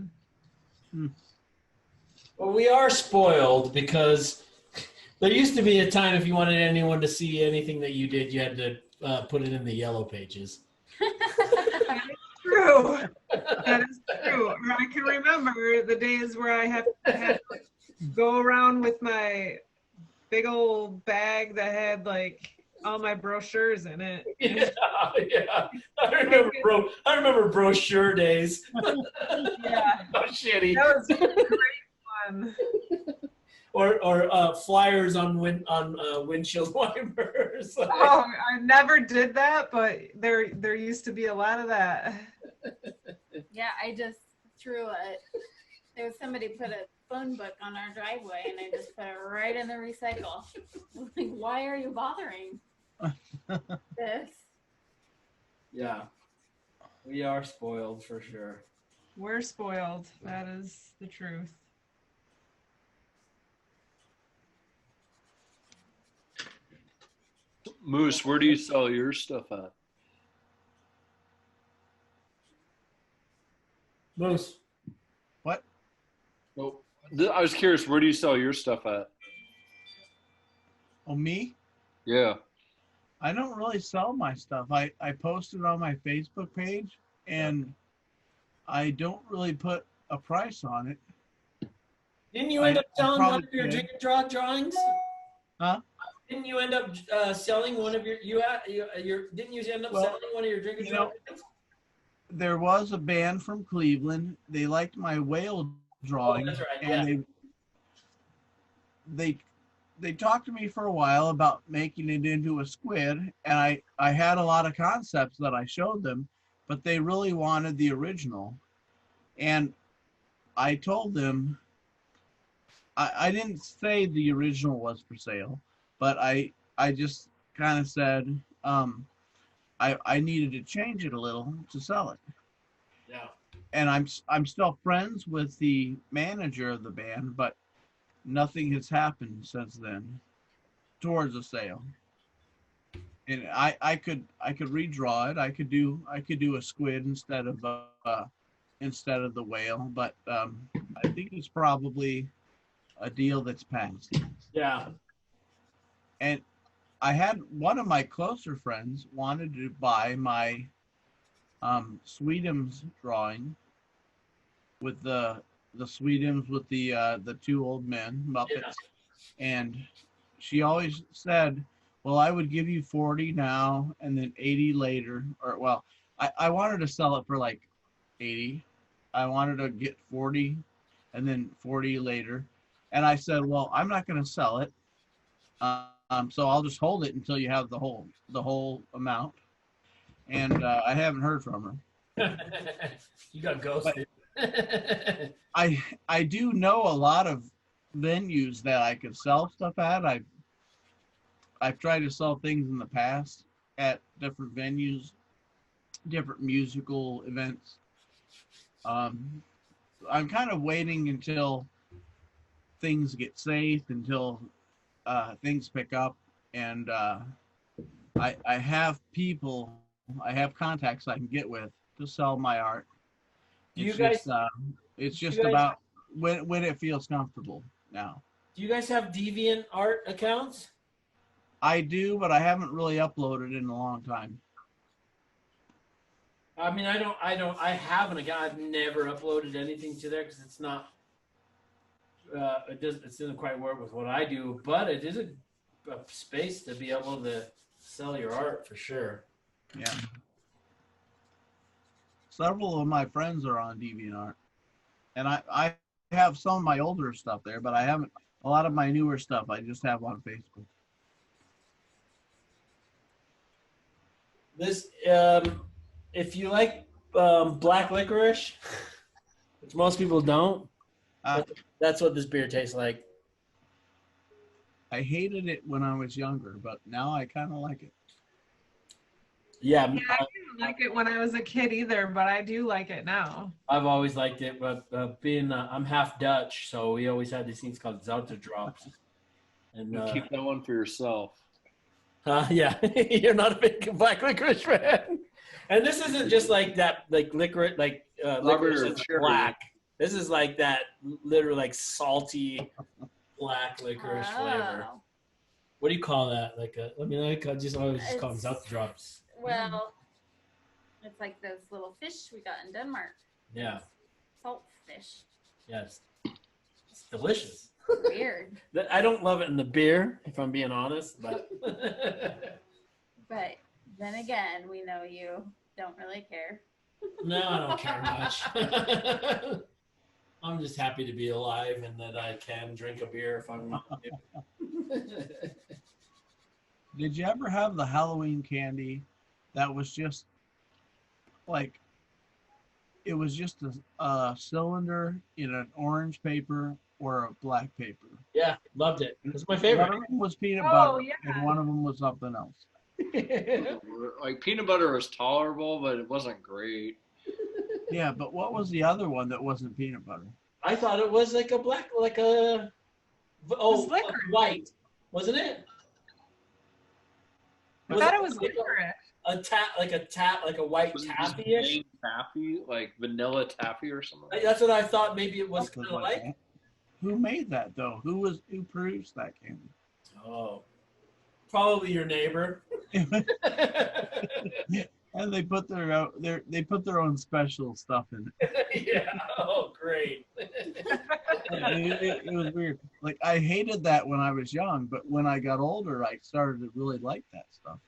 Well, we are spoiled because there used to be a time if you wanted anyone to see anything that you did, you had to put it in the yellow pages. That is true. That is true. Or I can remember the days where I had to go around with my big old bag that had like all my brochures in it. Yeah. I remember brochure days. Yeah. Oh, shitty. That was great fun. Or flyers on windshield wipers. Oh, I never did that, but there used to be a lot of that. Yeah, I just there was somebody put a phone book on our driveway and I just put it right in the recycle. Like, why are you bothering this? Yeah. We are spoiled for sure. We're spoiled. That is the truth. Moose, where do you sell your stuff at? Moose. What? Oh, I was curious, where do you sell your stuff at? Oh, me? Yeah. I don't really sell my stuff. I post it on my Facebook page, and I don't really put a price on it. Didn't you end up selling one of your probably draw drawings? Huh? Didn't you end up selling one of your didn't you end up selling one of your drinkin' drawings? There was a band from Cleveland. They liked my whale drawing. Oh, that's right. And they talked to me for a while about making it into a squid, and I had a lot of concepts that I showed them, but they really wanted the original. And I told them, I didn't say the original was for sale, but I just kind of said I needed to change it a little to sell it. Yeah. And I'm still friends with the manager of the band, but nothing has happened since then towards a sale. And I could redraw it. I could do a squid instead of the whale, but I think it's probably a deal that's passed. Yeah. And I had one of my closer friends wanted to buy my Sweetums drawing with the Sweetums with the two old men Muppets, and she always said, well, I would give you 40 now and then 80 later, or well, I wanted to sell it for like 80. I wanted to get 40 and then 40 later. And I said, well, I'm not going to sell it. So I'll just hold it until you have the whole amount. And I haven't heard from her. You got ghosted. I do know a lot of venues that I could sell stuff at. I've tried to sell things in the past at different venues, different musical events. I'm kind of waiting until things get safe, until things pick up, and I have people, I have contacts I can get with to sell my art. It's just about when it feels comfortable now. Do you guys have Deviant Art accounts? I do, but I haven't really uploaded in a long time. I mean, I haven't. I've never uploaded anything to there because it's not. It doesn't quite work with what I do, but it is a space to be able to sell your art for sure. Yeah. Several of my friends are on DeviantArt, and I have some of my older stuff there, but I haven't. A lot of my newer stuff I just have on Facebook. This, if you like black licorice, which most people don't, that's what this beer tastes like. I hated it when I was younger, but now I kind of like it. Yeah, I didn't like it when I was a kid either, but I do like it now. I've always liked it, but I'm half Dutch, so we always had these things called Zouter drops. And keep that one for yourself. Yeah, you're not a big black licorice fan. And this isn't just like that, like licorice, like licorice is black. This is like that, literally like salty black licorice flavor. What do you call that? Like I just always just call them Zouter drops. Well, it's like those little fish we got in Denmark. Yeah. Salt fish. Yes. It's delicious. Weird. I don't love it in the beer, if I'm being honest, but. But then again, we know you don't really care. No, I don't care much. I'm just happy to be alive and that I can drink a beer if I'm not. Did you ever have the Halloween candy that was just like, it was just a cylinder in an orange paper or a black paper? Yeah, loved it. It was my favorite. One of them was peanut Oh, butter, yeah. and one of them was something else. Like peanut butter was tolerable, but it wasn't great. Yeah, but what was the other one that wasn't peanut butter? I thought it was like a black, like a licorice. white, wasn't it? I thought it was licorice. Like a white Was it just taffy-ish. plain taffy, like vanilla taffy or something? That's what I thought. Maybe it was Something kind of like. that. Who made that though? Who produced that candy? Oh, probably your neighbor. And they put their own special stuff in it. Yeah. Oh, great. It was weird. Like I hated that when I was young, but when I got older, I started to really like that stuff.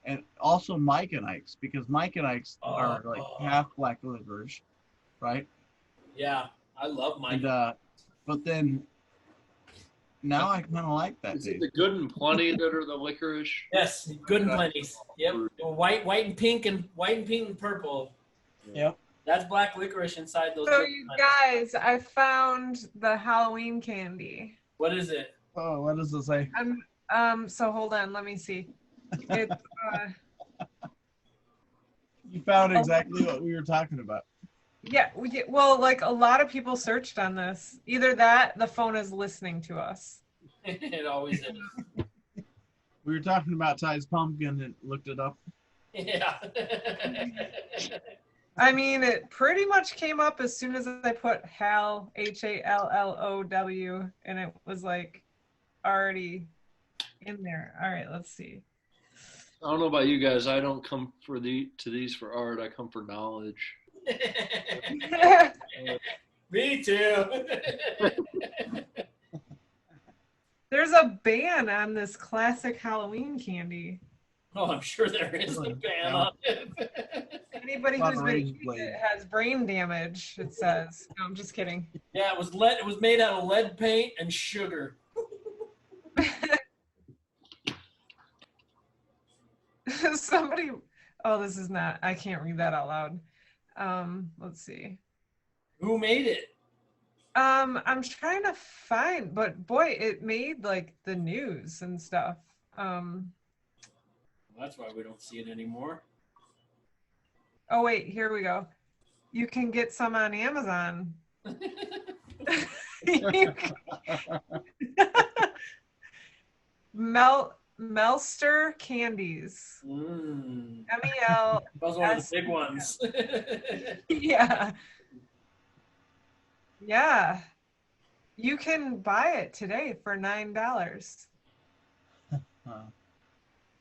And also Mike and Ike's, because Mike and Ike's are like half black licorice, right? Yeah, I love my. And but then now I kind of like that. Is it the Good and Plenty that are the licorice? Yes, good and plenty. Yep, white and pink and purple. Yep. That's black licorice inside those. So Good you and Plenty. guys, I found the Halloween candy. What is it? Oh, what does it say? So hold on, let me see. It's You found exactly what we were talking about. yeah, well, like a lot of people searched on this. Either that, the phone is listening to us. It always is. We were talking about Ty's pumpkin and looked it up. Yeah. I mean, it pretty much came up as soon as I put Hal, Hallow, and it was like already in there. All right, let's see. I don't know about you guys. I don't come to these for art. I come for knowledge. Me too. There's a ban on this classic Halloween candy. Oh, I'm sure there is a ban on it. Anybody who's been eating it has brain damage, it says. No, I'm just kidding. Yeah, it was lead. It was made out of lead paint and sugar. Somebody, oh, this is not, I can't read that out loud. Let's see. Who made it? I'm trying to find, but boy, it made like the news and stuff. Well, that's why we don't see it anymore. Oh wait, here we go. You can get some on Amazon. Melster candies. M-E-L. Those are one of the big ones. Yeah. Yeah. You can buy it today for $9.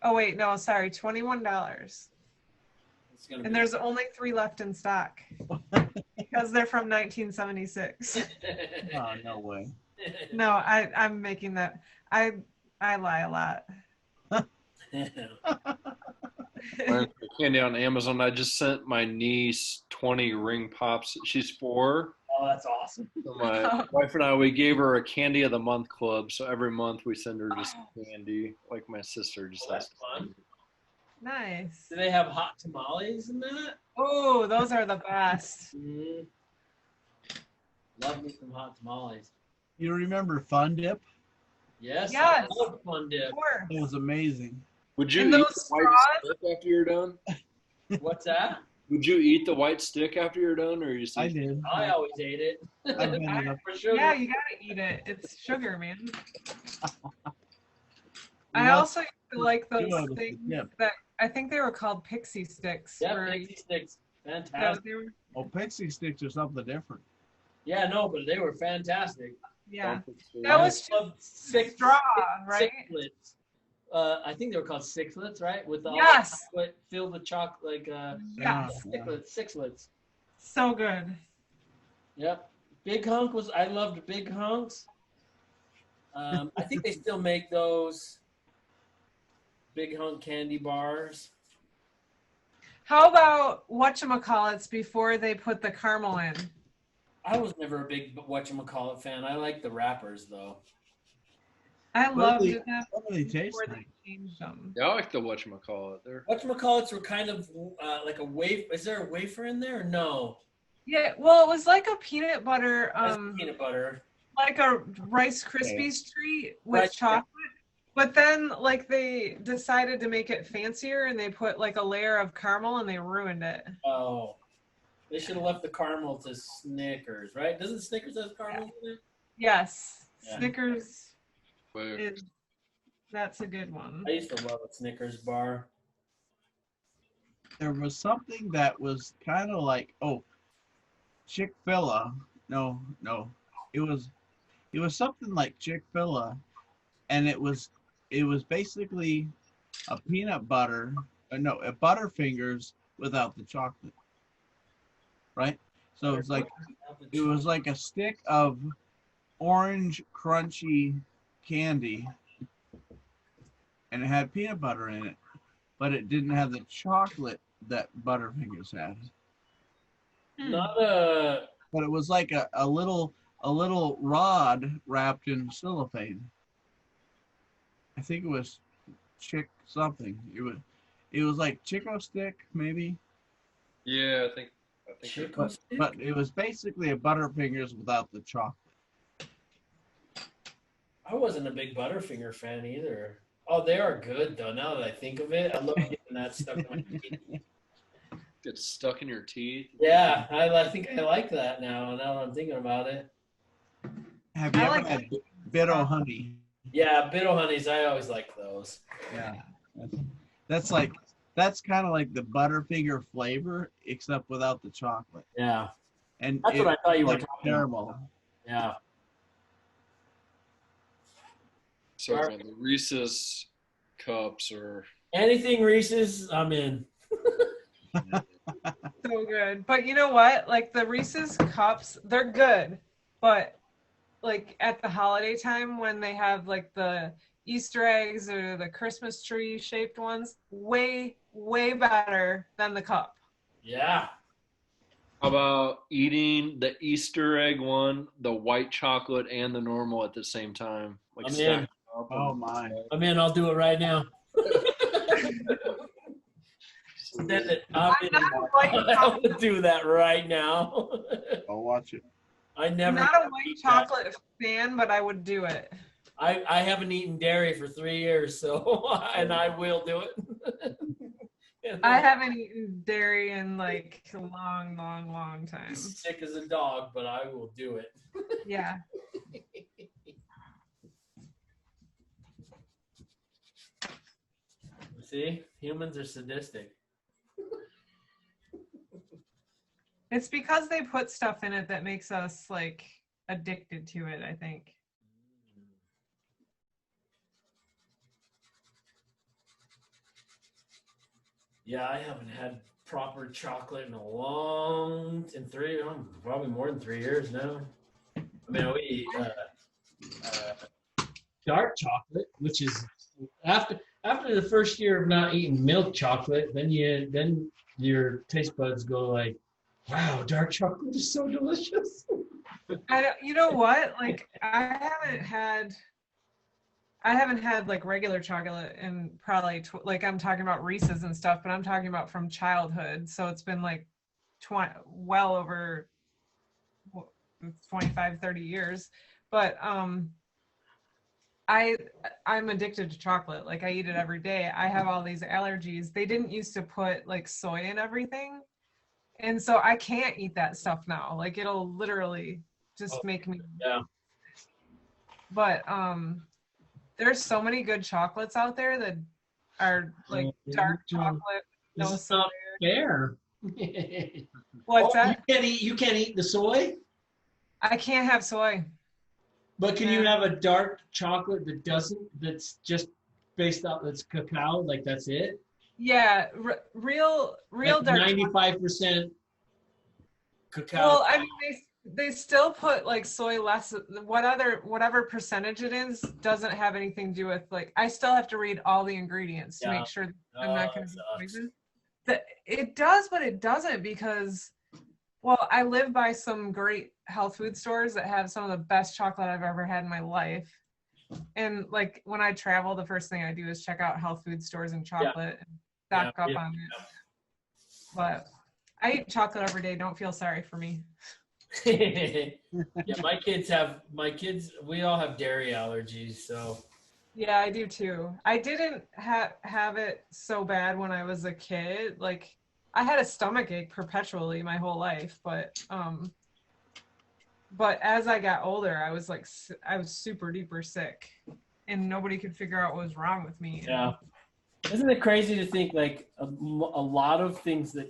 Oh wait, no, sorry, $21. And there's only 3 left in stock because they're from 1976. Oh, no way. No, I'm making that. I lie a lot. Candy on Amazon. I just sent my niece 20 ring pops. She's 4. Oh, that's awesome. So my wife and I, we gave her a candy of the month club. So every month we send her just candy. Like my sister just has fun. Nice. Do they have hot tamales in that? Oh, those are the best. Mm-hmm. Love me some hot tamales. You remember Fun Dip? Yes. Yes. I love Fun Dip. Sure. It was amazing. Would you And eat those the white straws? stick after you're done? What's that? Would you eat the white stick after you're done, or you? I did. I always ate it. I've been in a- For sure. Yeah, you gotta eat it. It's sugar, man. I You know, also used to like those you know, things yeah. that I think they were called pixie sticks. Yeah, where pixie sticks. that Fantastic. they were, Oh, pixie sticks are something different. Yeah, no, but they were fantastic. yeah. Don't- That was just Love straw, right? Sixlets. I think they were called sixlets, right? With the Yes. chocolate, filled with chocolate, like Yeah. sixlets. So good. Yep. Big hunk was. I loved big hunks. I think they still make those big hunk candy bars. How about whatchamacallits before they put the caramel in? I was never a big whatchamacallit fan. I like the wrappers though. I loved do them what do they taste before like? they changed them. Yeah, I like the whatchamacallit. They're Whatchamacallits were kind of like a wafer. Is there a wafer in there or no? Yeah, well, it was like a peanut butter, That's peanut butter. like a Rice Krispies treat with Right, chocolate. But then, like, they decided to make it fancier, and they put like a layer of caramel, and they ruined it. Oh, they should have left the caramel to Snickers, right? Doesn't Snickers have caramel in it? Yes, Yeah. Snickers Where- is. That's a good one. I used to love a Snickers bar. There was something that was kind of like, Chick-fil-A. No. It was something like Chick-fil-A, and it was basically a peanut butter, a Butterfingers without the chocolate. Right? So it was like a stick of orange crunchy candy, and it had peanut butter in it, but it didn't have the chocolate that Butterfingers had. Not a. But it was like a little rod wrapped in cellophane. I think it was Chick something. It was like Chico Stick maybe. Yeah, I think. Chico Stick? But it was basically a Butterfingers without the chocolate. I wasn't a big Butterfinger fan either. Oh, they are good though. Now that I think of it, I love getting that stuck in my teeth. Gets stuck in your teeth. Yeah, I think I like that now. Now that I'm thinking about it. Have you ever had Bitto Honey? Yeah, Bitto Honeys. I always like those. Yeah, that's kind of like the Butterfinger flavor, except without the chocolate. Yeah, and that's what I thought you were like talking caramel. about. Yeah. So the Reese's cups or Anything Reese's, I'm in. So good. But you know what? Like the Reese's cups, they're good. But like at the holiday time when they have like the Easter eggs or the Christmas tree shaped ones, way better than the cup. Yeah. How about eating the Easter egg one, the white chocolate, and the normal at the same time? Like I'm stack in. them up Oh and- my! I'm in. I'll do it right now. Send it. I'm gonna do that right now. I'll watch it. I I'm never. not a white chocolate fan, but I would do it. I haven't eaten dairy for 3 years, so and I will do it. I haven't eaten dairy in like a long time. Sick as a dog, but I will do it. Yeah. See, humans are sadistic. It's because they put stuff in it that makes us like addicted to it, I think. Yeah, I haven't had proper chocolate in probably more than 3 years now. I mean, we eat dark chocolate, which is after the first year of not eating milk chocolate, then your taste buds go like, wow, dark chocolate is so delicious. You know what? Like I haven't had like regular chocolate in probably like I'm talking about Reese's and stuff, but I'm talking about from childhood. So it's been like well over 25, 30 years. But I'm addicted to chocolate. Like I eat it every day. I have all these allergies. They didn't used to put like soy in everything. And so I can't eat that stuff now. Like it'll literally just make me. Yeah. But there's so many good chocolates out there that are like dark chocolate, no This is soy. not fair. What's that? You can't eat the soy? I can't have soy. But can you have a dark chocolate that's just based off, that's cacao, like that's it? Yeah, real Like dark. 95% cacao. Well, I mean, They still put like soy less, whatever percentage it is doesn't have anything to do with like, I still have to read all the ingredients to Yeah. make sure that I'm not going That to be sucks. poisoned. That it does, but it doesn't because, well, I live by some great health food stores that have some of the best chocolate I've ever had in my life. And like when I travel, the first thing I do is check out health food stores and chocolate and stock up on it. But I eat chocolate every day. Don't feel sorry for me. Yeah, my kids, we all have dairy allergies, so. Yeah, I do too. I didn't have it so bad when I was a kid. Like I had a stomach ache perpetually my whole life, but as I got older, I was super duper sick and nobody could figure out what was wrong with me. Yeah. Isn't it crazy to think like a lot of things that,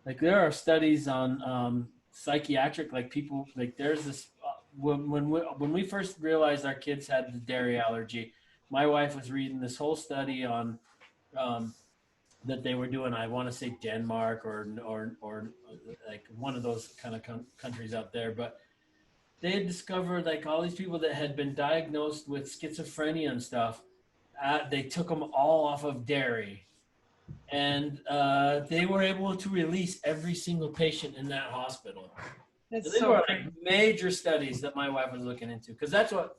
like there are studies on psychiatric, like people, like there's this, when we first realized our kids had the dairy allergy, my wife was reading this whole study on that they were doing, I want to say Denmark or like one of those kind of countries out there, but they had discovered like all these people that had been diagnosed with schizophrenia and stuff. They took them all off of dairy, and they were able to release every single patient in that hospital. That's They so were crazy. like major studies that my wife was looking into, because that's what.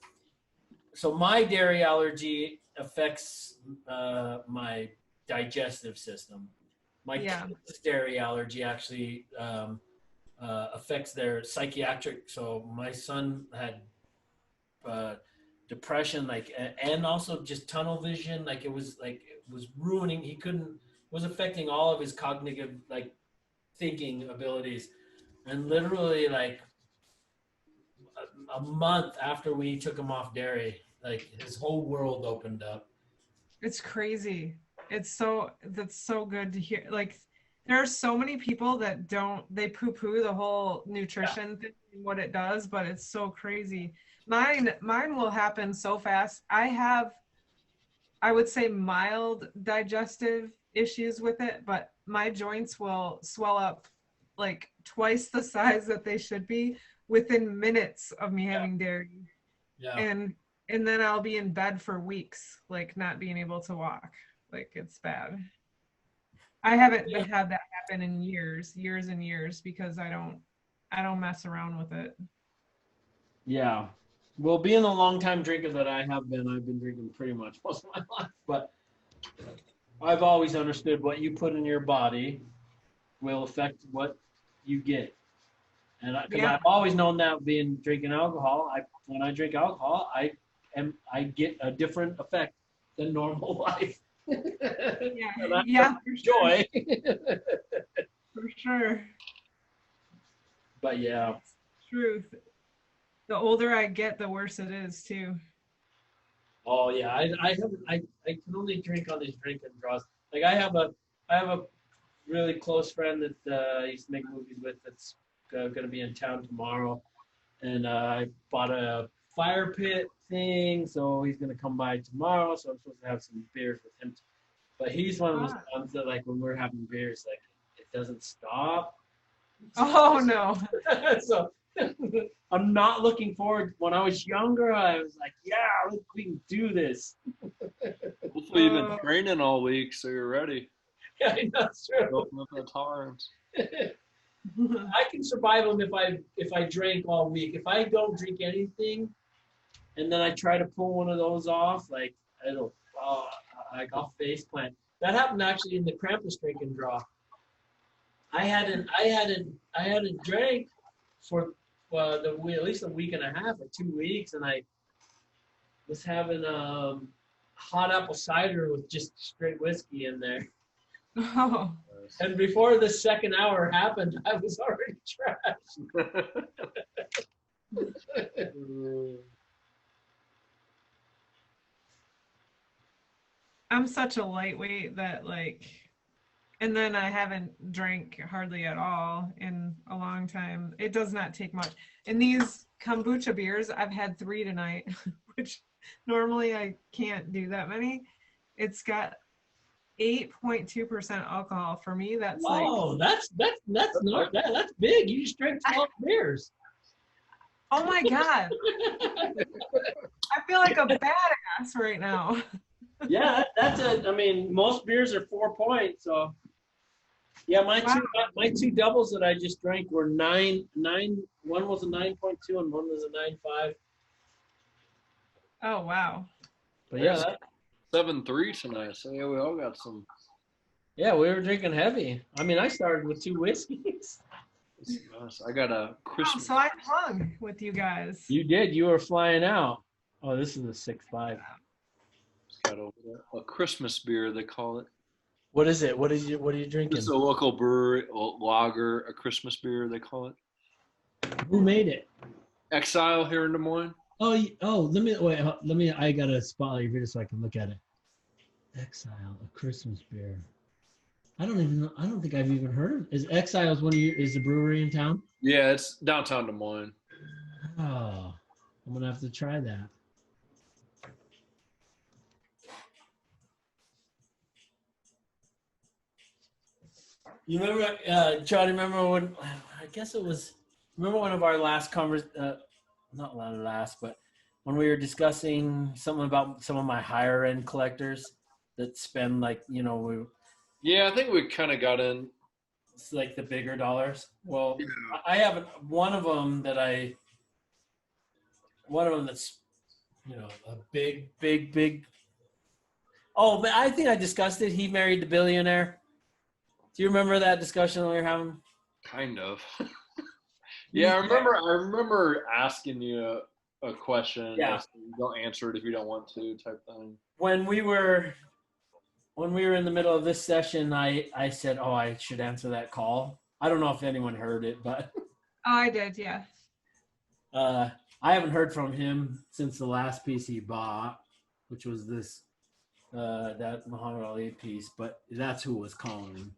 So my dairy allergy affects my digestive system. My kids' dairy allergy actually affects their psychiatric. So my son had depression, and also just tunnel vision. It was ruining. He couldn't. Was affecting all of his cognitive thinking abilities, and literally a month after we took him off dairy, his whole world opened up. It's crazy. That's so good to hear. Like there are so many people that they poo-poo the whole nutrition thing and what it does, but it's so crazy. Mine will happen so fast. I would say mild digestive issues with it, but my joints will swell up like twice the size that they should be within minutes of me having dairy. Yeah. And then I'll be in bed for weeks, like not being able to walk. Like it's bad. I haven't had that happen in years and years because I don't mess around with it. Yeah. Well, being a long-time drinker that I've been drinking pretty much most of my life, but I've always understood what you put in your body will affect what you get. And because I've always known that drinking alcohol, when I drink alcohol, I get a different effect than normal life. Yeah, joy. For sure. But yeah. Truth. The older I get, the worse it is too. Oh yeah, I can only drink on these drinking draws. Like I have a really close friend that I used to make movies with that's going to be in town tomorrow, and I bought a fire pit thing, so he's going to come by tomorrow. So I'm supposed to have some beers with him. But he's one of those ones that when we're having beers, it doesn't stop. Oh no. So I'm not looking forward. When I was younger, I was like, yeah, we can do this. Hopefully you've been training all week, so you're ready. Yeah, that's true. Open up the tolerance. I can survive them if I drank all week. If I don't drink anything, and then I try to pull one of those off, I'll face plant. That happened actually in the Krampus drinking draw. I hadn't drank for at least a week and a half or 2 weeks, and I was having hot apple cider with just straight whiskey in there. Oh. And before the second hour happened, I was already trashed. I'm such a lightweight that and then I haven't drank hardly at all in a long time. It does not take much. And these kombucha beers, I've had 3 tonight, which normally I can't do that many. It's got 8.2% alcohol. For me, that's that's not bad. That's big. You just drank 12 beers. Oh my God. I feel like a badass right now. Yeah, that's it. I mean, most beers are 4 points, so yeah, my two doubles that I just drank were 9. One was a 9.2 and one was a 9.5. Oh wow. But yeah, 7-3 tonight. So yeah, we all got some. yeah, we were drinking heavy. I mean, I started with 2 whiskeys. Nice. I got a Christmas. So I hung with you guys. You did. You were flying out. Oh, this is a 6.5. Got over there. A Christmas beer, they call it. What is it? What are you drinking? It's a local brewery, a lager, a Christmas beer, they call it. Who made it? Exile here in Des Moines. Oh, let me. I got a spotlight here so I can look at it. Exile, a Christmas beer. I don't even know. I don't think I've even heard of. Is Exile's is the brewery in town? Yeah, it's downtown Des Moines. Oh, I'm gonna have to try that. You remember, Charlie? Remember when? I guess it was. Remember one of our last not last, but when we were discussing something about some of my higher end collectors that spend like Yeah, I think we kind of got in. It's like the bigger dollars. Well, I have one of them that's a big. Oh, but I think I discussed it. He married the billionaire. Do you remember that discussion we were having? Kind of. Yeah, I remember asking you a question. Yeah. Don't answer it if you don't want to, type thing. When we were in the middle of this session, I said, "Oh, I should answer that call." I don't know if anyone heard it, but Oh, I did, yeah. I haven't heard from him since the last piece he bought, which was this that Muhammad Ali piece. But that's who was calling him.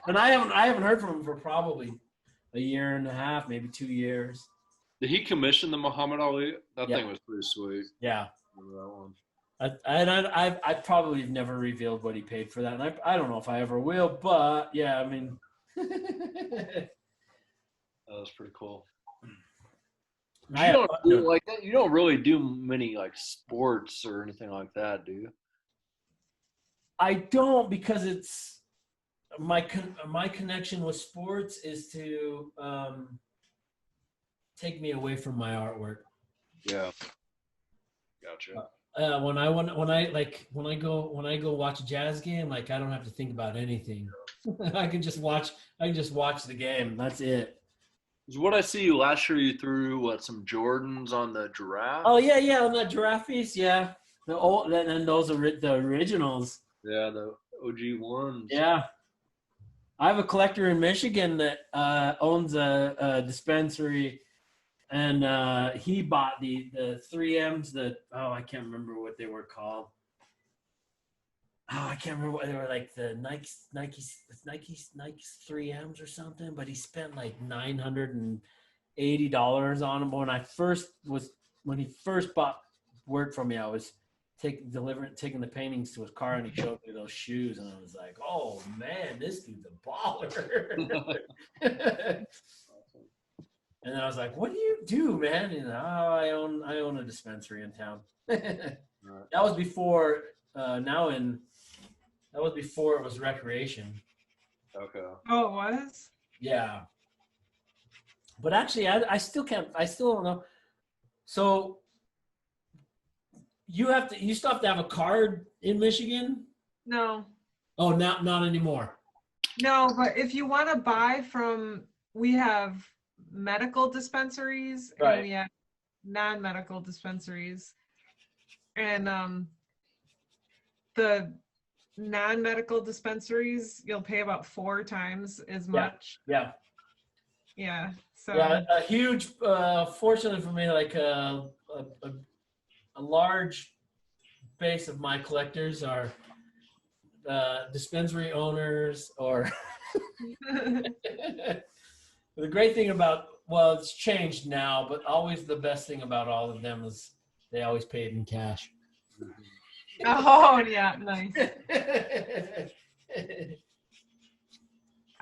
And I haven't heard from him for probably a year and a half, maybe 2 years. Did he commission the Muhammad Ali? That thing was pretty sweet. Yeah. Remember that one. I probably have never revealed what he paid for that, and I don't know if I ever will. But yeah, I mean, that was pretty cool. You don't really do many like sports or anything like that, do you? I don't, because it's my connection with sports is to take me away from my artwork. Yeah. Gotcha. When I go watch a Jazz game, like I don't have to think about anything. I can just watch the game. That's it. Is what I see last year you threw some Jordans on the giraffe? Oh yeah, on that giraffe piece, yeah. And those are the originals. Yeah, the OG ones. Yeah. I have a collector in Michigan that owns a dispensary, and he bought the 3Ms, I can't remember what they were called. Oh, I can't remember what they were, like the Nike's 3Ms or something, but he spent like $980 on them. When he first bought work from me, I was taking the paintings to his car, and he showed me those shoes, and I was like, "Oh man, this dude's a baller." And then I was like, "What do you do, man?" And I own a dispensary in town. That was before. That was before it was recreation. Okay. Oh, it was? Yeah. But actually, I still don't know. So you still have to have a card in Michigan? No. Oh, not anymore. No, but if you want to buy we have medical dispensaries, right, and we have non-medical dispensaries. And the non-medical dispensaries, you'll pay about 4 times as much. Yeah. Yeah. So yeah, a huge, fortunately for me, like a large base of my collectors are dispensary owners, or the great thing about, well, it's changed now, but always the best thing about all of them is they always paid in cash. Oh yeah, nice.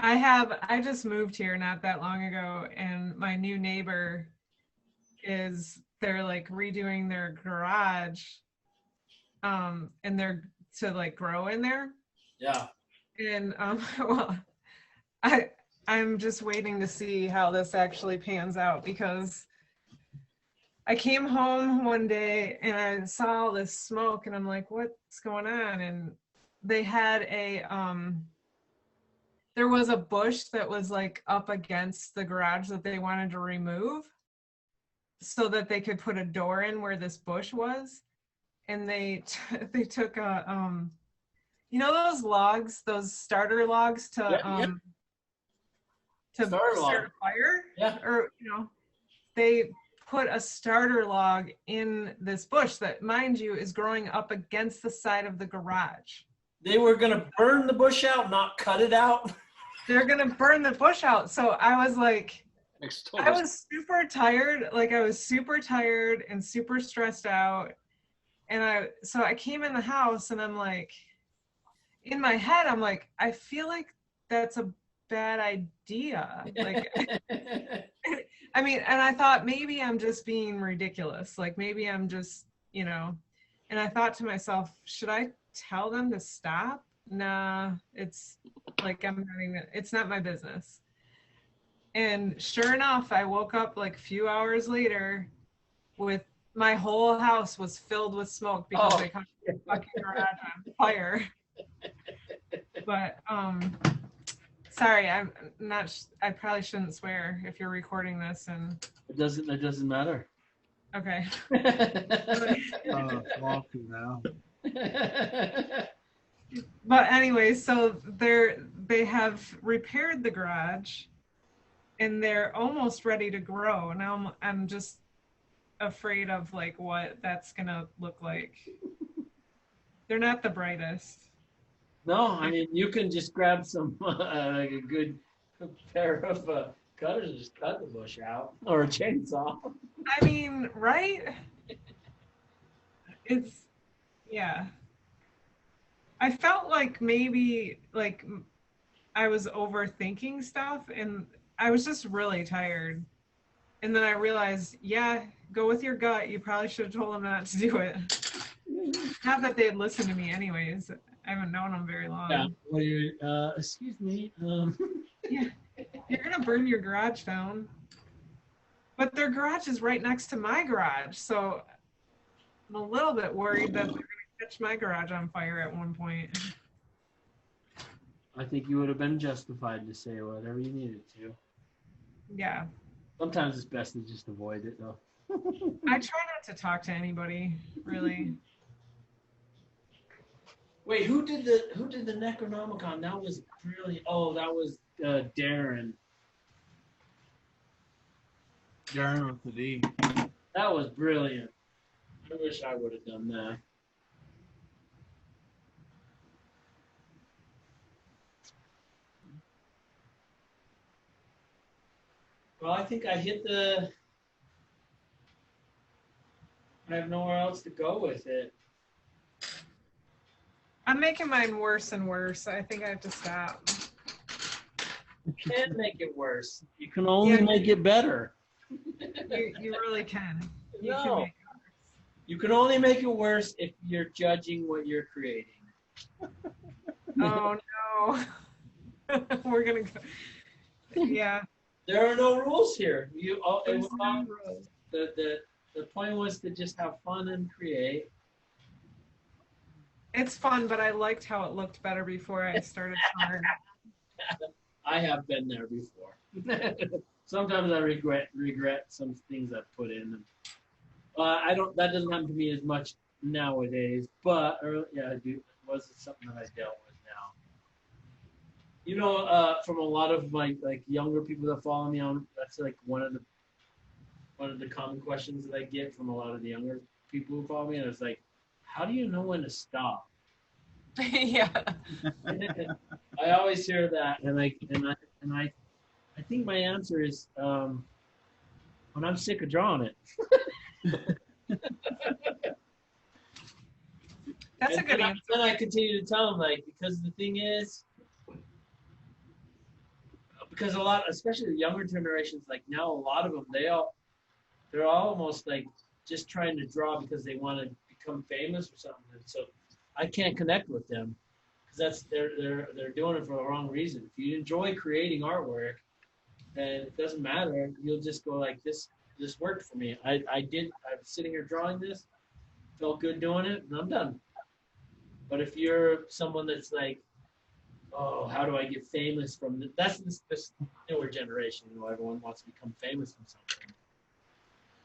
I just moved here not that long ago, and my new neighbor they're like redoing their garage, and they're to like grow in there. Yeah. And well, I'm just waiting to see how this actually pans out, because I came home one day and I saw all this smoke and I'm like, what's going on? And they had there was a bush that was like up against the garage that they wanted to remove so that they could put a door in where this bush was. And they took those logs, those starter logs to start a fire? Yeah. Or, they put a starter log in this bush that, mind you, is growing up against the side of the garage. They were going to burn the bush out, not cut it out. They're going to burn the bush out. So I was like, I was super tired. Like, I was super tired and super stressed out. And so I came in the house and I'm like, in my head, I'm like, I feel like that's a bad idea. Like, I mean, and I thought maybe I'm just being ridiculous. Like maybe I'm just, and I thought to myself, should I tell them to stop? Nah, it's like, it's not my business. And sure enough, I woke up like a few hours later with my whole house was filled with smoke because they caught the fucking garage on fire. But, sorry, I'm not, I probably shouldn't swear if you're recording this and. It doesn't matter. Okay. Walking now. But anyway, so they have repaired the garage and they're almost ready to grow. Now I'm just afraid of like what that's gonna look like. They're not the brightest. No, I mean, you can just grab some, like a good pair of cutters and just cut the bush out, or a chainsaw. I mean, right? Yeah. I felt like maybe like I was overthinking stuff and I was just really tired. And then I realized, yeah, go with your gut. You probably should have told them not to do it. Not that they'd listen to me anyways. I haven't known them very long. Yeah. Well, excuse me. Yeah. You're going to burn your garage down. But their garage is right next to my garage. So I'm a little bit worried that they're going to catch my garage on fire at one point. I think you would have been justified to say whatever you needed to. Yeah. Sometimes it's best to just avoid it, though. I try not to talk to anybody, really. Wait, who did the Necronomicon? That was really. Oh, that was Darren. Darren with the D. That was brilliant. I wish I would have done that. Well, I think I hit the. I have nowhere else to go with it. I'm making mine worse and worse. I think I have to stop. You can't make it worse. You can only make it better. You really can. You No. can make it worse. You can only make it worse if you're judging what you're creating. Oh no. We're gonna go. Yeah. There are no rules here. There's no rules. The point was to just have fun and create. It's fun, but I liked how it looked better before I started coloring. I have been there before. Sometimes I regret some things I've put in. That doesn't happen to me as much nowadays, but yeah, I do. It was something that I dealt with now. You know, from a lot of my like younger people that follow me on, that's like one of the common questions that I get from a lot of the younger people who follow me, and it's like, how do you know when to stop? Yeah. I always hear that, and I think my answer is when I'm sick of drawing it. That's a good answer. Then I continue to tell them, like, because the thing is, because a lot, especially the younger generations, like now, a lot of them, they're almost like just trying to draw because they want to become famous or something. And so I can't connect with them because they're doing it for the wrong reason. If you enjoy creating artwork, then it doesn't matter. You'll just go like this worked for me. I was sitting here drawing this, felt good doing it, and I'm done. But if you're someone that's like, oh, how do I get famous from that's this newer generation, everyone wants to become famous from something.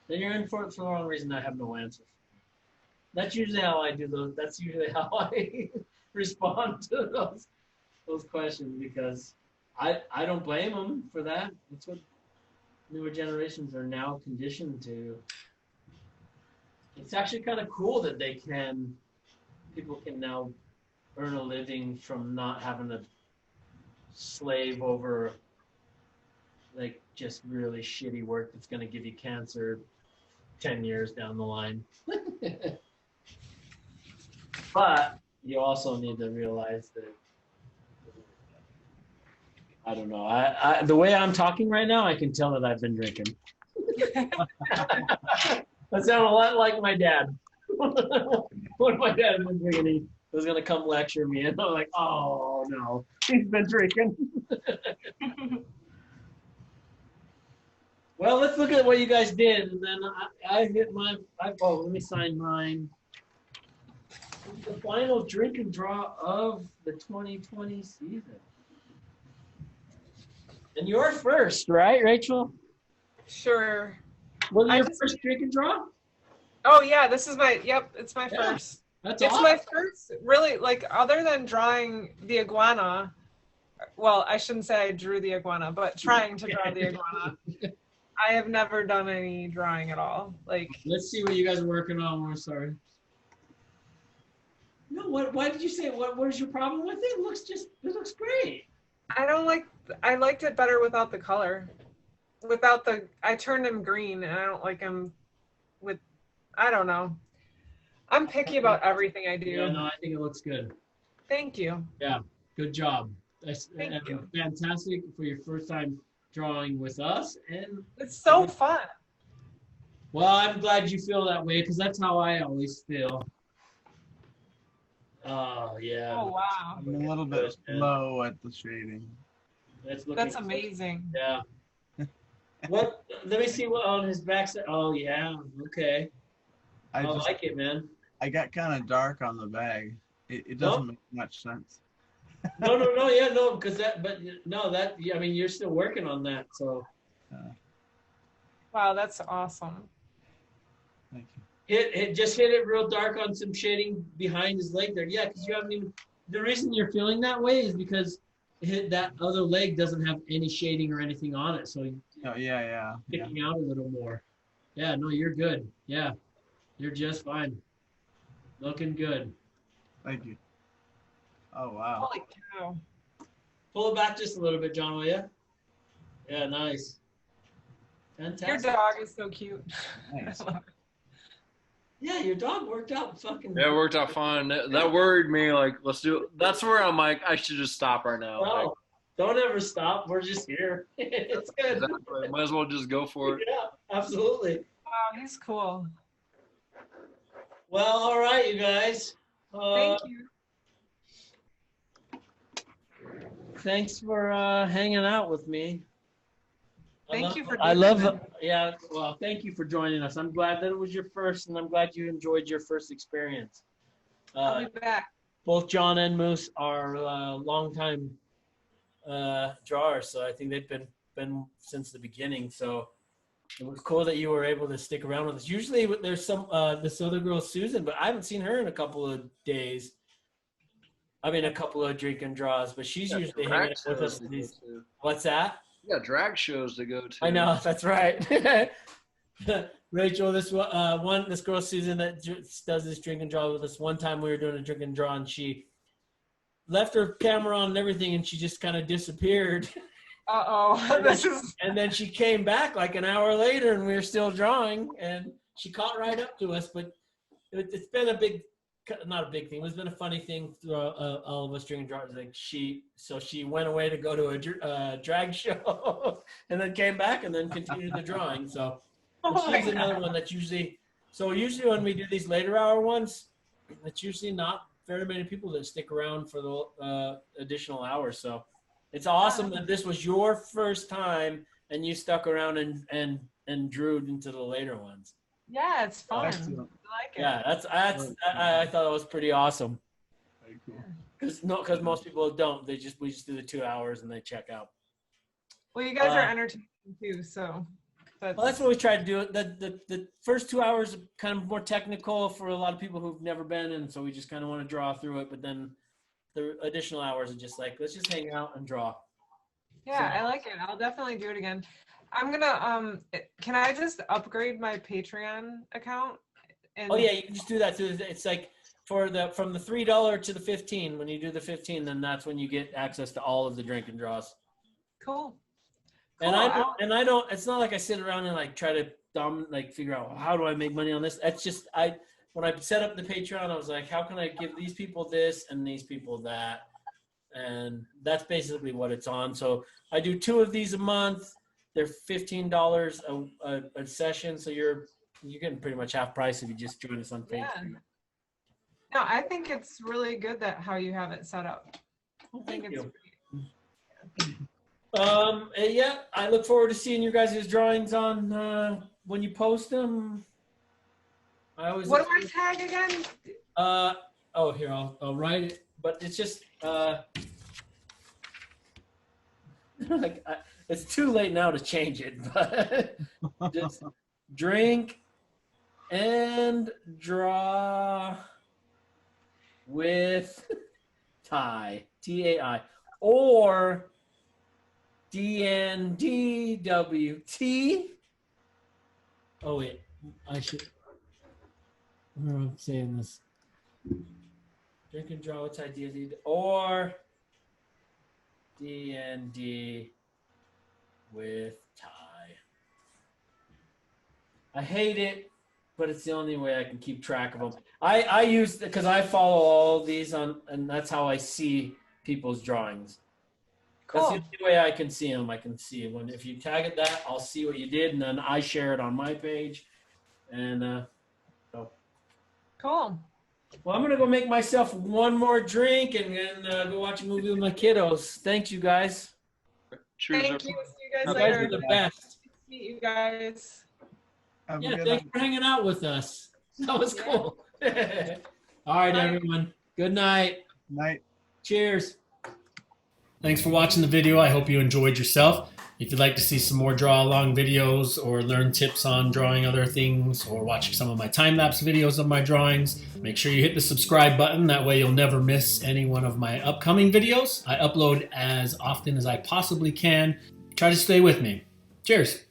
Then you're in for it for the wrong reason. I have no answer. That's usually how I do those. That's usually how I respond to those questions, because I don't blame them for that. That's what newer generations are now conditioned to. It's actually kind of cool that people can now earn a living from not having to slave over like just really shitty work that's going to give you cancer 10 years down the line. But you also need to realize that, I don't know, I the way I'm talking right now, I can tell that I've been drinking. I sound a lot like my dad. When my dad had been drinking, he was going to come lecture me, and I'm like, oh no, he's been drinking. Well, let's look at what you guys did, and then I hit my oh, let me sign mine. The final drink and draw of the 2020 season. And you're first, right, Rachel? Sure. Was it your first drink and draw? Oh yeah, this is it's my Yeah, first. That's It's awesome. my first, really, like, other than drawing the iguana. Well, I shouldn't say I drew the iguana, but trying to draw the iguana. I have never done any drawing at all. Like, Let's see what you guys are working on. We're sorry. No, why did you say what is your problem with it? It looks great. I liked it better without the color. I turned him green, and I don't like him with, I don't know. I'm picky about everything I do. Yeah, no, I think it looks good. Thank you. Yeah, good job. Thank you. Fantastic for your first time drawing with us, and It's so fun. well, I'm glad you feel that way, because that's how I always feel. Oh yeah. Oh wow. I'm a little bit low at the shading. That's amazing. Yeah. What? Let me see what on his backside. Oh yeah. Okay. I like it, man. I got kind of dark on the bag. It doesn't make much sense. No, yeah, no, because I mean, you're still working on that, so. Wow, that's awesome. Thank you. Just hit it real dark on some shading behind his leg there. Yeah, because you haven't even. The reason you're feeling that way is because that other leg doesn't have any shading or anything on it, so. Oh yeah. Picking out a little more. Yeah, no, you're good. Yeah, you're just fine. Looking good. Thank you. Oh wow. Holy cow. Pull it back just a little bit, John, will you? Yeah, nice. Fantastic. Your dog is so cute. Nice. Yeah, your dog worked out fucking. Yeah, it worked out fine. That worried me. Like, let's do it. That's where I'm like, I should just stop right now. No, don't ever stop. We're just here. It's good. Exactly. Might as well just go for it. Yeah, absolutely. Wow, he's cool. Well, all right, you guys. Thank you. Thanks for hanging out with me. Thank you for I doing love that. it. Yeah, well, thank you for joining us. I'm glad that it was your first, and I'm glad you enjoyed your first experience. I'll be back. Both John and Moose are longtime drawers, so I think they've been since the beginning. So it was cool that you were able to stick around with us. Usually there's some this other girl Susan, but I haven't seen her in a couple of days. I mean, a couple of drink and draws, but she's usually hanging out with us. What's that? Yeah, drag shows to go to. I know, that's right. Rachel, this girl Susan that does this drink and draw with us. One time we were doing a drink and draw, and she left her camera on and everything, and she just kind of disappeared. And then she came back like an hour later, and we were still drawing, and she caught right up to us. But it's been a big not a big thing. It's been a funny thing throughout all of us drinking draws. Like she went away to go to a drag show, and then came back and then continued the drawing. So she's another one that's usually. So usually when we do these later hour ones, it's usually not very many people that stick around for the additional hours. So it's awesome that this was your first time and you stuck around and drew into the later ones. Yeah, it's fun. Excellent. I like it. Yeah, I thought that was pretty awesome. Very cool. Because most people don't. We just do the 2 hours and they check out. Well, you guys are entertaining too, so. Well, that's what we try to do. The first 2 hours are kind of more technical for a lot of people who've never been, and so we just kind of want to draw through it. But then the additional hours are just like, let's just hang out and draw. Yeah, I like it. I'll definitely do it again. I'm gonna can I just upgrade my Patreon account? And Oh yeah, you can just do that too. It's like from the $3 to the 15. When you do the 15, then that's when you get access to all of the drinking draws. Cool. And I don't. It's not like I sit around and like try to figure out how do I make money on this. That's just when I set up the Patreon, I was like, how can I give these people this and these people that, and that's basically what it's on. So I do 2 of these a month. They're $15 a session, so you're getting pretty much half price if you just join us on Patreon. Yeah. No, I think it's really good that how you have it set up. Well, I think thank it's you. Yeah, I look forward to seeing your guys' drawings on when you post them. What do I tag again? Here I'll write it, but it's just it's too late now to change it, but just drink and draw with Ty, T-A-I, or DNDWT. Oh wait, I should. Where am I saying this? Drink and draw with Ty, DND, or DND with Ty. I hate it, but it's the only way I can keep track of them. I use, because I follow all these on, and that's how I see people's drawings. That's the only way I can see them. I can see when if you tag it that, I'll see what you did, and then I share it on my page. And so. Cool. Well, I'm gonna go make myself one more drink and then go watch a movie with my kiddos. Thanks, you guys. Cheers. Thank you. See you guys You later. guys are the best. Meet you guys. Yeah, thanks for hanging out with us. That was cool. All right, everyone. Good night. Night. Cheers. Thanks for watching the video. I hope you enjoyed yourself. If you'd like to see some more draw along videos or learn tips on drawing other things or watch some of my time-lapse videos of my drawings, make sure you hit the subscribe button. That way you'll never miss any one of my upcoming videos. I upload as often as I possibly can. Try to stay with me. Cheers.